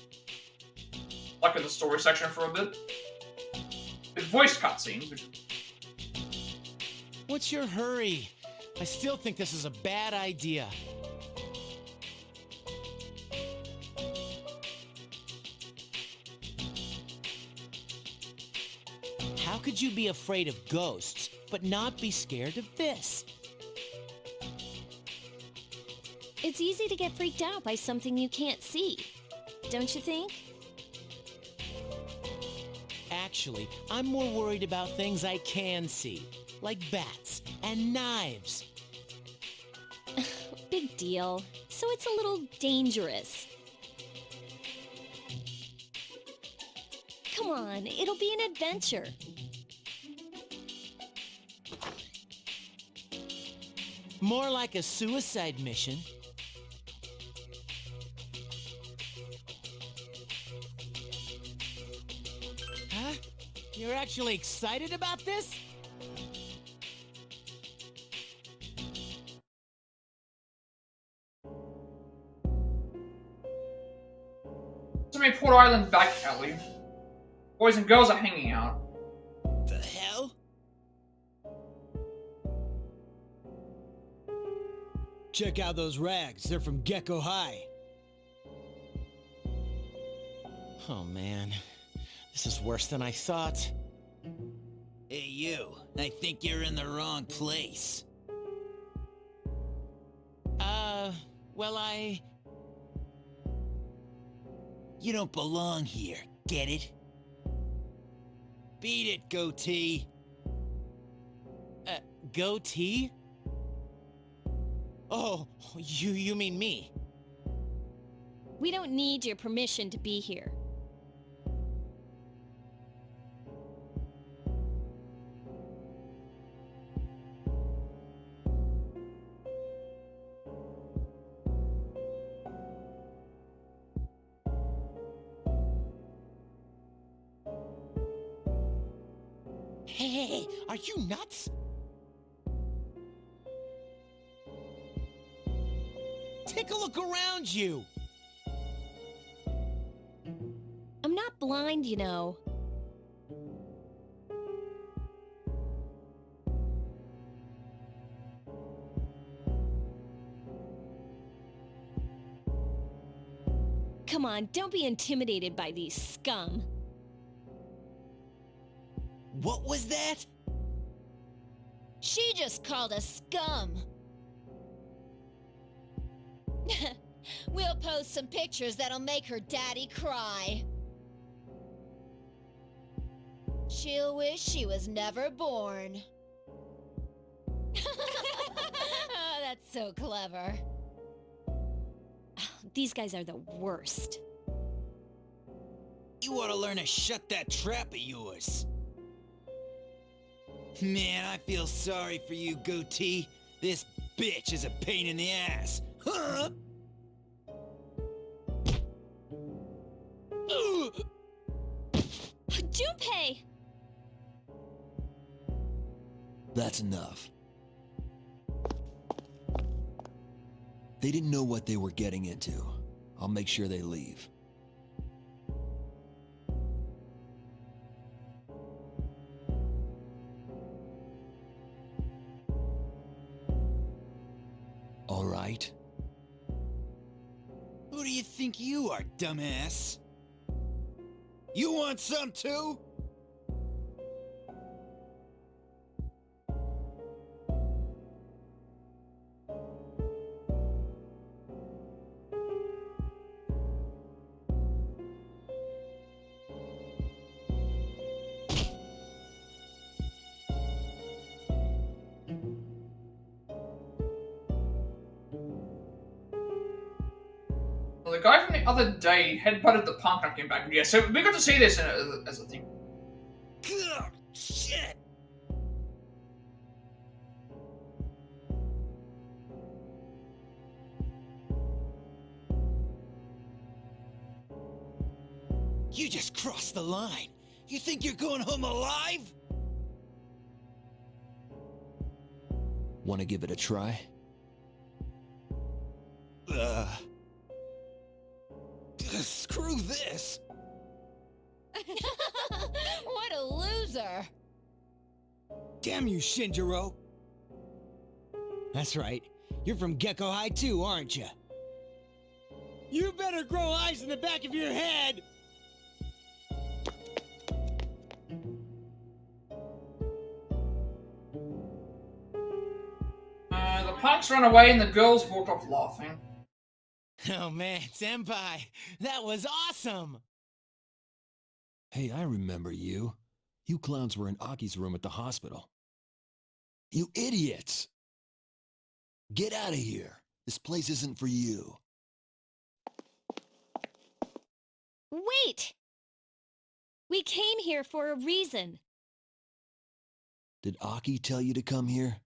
Like in the story section for a bit. With voice cutscenes. What's your hurry? I still think this is a bad idea. How could you be afraid of ghosts, but not be scared of this? It's easy to get freaked out by something you can't see, don't you think? Actually, I'm more worried about things I can see, like bats and knives. Big deal. So it's a little dangerous. Come on, it'll be an adventure. More like a suicide mission. Huh? You're actually excited about this? Semi Port Island back alley. Boys and girls are hanging out. The hell? Check out those rags. They're from Gecko High. Oh man, this is worse than I thought. Hey you, I think you're in the wrong place. Well You don't belong here, get it? Beat it, goatee. Goatee? Oh, you mean me? We don't need your permission to be here. Hey, are you nuts? Take a look around you. I'm not blind, you know. Come on, don't be intimidated by these scum. What was that? She just called us scum. We'll post some pictures that'll make her daddy cry. She'll wish she was never born. Oh, that's so clever. These guys are the worst. You ought to learn to shut that trap of yours. Man, I feel sorry for you, goatee. This bitch is a pain in the ass. Huh? Junpei! That's enough. They didn't know what they were getting into. I'll make sure they leave. All right. Who do you think you are, dumbass? You want some too? Well, the guy from the other day headbutted the punk and came back. Yeah, so we got to see this as a thing. Ugh, shit! You just crossed the line. You think you're going home alive? Want to give it a try? Screw this. What a loser! Damn you, Shinjiro! That's right. You're from Gecko High too, aren't you? You better grow eyes in the back of your head! The punks ran away and the girls walked off laughing. Oh man, Senpai, that was awesome! Hey, I remember you. You clowns were in Aki's room at the hospital. You idiots! Get out of here. This place isn't for you. Wait! We came here for a reason. Did Aki tell you to come here?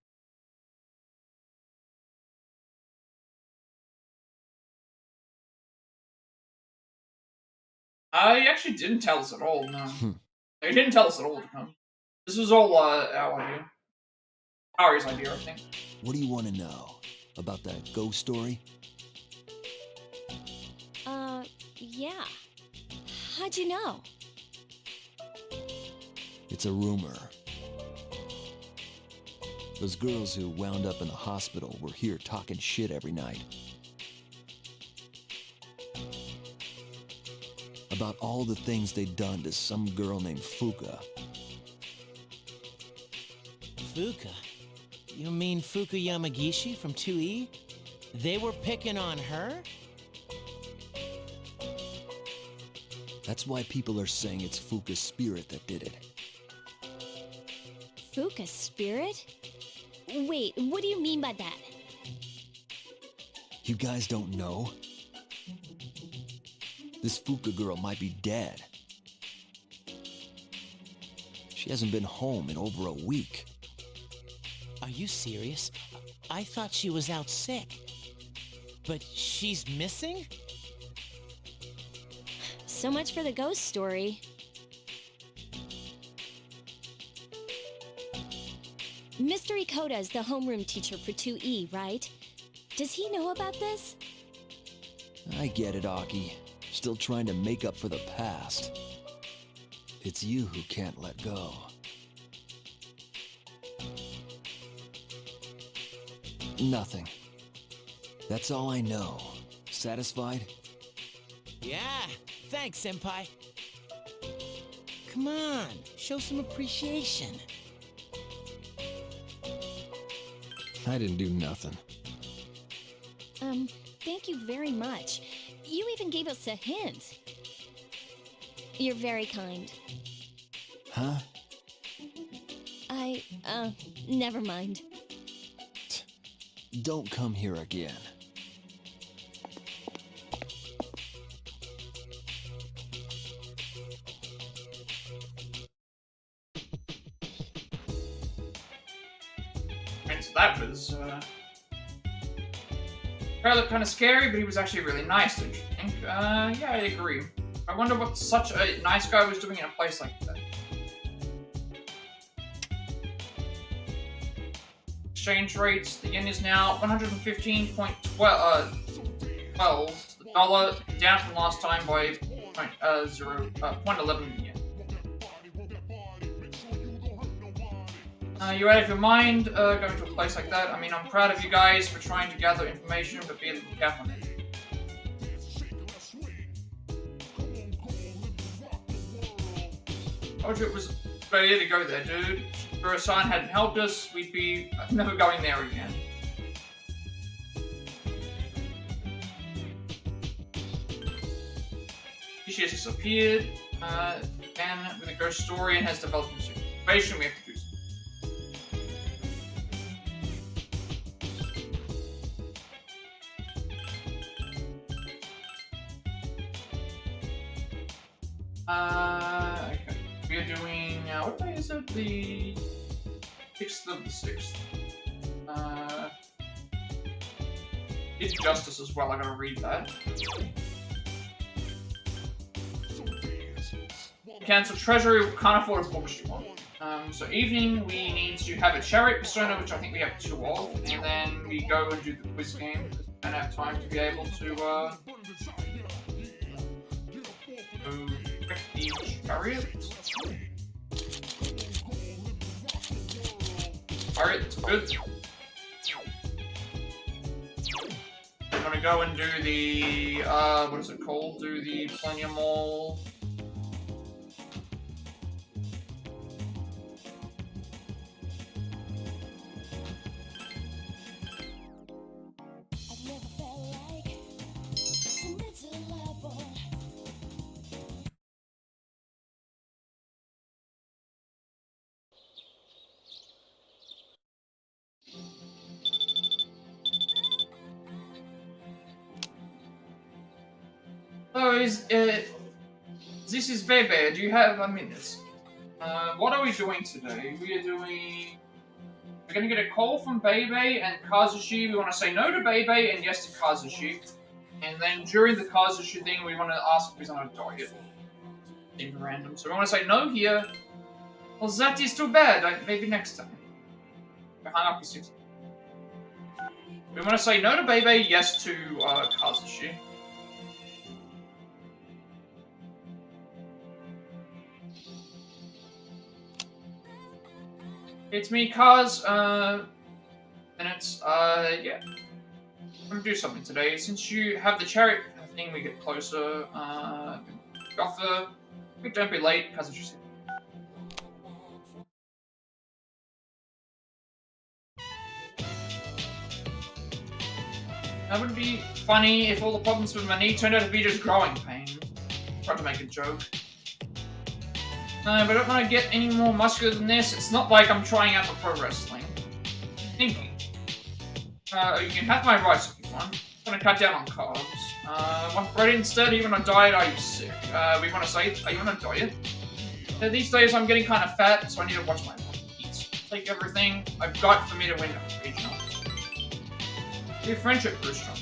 He actually didn't tell us at all, no. He didn't tell us at all to come. This was all, our idea. Ari's idea, I think. What do you want to know? About that ghost story? Yeah. How'd you know? It's a rumor. Those girls who wound up in the hospital were here talking shit every night. About all the things they'd done to some girl named Fuuka. Fuuka? You mean Fuuka Yamagishi from 2E? They were picking on her? That's why people are saying it's Fuuka's spirit that did it. Fuuka's spirit? Wait, what do you mean by that? You guys don't know? This Fuuka girl might be dead. She hasn't been home in over a week. Are you serious? I thought she was out sick. But she's missing? So much for the ghost story. Mr. Ikoda is the homeroom teacher for 2E, right? Does he know about this? I get it, Aki. Still trying to make up for the past. It's you who can't let go. Nothing. That's all I know. Satisfied? Yeah, thanks, Senpai. Come on, show some appreciation. I didn't do nothing. Thank you very much. You even gave us a hint. You're very kind. Huh? Never mind. Don't come here again. And so that was, rather kind of scary, but he was actually really nice, don't you think? Yeah, I agree. I wonder what such a nice guy was doing in a place like that. Exchange rates, the yen is now 115.12, the dollar down from last time by 0.11 yen. You're out of your mind going to a place like that. I mean, I'm proud of you guys for trying to gather information, but be a little careful. Told you it was a good idea to go there, dude. If Uro-san hadn't helped us, we'd be never going there again. She has disappeared, and with a ghost story and has developed a situation, we have to do something. Okay. We we are doing, what day is it? The 6th of the 6th. Did Justice as well, I gotta read that. Cancel Treasury, can't afford books you want. So evening, we need to have a chariot persona, which I think we have 2 of, and then we go and do the quiz game, because we don't have time to be able to, pick the chariot. Chariot, that's good. I'm gonna go and do the, what is it called? Do the Plenium Mall. So this is Bebe. Do you have a minute? What are we doing today? We're gonna get a call from Bebe and Kazushi. We want to say no to Bebe and yes to Kazushi. And then during the Kazushi thing, we want to ask if he's on a diet. Seems random. So we want to say no here. Well, that is too bad. Maybe next time. We hung up his. We want to say no to Bebe, yes to Kazushi. It's me, Kaz, and it's, yeah. I'm gonna do something today. Since you have the chariot thing, we get closer, Gotha. Don't be late, Kaz is just... That would be funny if all the problems with my knee turned out to be just growing pains. Tried to make a joke. But I don't want to get any more muscular than this. It's not like I'm trying out for pro wrestling. Thinking. You can have my rice if you want. I'm going to cut down on carbs. Want bread instead? Are you on a diet? Are you sick? We want to say, are you on a diet? These days I'm getting kind of fat, so I need to watch my body eat. Take everything I've got for me to win the regional. Your friendship grew stronger.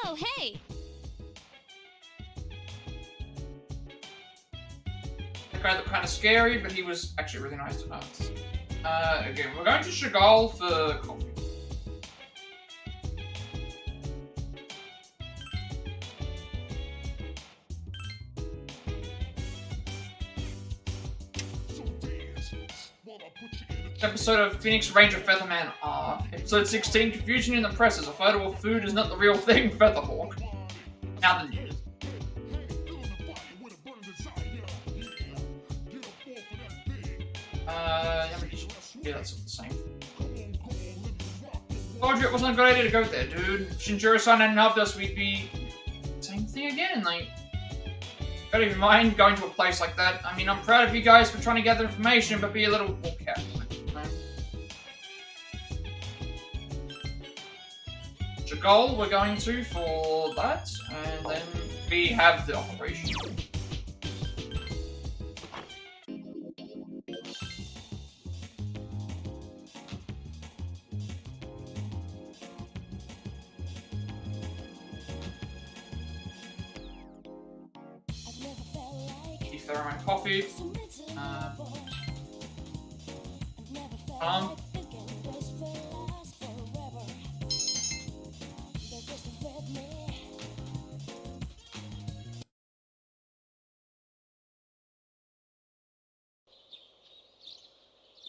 Oh, hey! That guy looked kind of scary, but he was actually really nice to us. Again, we're going to Chagall for coffee. Episode of Phoenix Ranger Featherman R. Episode 16, Confusion in the Press as a photo of food is not the real thing, Featherhawk. Now the news. Yeah, that's the same. Told you it wasn't a good idea to go there, dude. If Shinjiro-san hadn't helped us, we'd be... Same thing again, like... Don't even mind going to a place like that. I mean, I'm proud of you guys for trying to gather information, but be a little more careful. Chagall we're going to for that, and then we have the operation. Keep throwing my coffee.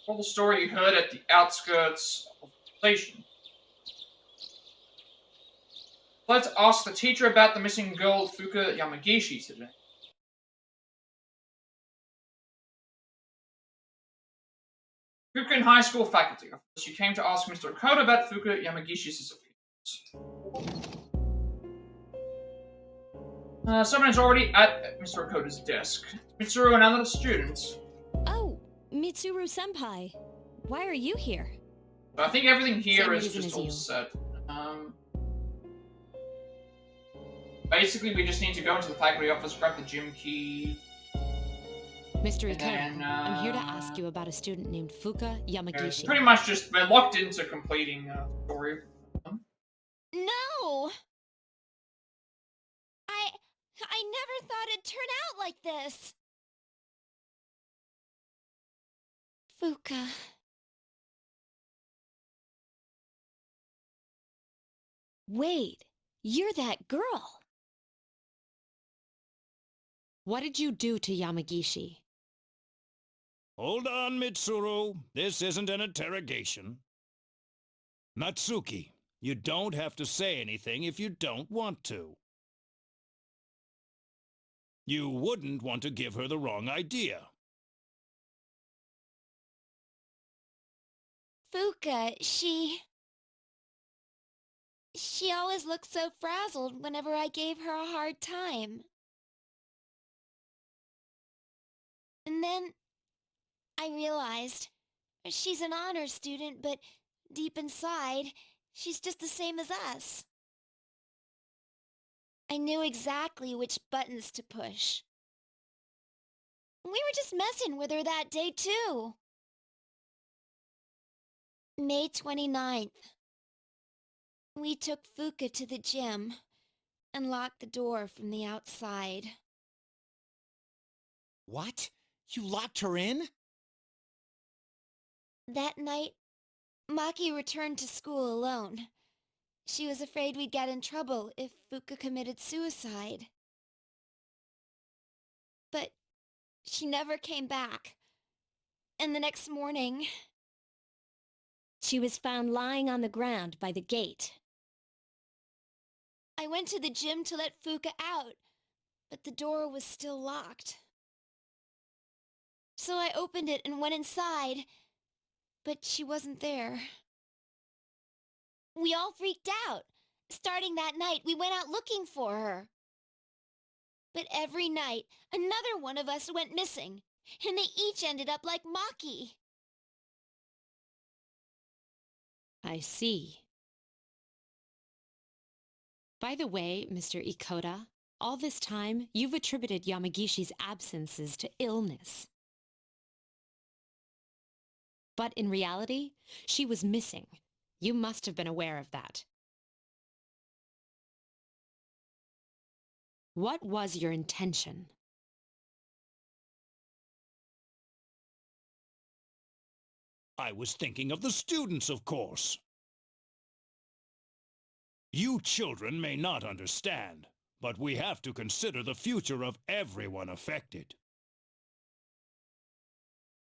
All the story you heard at the outskirts of the station. Let's ask the teacher about the missing girl Fuuka Yamagishi today. Fuuka High School faculty. She came to ask Mr. Okada about Fuuka Yamagishi's disappearance. Someone's already at Mr. Okada's desk. Mitsuru and other students. Oh, Mitsuru senpai. Why are you here? I think everything here Same is reason just as all you. set. basically, we just need to go into the faculty office, grab the gym key. Mr. And Ikoda, then, I'm here to ask you about a student named Fuuka Yamagishi. Pretty much just, we're locked into completing the story. No! I never thought it'd turn out like this. Fuuka. Wait, you're that girl. What did you do to Yamagishi? Hold on, Mitsuru. This isn't an interrogation. Natsuki, you don't have to say anything if you don't want to. You wouldn't want to give her the wrong idea. Fuuka, she always looked so frazzled whenever I gave her a hard time. And then I realized she's an honor student, but deep inside, she's just the same as us. I knew exactly which buttons to push. We were just messing with her that day, too. May 29th. We took Fuuka to the gym and locked the door from the outside. What? You locked her in? That night, Maki returned to school alone. She was afraid we'd get in trouble if Fuuka committed suicide. But she never came back. And the next morning, she was found lying on the ground by the gate. I went to the gym to let Fuuka out, but the door was still locked. So I opened it and went inside, but she wasn't there. We all freaked out. Starting that night, we went out looking for her. But every night, another one of us went missing, and they each ended up like Maki. I see. By the way, Mr. Ikoda, all this time, you've attributed Yamagishi's absences to illness. But in reality, she was missing. You must have been aware of that. What was your intention? I was thinking of the students, of course. You children may not understand, but we have to consider the future of everyone affected.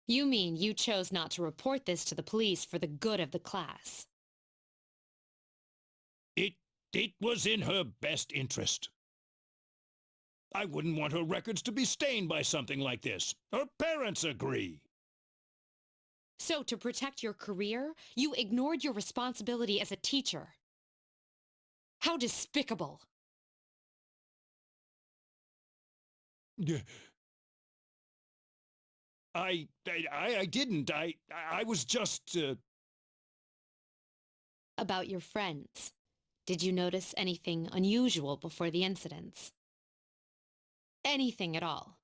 You mean you chose not to report this to the police for the good of the class? It was in her best interest. I wouldn't want her records to be stained by something like this. Her parents agree. So, to protect your career, you ignored your responsibility as a teacher. How despicable! I didn't. I was just, About your friends. Did you notice anything unusual before the incidents? Anything at all?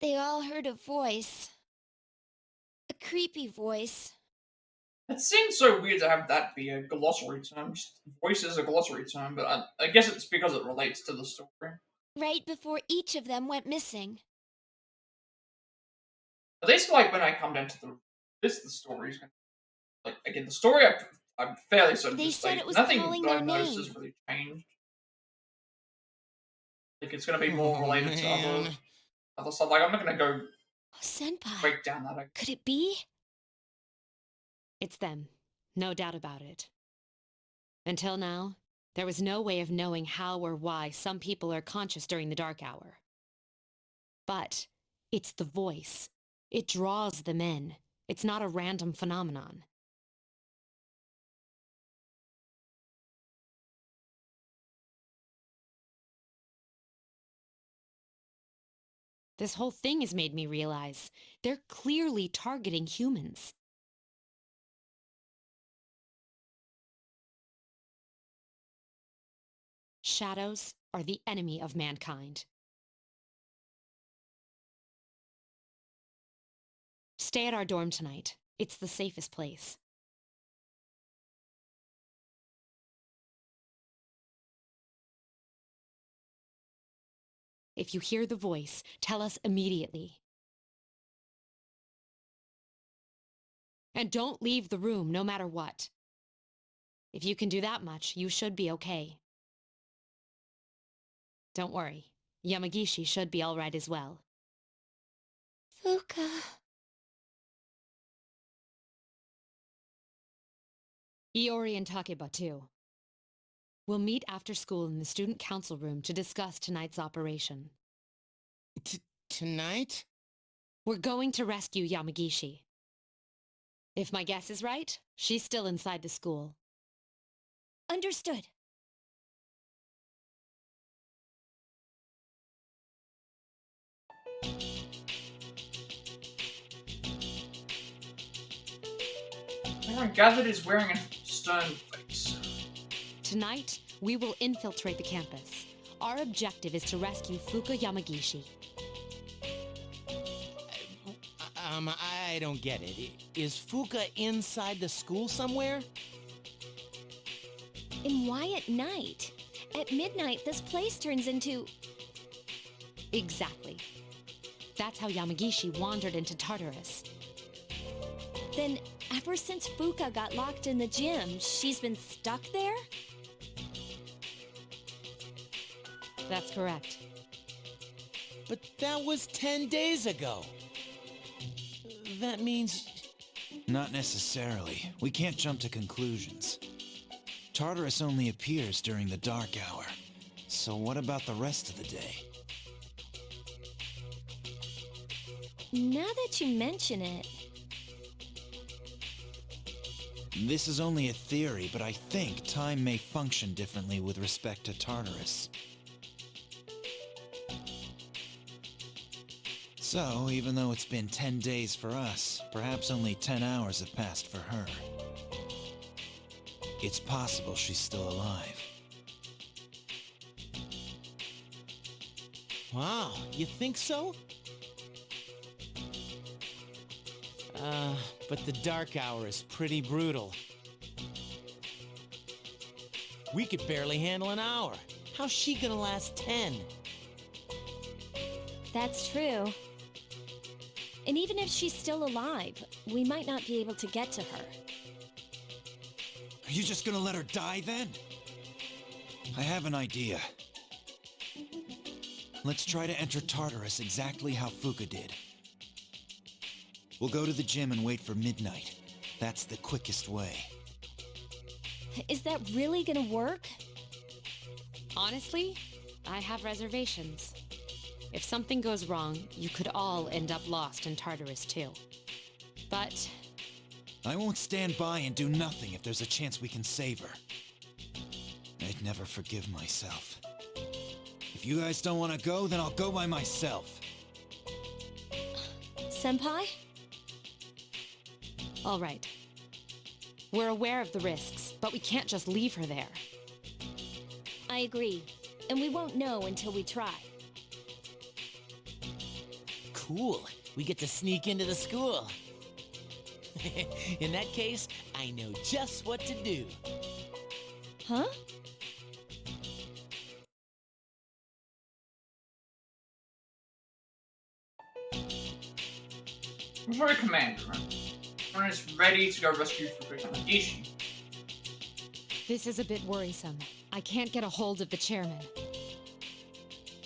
They all heard a voice. A creepy voice. It seems so weird to have that be a glossary term. Just voice is a glossary term, but I guess it's because it relates to the story. Right before each of them went missing. At least, like, when I come down to the stories, like, again, the story, I'm fairly certain They just, said like, it was nothing calling that I their noticed name. has really changed. Like, it's gonna be more related to other stuff. Like, I'm not gonna go Oh, Senpai. break down that. Could it be? It's them. No doubt about it. Until now, there was no way of knowing how or why some people are conscious during the dark hour. But it's the voice. It draws them in. It's not a random phenomenon. This whole thing has made me realize they're clearly targeting humans. Shadows are the enemy of mankind. Stay at our dorm tonight. It's the safest place. If you hear the voice, tell us immediately. And don't leave the room no matter what. If you can do that much, you should be okay. Don't worry, Yamagishi should be all right as well. Fuuka. Iori and Takeba too. We'll meet after school in the student council room to discuss tonight's operation. Tonight? We're going to rescue Yamagishi. If my guess is right, she's still inside the school. Understood. Everyone gathered is wearing a stern face. Tonight, we will infiltrate the campus. Our objective is to rescue Fuuka Yamagishi. I don't get it. Is Fuuka inside the school somewhere? And why at night? At midnight, this place turns into... Exactly. That's how Yamagishi wandered into Tartarus. Then, ever since Fuuka got locked in the gym, she's been stuck there? That's correct. But that was 10 days ago. That means... Not necessarily. We can't jump to conclusions. Tartarus only appears during the dark hour. So what about the rest of the day? Now that you mention it... This is only a theory, but I think time may function differently with respect to Tartarus. So, even though it's been 10 days for us, perhaps only 10 hours have passed for her. It's possible she's still alive. Wow, you think so? But the dark hour is pretty brutal. We could barely handle an hour. How's she gonna last 10? That's true. And even if she's still alive, we might not be able to get to her. Are you just gonna let her die then? I have an idea. Let's try to enter Tartarus exactly how Fuuka did. We'll go to the gym and wait for midnight. That's the quickest way. Is that really gonna work? Honestly, I have reservations. If something goes wrong, you could all end up lost in Tartarus too. But... I won't stand by and do nothing if there's a chance we can save her. I'd never forgive myself. If you guys don't want to go, then I'll go by myself. Senpai? all right. We're aware of the risks, but we can't just leave her there. I agree. And we won't know until we try. Cool. We get to sneak into the school. In that case, I know just what to do. Huh? We're a commander, right? Everyone is ready to go rescue Fuuka Yamagishi. This is a bit worrisome. I can't get a hold of the chairman.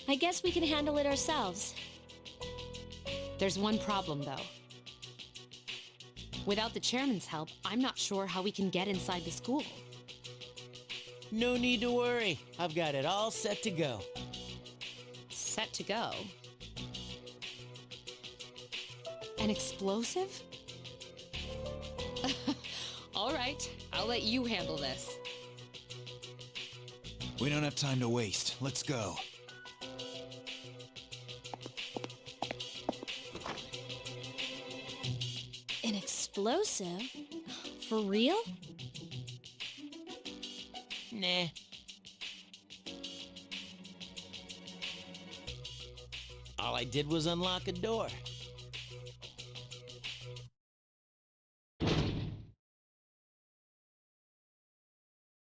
I guess we can handle it ourselves. There's one problem, though. Without the chairman's help, I'm not sure how we can get inside the school. No need to worry. I've got it all set to go. Set to go? An explosive? All right, I'll let you handle this. We don't have time to waste. Let's go. An explosive? For real? Nah. All I did was unlock a door.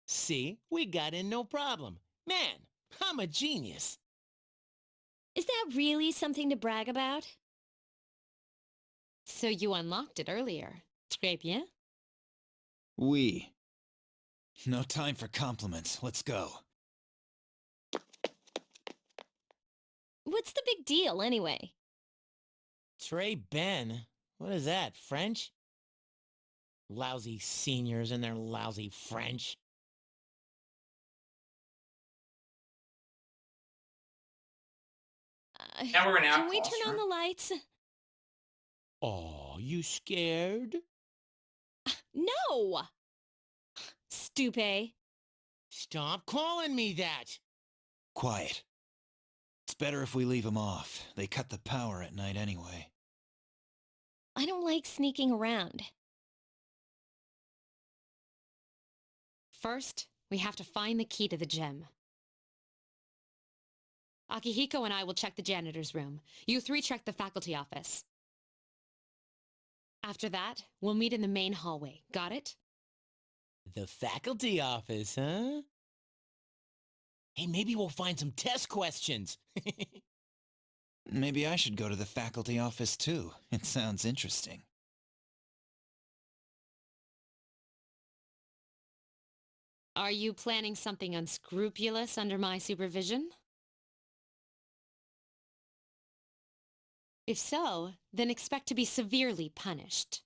See? We got in no problem. Man, I'm a genius. Is that really something to brag about? So you unlocked it earlier. Très bien. Oui. No time for compliments. Let's go. What's the big deal, anyway? Trey Ben? What is that, French? Lousy seniors and their lousy French. Now we're in our Can we turn on classroom. the lights? Oh, you scared? No! Stupid. Stop calling me that! Quiet. It's better if we leave them off. They cut the power at night anyway. I don't like sneaking around. First, we have to find the key to the gem. Akihiko and I will check the janitor's room. You three check the faculty office. After that, we'll meet in the main hallway. Got it? The faculty office, huh? Hey, maybe we'll find some test questions. Maybe I should go to the faculty office too. It sounds interesting. Are you planning something unscrupulous under my supervision? If so, then expect to be severely punished.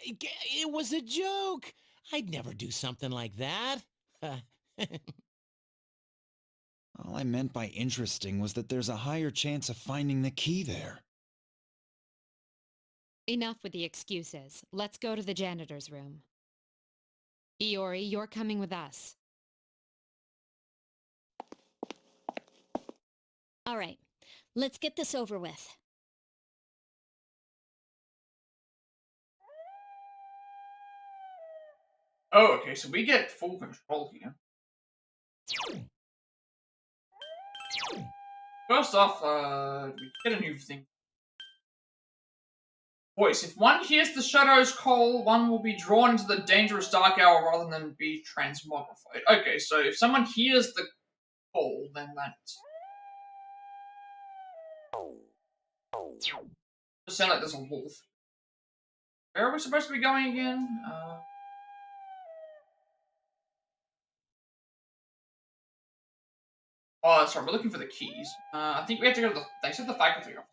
It was a joke. I'd never do something like that. All I meant by interesting was that there's a higher chance of finding the key there. Enough with the excuses. Let's go to the janitor's room. Iori, you're coming with us. All right, let's get this over with. Oh, okay, so we get full control here. First off, we get a new thing. Voice. If one hears the shadow's call, one will be drawn into the dangerous dark hour rather than be transmogrified. Okay, so if someone hears the call, then that's... It sounds like there's a wolf. Where are we supposed to be going again? Oh, that's right, we're looking for the keys. I think we have to go to the... They said the faculty office.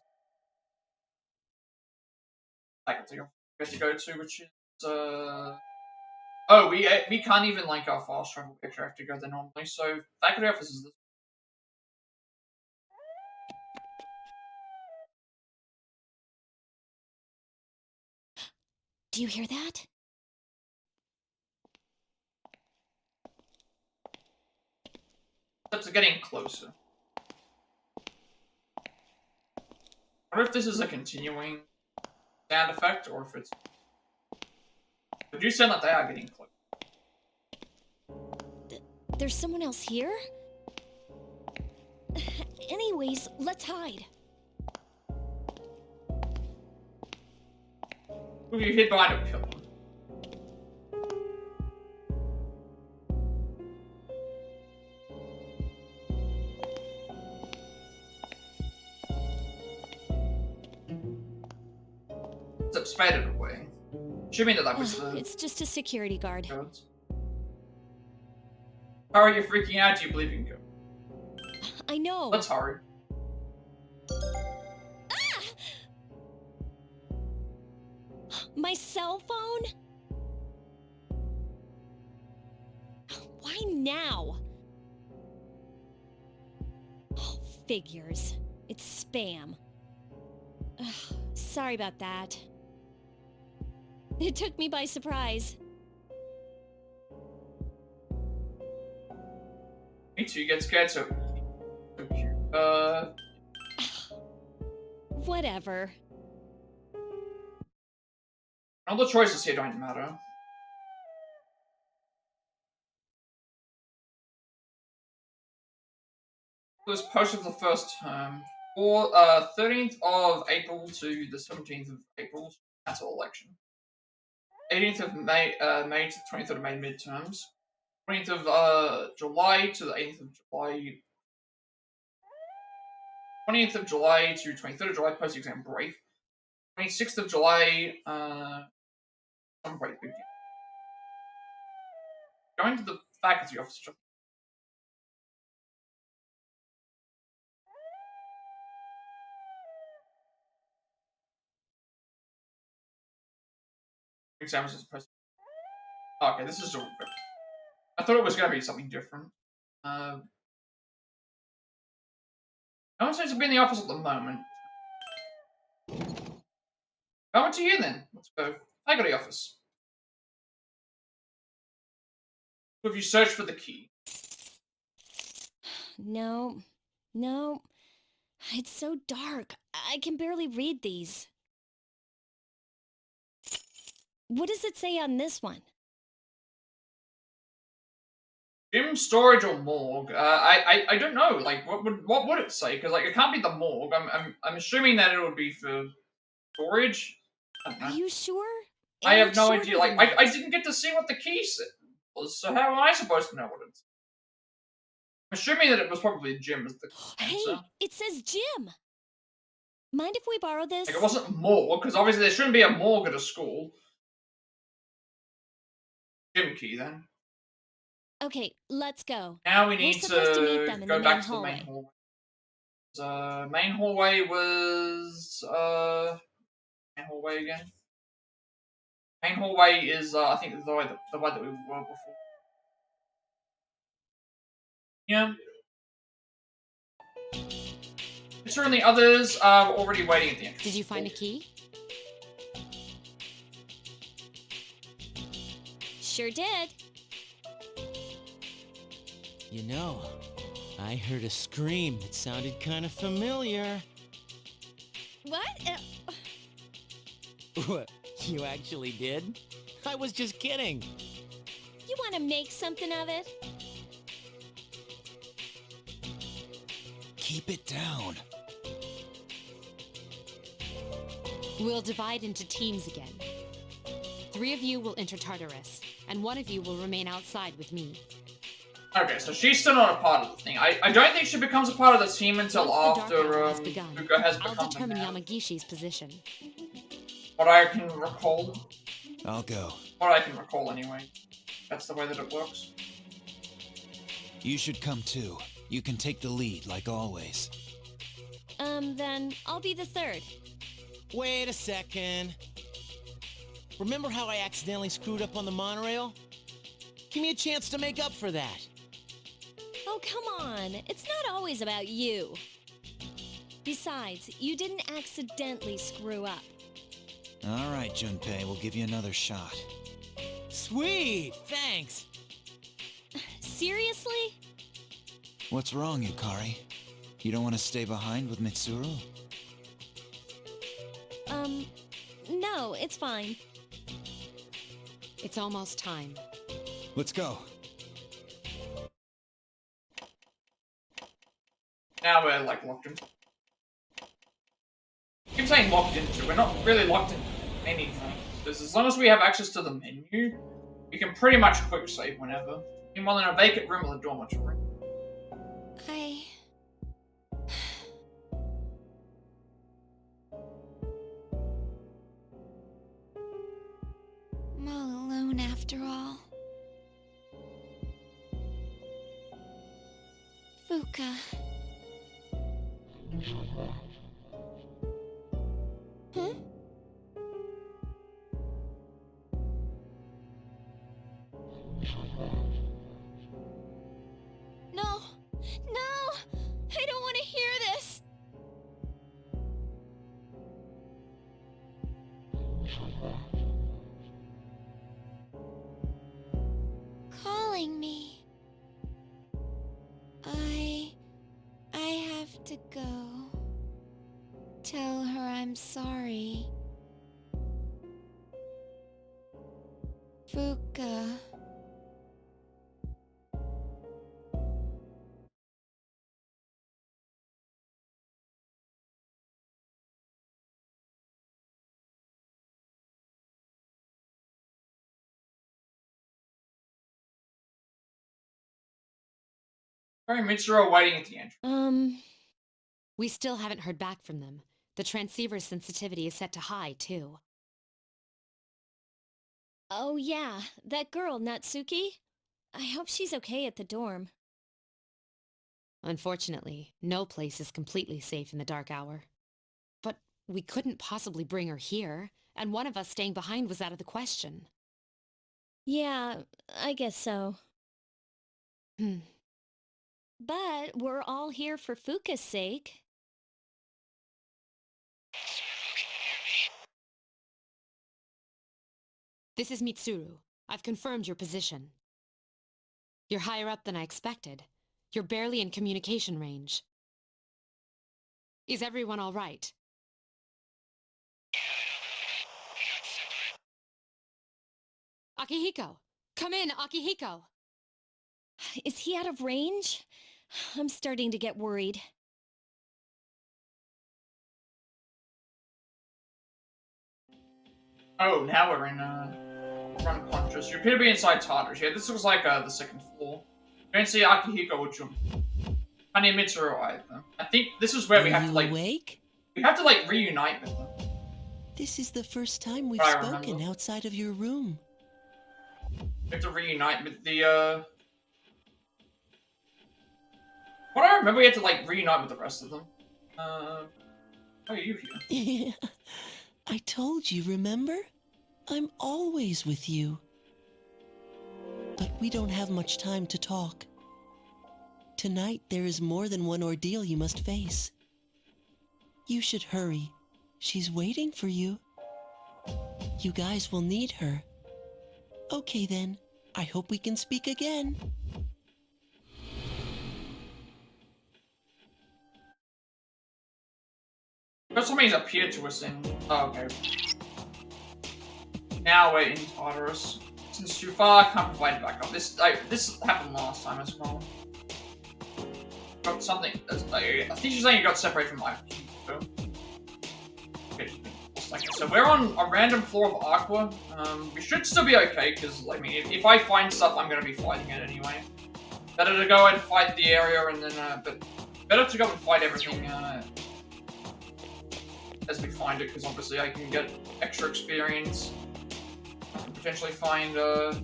Faculty office we have to go to, which is... Oh, we can't even, like, fast travel. We actually have to go there normally, so faculty office is this. Do you hear that? Steps are getting closer. I wonder if this is a continuing sound effect, or if it's... They do sound like they are getting close. There's someone else here? Anyways, let's hide. Who you hid behind a pillar? Steps faded away. Assuming that was the... It's just a security guard. Codes. How are you freaking out? Do you believe in ghosts? I know. Let's hurry. Ah! My cell phone? Why now? Oh, figures. It's spam. Ugh, sorry about that. It took me by surprise. Me too, you get scared so cute. Whatever. All the choices here don't matter. It was posted for the first term. For 13th of April to the 17th of April, national election. 18th of May, May to the 23rd of May midterms. 20th of July to the 8th of July. 20th of July to 23rd of July post-exam break. 26th of July, summer break begin. Going to the faculty office. Exams as opposed. Okay, this is a. I thought it was going to be something different. No one seems to be in the office at the moment. Going to you then. Let's go. Faculty office. Have you searched for the key? No. It's so dark. I can barely read these. What does it say on this one? Gym, storage, or morgue? I don't know. Like, what would it say? Because like, it can't be the morgue. I'm assuming that it would be for storage. I don't know. Are you sure? I have no idea. Like, I didn't get to see what the key was, so how am I supposed to know what it's? I'm assuming that it was probably gym as the Hey, answer. it says gym. Mind if we borrow this? Like, it wasn't morgue, because obviously there shouldn't be a morgue at a school. Gym key, then. Okay, let's go. Now we need supposed to meet them in go the back main to the main hallway. hallway. Main hallway was main hallway again. Main hallway is I think the way that we were before. Yeah. Mitsuru and the others are already waiting at the entrance. Did you find a key? Sure did. You know, I heard a scream that sounded kind of familiar. What? What? You actually did? I was just kidding. You want to make something of it? Keep it down. We'll divide into teams again. 3 of you will enter Tartarus, and 1 of you will remain outside with me. Okay, so she's still not a part of the thing. I don't think she becomes a part of the team until Once the after dark hour has begun, Fuuka has I'll become determine the man. Yamagishi's position. What I can recall. I'll go. What I can recall, anyway. That's the way that it works. You should come too. You can take the lead, like always. Then I'll be the third. Wait a second. Remember how I accidentally screwed up on the monorail? Give me a chance to make up for that. Oh, come on. It's not always about you. Besides, you didn't accidentally screw up. All right, Junpei, we'll give you another shot. Sweet, thanks. Seriously? What's wrong, Yukari? You don't want to stay behind with Mitsuru? No, it's fine. It's almost time. Let's go. Now we're like locked in. I keep saying locked into. We're not really locked into anything. Because as long as we have access to the menu, we can pretty much quick save whenever. Meanwhile, in a vacant room or the dormitory. I'm all alone after all. Fuuka. Huh? No! No! I don't want to hear this! Calling me. I have to go. Tell her I'm sorry. Fuuka. Yukari and Mitsuru are waiting at the entrance. We still haven't heard back from them. The transceiver's sensitivity is set to high, too. Oh yeah, that girl, Natsuki? I hope she's okay at the dorm. Unfortunately, no place is completely safe in the dark hour. But we couldn't possibly bring her here, and one of us staying behind was out of the question. Yeah, I guess so. But we're all here for Fuuka's sake. This is Mitsuru. I've confirmed your position. You're higher up than I expected. You're barely in communication range. Is everyone all right? Akihiko! Come in, Akihiko! Is he out of range? I'm starting to get worried. Oh, now we're in, we're unconscious. You appear to be inside Tartarus. Yeah, this looks like, the second floor. You don't see Akihiko or Jun. Honey and Mitsuru either. I think this is where we have to, like... awake? We have to, like, reunite with them. This is the first time we've I spoken remember. outside of your room. We have to reunite with the, What I remember, we had to, like, reunite with the rest of them. How are you here? I told you, remember? I'm always with you. But we don't have much time to talk. Tonight, there is more than one ordeal you must face. You should hurry. She's waiting for you. You guys will need her. Okay then, I hope we can speak again. First time he's appeared to us in... Oh, okay. Now we're in Tartarus. Since too far, can't provide backup. This happened last time as well. Got something... I think she's saying you got separated from Akihiko. Okay, so we're on a random floor of Aqua. We should still be okay, because, I mean, if I find stuff, I'm going to be fighting it anyway. Better to go and fight the area, and then, but better to go and fight everything, as we find it, because obviously I can get extra experience. I can potentially find, the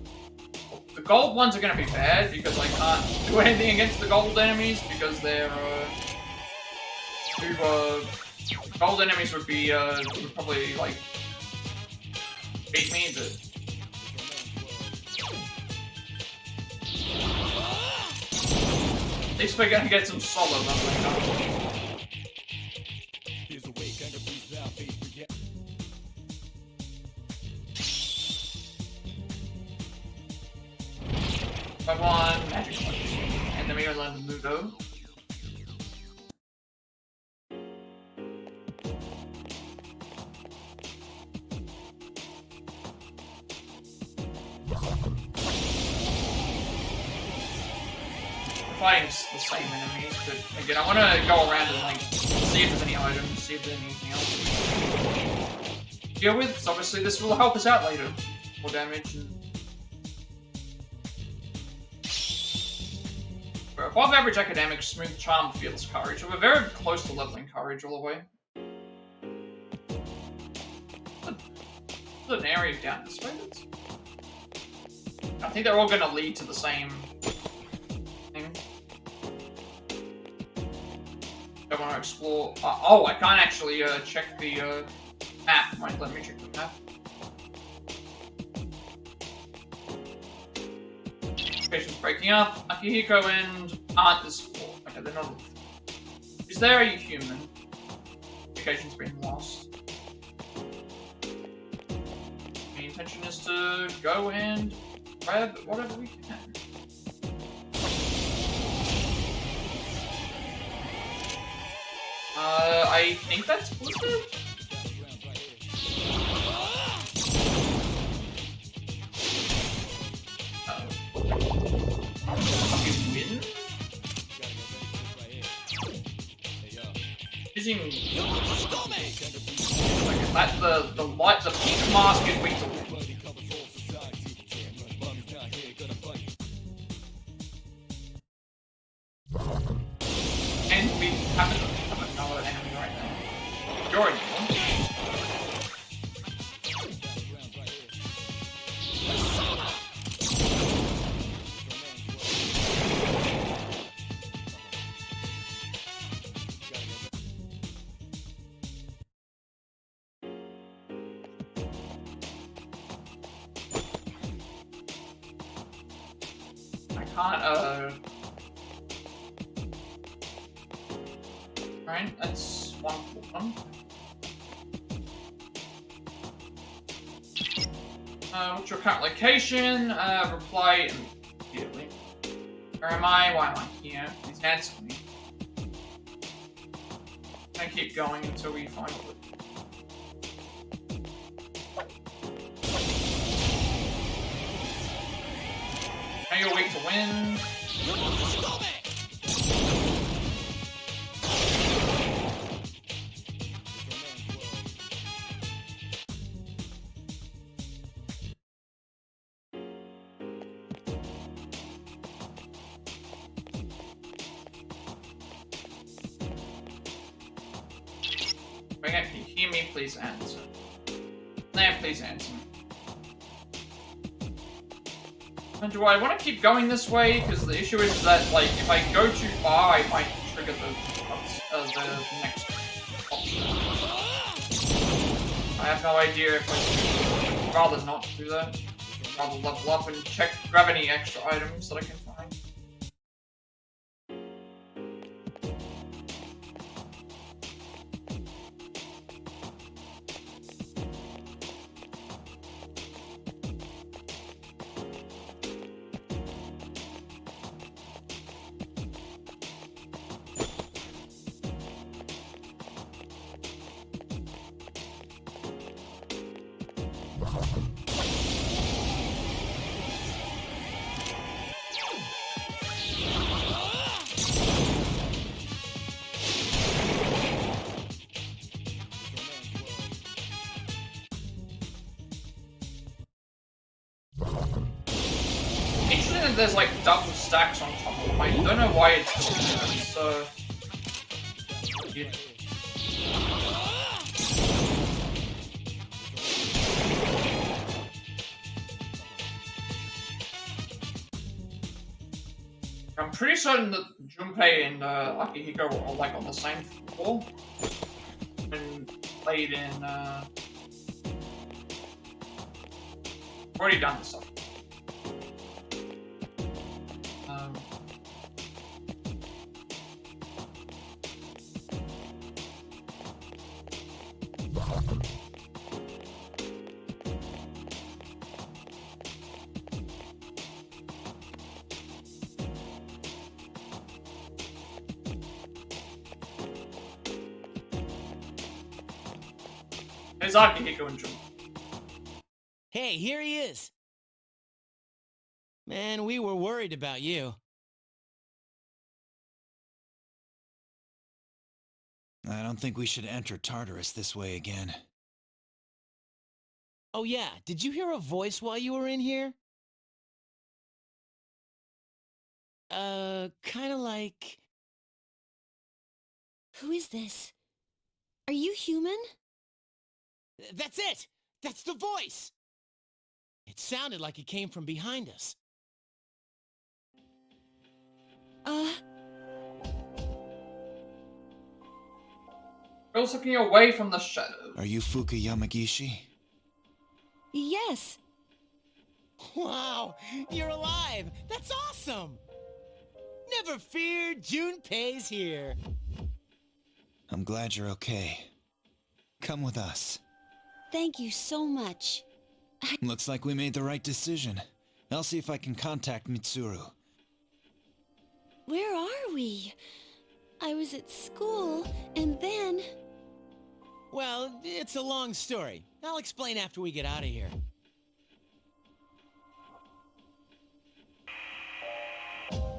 gold ones are going to be bad, because I can't do anything against the gold enemies, because they're, gold enemies would be, would probably, like, beat me, but... At least we're gonna get some solid leveling up. By one magic punch, and then we are learn Mudo. Fighting the same enemies, but again, I want to go around and like see if there's any items, see if there's anything else to deal with, because obviously this will help us out later. More damage. And... We're above average academics, smooth charm, fearless courage. We're very close to leveling courage all the way. There's an area down this way. I think they're all going to lead to the same thing. I want to explore. Oh, I can't actually check the map. Might let me check the map. Patient's breaking up. Akihiko and Aunt is full. Okay, they're not. Is there a human? Communication's been lost. The intention is to go and grab whatever we can. I think that's Blizzard? Fucking win? Using... Like, the light, the pink mask is weak to win. can't, Alright, that's one for one. What's your current location? Reply immediately. Where am I? Why am I here? Please answer me. I keep going until we find it. Now you're weak to wind. Can you hear me? Please answer. Nah, please answer. And do I want to keep going this way? Because the issue is that, like, if I go too far, I might trigger the next option. I have no idea if I'd rather not do that. I'd rather level up and grab any extra items that I can find. There's like double stacks on top of them. I don't know why it's doing that. So yeah. I'm pretty certain that Junpei and Akihiko were all like on the same floor and played in. Already done this stuff. There's Akihiko and Jun. Hey, here he is. Man, we were worried about you. I don't think we should enter Tartarus this way again. Oh yeah, did you hear a voice while you were in here? Kinda like... Who is this? Are you human? That's it! That's the voice! It sounded like it came from behind us. Girl's looking away from the shadow. Are you Fuuka Yamagishi? Yes. Wow, you're alive! That's awesome! Never fear, Junpei's here. I'm glad you're okay. Come with us. Thank you so much. Looks like we made the right decision. I'll see if I can contact Mitsuru. Where are we? I was at school, and then... Well, it's a long story. I'll explain after we get out of here.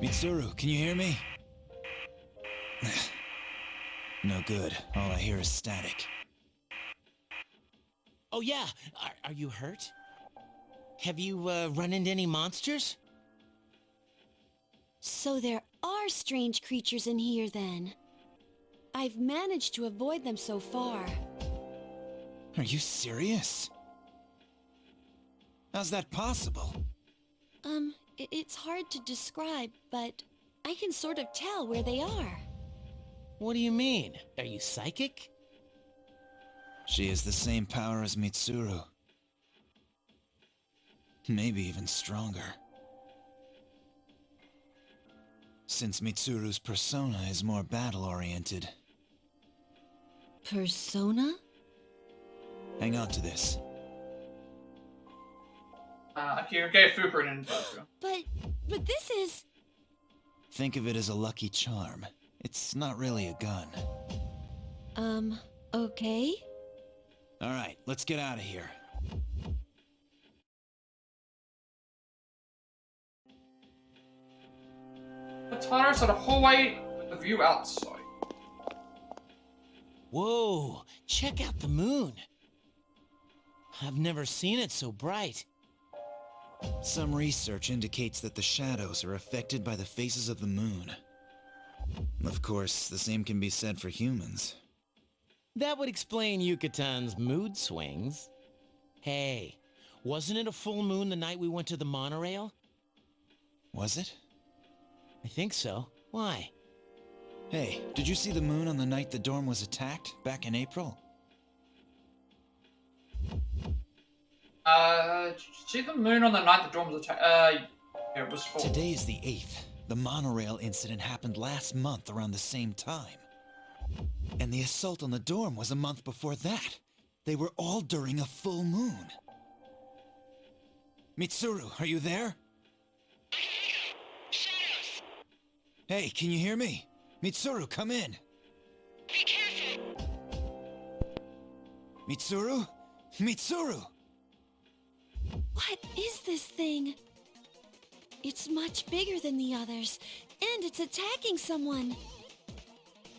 Mitsuru, can you hear me? No good. All I hear is static. Oh yeah, are you hurt? Have you run into any monsters? So there are strange creatures in here then. I've managed to avoid them so far. Are you serious? How's that possible? It's hard to describe, but I can sort of tell where they are. What do you mean? Are you psychic? She has the same power as Mitsuru. Maybe even stronger. since Mitsuru's persona is more battle-oriented. Persona? Hang on to this. Akihiko gave Fuuka an info. But this is... Think of it as a lucky charm. It's not really a gun. Okay? Alright, let's get out of here. The Tartarus had a hallway with a view outside. Whoa, check out the moon. I've never seen it so bright. Some research indicates that the shadows are affected by the phases of the moon. Of course, the same can be said for humans. That would explain Yukatan's mood swings. Hey, wasn't it a full moon the night we went to the monorail? Was it? I think so. Why? Hey, did you see the moon on the night the dorm was attacked, back in April? Did you see the moon on the night the dorm was attacked? Yeah, it was full. Today is the 8th. The monorail incident happened last month around the same time. And the assault on the dorm was a month before that. They were all during a full moon. Mitsuru, are you there? Shadows! Hey, can you hear me? Mitsuru, come in. Be careful! Mitsuru? Mitsuru! What is this thing? It's much bigger than the others, and it's attacking someone.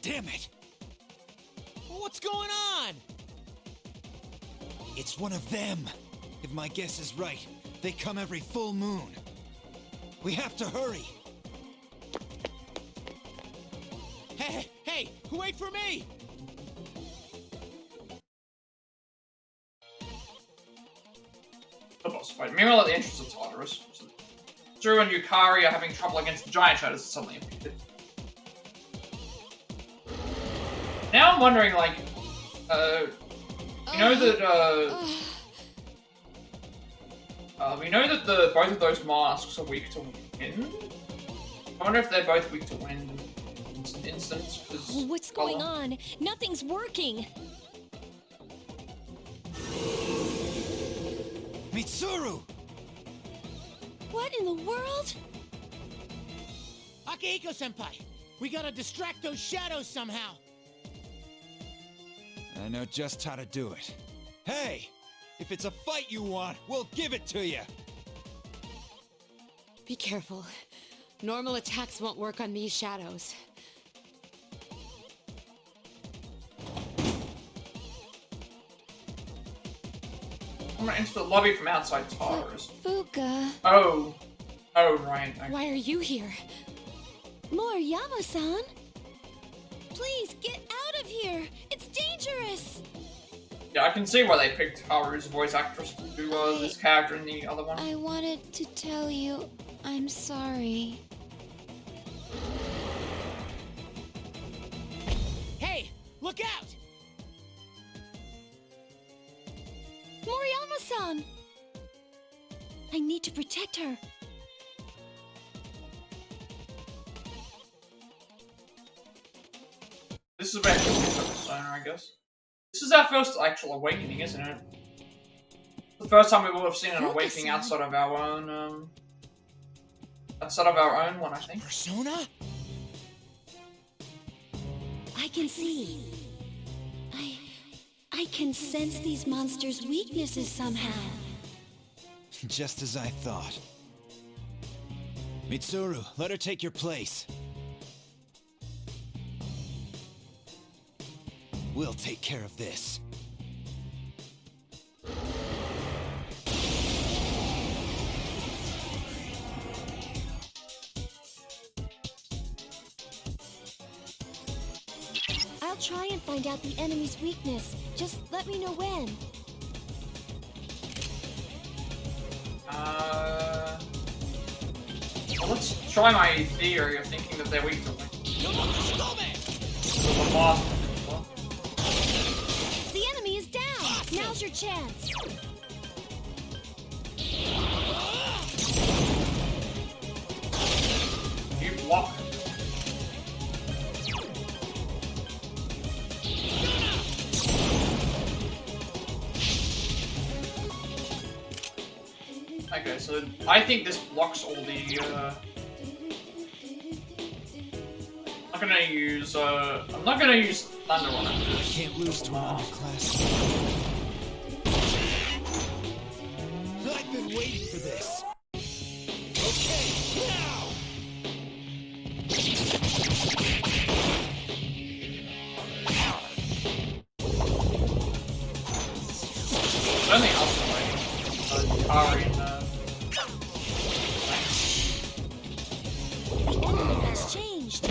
Damn it! What's going on? It's one of them. If my guess is right, they come every full moon. We have to hurry. Hey, wait for me! The boss fight. Meanwhile, at the entrance of Tartarus, Mitsuru and Yukari are having trouble against the giant shadows that suddenly appeared. Now I'm wondering, like, you know that, we know that both of those masks are weak to wind. I wonder if they're both weak to wind in this instance. What's going on? Nothing's working. Mitsuru! What in the world? Akihiko-senpai, we gotta distract those shadows somehow. I know just how to do it. Hey! If it's a fight you want, we'll give it to you! Be careful. Normal attacks won't work on these shadows. I'm gonna enter the lobby from outside Tartarus. Fuuka. Oh, right. Okay. Why are you here? Moriyama-san? Please, get out of here! It's dangerous! Yeah, I can see why they picked Haru's voice actress to do this character in the other one. I wanted to tell you, I'm sorry. Hey, look out! Moriyama-san! I need to protect her. This is about Stoner, I guess. This is our first actual awakening, isn't it? The first time we will have seen an awakening outside of our own, one, I think. Persona? I can see. I can sense these monsters' weaknesses somehow. Just as I thought. Mitsuru, let her take your place. We'll take care of this. I'll try and find out the enemy's weakness. Just let me know when. Well, let's try my theory of thinking that they're weak to wind. The enemy is down! Now's your chance! You block. So I think this blocks all the. I'm not gonna use thunder on it. Can't lose to an underclass. I've been waiting for this. Okay, now! Only ultimate. Yukari and The enemy has changed.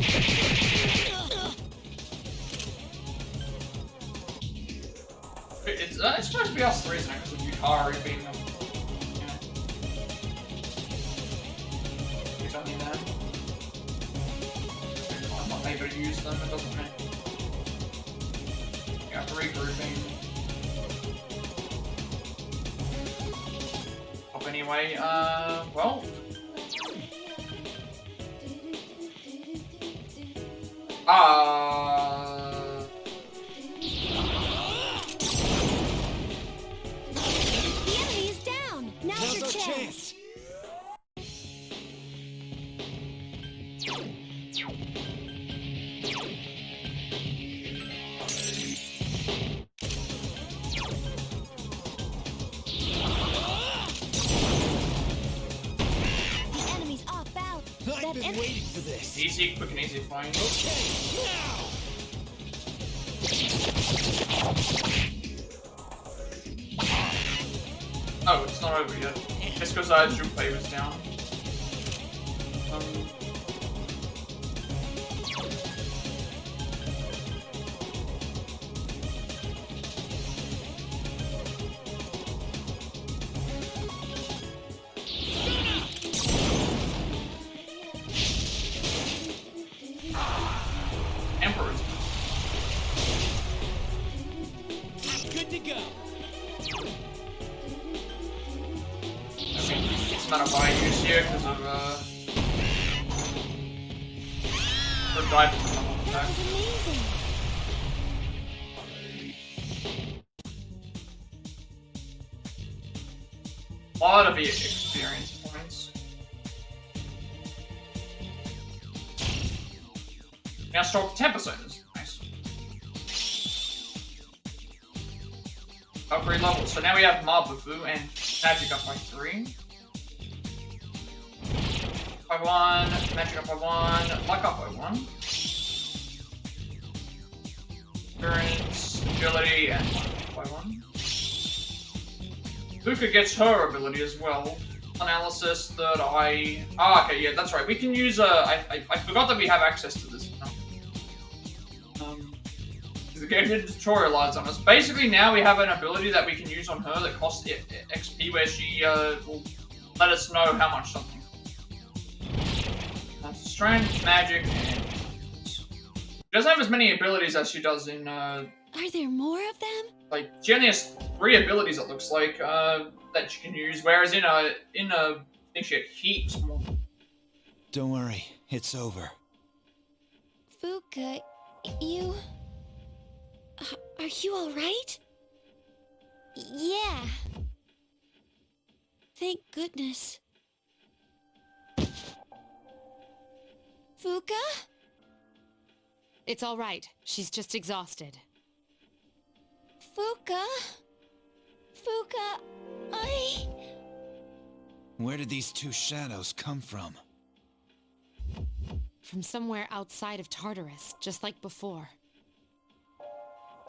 it's supposed to be us three, isn't it? Because of Yukari being It's only them. I'm not able to use them, it doesn't matter. Yeah, regrouping. Anyway, well. The enemy is down. Now's your chance. I've been waiting for this. Easy, quick and easy find. Okay, now! Oh, it's not over yet. It's because Junpei was down. Emperor. Good to go. It's not a wide use here because of her diving from the That attack. was amazing. A lot of experience points. Now stroke 10%. Nice. Upgrade level. So now we have Mabufu and magic up by 3. By 1, magic up by 1, luck up by 1. Endurance, agility, and luck by 1. Fuuka gets her ability as well. Analysis, third eye. Ah, okay, yeah, that's right. We can use I forgot that we have access to this. The game did tutorialize on us. Basically, now we have an ability that we can use on her that costs XP, where she will let us know how much something costs. Strength, magic, and she doesn't have as many abilities as she does in. Are there more of them? Like she only has 3 abilities. It looks like that she can use, whereas in I think she had heaps more. Don't worry, it's over. Fuuka, you... Are you alright? Yeah. Thank goodness. Fuuka? It's all right. She's just exhausted. Fuuka? Fuuka, Where did these 2 shadows come from? From somewhere outside of Tartarus, just like before.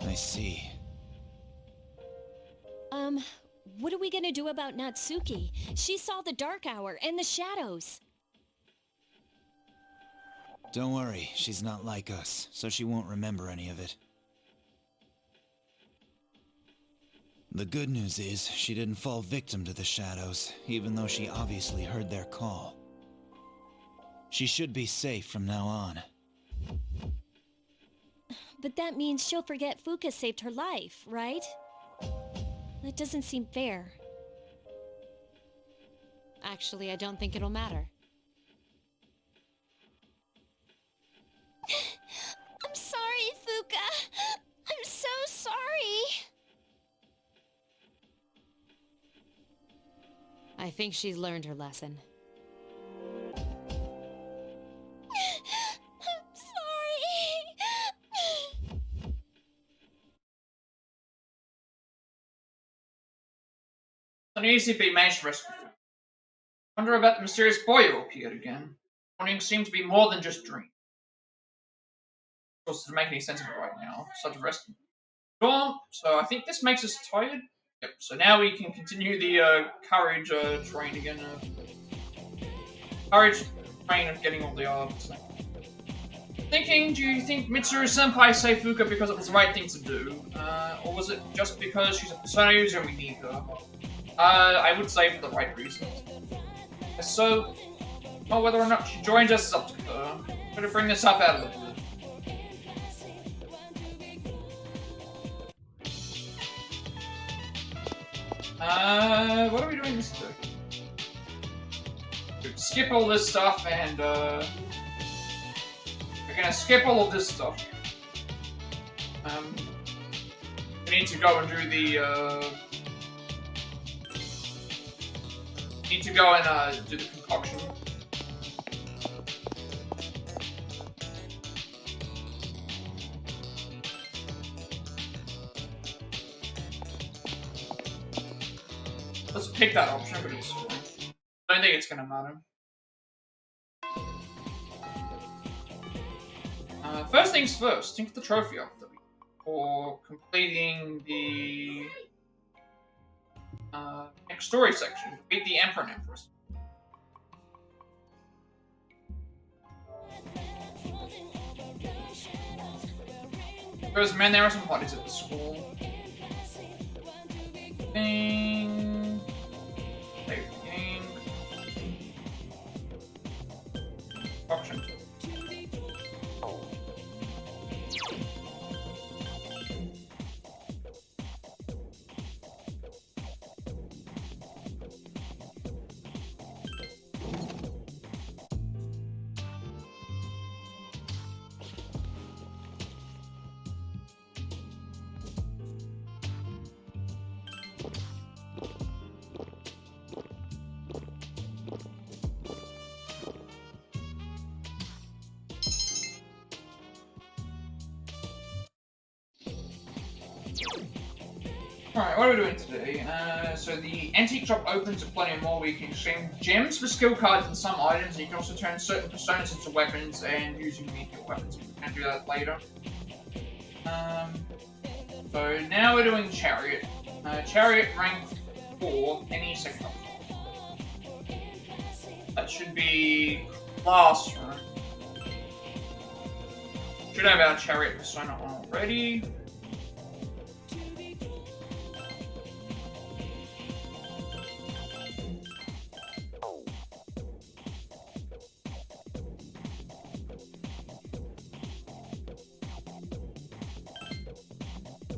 I see. What are we gonna do about Natsuki? She saw the Dark Hour and the shadows. Don't worry, she's not like us, so she won't remember any of it. The good news is, she didn't fall victim to the shadows, even though she obviously heard their call. She should be safe from now on. But that means she'll forget Fuuka saved her life, right? That doesn't seem fair. Actually, I don't think it'll matter. I'm sorry, Fuuka. I'm so sorry. I think she's learned her lesson. I'm sorry. Uneasy be managed to rescue. Wonder about the mysterious boy who appeared again. Morning seemed to be more than just dream. Of course, doesn't make any sense of it right now. Such a rescue. Storm. So I think this makes us tired. Yep. So now we can continue the courage train again. Courage train of getting all the Thinking, do you think Mitsuru-senpai saved Fuuka because it was the right thing to do? Or was it just because she's a persona user and we need her? I would say for the right reasons. So, whether or not she joins us is up to her. I'm gonna bring this up out of the blue. What are we doing this to? Skip all this stuff and, we're gonna skip all of this stuff. We need to go and do the, need to go and, do the concoction. Let's pick that option, but it's fine. I don't think it's gonna matter. First things first, think of the trophy up there for completing the next story section. Beat the Emperor and Empress. Because man, there are some bodies at the school. Thing. Save the game. Auction. Alright, what are we doing today? So the antique shop opens with plenty more where you can exchange gems for skill cards and some items, and you can also turn certain personas into weapons and use unique weapons. We can do that later. So now we're doing Chariot. Chariot rank 4, any second option. That should be Classroom. Should have our Chariot persona on already.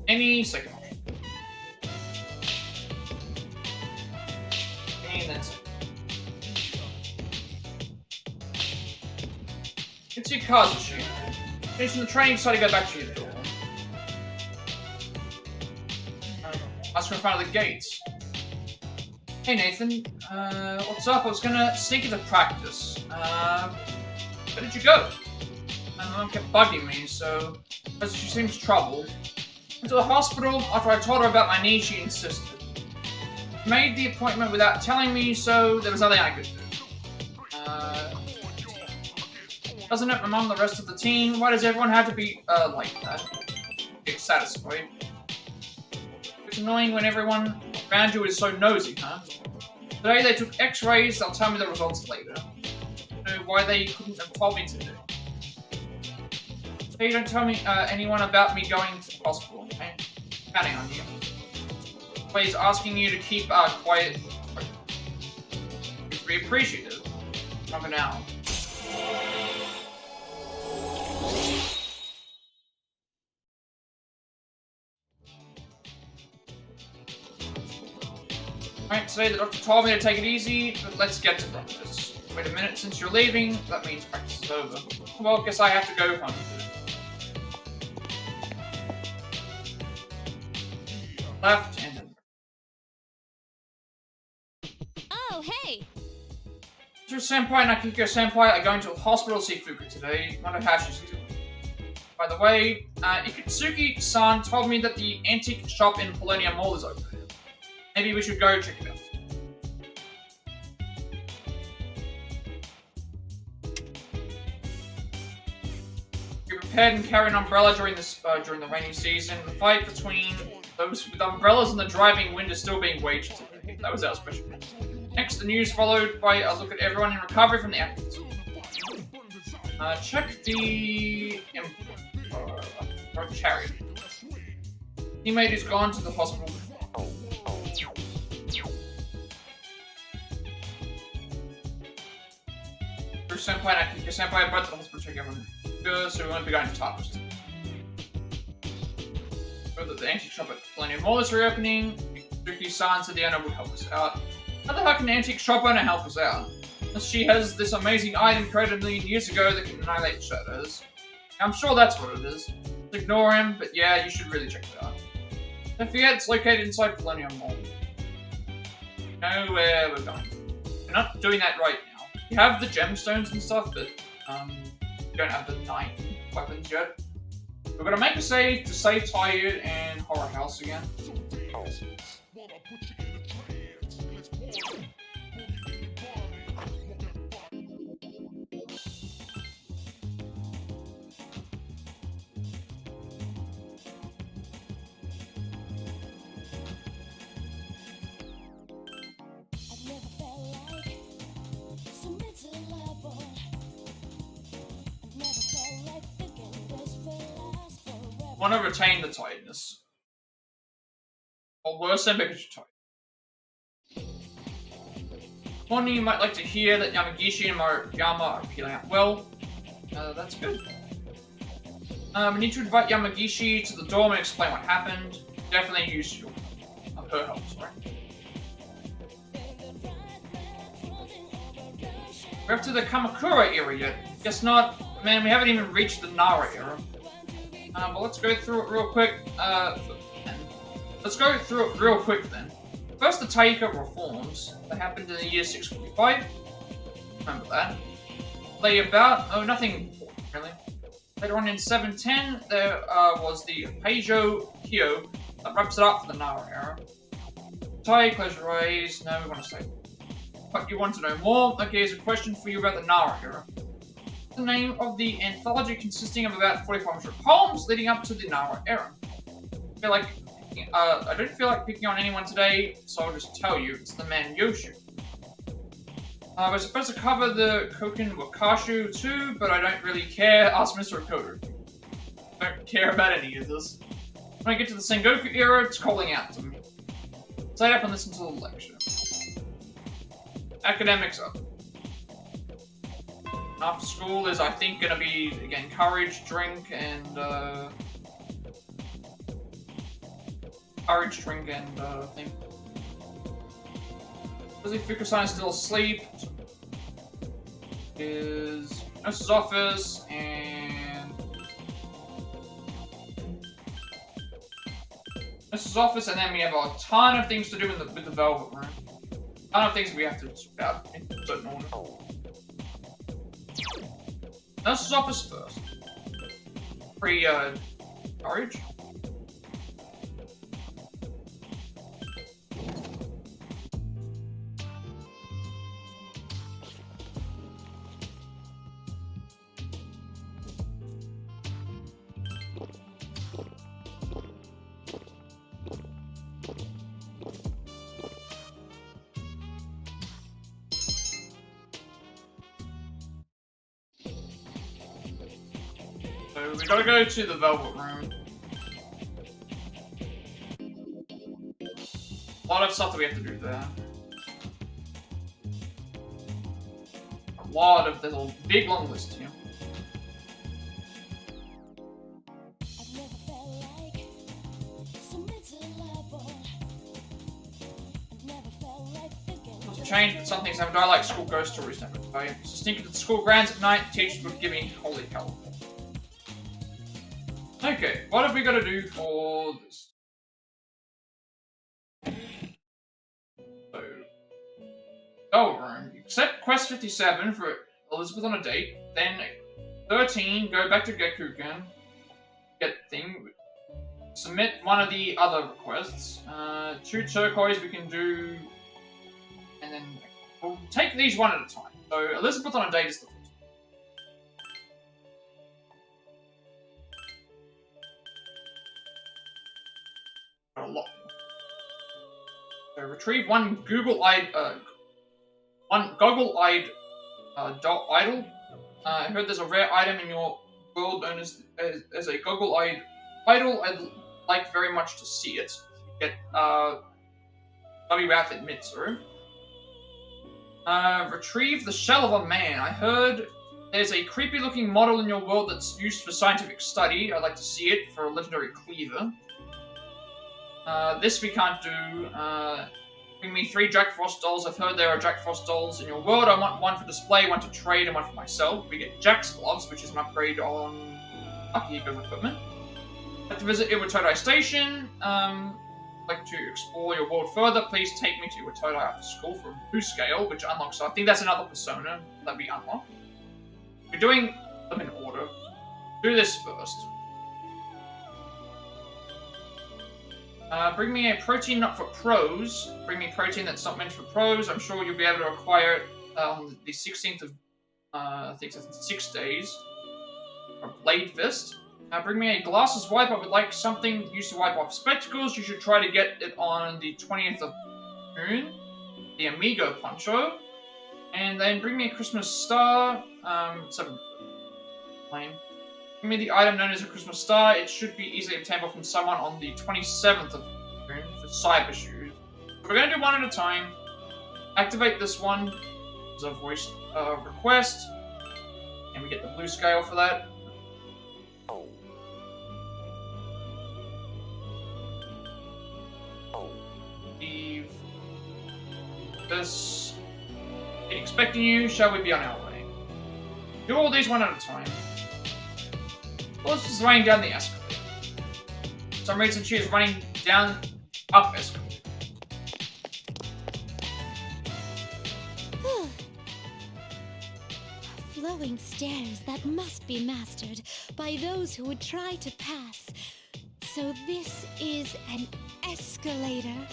Any second option. And that's it. It's your cards machine. Finishing the training, so to go back to your door. Ask her in front of the gates. Hey Nathan, what's up? I was gonna sneak into practice. Where did you go? My mom kept bugging me, so as she seems troubled. Went to the hospital. After I told her about my knee, she insisted. Made the appointment without telling me, so there was nothing I could do. Doesn't it my mom the rest of the team? Why does everyone have to be, like that? Get satisfied. It's annoying when everyone around you is so nosy, huh? Today they took x-rays, they'll tell me the results later. I don't know why they couldn't have told me today. Hey, don't tell me anyone about me going to the hospital, okay? Counting on you. Please, asking you to keep quiet. Be appreciative. Not for now. Alright, today the doctor told me to take it easy, but let's get to practice. Wait a minute, since you're leaving, that means practice is over. Well, guess I have to go home too. Left and then. Oh, Senpai and Akihiko Senpai are going to the hospital to see Fuuka today. Wonder how she's doing. By the way, Ikutsuki-san told me that the antique shop in Polonium Mall is open. Maybe we should go check it out. Be prepared and carry an umbrella during the rainy season. The fight between those with umbrellas and the driving wind is still being waged today. That was our special. Next, the news followed by a look at everyone in recovery from the accident. Check the chariot. Teammate is gone to the hospital. Senpai and Akihiko Senpai are both at the hospital checking everyone. So we won't be going to Tartarus. Know that the antique shop at Millennium Mall is reopening. Suki-san said the owner would help us out. How the heck can an antique shop owner help us out? Unless she has this amazing item created a million years ago that can annihilate shadows. I'm sure that's what it is. Just ignore him, but yeah, you should really check it out. Don't forget, it's located inside Millennium Mall. You know where we're going. We're not doing that right now. We have the gemstones and stuff, but we don't have the 9 weapons yet. We're gonna make a save to save Tired and Horror House again. Want to retain the tightness. Or worse than because you're tight. One you might like to hear that Yamagishi and Maruyama are peeling out well. That's good. We need to invite Yamagishi to the dorm and explain what happened. Definitely use your her help, sorry. We're up to the Kamakura era yet. Guess not. Man, we haven't even reached the Nara era. But let's go through it real quick. Let's go through it real quick then. First, the Taika reforms that happened in the year 645. Remember that. Nothing important, really. Later on in 710, there was the Peijo Kyo that wraps it up for the Nara era. Tai, close your eyes. No, we want to say. But you want to know more? Okay, here's a question for you about the Nara era. The name of the anthology consisting of about 4,500 poems leading up to the Nara era. I don't feel like picking on anyone today, so I'll just tell you, it's the man Yoshu. We're supposed to cover the Koken Wakashu too, but I don't really care. Ask Mr. Okoto. I don't care about any of this. When I get to the Sengoku era, it's calling out to me. Stay up and listen to the lecture. Academics up. After school is, I think, going to be, again, courage, drink, and, thing. Does Fuuka-san is still asleep? Is nurse's office, and... Nurse's office, and then we have a ton of things to do with the Velvet Room. A ton of things we have to sort out in certain order. Nurse's office first. Courage. We gotta go to the Velvet Room. A lot of stuff that we have to do there. There's a big long list here. Not to change, but some things haven't. I like school ghost stories never to tell you. Just thinking at the school grounds at night, teachers would give me holy hell. Okay, what have we got to do for this? So, Velvet Room. accept quest 57 for Elizabeth on a date. Then 13, go back to Gekuken. Get thing. Submit one of the other requests. 2 turquoise we can do. And then we'll take these one at a time. So Elizabeth on a date is the first. A lot. So retrieve one goggle-eyed idol. I heard there's a rare item in your world known as a goggle-eyed idol. I'd like very much to see it. Get W outfit Mitsuru. Retrieve the shell of a man. I heard there's a creepy-looking model in your world that's used for scientific study. I'd like to see it for a legendary cleaver. This we can't do. Bring me 3 Jack Frost dolls. I've heard there are Jack Frost dolls in your world. I want one for display, one to trade, and one for myself. We get Jack's gloves, which is an upgrade on Akihiko's equipment. I'd like to visit Iwatodai Station. Like to explore your world further. Please take me to Iwatodai after school for a blue scale, which unlocks. I think that's another persona that we unlock. We're doing them in order. Do this first. Bring me a protein not for pros. Bring me protein that's not meant for pros. I'm sure you'll be able to acquire it on the 16th of, I think it's 6 days. A blade fist. Bring me a glasses wipe. I would like something used to wipe off spectacles. You should try to get it on the 20th of June. The Amigo Poncho. And then bring me a Christmas star. Plain. Bring me the item known as a Christmas star. It should be easily obtainable from someone on the 27th of June for cyber shoes. So we're going to do one at a time. Activate this one as a voice request. And we get the blue scale for that. Leave this. Expecting you. Shall we be on our way? Do all these one at a time. Well, it's just running down the escalator. For some reason, she is running up escalator. Flowing stairs that must be mastered by those who would try to pass. So this is an escalator.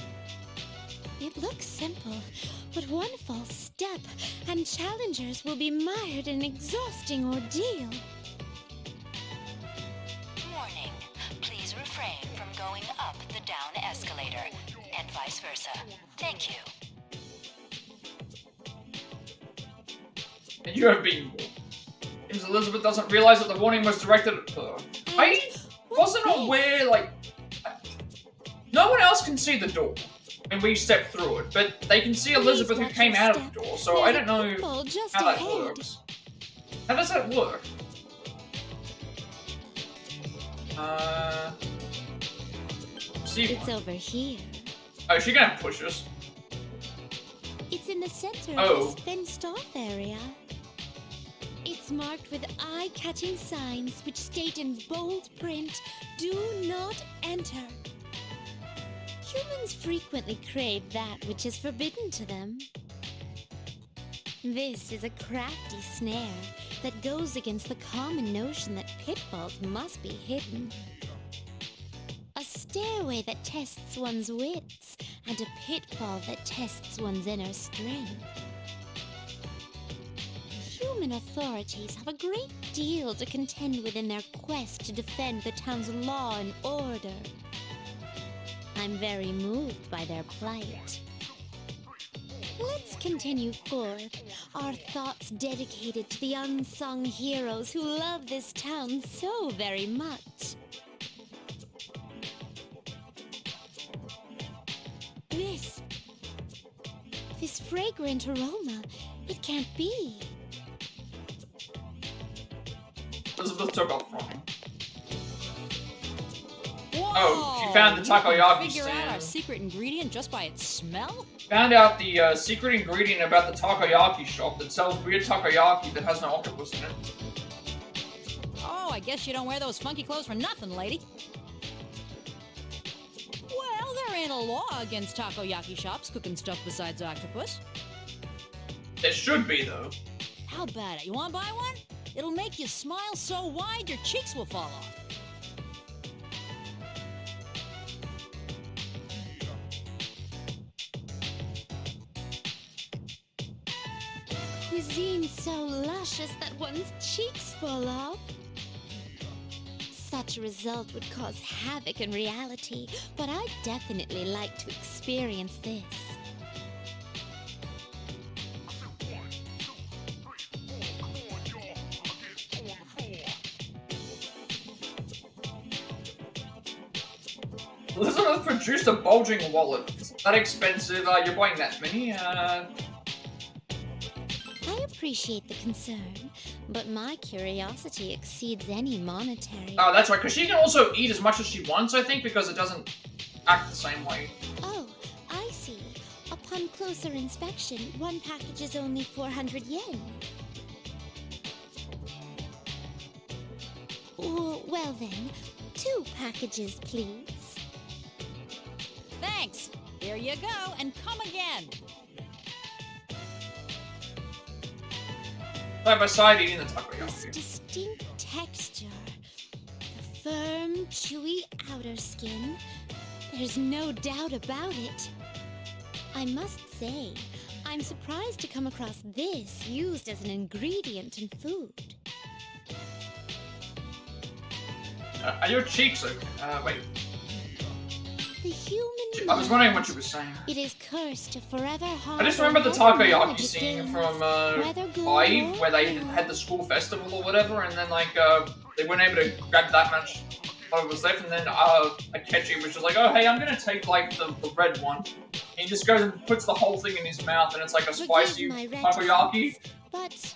It looks simple, but one false step and challengers will be mired in an exhausting ordeal. Warning. Please refrain from going up the down escalator, and vice versa. Thank you. And you have been warned. Seems Elizabeth doesn't realize that the warning was directed at her. I wasn't aware, no one else can see the door when we step through it, but they can see Elizabeth who came out of the door, so I don't know how that works. How does that work? It's over here. Oh, is she gonna push us? It's in the center of this fenced-off area. It's marked with eye-catching signs which state in bold print, "Do not enter." Humans frequently crave that which is forbidden to them. This is a crafty snare that goes against the common notion that pitfalls must be hidden. A stairway that tests one's wits, and a pitfall that tests one's inner strength. Human authorities have a great deal to contend with in their quest to defend the town's law and order. I'm very moved by their plight. Let's continue forth, our thoughts dedicated to the unsung heroes who love this town so very much. This fragrant aroma, it can't be. Elizabeth took off running. Whoa, oh, she found the takoyaki figure stand. out our secret ingredient just by its smell? Found out the secret ingredient about the takoyaki shop that sells weird takoyaki that has no octopus in it. Oh, I guess you don't wear those funky clothes for nothing, lady. Well, there ain't a law against takoyaki shops cooking stuff besides octopus. There should be, though. How about it? You want to buy one? It'll make you smile so wide your cheeks will fall off. Cuisine so luscious that one's cheeks fall off. Such a result would cause havoc in reality, but I'd definitely like to experience this. Elizabeth produced a bulging wallet. It's not that expensive. You're buying that many. I appreciate the concern, but my curiosity exceeds any monetary. Oh, that's right, because she can also eat as much as she wants, I think, because it doesn't act the same way. Oh, I see. Upon closer inspection, one package is only 400 yen. Well then, 2 packages, please. Thanks. Here you go, and come again. Side by side eating the This takoyaki. distinct texture, the firm, chewy outer skin, there's no doubt about it. I must say, I'm surprised to come across this used as an ingredient in food. Are your cheeks okay? Wait. The human I was wondering what you were saying. It is cursed to forever harm. I just remember the takoyaki scene from 5, where they had the school festival or whatever, and then like they weren't able to grab that much what was left, and then Akechi was just like, oh hey, I'm gonna take like the red one. And he just goes and puts the whole thing in his mouth, and it's like a spicy takoyaki. But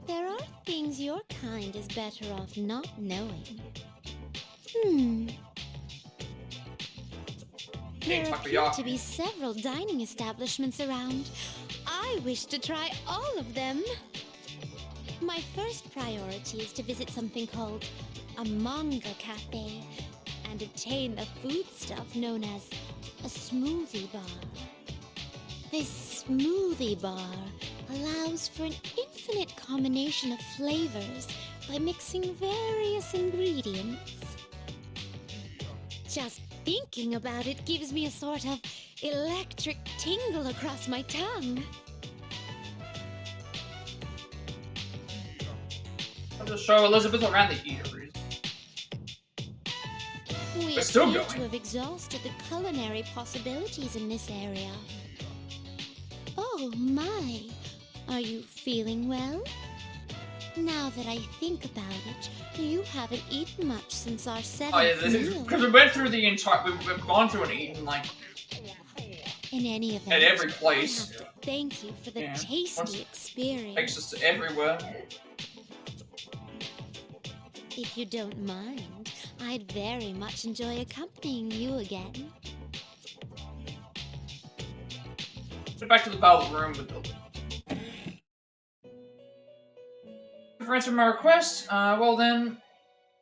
there are things your kind is better off not knowing. There appear to be several dining establishments around. I wish to try all of them. My first priority is to visit something called a manga cafe and obtain the foodstuff known as a smoothie bar. This smoothie bar allows for an infinite combination of flavors by mixing various ingredients. Just thinking about it gives me a sort of electric tingle across my tongue. I'll just show Elizabeth around the eateries. We We're still appear going. to have exhausted the culinary possibilities in this area. Oh my, are you feeling well? Now that I think about it, you haven't eaten much since our 7th meal. Because we went through the entire, we've gone through and eaten like In any event, at every place. I have to thank you for the tasty experience. Takes us to everywhere. If you don't mind, I'd very much enjoy accompanying you again. Get back to the bowel room with the. For answering my request, well then,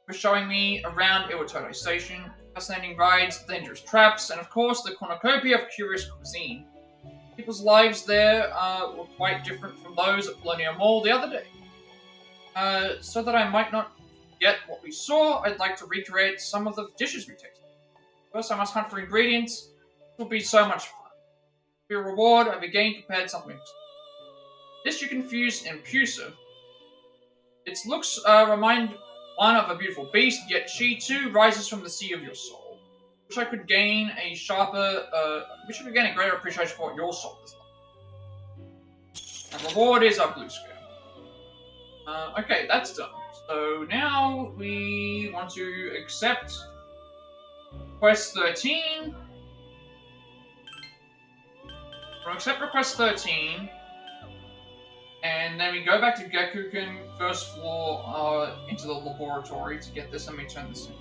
for showing me around Iwatode Station, fascinating rides, dangerous traps, and of course the cornucopia of curious cuisine. People's lives there were quite different from those at Polonia Mall the other day. So that I might not forget what we saw, I'd like to recreate some of the dishes we tasted. First, I must hunt for ingredients. It will be so much fun. For your reward, I've again prepared something. This you confuse impulsive. Its looks remind one of a beautiful beast, yet she too rises from the sea of your soul. Wish I could gain a greater appreciation for what your soul is like. And reward is our blue scale. Okay, that's done. So now we want to accept request 13. We'll accept request 13. And then we go back to Gekuken, first floor, into the laboratory to get this. Let me turn this in.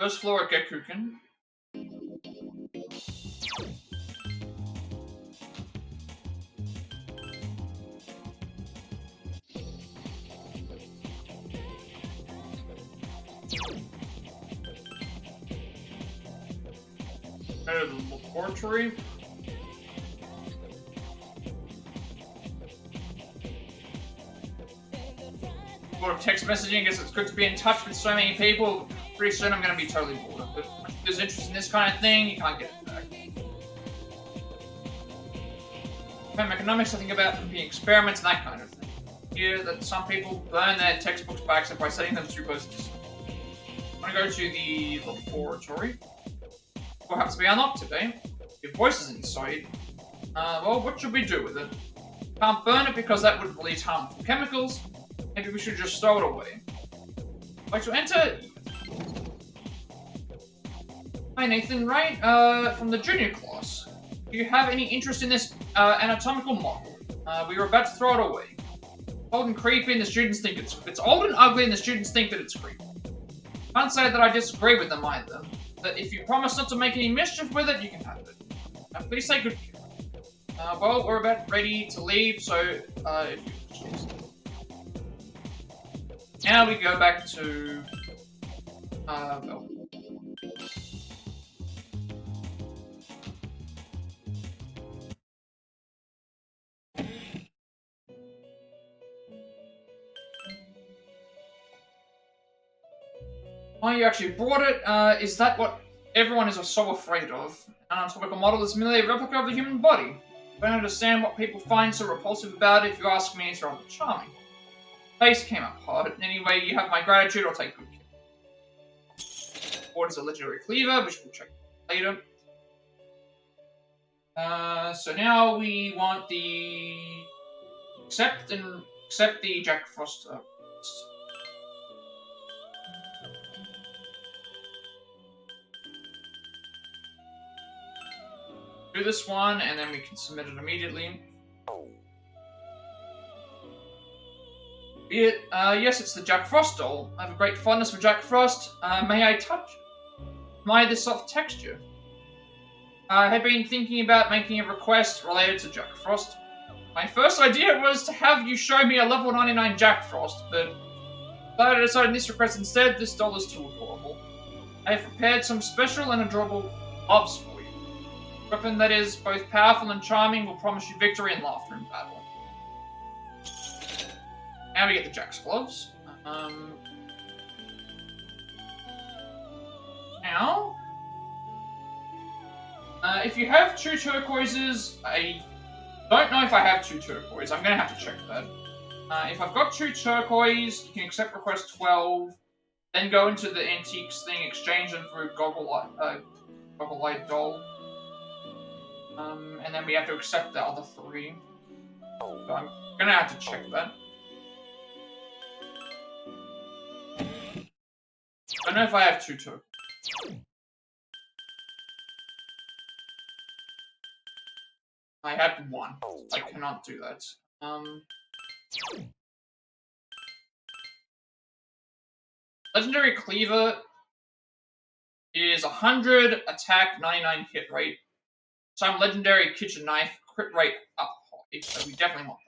First floor at Gekuken. Go to the laboratory. A lot of text messaging, I guess it's good to be in touch with so many people. Pretty soon I'm going to be totally bored of it. If there's interest in this kind of thing, you can't get it back. Home economics, I think about being experiments and that kind of thing. Here, that some people burn their textbooks by accident by setting them too close to the sun. I'm going to go to the laboratory. What happens to be unlocked today? Your voice is inside. Well, what should we do with it? Can't burn it because that would release harmful chemicals. Maybe we should just throw it away. Like to enter. Hi Nathan, right? From the junior class. Do you have any interest in this anatomical model? We were about to throw it away. Old and creepy, and the students think it's old and ugly, and the students think that it's creepy. Can't say that I disagree with them either. But if you promise not to make any mischief with it, you can have it. Please say good care. Well, we're about ready to leave, so if you choose. Now we go back to well. Oh, you actually brought it? Is that what everyone is so afraid of? An anatomical model is merely a replica of the human body. I don't understand what people find so repulsive about it. If you ask me, it's rather charming. Face came up hard. Anyway, you have my gratitude, I'll take good care. What is a legendary cleaver, which we'll check later. So now we want the... Accept the Jack Frost. Do this one, and then we can submit it immediately. Yes, it's the Jack Frost doll. I have a great fondness for Jack Frost. May I touch it? Admire this soft texture. I have been thinking about making a request related to Jack Frost. My first idea was to have you show me a level 99 Jack Frost, but I decided this request instead. This doll is too adorable. I have prepared some special and adorable gloves for you. A weapon that is both powerful and charming will promise you victory and laughter in battle. Now we get the Jack's gloves. Now, if you have 2 turquoises, I don't know if I have 2 turquoise. I'm going to have to check that. If I've got 2 turquoise, you can accept request 12, then go into the antiques thing, exchange them for a goggle-eyed doll. And then we have to accept the other 3. So I'm going to have to check that. I don't know if I have 2 turquoise. I have 1. I cannot do that. Legendary Cleaver is 100 attack, 99 hit rate. Some Legendary Kitchen Knife, crit rate up high, so we definitely want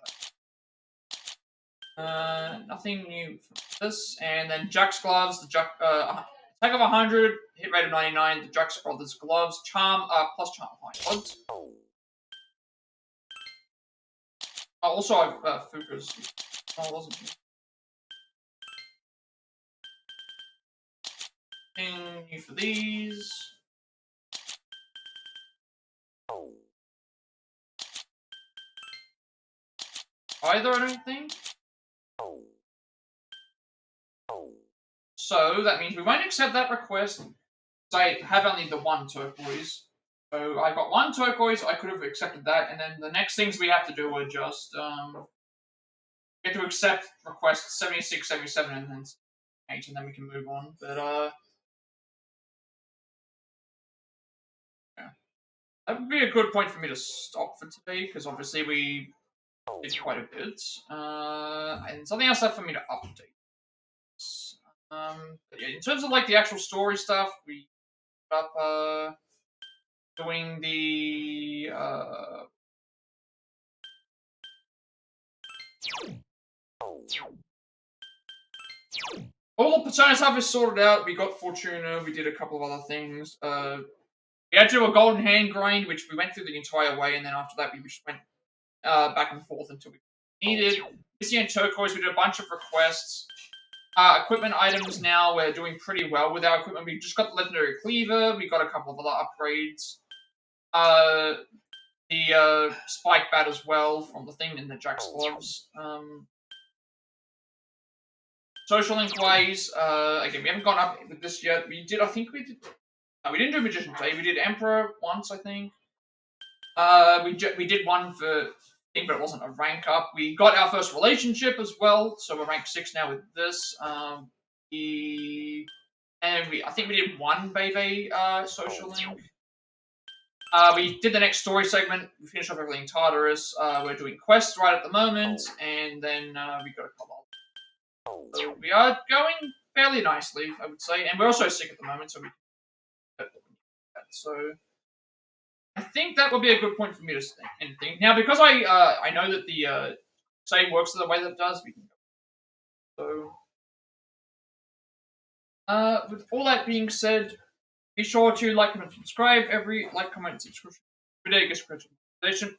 that. Nothing new from this. And then Jack's Gloves, the Jack, attack of 100, hit rate of 99, the Jack's Brothers Gloves, Charm, plus Charm high odds. Also, I've Fuuka's. Oh, it wasn't anything new for these. Either, I don't think. So, that means we won't accept that request. So I have only the 1 turquoise. So I got 1 turquoise, I could have accepted that, and then the next things we have to do are just, we have to accept request 76, 77, and then 8, and then we can move on. But, yeah. That would be a good point for me to stop for today, because obviously we did quite a bit. And something else left for me to update. But yeah, in terms of, like, the actual story stuff, we put up, doing the, all the Persona stuff is sorted out. We got Fortuna, we did a couple of other things. We had to do a golden hand grind, which we went through the entire way, and then after that we just went back and forth until we needed. Missy and Turquoise, we did a bunch of requests. Equipment items now, we're doing pretty well with our equipment. We just got the Legendary Cleaver, we got a couple of other upgrades. The Spike Bat as well from the thing in the Jack's Gloves. Social Link ways, again, we haven't gone up with this yet. We did, I think we did, we didn't do Magician's Day, we did Emperor once, I think. We did one for thing, but it wasn't a rank up. We got our first relationship as well, so we're rank 6 now with this. I think we did one Bebe social link. We did the next story segment. We finished off everything Tartarus. We're doing quests right at the moment, and then we got a couple. So we are going fairly nicely, I would say, and we're also sick at the moment, so we. So. I think that would be a good point for me to think. Now, because I know that the save works the way that it does, we can go. So, with all that being said, be sure to like, comment, subscribe. Every like, comment, and subscription video gets recommendation.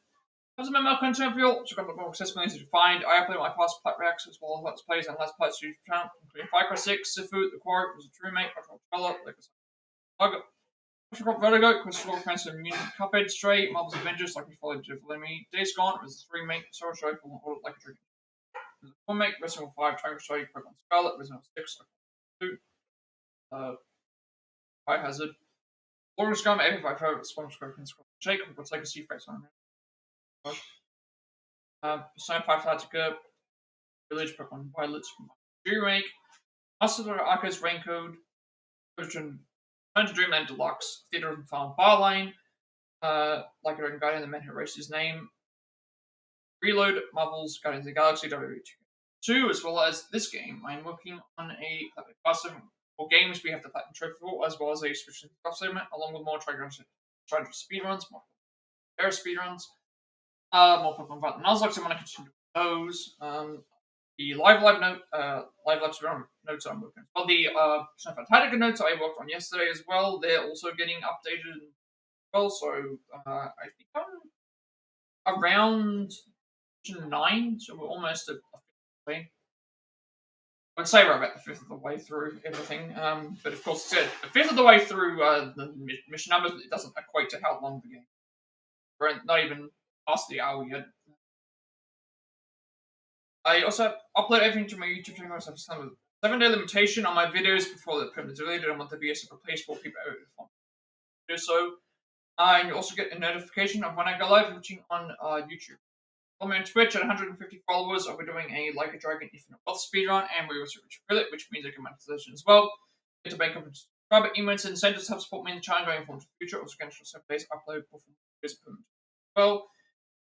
As a member content reveal, check out the more accessible things to find. I upload my past Plat reacts as well as Let's Plays and Let's Plays YouTube channel, including Far Cry 6, Sifu, The Quarry, was a true remake, Color, like Vertigo, Crystal Friends and Mutant Cuphead, Stray, Marvel's Avengers, like we followed Jeff Me, Days Gone, it was a 3-make, Sorrow Show, like a Dream. It was a 4-make, Resident Evil 5, Tiger Strike, Pokemon Scarlet, Resident Evil 6, 2, Biohazard, Lord of Scum, Epic 5 Pro, Spawn Scorpion, Shake, what's like a sea face on it. Persona 5 Tactica, Village, Pokemon Violets, Remake, Master of Arceus Raincode, Return to Dreamland Deluxe, Theater of the Farm Bar Lane, like a Guardian, the man who erased his name, Reload, Marvel's Guardians of the Galaxy, WWE2, as well as this game. I'm working on a custom for games we have the Platinum Trophy for, as well as a subscription stuff segment, along with more Trigon speedruns, more Air speedruns, more Pokemon Fight the Nuzlocke, so I want to continue with those. The live notes I'm working on. Well, the Tactica notes I worked on yesterday as well, they're also getting updated as well, so I think I'm around 9, so we're almost at the 5th way. I'd say we're about the 5th of the way through everything, but of course, the 5th of the way through the mission numbers, it doesn't equate to how long the game is. We're not even past the hour yet. I also upload everything to my YouTube channel. So I have some 7-day limitation on my videos before they're permanently deleted. I want there to be a separate place for people to do so. And you also get a notification of when I go live watching on YouTube. Follow me on Twitch at 150 followers. I'll be doing a Like a Dragon Infinite Wealth speedrun, and we also reach affiliate, which means I get monetization as well. Get to bank up subscriber emotes and incentives to help support me in the channel going forward in the future. Also, get 7 days upload before videos permanently as well.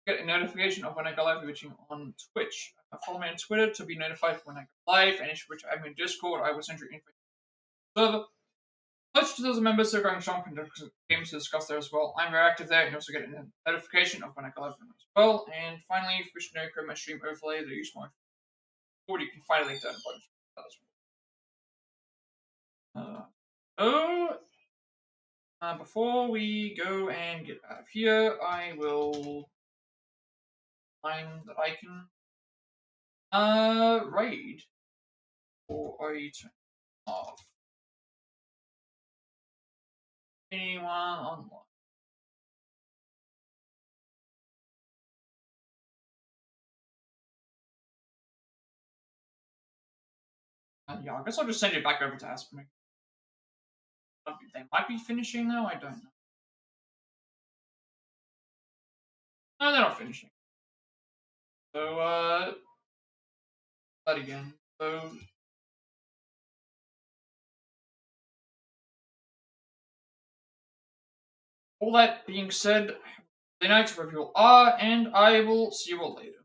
Get a notification of when I go live watching on Twitch. Follow me on Twitter to be notified when I go live, and if you reach admin Discord, I will send you info server. Pledge to those members who are going strong and games to discuss there as well. I'm very active there, and you also get a notification of when I go live as well. And finally, if you wish to know, create my stream overlay that I use more. Or you can find a link down below. Before we go and get out of here, I will find that I can raid or I turn off anyone online. Yeah, I guess I'll just send it back over to Aspen. They might be finishing though, I don't know. No, they're not finishing. So, that again. So, all that being said, the nights where people are, and I will see you all later.